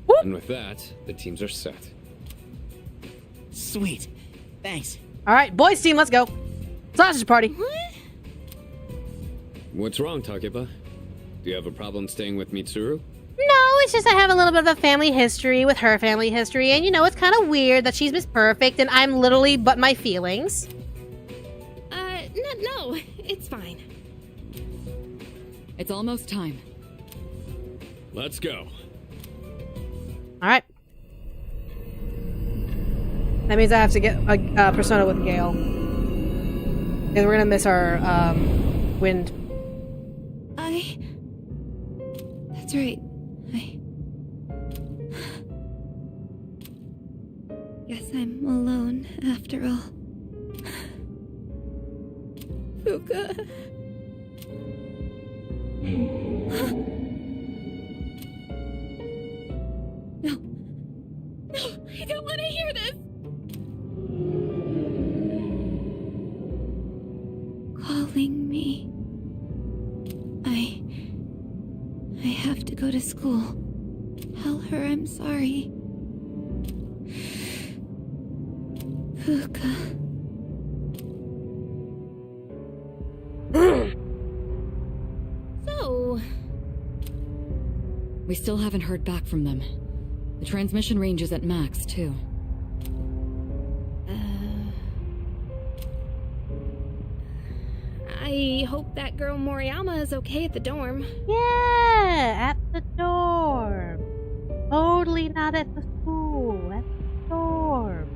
Whoop. And with that, the teams are set. Sweet. Thanks. All right, boys team, let's go. Sausage party. What? What's wrong, Takeba? Do you have a problem staying with Mitsuru? No, it's just I have a little bit of a family history with her family history, and you know, it's kind of weird that she's Miss Perfect and I'm literally but my feelings. No, it's fine. It's almost time. Let's go. All right. That means I have to get a persona with Gale. Because we're gonna miss our wind. That's right. Guess I'm alone after all. Fuka. No, I don't want to hear this. Calling me. I have to go to school. Tell her I'm sorry. Fuka. So... We still haven't heard back from them. The transmission range is at max, too. I hope that girl Moriyama is okay at the dorm. Yeah, at the dorm. Totally not at the school. At the dorm.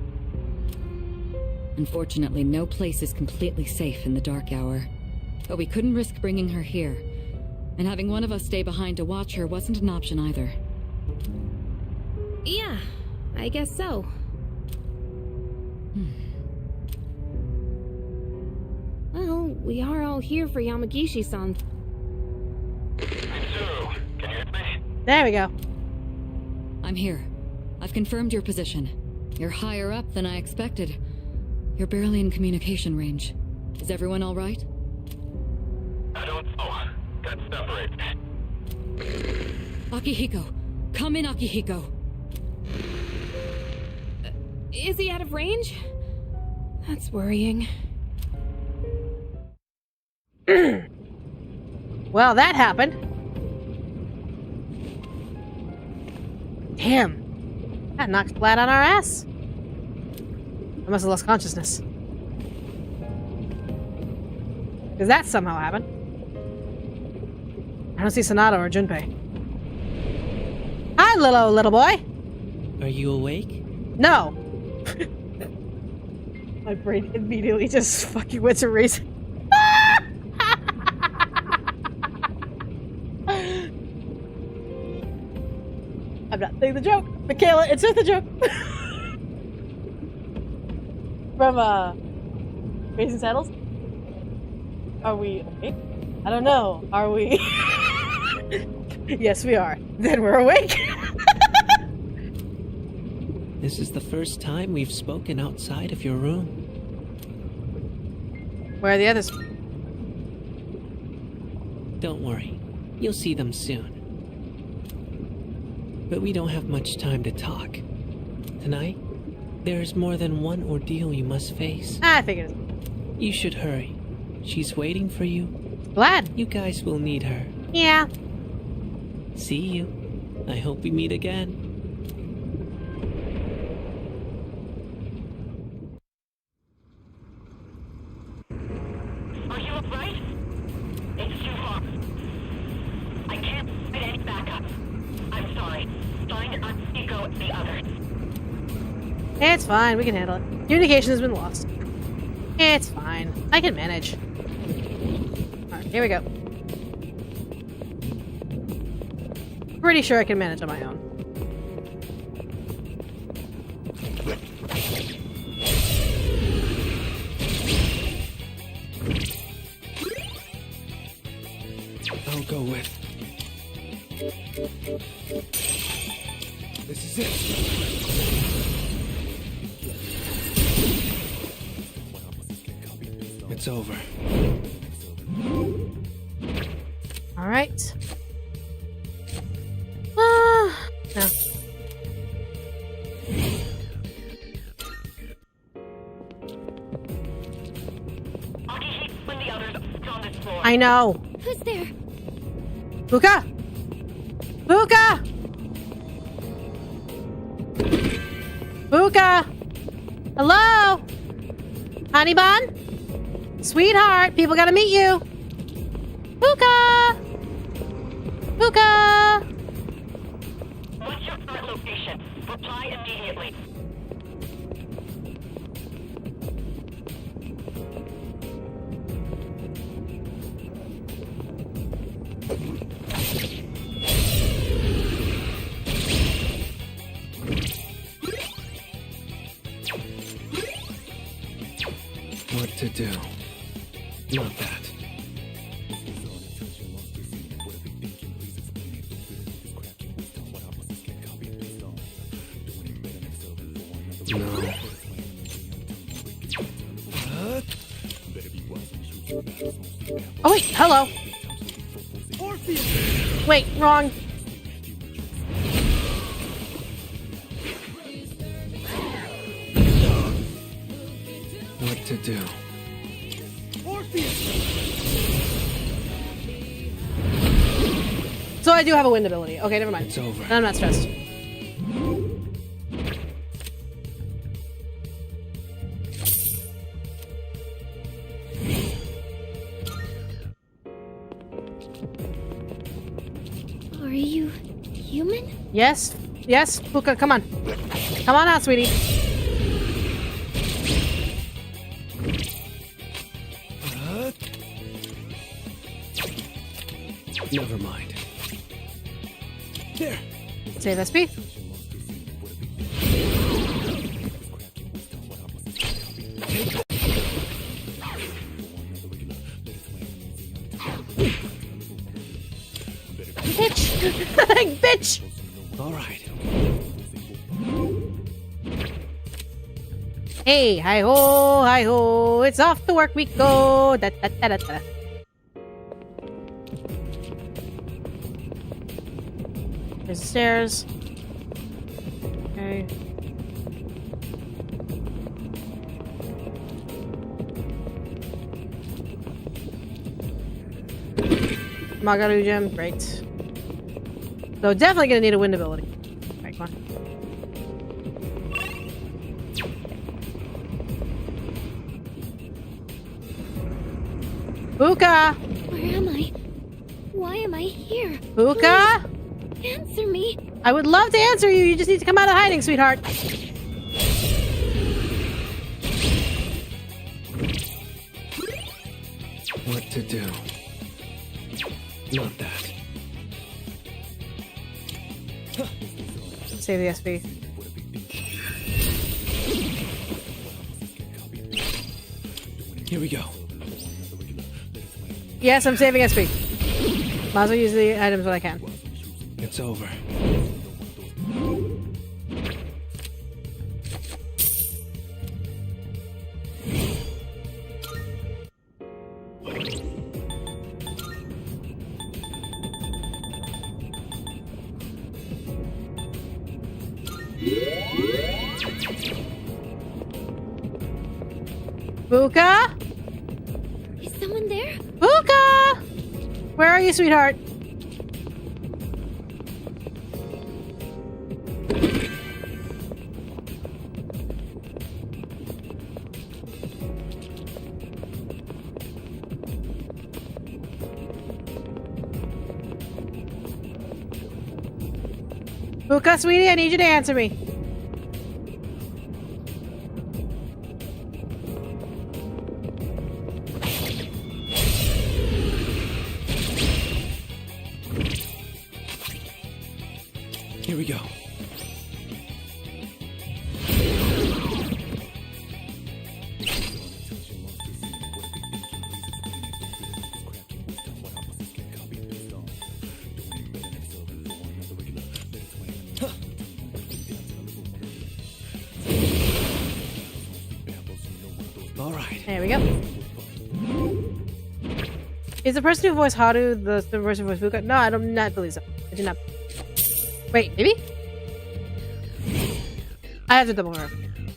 Unfortunately, no place is completely safe in the dark hour. But we couldn't risk bringing her here. And having one of us stay behind to watch her wasn't an option either. Yeah, I guess so. Well, we are all here for Yamagishi-san. There we go. I'm here. I've confirmed your position. You're higher up than I expected. You're barely in communication range. Is everyone all right? I don't know. Got separated. Akihiko! Come in, Akihiko! Is he out of range? That's worrying. Well, that happened. Damn. Got knocked flat on our ass. I must have lost consciousness. Because that somehow happened. I don't see Sonata or Junpei. Hi, little boy. Are you awake? No. My brain immediately just fucking went to reason. I'm not saying the joke. Michaela, it's not the joke. From, Racing Saddles? Are we awake? I don't know. Are we? Yes, we are. Then we're awake. This is the first time we've spoken outside of your room. Where are the others? Don't worry. You'll see them soon. But we don't have much time to talk. Tonight, there's more than one ordeal you must face. I figured. You should hurry. She's waiting for you. Glad. You guys will need her. Yeah. See you. I hope we meet again. Are you alright? It's too far. I can't find any backup. I'm sorry. Find Akihiko and the others. It's fine. We can handle it. Communication has been lost. It's fine. I can manage. Alright, here we go. Pretty sure I can manage on my own. I'll go with. This is it. It's over. All right. No. first floor. I know. Who's there? Buka! Buka! Buka! Hello? Honey bun? Sweetheart, people gotta meet you. Buka! Buka! What's your current location? Reply immediately. What to do? Not that. No. Oh wait, hello. Wait, wrong. What to do? So I do have a wind ability. Okay, never mind. It's over. I'm not stressed. Are you human? Yes, yes, Buka, come on. Come on out, sweetie. Never mind. There. Save SP. Bitch! Bitch! All right. Hey, hi ho, it's off to work we go. Da, da, da, da, da. There's the stairs. Okay. Magaru gem, great. So definitely gonna need a wind ability. Alright, come on. Buka! Where am I? Why am I here? Buka? Please answer me. I would love to answer you. You just need to come out of hiding, sweetheart. What to do? Not that. Save the SP. Here we go. Yes, I'm saving SP. Might as well use the items when I can. It's over. Buka? Is someone there? Buka! Where are you, sweetheart? Buka, sweetie, I need you to answer me. Here we go. All right. There we go. Is the person who voiced Haru the person who voiced Buka? No, I don't not believe so. I do not. Wait, maybe? I have to double confirm.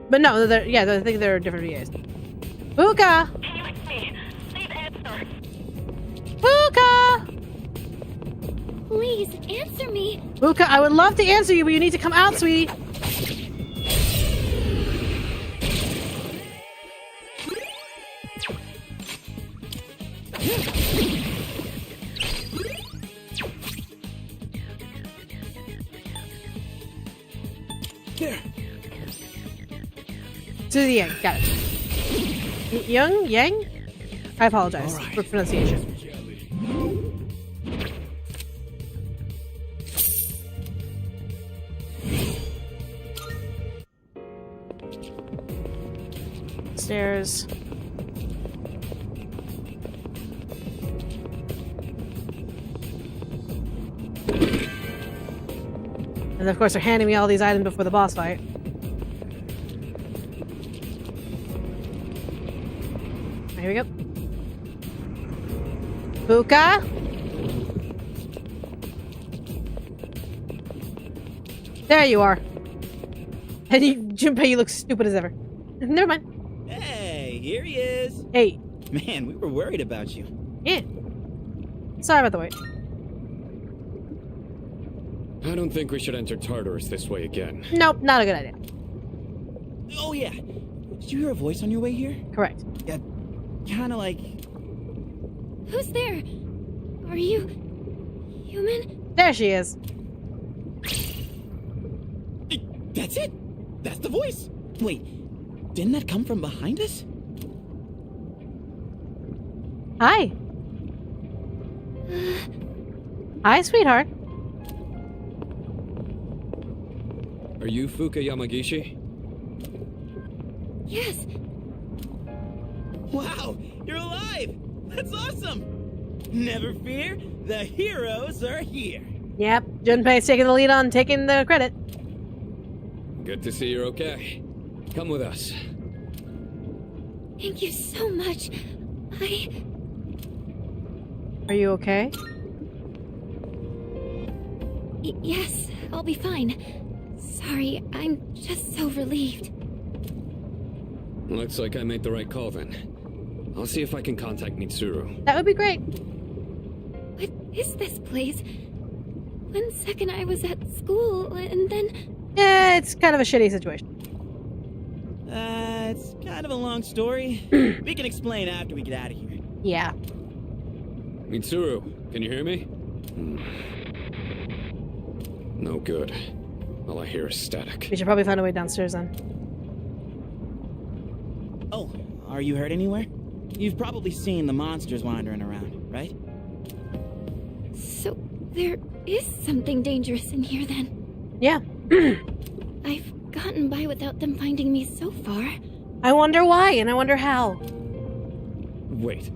But no, I think they're different VAs. Buka! Leave Please, answer me. Fuka, I would love to answer you, but you need to come out, sweetie. There. To the end, got it. Yang? I apologize for pronunciation. Stairs. And of course they're handing me all these items before the boss fight. Here we go. Fuka? There you are. And you, Junpei, you look stupid as ever. Never mind. Hey, here he is. Hey. Man, we were worried about you. Yeah. Sorry about the wait. I don't think we should enter Tartarus this way again. Nope, not a good idea. Oh yeah. Did you hear a voice on your way here? Correct. Yeah, kind of like... Who's there? Are you... human? There she is. That's it! That's the voice! Wait, didn't that come from behind us? Hi. Hi, sweetheart. Are you Fuka Yamagishi? Yes. Wow, you're alive! That's awesome! Never fear, the heroes are here! Yep, Junpei's taking the lead on taking the credit. Good to see you're okay. Come with us. Thank you so much. Are you okay? Yes, I'll be fine. Sorry, I'm just so relieved. Looks like I made the right call then. I'll see if I can contact Mitsuru. That would be great. What is this place? 1 second I was at school, and then... Yeah, it's kind of a shitty situation. It's kind of a long story. We can explain after we get out of here. Yeah. Mitsuru, can you hear me? No good. All I hear is static. We should probably find a way downstairs then. Oh, are you hurt anywhere? You've probably seen the monsters wandering around, right? So, there is something dangerous in here then? Yeah. I've gotten by without them finding me so far. I wonder why, and I wonder how. Wait,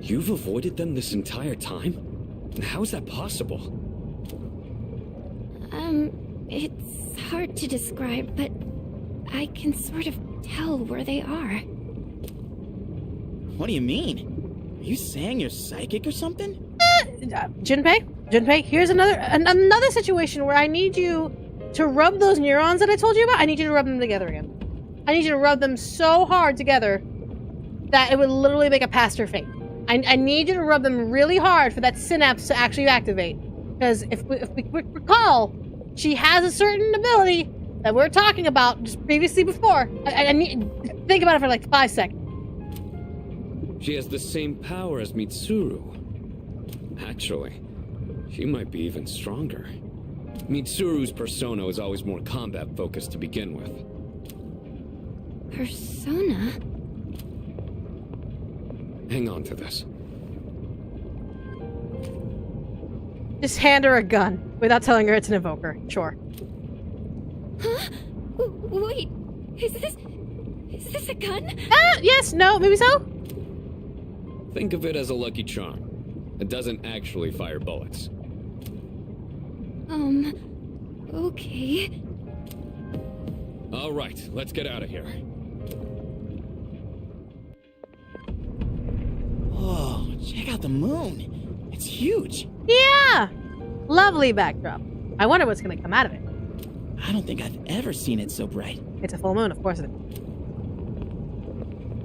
you've avoided them this entire time? How is that possible? It's hard to describe, but I can sort of tell where they are. What do you mean? Are you saying you're psychic or something? Junpei, here's another situation where I need you to rub those neurons that I told you about. I need you to rub them together again. I need you to rub them so hard together that it would literally make a past her fate. I need you to rub them really hard for that synapse to actually activate. Because if we recall, she has a certain ability that we're talking about just previously before. I need think about it for like 5 seconds. She has the same power as Mitsuru. Actually, she might be even stronger. Mitsuru's persona is always more combat-focused to begin with. Persona? Hang on to this. Just hand her a gun without telling her it's an evoker. Sure. Huh? Wait, is this a gun? Yes, no, maybe so? Think of it as a lucky charm. It doesn't actually fire bullets. Okay. All right, let's get out of here. Whoa, check out the moon. It's huge. Yeah! Lovely backdrop. I wonder what's gonna come out of it. I don't think I've ever seen it so bright. It's a full moon, of course it is.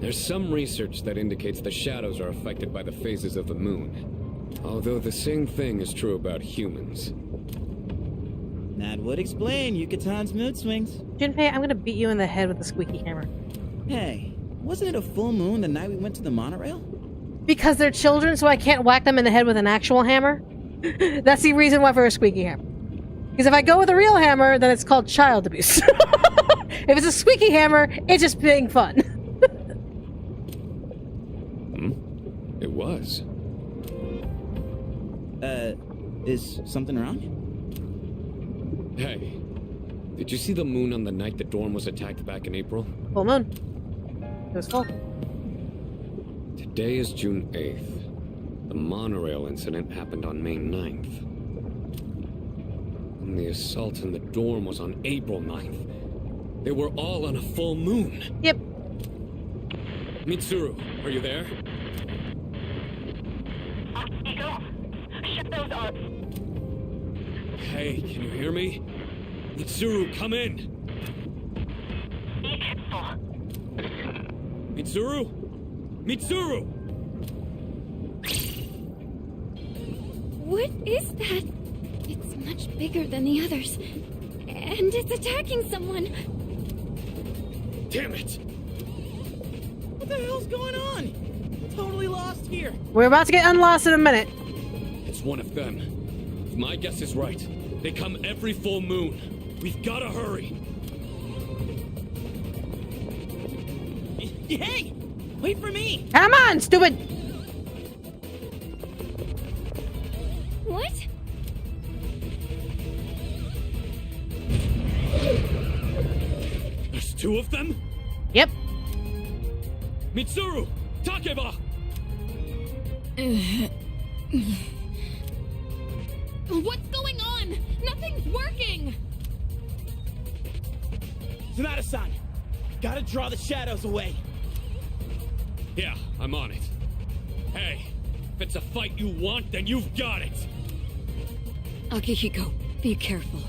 There's some research that indicates the shadows are affected by the phases of the moon. Although the same thing is true about humans. That would explain Yucatan's mood swings. Junpei, I'm gonna beat you in the head with a squeaky hammer. Hey, wasn't it a full moon the night we went to the monorail? Because they're children, so I can't whack them in the head with an actual hammer? That's the reason why for a squeaky hammer. Because if I go with a real hammer, then it's called child abuse. If it's a squeaky hammer, it's just being fun. It was. Is something wrong? Hey, did you see the moon on the night the dorm was attacked back in April? Full moon. It was full. Today is June 8th. The monorail incident happened on May 9th. And the assault in the dorm was on April 9th. They were all on a full moon. Yep. Mitsuru, are you there? Ego, shadows are... Hey, can you hear me? Mitsuru, come in! Be careful. Mitsuru? Mitsuru! What is that? It's much bigger than the others. And it's attacking someone. Damn it! What the hell's going on? Totally lost here. We're about to get unlost in a minute. It's one of them. If my guess is right, they come every full moon. We've gotta hurry. Hey! Wait for me! Come on, stupid! What? There's two of them? Yep. Mitsuru! Takeba! What's going on? Nothing's working! Sonata-san, gotta draw the shadows away. Yeah, I'm on it. Hey, if it's a fight you want, then you've got it! Akihiko, be careful.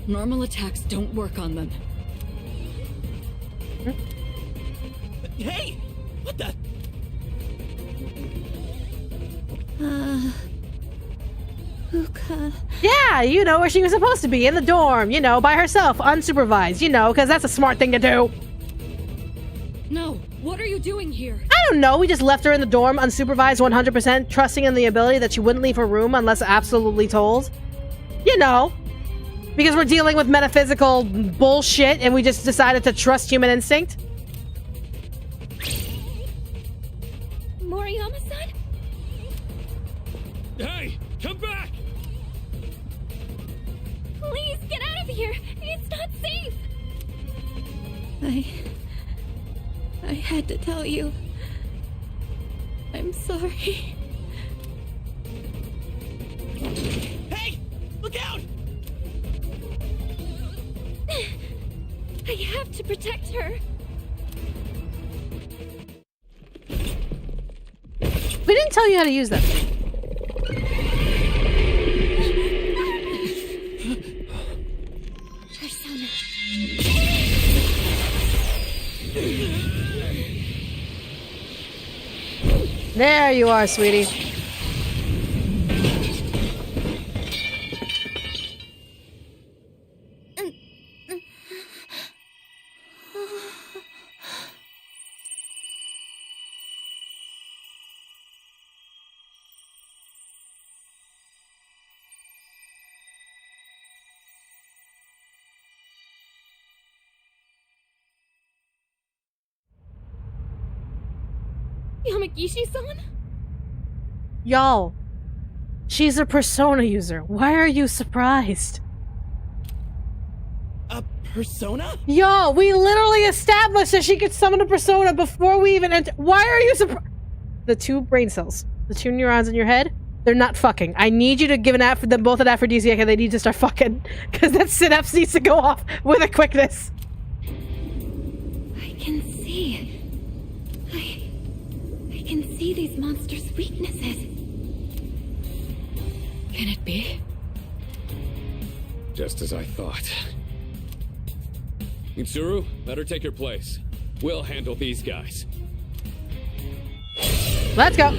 Normal attacks don't work on them. Hey! What the? Uka. Yeah, you know where she was supposed to be, in the dorm, you know, by herself, unsupervised, you know, because that's a smart thing to do. No, what are you doing here? I don't know, we just left her in the dorm, unsupervised 100%, trusting in the ability that she wouldn't leave her room unless absolutely told. You know, because we're dealing with metaphysical bullshit and we just decided to trust human instinct. Moriyama-san? Hey, come back! Please get out of here! It's not safe! I had to tell you. I'm sorry. Hey! Look out! I have to protect her. We didn't tell you how to use that. Persona. There you are, sweetie. Yamagishi-san? Y'all, she's a persona user. Why are you surprised? A persona? Y'all, we literally established that she could summon a persona before we even enter. Why are you surprised? The two brain cells, the two neurons in your head, they're not fucking. I need you to give them both an aphrodisiac and they need to start fucking. Because that synapse needs to go off with a quickness. I can see. I can see these monsters' weaknesses. Can it be? Just as I thought. Mitsuru, let her take your place. We'll handle these guys. Let's go.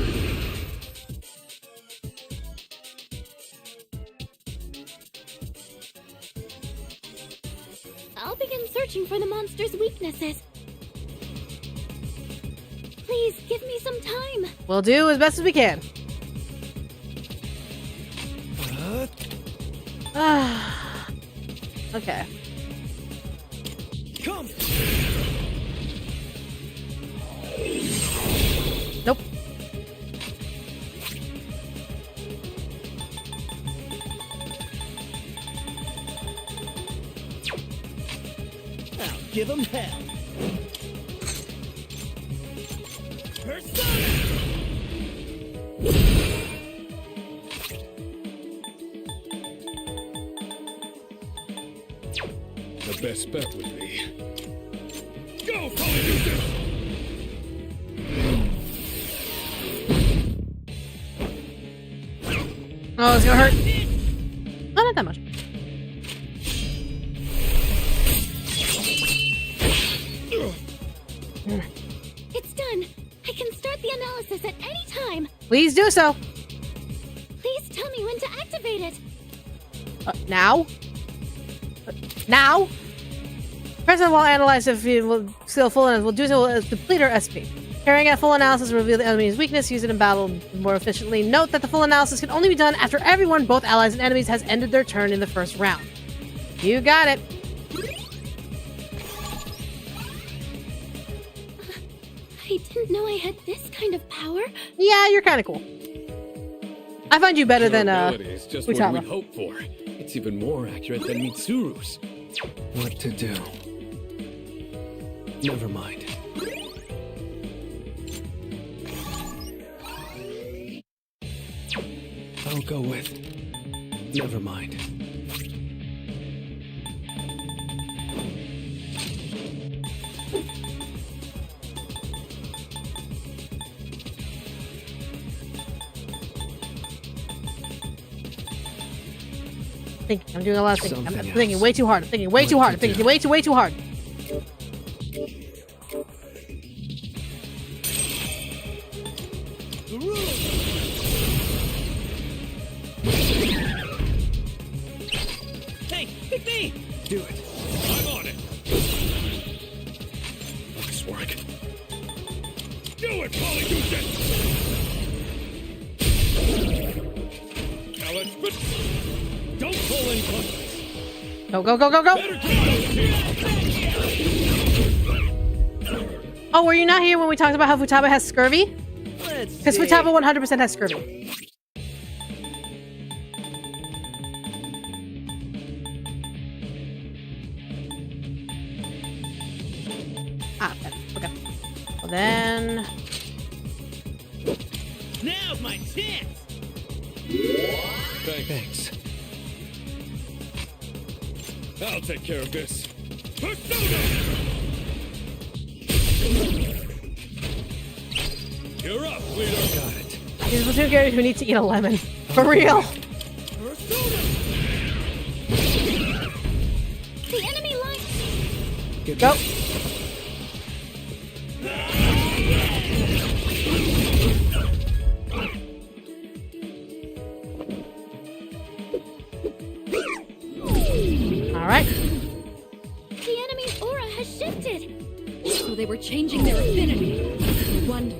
searching for the monster's weaknesses. Please, give me some time. We'll do as best as we can. Okay. Come. Nope. I'll give him hell. Persona! The best bet would be... Go, Polyjuice! Oh, it's gonna hurt. Oh, not that much. It's done. I can start the analysis at any time. Please do so. Please tell me when to activate it. Now? Now? President will analyze if he will still full analysis. Will do so as deplete our SP. Carrying out full analysis will reveal the enemy's weakness, use it in battle more efficiently. Note that the full analysis can only be done after everyone, both allies and enemies, has ended their turn in the first round. You got it. I didn't know I had this kind of power. Yeah, you're kind of cool. I find you better than It's just what Futaba. we'd hope for. It's even more accurate than Mitsuru's. What to do? Never mind. I'll go with... Never mind. thinking. I'm doing a lot of thinking. I'm Something thinking else. way too hard. I'm thinking way too What hard. to I'm thinking do? way too hard. Hey, pick me! Do it. I'm on it. Nice work. Do it, Polyjuice! Now let's put... Don't pull in close. Go. Oh, were you not here when we talked about how Futaba has scurvy? Because Futaba 100% has scurvy. Ah, okay. Well then... Now's my chance! Thanks. I'll take care of this. Persona! You're up, leader. Got it. These are two characters who need to eat a lemon. For real. The enemy line. Go. Alright. The enemy's aura has shifted. So they were changing their affinity. I wonder.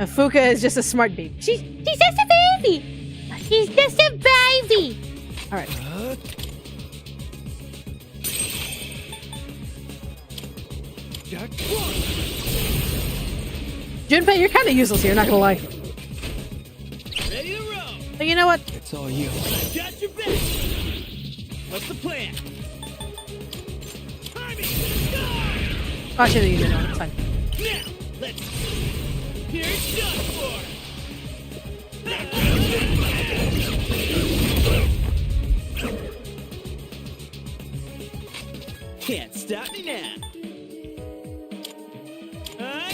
And Fuka is just a smart baby. She's just a baby. She's just a baby. All right. Junpei, you're kind of useless here. Not gonna lie. Ready to roll! But you know what? It's all you. Got your back! What's the plan? Timing! Oh, I should have used it. No, it's fine. Now, let's... Here's done for! Can't stop me now! Oh yeah!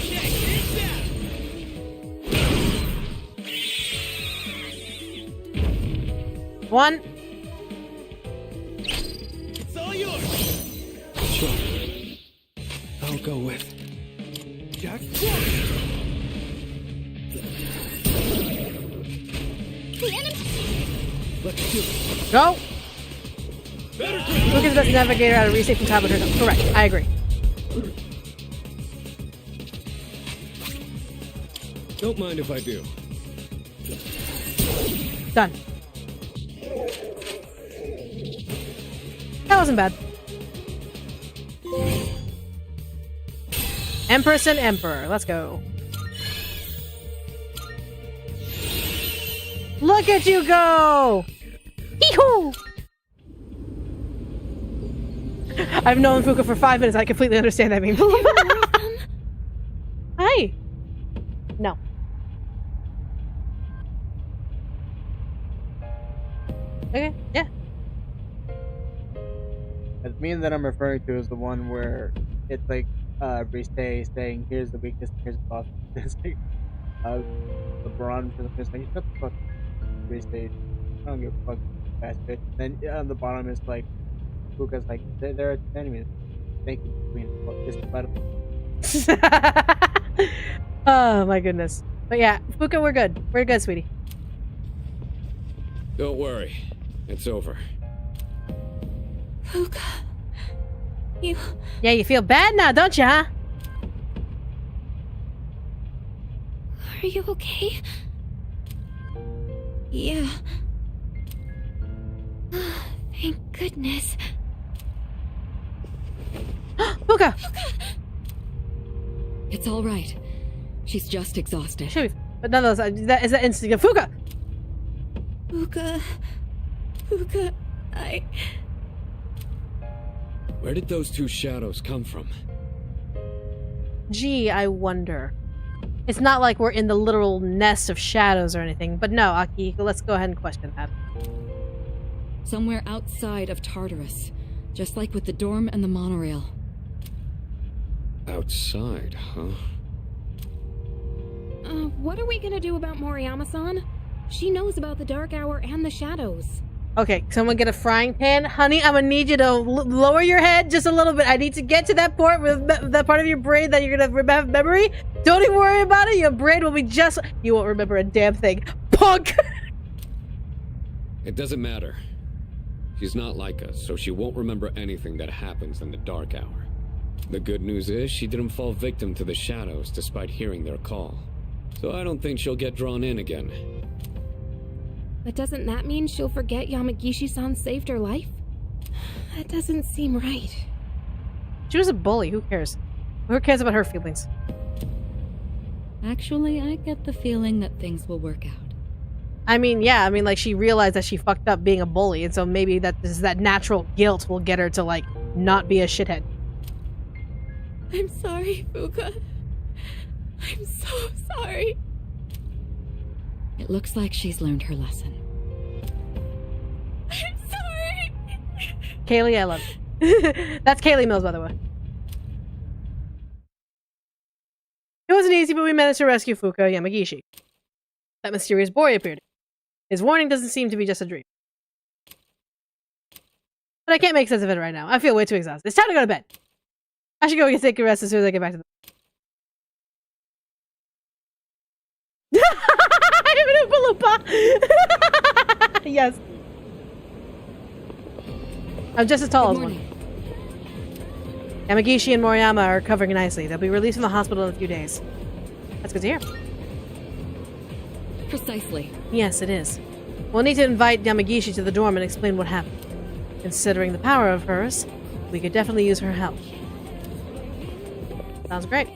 Check this out! One. It's all yours! Sure. I'll go with... Jack The enemy. Let's do it. Go! Fuka's the best navigator out of resafe from top of herself. Correct. I agree. Don't mind if I do. Done. That wasn't bad. Empress and Emperor. Let's go. Look at you go! Hee-hoo! I've known Fuka for 5 minutes. I completely understand that meme. Hi. No. Okay, yeah. The meme that I'm referring to is the one where it's like Briste saying, "Here's the weakness, here's the boss." It's like LeBron to the fist, like, "Shut the fuck up, Briste. I don't give a fuck, fast bitch." Then on the bottom is like, Fuka's like, "They're enemies. Thank you, Queen. Just about it." Oh my goodness. But yeah, Fuka, we're good. We're good, sweetie. Don't worry. It's over. Fuka. You... Yeah, you feel bad now, don't you, huh? Are you okay? Yeah. Thank goodness. Fuka! It's all right. She's just exhausted. Should we? But nonetheless, is that instant? Fuka! Fuka. Fuka, Where did those two shadows come from? Gee, I wonder. It's not like we're in the literal nest of shadows or anything, but no, Aki, let's go ahead and question that. Somewhere outside of Tartarus, just like with the dorm and the monorail. Outside, huh? What are we gonna do about Moriyama-san? She knows about the Dark Hour and the shadows. Okay, someone get a frying pan. Honey, I'm gonna need you to lower your head just a little bit. I need to get to that part with that part of your brain that you're gonna have memory. Don't even worry about it. Your brain will be just... You won't remember a damn thing. Punk! It doesn't matter. She's not like us, so she won't remember anything that happens in the Dark Hour. The good news is she didn't fall victim to the shadows despite hearing their call. So I don't think she'll get drawn in again. But doesn't that mean she'll forget Yamagishi-san saved her life? That doesn't seem right. She was a bully. Who cares? Who cares about her feelings? Actually, I get the feeling that things will work out. I mean, yeah. I mean, like, she realized that she fucked up being a bully, and so maybe that natural guilt will get her to, like, not be a shithead. I'm sorry, Fuka. I'm so sorry. It looks like she's learned her lesson. I'm sorry. Kaylee, I love you. That's Kaylee Mills, by the way. It wasn't easy, but we managed to rescue Fuka Yamagishi. That mysterious boy appeared. His warning doesn't seem to be just a dream. But I can't make sense of it right now. I feel way too exhausted. It's time to go to bed. I should go take a rest as soon as I get back to the... Yes. I'm just as tall as one. Yamagishi and Moriyama are recovering nicely. They'll be released from the hospital in a few days. That's good to hear. Precisely. Yes, it is. We'll need to invite Yamagishi to the dorm and explain what happened. Considering the power of hers, we could definitely use her help. Sounds great.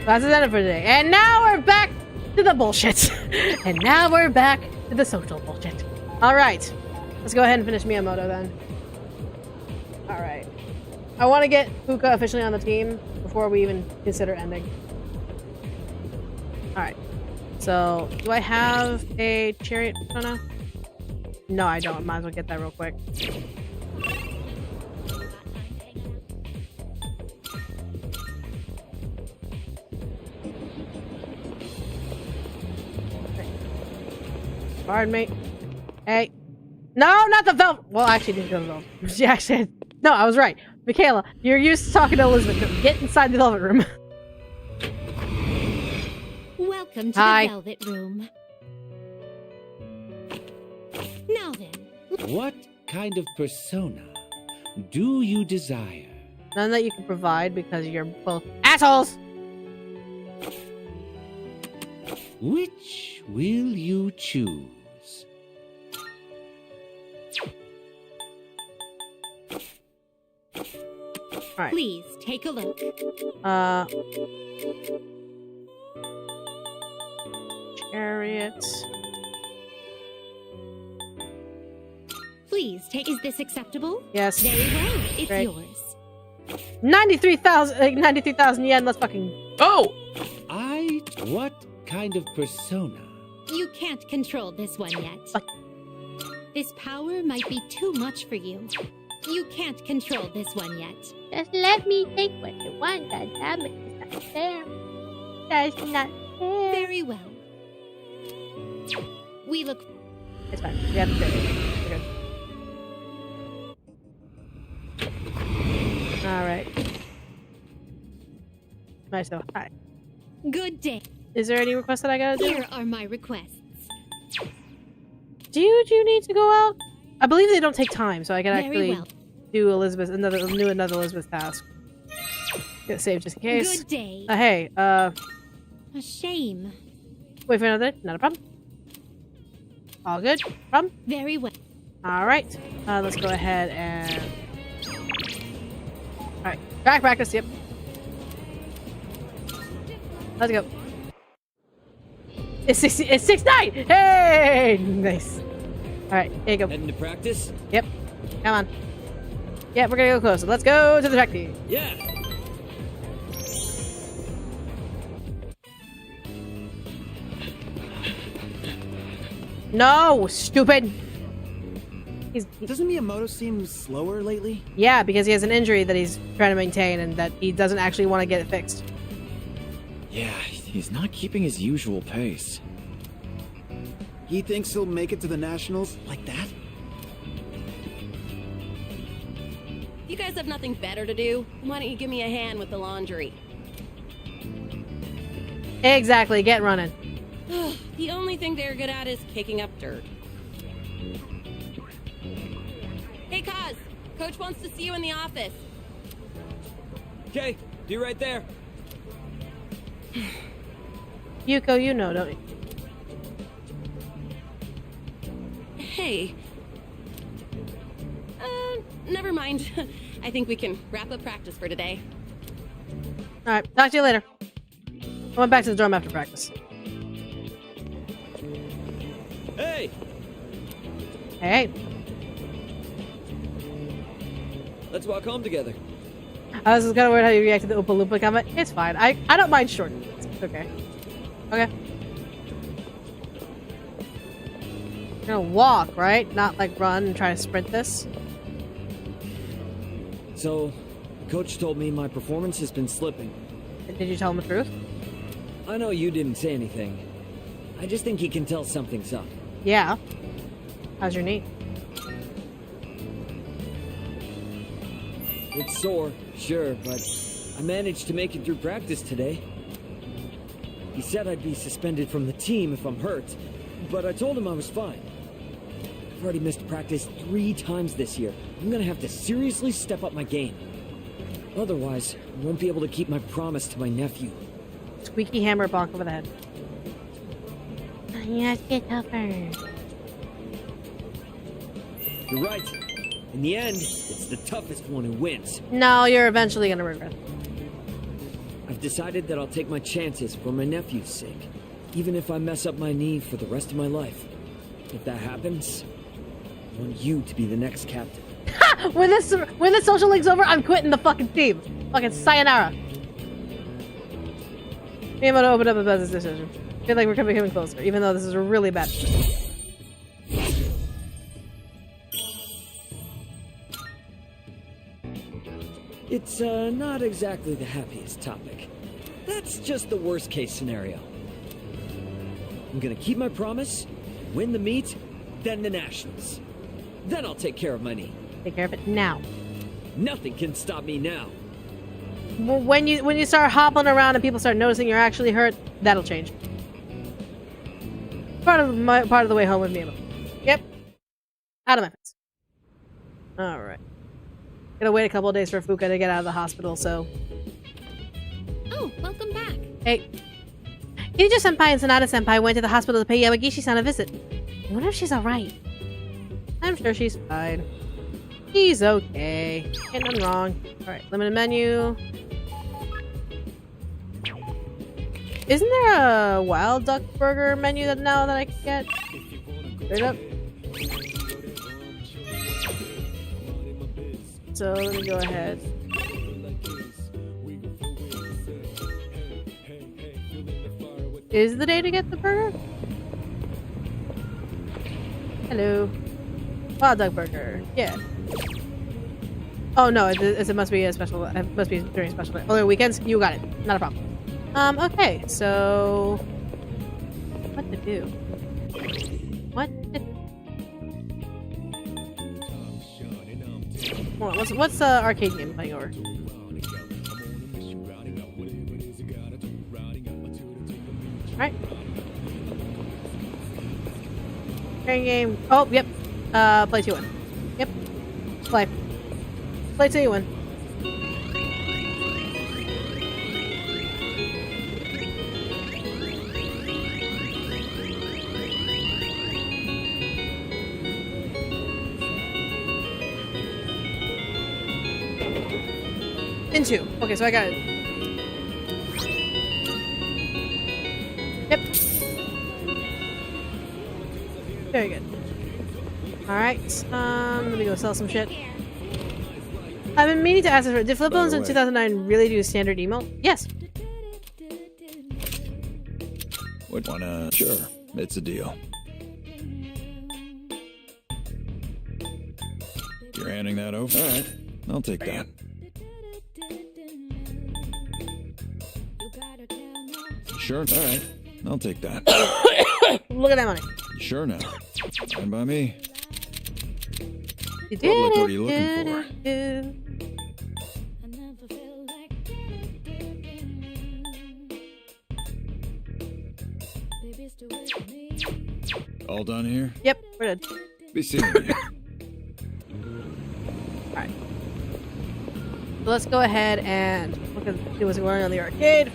That's the end for today. And now we're back to the bullshit. And now we're back to the social bullshit. Alright. Let's go ahead and finish Miyamoto then. Alright. I want to get Fuka officially on the team before we even consider ending. Alright. So, do I have a chariot persona? No, I don't. Might as well get that real quick. Pardon me. Hey. No, not the velvet. Well, actually, didn't go to the velvet. She actually... No, I was right. Michaela, you're used to talking to Elizabeth. Get inside the velvet room. Welcome to Hi. the Velvet Room. Now then. What kind of persona do you desire? None that you can provide because you're both assholes. Which will you choose? Alright. Please take a look. Chariots. Please take. Is this acceptable? Yes. Very well. It's Great. yours. 93,000 yen. Let's fucking go. What kind of persona? You can't control this one yet. This power might be too much for you. You can't control this one yet. Just let me take what you want, goddammit. It's not fair. That's not fair. Very well. We look. It's fine. We have to do it. We're good. Alright. Nice though. Hi. Good day. Is there any requests that I gotta do? Here are my requests. Do you need to go out? I believe they don't take time, so I can Very actually well. do another Elizabeth task. Get saved just in case. Good day. Hey, A shame. wait for another. Not a problem. All good. Problem. Very well. All right. Let's go ahead and. All right. Back practice. Yep. Let's go. It's 6-9. Hey, nice. All right, here you go. Heading to practice? Yep. Come on. Yeah, we're gonna go closer. Let's go to the track team. Yeah. No, stupid. Doesn't Miyamoto seem slower lately? Yeah, because he has an injury that he's trying to maintain and that he doesn't actually want to get it fixed. Yeah, he's not keeping his usual pace. He thinks he'll make it to the Nationals like that? You guys have nothing better to do? Why don't you give me a hand with the laundry? Exactly. Get running. The only thing they're good at is kicking up dirt. Hey, Kaz! Coach wants to see you in the office. Okay, be right there. Yuko, you know, don't you? Hey. Never mind. I think we can wrap up practice for today. Alright, talk to you later. I went back to the dorm after practice. Hey! Hey. Let's walk home together. I was kind of worried how you reacted to the Oompa Loompa comment. It's fine. I don't mind short. It's okay. Okay. You're gonna walk, right? Not like run and try to sprint this. So, Coach told me my performance has been slipping. Did you tell him the truth? I know you didn't say anything. I just think he can tell something's up. Yeah. How's your knee? It's sore, sure, but I managed to make it through practice today. He said I'd be suspended from the team if I'm hurt, but I told him I was fine. I've already missed practice 3 times this year. I'm gonna have to seriously step up my game. Otherwise, I won't be able to keep my promise to my nephew. Squeaky hammer bonk over the head. Yes, get tougher. You're right. In the end, it's the toughest one who wins. No, you're eventually gonna regret it. I've decided that I'll take my chances for my nephew's sake, even if I mess up my knee for the rest of my life. If that happens, I want you to be the next captain. Ha! When this social link's over, I'm quitting the fucking team. Fucking sayonara. Me and Moto opened up a business decision. I feel like we're coming closer, even though this is a really bad. It's not exactly the happiest topic. That's just the worst case scenario. I'm gonna keep my promise, win the meet, then the Nationals. Then I'll take care of my knee. Take care of it now. Nothing can stop me now. When you start hopping around and people start noticing you're actually hurt, that'll change. part of the way home with me. Yep. Out of my face. Alright. Gonna wait a couple of days for Fuka to get out of the hospital, so... Oh, welcome back. Hey. Kirijo-senpai and Sanada-senpai went to the hospital to pay Yamagishi-san a visit. I wonder if she's alright. I'm sure she's fine. She's okay. Ain't nothing wrong. Alright, limited menu. Isn't there a wild duck burger menu that I can get? Straight up. So let me go ahead. Is the day to get the burger? Hello. Wild duck burger. Yeah. Oh no, it must be a special. It must be during special. Oh, weekends. You got it. Not a problem. Okay. So, what to do? What? Hold on, what's the arcade game playing over? Alright. Playing game. Oh, yep. Play 2-1. Yep. Play. Play 2-1. In 2. Okay, so I got it. Yep. Very good. Alright, let me go sell some shit. I've been meaning to ask this. Did flip phones in 2009 really do standard email? Yes. Would wanna... Sure, it's a deal. You're handing that over? Alright, I'll take that. Sure, alright, I'll take that. Look at that money. Sure now. Fine by me. You what are you looking for? All done here? Yep, we're good. Be seeing you. Alright. So let's go ahead and look at see what's going on in the arcade.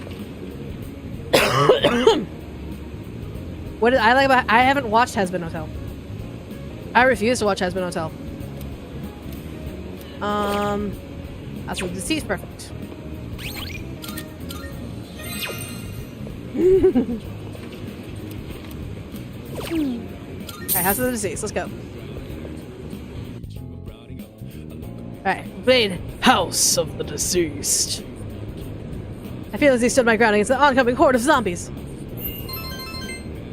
What I like about I haven't watched Husband Hotel. I refuse to watch Husband Hotel. That's the deceased perfect. Alright, House of the Deceased, let's go. Alright, Blade, House of the Deceased. I feel as he stood my ground against the oncoming horde of zombies.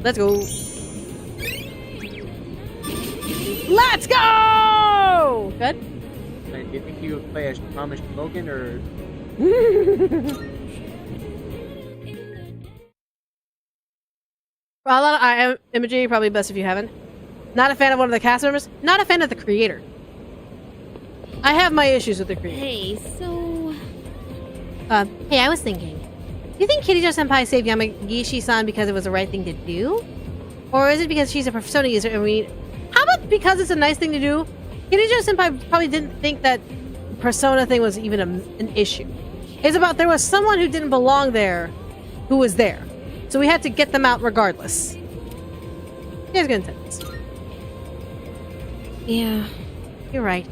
Let's go. Let's go! Good? Do you think you would play as Thomas Logan or... Well, a lot of imagery, probably best if you haven't. Not a fan of one of the cast members. Not a fan of the creator. I have my issues with the creator. Hey, so... Hey, I was thinking. Do you think Kirijo-senpai saved Yamagishi-san because it was the right thing to do? Or is it because she's a Persona user and we... How about because it's a nice thing to do? Kirijo-senpai probably didn't think that Persona thing was even an issue. It's about there was someone who didn't belong there who was there. So we had to get them out regardless. You guys good intents. Yeah. You're right.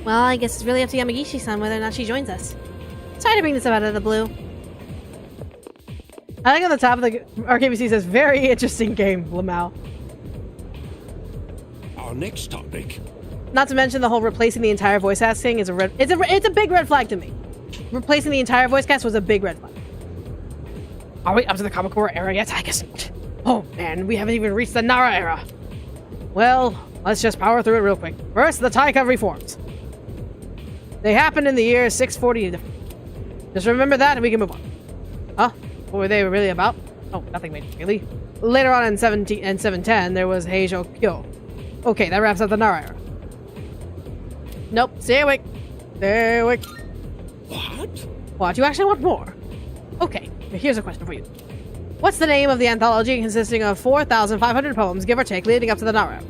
Well, I guess it's really up to Yamagishi-san whether or not she joins us. Sorry to bring this up out of the blue. I think on the top of the RKBC says, very interesting game, Lamau. Our next topic. Not to mention the whole replacing the entire voice casting is it's a big red flag to me. Replacing the entire voice cast was a big red flag. Are we up to the Kamakura era yet? I guess not. Oh man, we haven't even reached the Nara era. Well, let's just power through it real quick. First, the Taika reforms. They happened in the year 640. Just remember that and we can move on. Huh? What were they really about? Oh, nothing major, really. Later on in 710, there was Heijo Kyo. Okay, that wraps up the Nara era. Nope, stay awake. Stay awake. What? What? You actually want more? Okay, here's a question for you. What's the name of the anthology consisting of 4,500 poems, give or take, leading up to the Nara?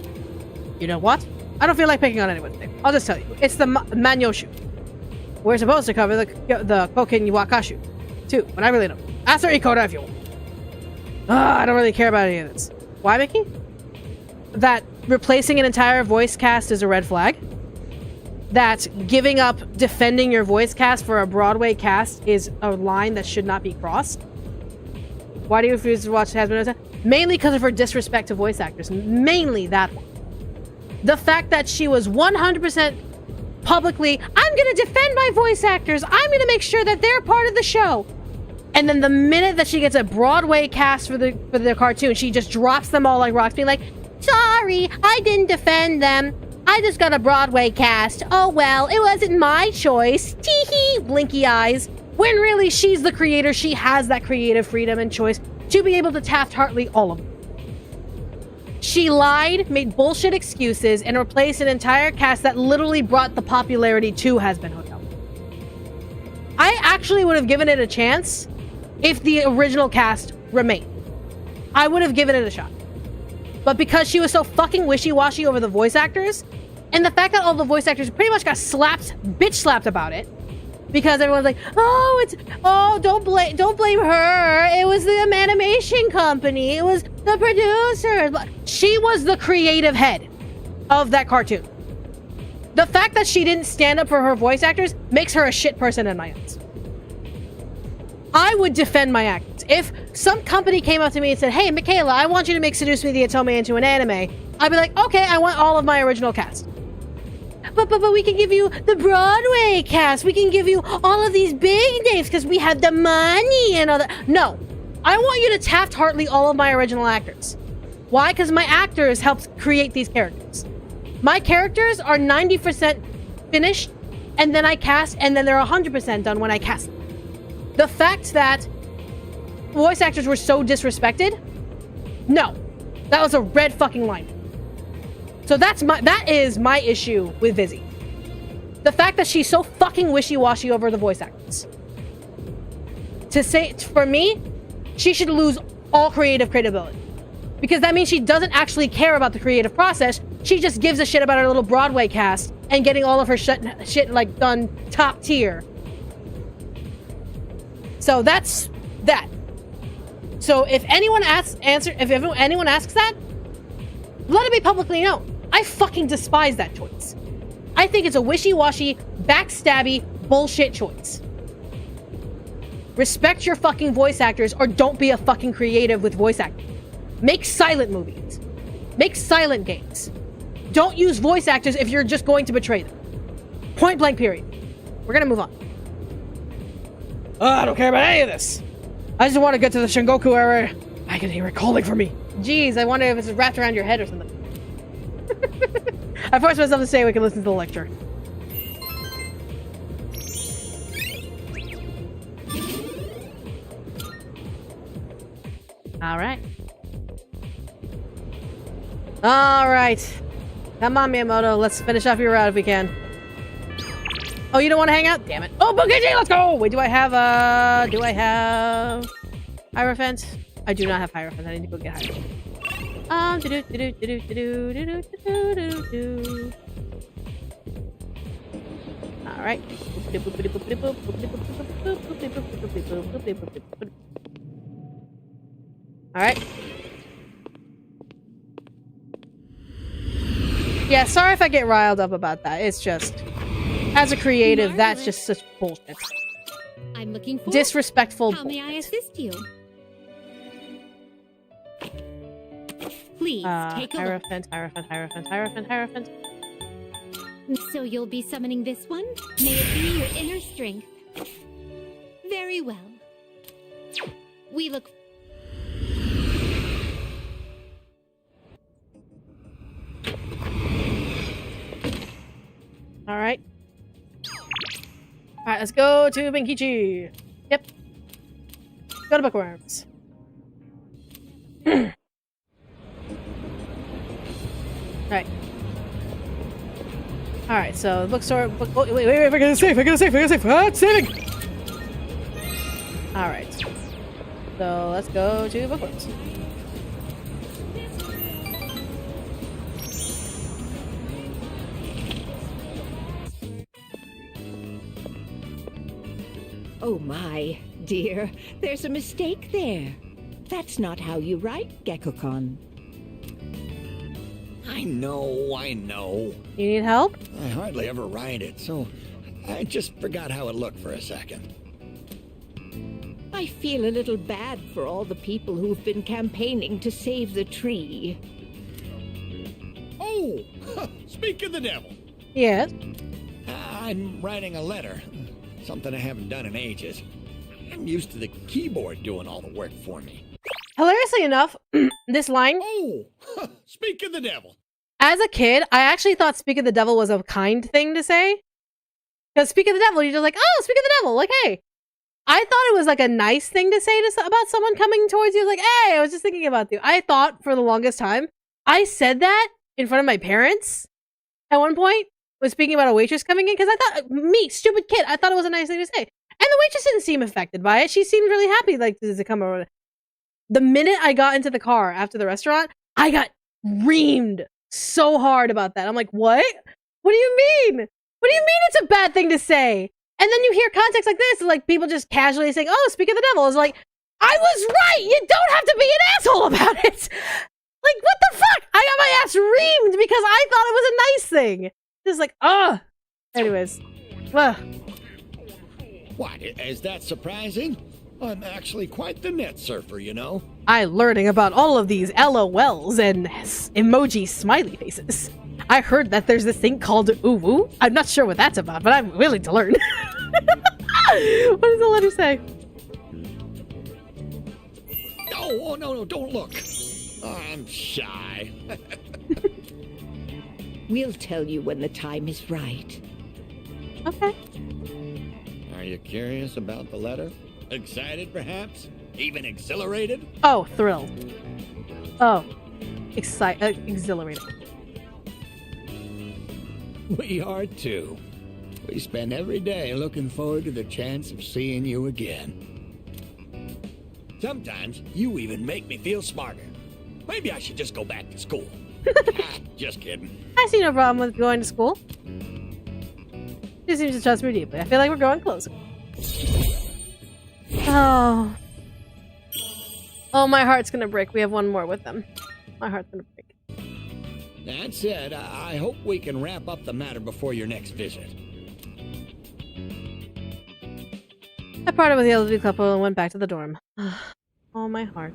You know what? I don't feel like picking on anyone's name. I'll just tell you. It's the Manyoshu. We're supposed to cover the Kokin Wakashu, too, but I really don't. Ask her Ikoda if you want. I don't really care about any of this. Why, Mickey? That replacing an entire voice cast is a red flag. That giving up defending your voice cast for a Broadway cast is a line that should not be crossed. Why do you refuse to watch Hasbro? Mainly because of her disrespect to voice actors. Mainly that one. The fact that she was 100% publicly, I'm going to defend my voice actors. I'm going to make sure that they're part of the show. And then the minute that she gets a Broadway cast for the cartoon, she just drops them all like rocks, being like, sorry, I didn't defend them. I just got a Broadway cast. Oh well, it wasn't my choice. Tee-hee, blinky eyes. When really she's the creator, she has that creative freedom and choice to be able to Taft-Hartley all of them. She lied, made bullshit excuses, and replaced an entire cast that literally brought the popularity to Has Been Hotel. I actually would have given it a chance if the original cast remained. I would have given it a shot. But because she was so fucking wishy-washy over the voice actors, and the fact that all the voice actors pretty much got bitch slapped about it, because everyone's like, don't blame her. It was the animation company. It was the producers. She was the creative head of that cartoon. The fact that she didn't stand up for her voice actors makes her a shit person in my eyes. I would defend my actors. If some company came up to me and said, hey, Michaela, I want you to make Seduce Me the Otome into an anime, I'd be like, okay, I want all of my original cast. But we can give you the Broadway cast. We can give you all of these big names because we have the money and all that. No. I want you to Taft-Hartley all of my original actors. Why? Because my actors helped create these characters. My characters are 90% finished, and then I cast, and then they're 100% done when I cast them. The fact that voice actors were so disrespected, no. That was a red fucking line. So that is my issue with Vizzy. The fact that she's so fucking wishy-washy over the voice actors. For me, she should lose all creative credibility. Because that means she doesn't actually care about the creative process. She just gives a shit about her little Broadway cast and getting all of her shit like done top tier. So that's that. So if anyone asks that, let it be publicly known. I fucking despise that choice. I think it's a wishy-washy, backstabby, bullshit choice. Respect your fucking voice actors or don't be a fucking creative with voice acting. Make silent movies. Make silent games. Don't use voice actors if you're just going to betray them. Point blank period. We're gonna move on. I don't care about any of this. I just want to get to the Shingoku era. I can hear it calling for me. Jeez, I wonder if it's wrapped around your head or something. I forced myself to say we can listen to the lecture. Alright. Alright. Come on, Miyamoto. Let's finish off your route if we can. Oh, you don't want to hang out? Damn it. Oh, Bukiji, let's go! Wait, do I have Hierophant? I do not have Hierophant. I need to go get Hierophant. Alright. Alright. Yeah, sorry if I get riled up about that. It's just, as a creative, that's just such bullshit. I'm looking for disrespectful. How may I assist you? Please take a Hierophant, Hierophant. look. So you'll be summoning this one? May it be your inner strength. Very well. We look. Alright. Alright, let's go to Benkichi. Yep. Go to Bookworms. Alright. Alright, so bookstore. Wait, I gotta save. Ah, it's saving! Alright. So let's go to bookworms. Oh my, dear, there's a mistake there. That's not how you write, Gekko-kun. I know. You need help? I hardly ever write it, so I just forgot how it looked for a second. I feel a little bad for all the people who've been campaigning to save the tree. Oh, speak of the devil. Yes. I'm writing a letter. Something I haven't done in ages. I'm used to the keyboard doing all the work for me. Hilariously enough, this line. Oh, speak of the devil. As a kid, I actually thought "speak of the devil" was a kind thing to say. Because "speak of the devil," you're just like, "Oh, speak of the devil." Like, hey. I thought it was like a nice thing to say about someone coming towards you. Like, hey, I was just thinking about you. I thought for the longest time, I said that in front of my parents at one point, was speaking about a waitress coming in, because I thought, me, stupid kid, I thought it was a nice thing to say. And the waitress didn't seem affected by it. She seemed really happy, like, to come over. The minute I got into the car after the restaurant, I got reamed so hard about that. I'm like, what? What do you mean? What do you mean it's a bad thing to say? And then you hear context like this, like people just casually saying, oh, speak of the devil. It's like, I was right! You don't have to be an asshole about it! Like, what the fuck? I got my ass reamed because I thought it was a nice thing. Just like, ugh. Anyways. Ugh. What, is that surprising? I'm actually quite the net surfer, you know? I'm learning about all of these LOLs and emoji smiley faces. I heard that there's this thing called uwu. I'm not sure what that's about, but I'm willing to learn. What does the letter say? Oh, no, don't look. I'm shy. We'll tell you when the time is right. Okay. Are you curious about the letter? Excited, perhaps? Even exhilarated? Oh, thrilled. Oh, exhilarated. We are too. We spend every day looking forward to the chance of seeing you again. Sometimes you even make me feel smarter. Maybe I should just go back to school. Just kidding. I see no problem with going to school. She seems to trust me deeply. I feel like we're going closer. Oh. Oh, my heart's gonna break. We have one more with them. My heart's gonna break. That said, I hope we can wrap up the matter before your next visit. I parted with the elderly couple and went back to the dorm. Oh, my heart.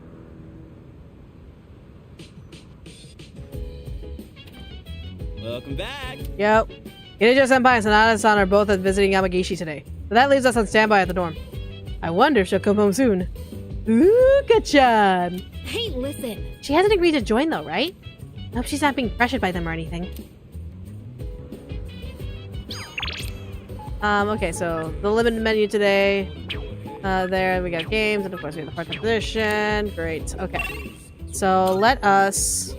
Welcome back. Yep. Inijo-senpai and Sanada-san are both at visiting Yamagishi today. So that leaves us on standby at the dorm. I wonder if she'll come home soon. Ooh-ka-chan! Hey, listen. She hasn't agreed to join though, right? I hope she's not being pressured by them or anything. Okay, so the limited menu today. There we got games, and of course we have the part-time position. Great. Okay. So let us...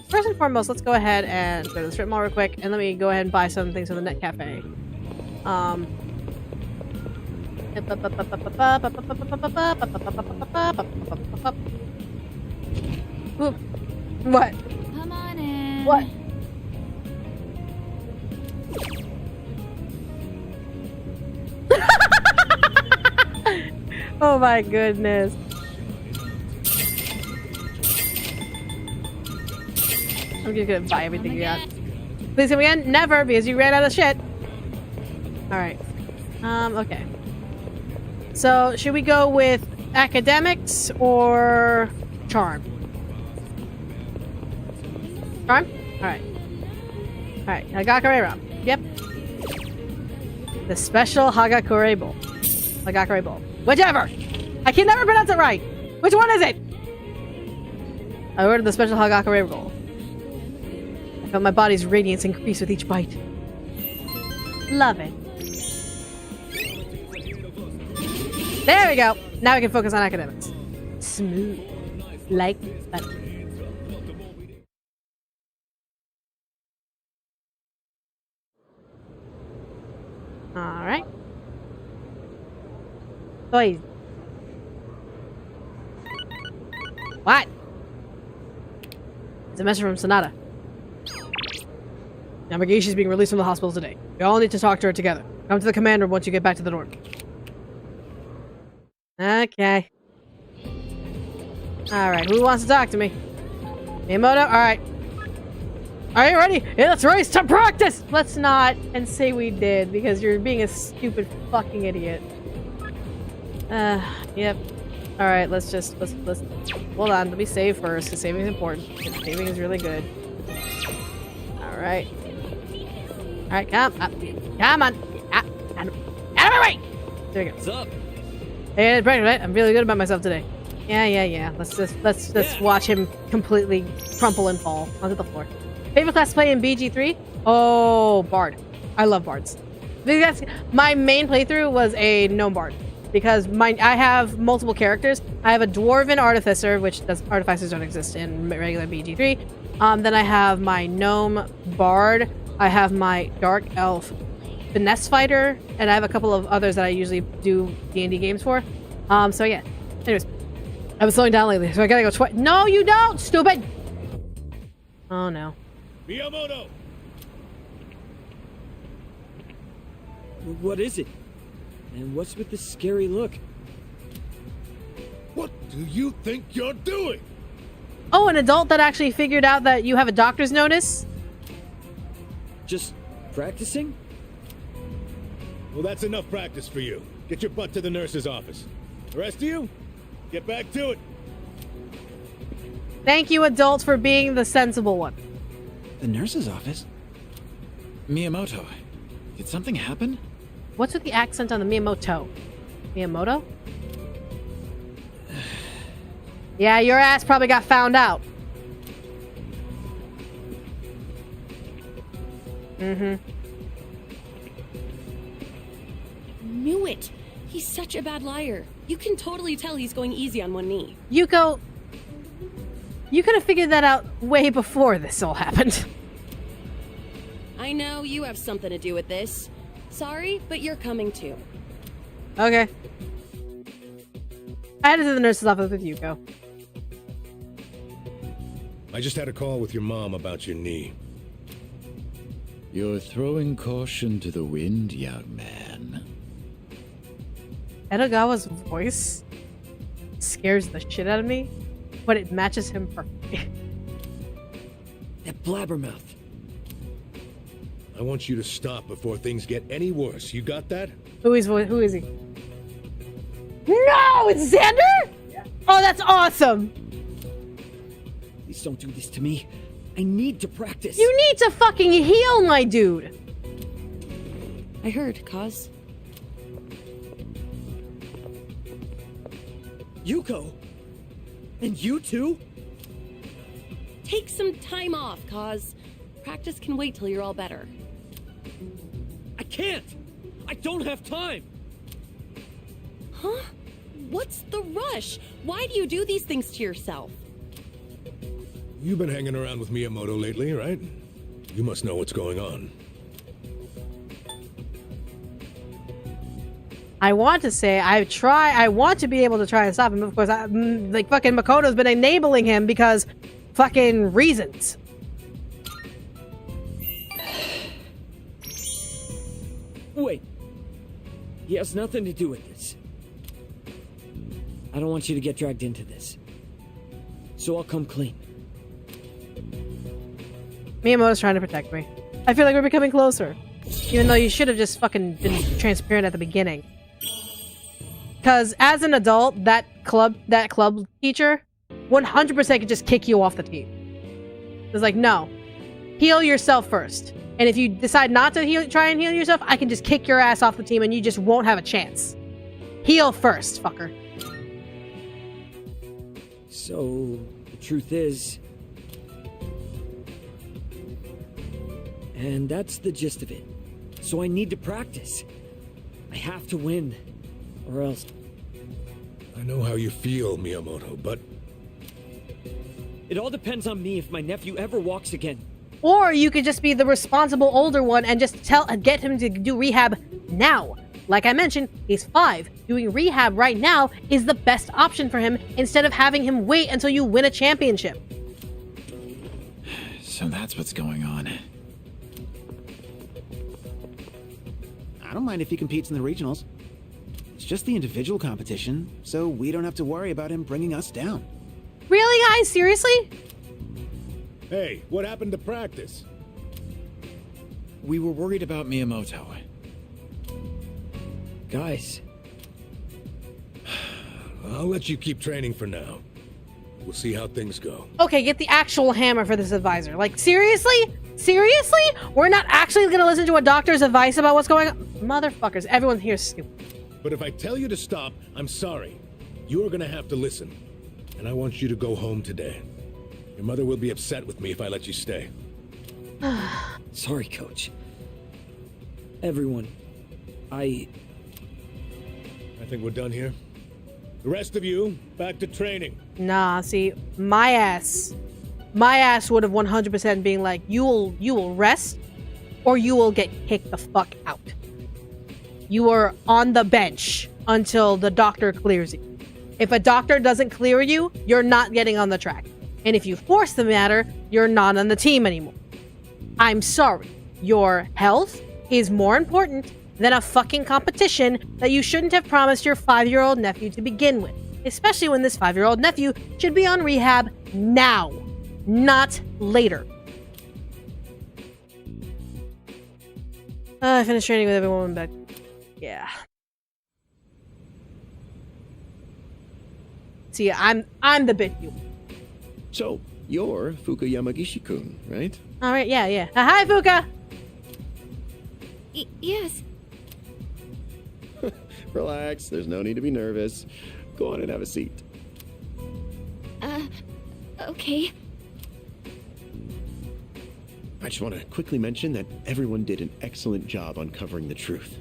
First and foremost, let's go ahead and go to the strip mall real quick, and let me go ahead and buy some things from the Net Cafe. Ooh. What? Come on in. What? Oh my goodness. I'm just gonna buy everything you got. Please come again? Never, because you ran out of shit. Alright. Okay. So, should we go with academics or charm? Charm? Alright. Alright, Hagakure Ram. Yep. The special Hagakure Bowl. Hagakure Bowl. Whichever! I can never pronounce it right! Which one is it? I ordered the special Hagakure Bowl. I felt my body's radiance increase with each bite. Love it. There we go! Now we can focus on academics. Smooth. Like butter. Alright. Toys. What? It's a message from Sonata. Yamagishi's being released from the hospital today. We all need to talk to her together. Come to the command room once you get back to the dorm. Okay. Alright, who wants to talk to me? Miyamoto? Alright. Are you ready? Yeah, let's race to practice! Let's not and say we did, because you're being a stupid fucking idiot. Yep. Alright, let's hold on, let me save first, because saving is important. Saving is really good. Alright. Alright, come up. Come on! Out of my way! There we go. What's up? Hey, right? I'm really good about myself today. Yeah. Let's just watch him completely crumple and fall onto the floor. Favorite class to play in BG3? Oh, Bard. I love Bards. That's, my main playthrough was a gnome Bard. Because I have multiple characters. I have a Dwarven Artificer, which artificers don't exist in regular BG3. Then I have my gnome Bard. I have my Dark Elf Finesse Fighter. And I have a couple of others that I usually do D&D games for. So yeah. Anyways. I was slowing down lately, so I gotta go twice. No, you don't, stupid! Oh no. Miyamoto! What is it? And what's with this scary look? What do you think you're doing? Oh, an adult that actually figured out that you have a doctor's notice? Just practicing? Well, that's enough practice for you. Get your butt to the nurse's office. The rest of you, get back to it. Thank you, adults, for being the sensible one. The nurse's office? Miyamoto, did something happen? What's with the accent on the Miyamoto? Miyamoto? Yeah, your ass probably got found out. Mm-hmm. Knew it. He's such a bad liar. You can totally tell he's going easy on one knee. Yuko, you could have figured that out way before this all happened. I know you have something to do with this. Sorry, but you're coming too. Okay. I headed to the nurse's office with Yuko. I just had a call with your mom about your knee. You're throwing caution to the wind, young man. Edogawa's voice scares the shit out of me, but it matches him perfectly. That blabbermouth. I want you to stop before things get any worse. You got that? Who is he? No, it's Xander? Yeah. Oh, that's awesome. Please don't do this to me. I need to practice. You need to fucking heal, my dude. I heard, Kaz. Yuko? And you too? Take some time off, Kaz. Practice can wait till you're all better. I can't! I don't have time! Huh? What's the rush? Why do you do these things to yourself? You've been hanging around with Miyamoto lately, right? You must know what's going on. I want to say I want to be able to try and stop him. Of course, like fucking Makoto's been enabling him because fucking reasons. Wait. He has nothing to do with this. I don't want you to get dragged into this. So I'll come clean. Miyamoto's trying to protect me. I feel like we're becoming closer. Even though you should have just fucking been transparent at the beginning. Because as an adult, that club teacher 100% could just kick you off the team. It's like, no. Heal yourself first. And if you decide not to try and heal yourself, I can just kick your ass off the team and you just won't have a chance. Heal first, fucker. So, the truth is... And that's the gist of it. So I need to practice. I have to win. Or else... I know how you feel, Miyamoto, but... It all depends on me if my nephew ever walks again. Or you could just be the responsible older one and just get him to do rehab now. Like I mentioned, he's 5. Doing rehab right now is the best option for him instead of having him wait until you win a championship. So that's what's going on. I don't mind if he competes in the regionals. It's just the individual competition, so we don't have to worry about him bringing us down. Really, guys? Seriously? Hey, what happened to practice? We were worried about Miyamoto. Guys. I'll let you keep training for now. We'll see how things go. Okay, get the actual hammer for this advisor. Like, seriously? Seriously? We're not actually going to listen to a doctor's advice about what's going on? Motherfuckers, everyone here is stupid. But if I tell you to stop, I'm sorry. You're gonna have to listen. And I want you to go home today. Your mother will be upset with me if I let you stay. Sorry, Coach. Everyone, I think we're done here. The rest of you, back to training. Nah, see, my ass would have 100% being like, you will rest or you will get kicked the fuck out. You are on the bench until the doctor clears you. If a doctor doesn't clear you, you're not getting on the track. And if you force the matter, you're not on the team anymore. I'm sorry. Your health is more important than a fucking competition that you shouldn't have promised your 5-year-old nephew to begin with. Especially when this 5-year-old nephew should be on rehab now, not later. I finished training with everyone back. Yeah. See, I'm the bit you. So, you're Fuka Yamagishi-kun, right? Alright, yeah. Hi, Fuka! Yes. Relax, there's no need to be nervous. Go on and have a seat. Okay. I just want to quickly mention that everyone did an excellent job uncovering the truth.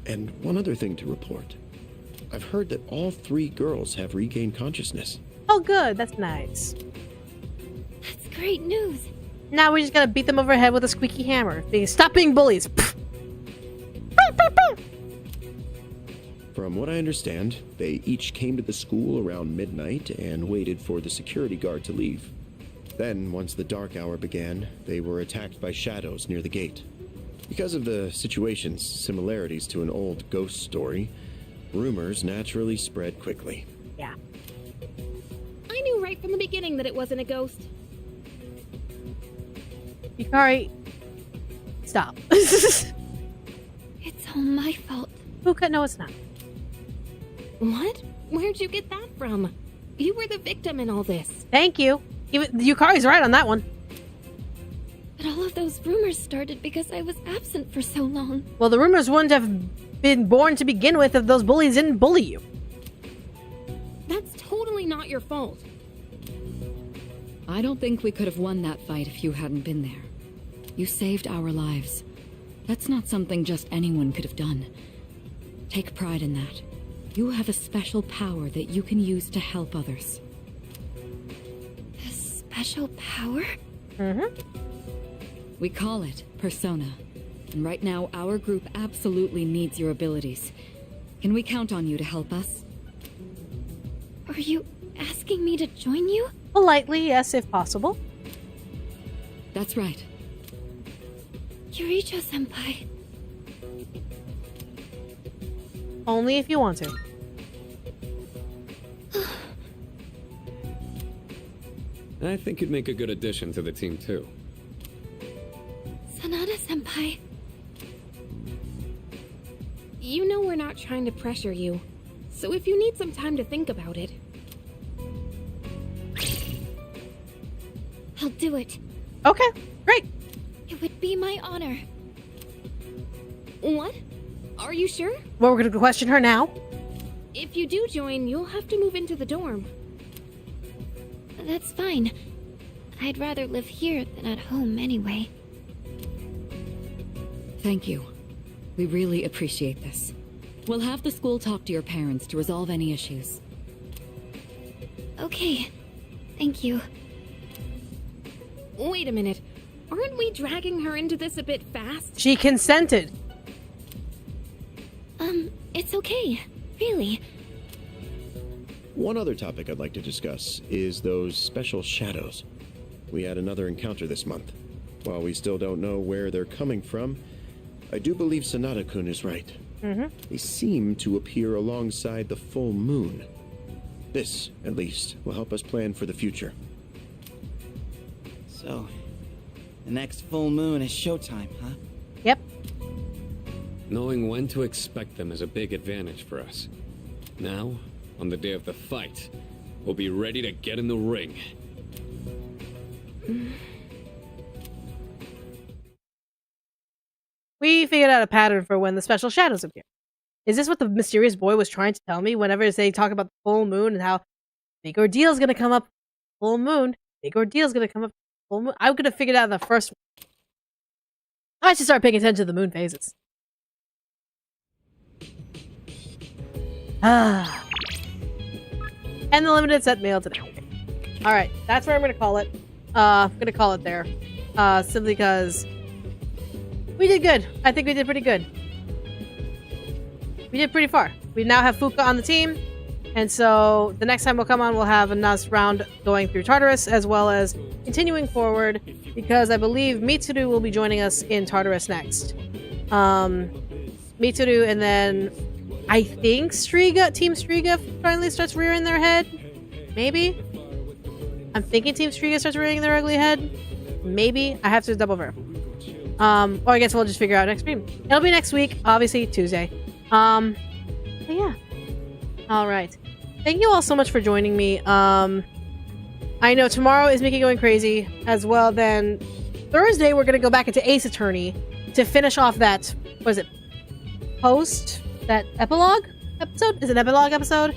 And one other thing to report. I've heard that all 3 girls have regained consciousness. Oh, good. That's nice. That's great news. Now we just gotta beat them over the head with a squeaky hammer. Stop being bullies. From what I understand, they each came to the school around midnight and waited for the security guard to leave. Then, once the dark hour began, they were attacked by shadows near the gate. Because of the situation's similarities to an old ghost story, rumors naturally spread quickly. Yeah. I knew right from the beginning that it wasn't a ghost. Yukari, stop. It's all my fault. Fuka, no, it's not. What? Where'd you get that from? You were the victim in all this. Thank you. Yukari's right on that one. But all of those rumors started because I was absent for so long. Well, the rumors wouldn't have been born to begin with if those bullies didn't bully you. That's totally not your fault. I don't think we could have won that fight if you hadn't been there. You saved our lives. That's not something just anyone could have done. Take pride in that. You have a special power that you can use to help others. A special power? Mm-hmm. We call it Persona. And right now, our group absolutely needs your abilities. Can we count on you to help us? Are you asking me to join you? Politely, yes, if possible. That's right. Yuricho-senpai. Only if you want to. I think you'd make a good addition to the team, too. Sanada-senpai. You know we're not trying to pressure you. So if you need some time to think about it... I'll do it. Okay, great. It would be my honor. What? Are you sure? Well, we're gonna question her now. If you do join, you'll have to move into the dorm. That's fine. I'd rather live here than at home anyway. Thank you. We really appreciate this. We'll have the school talk to your parents to resolve any issues. Okay. Thank you. Wait a minute. Aren't we dragging her into this a bit fast? She consented. It's okay. Really. One other topic I'd like to discuss is those special shadows. We had another encounter this month. While we still don't know where they're coming from, I do believe Sonata-kun is right. They seem to appear alongside the full moon. This, at least, will help us plan for the future. So, the next full moon is showtime, huh? Yep. Knowing when to expect them is a big advantage for us. Now, on the day of the fight, we'll be ready to get in the ring. We figured out a pattern for when the special shadows appear. Is this what the mysterious boy was trying to tell me whenever they talk about the full moon and how big ordeal's gonna come up? Full moon. Big ordeal's gonna come up. Full moon. I could have figured out the first one. I should start paying attention to the moon phases. Ah. And the limited set mail today. Alright, that's where I'm gonna call it. I'm gonna call it there. Simply because we did good. I think we did pretty good. We did pretty far. We now have Fuka on the team, and so the next time we'll come on, we'll have a nice round going through Tartarus, as well as continuing forward, because I believe Mitsuru will be joining us in Tartarus next. Mitsuru, and then I think Team Striga finally starts rearing their head. Maybe? I'm thinking Team Striga starts rearing their ugly head. Maybe. I have to double verify. Or I guess we'll just figure out next stream. It'll be next week, obviously Tuesday. But yeah. Alright. Thank you all so much for joining me. I know tomorrow is Mickey going crazy as well. Then Thursday we're gonna go back into Ace Attorney to finish off that, what is it? That epilogue episode? Is it an epilogue episode?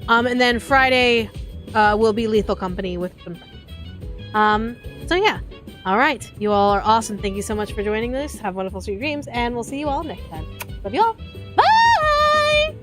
And then Friday will be Lethal Company with some friends. So yeah. Alright. You all are awesome. Thank you so much for joining this. Have wonderful sweet dreams, and we'll see you all next time. Love you all. Bye!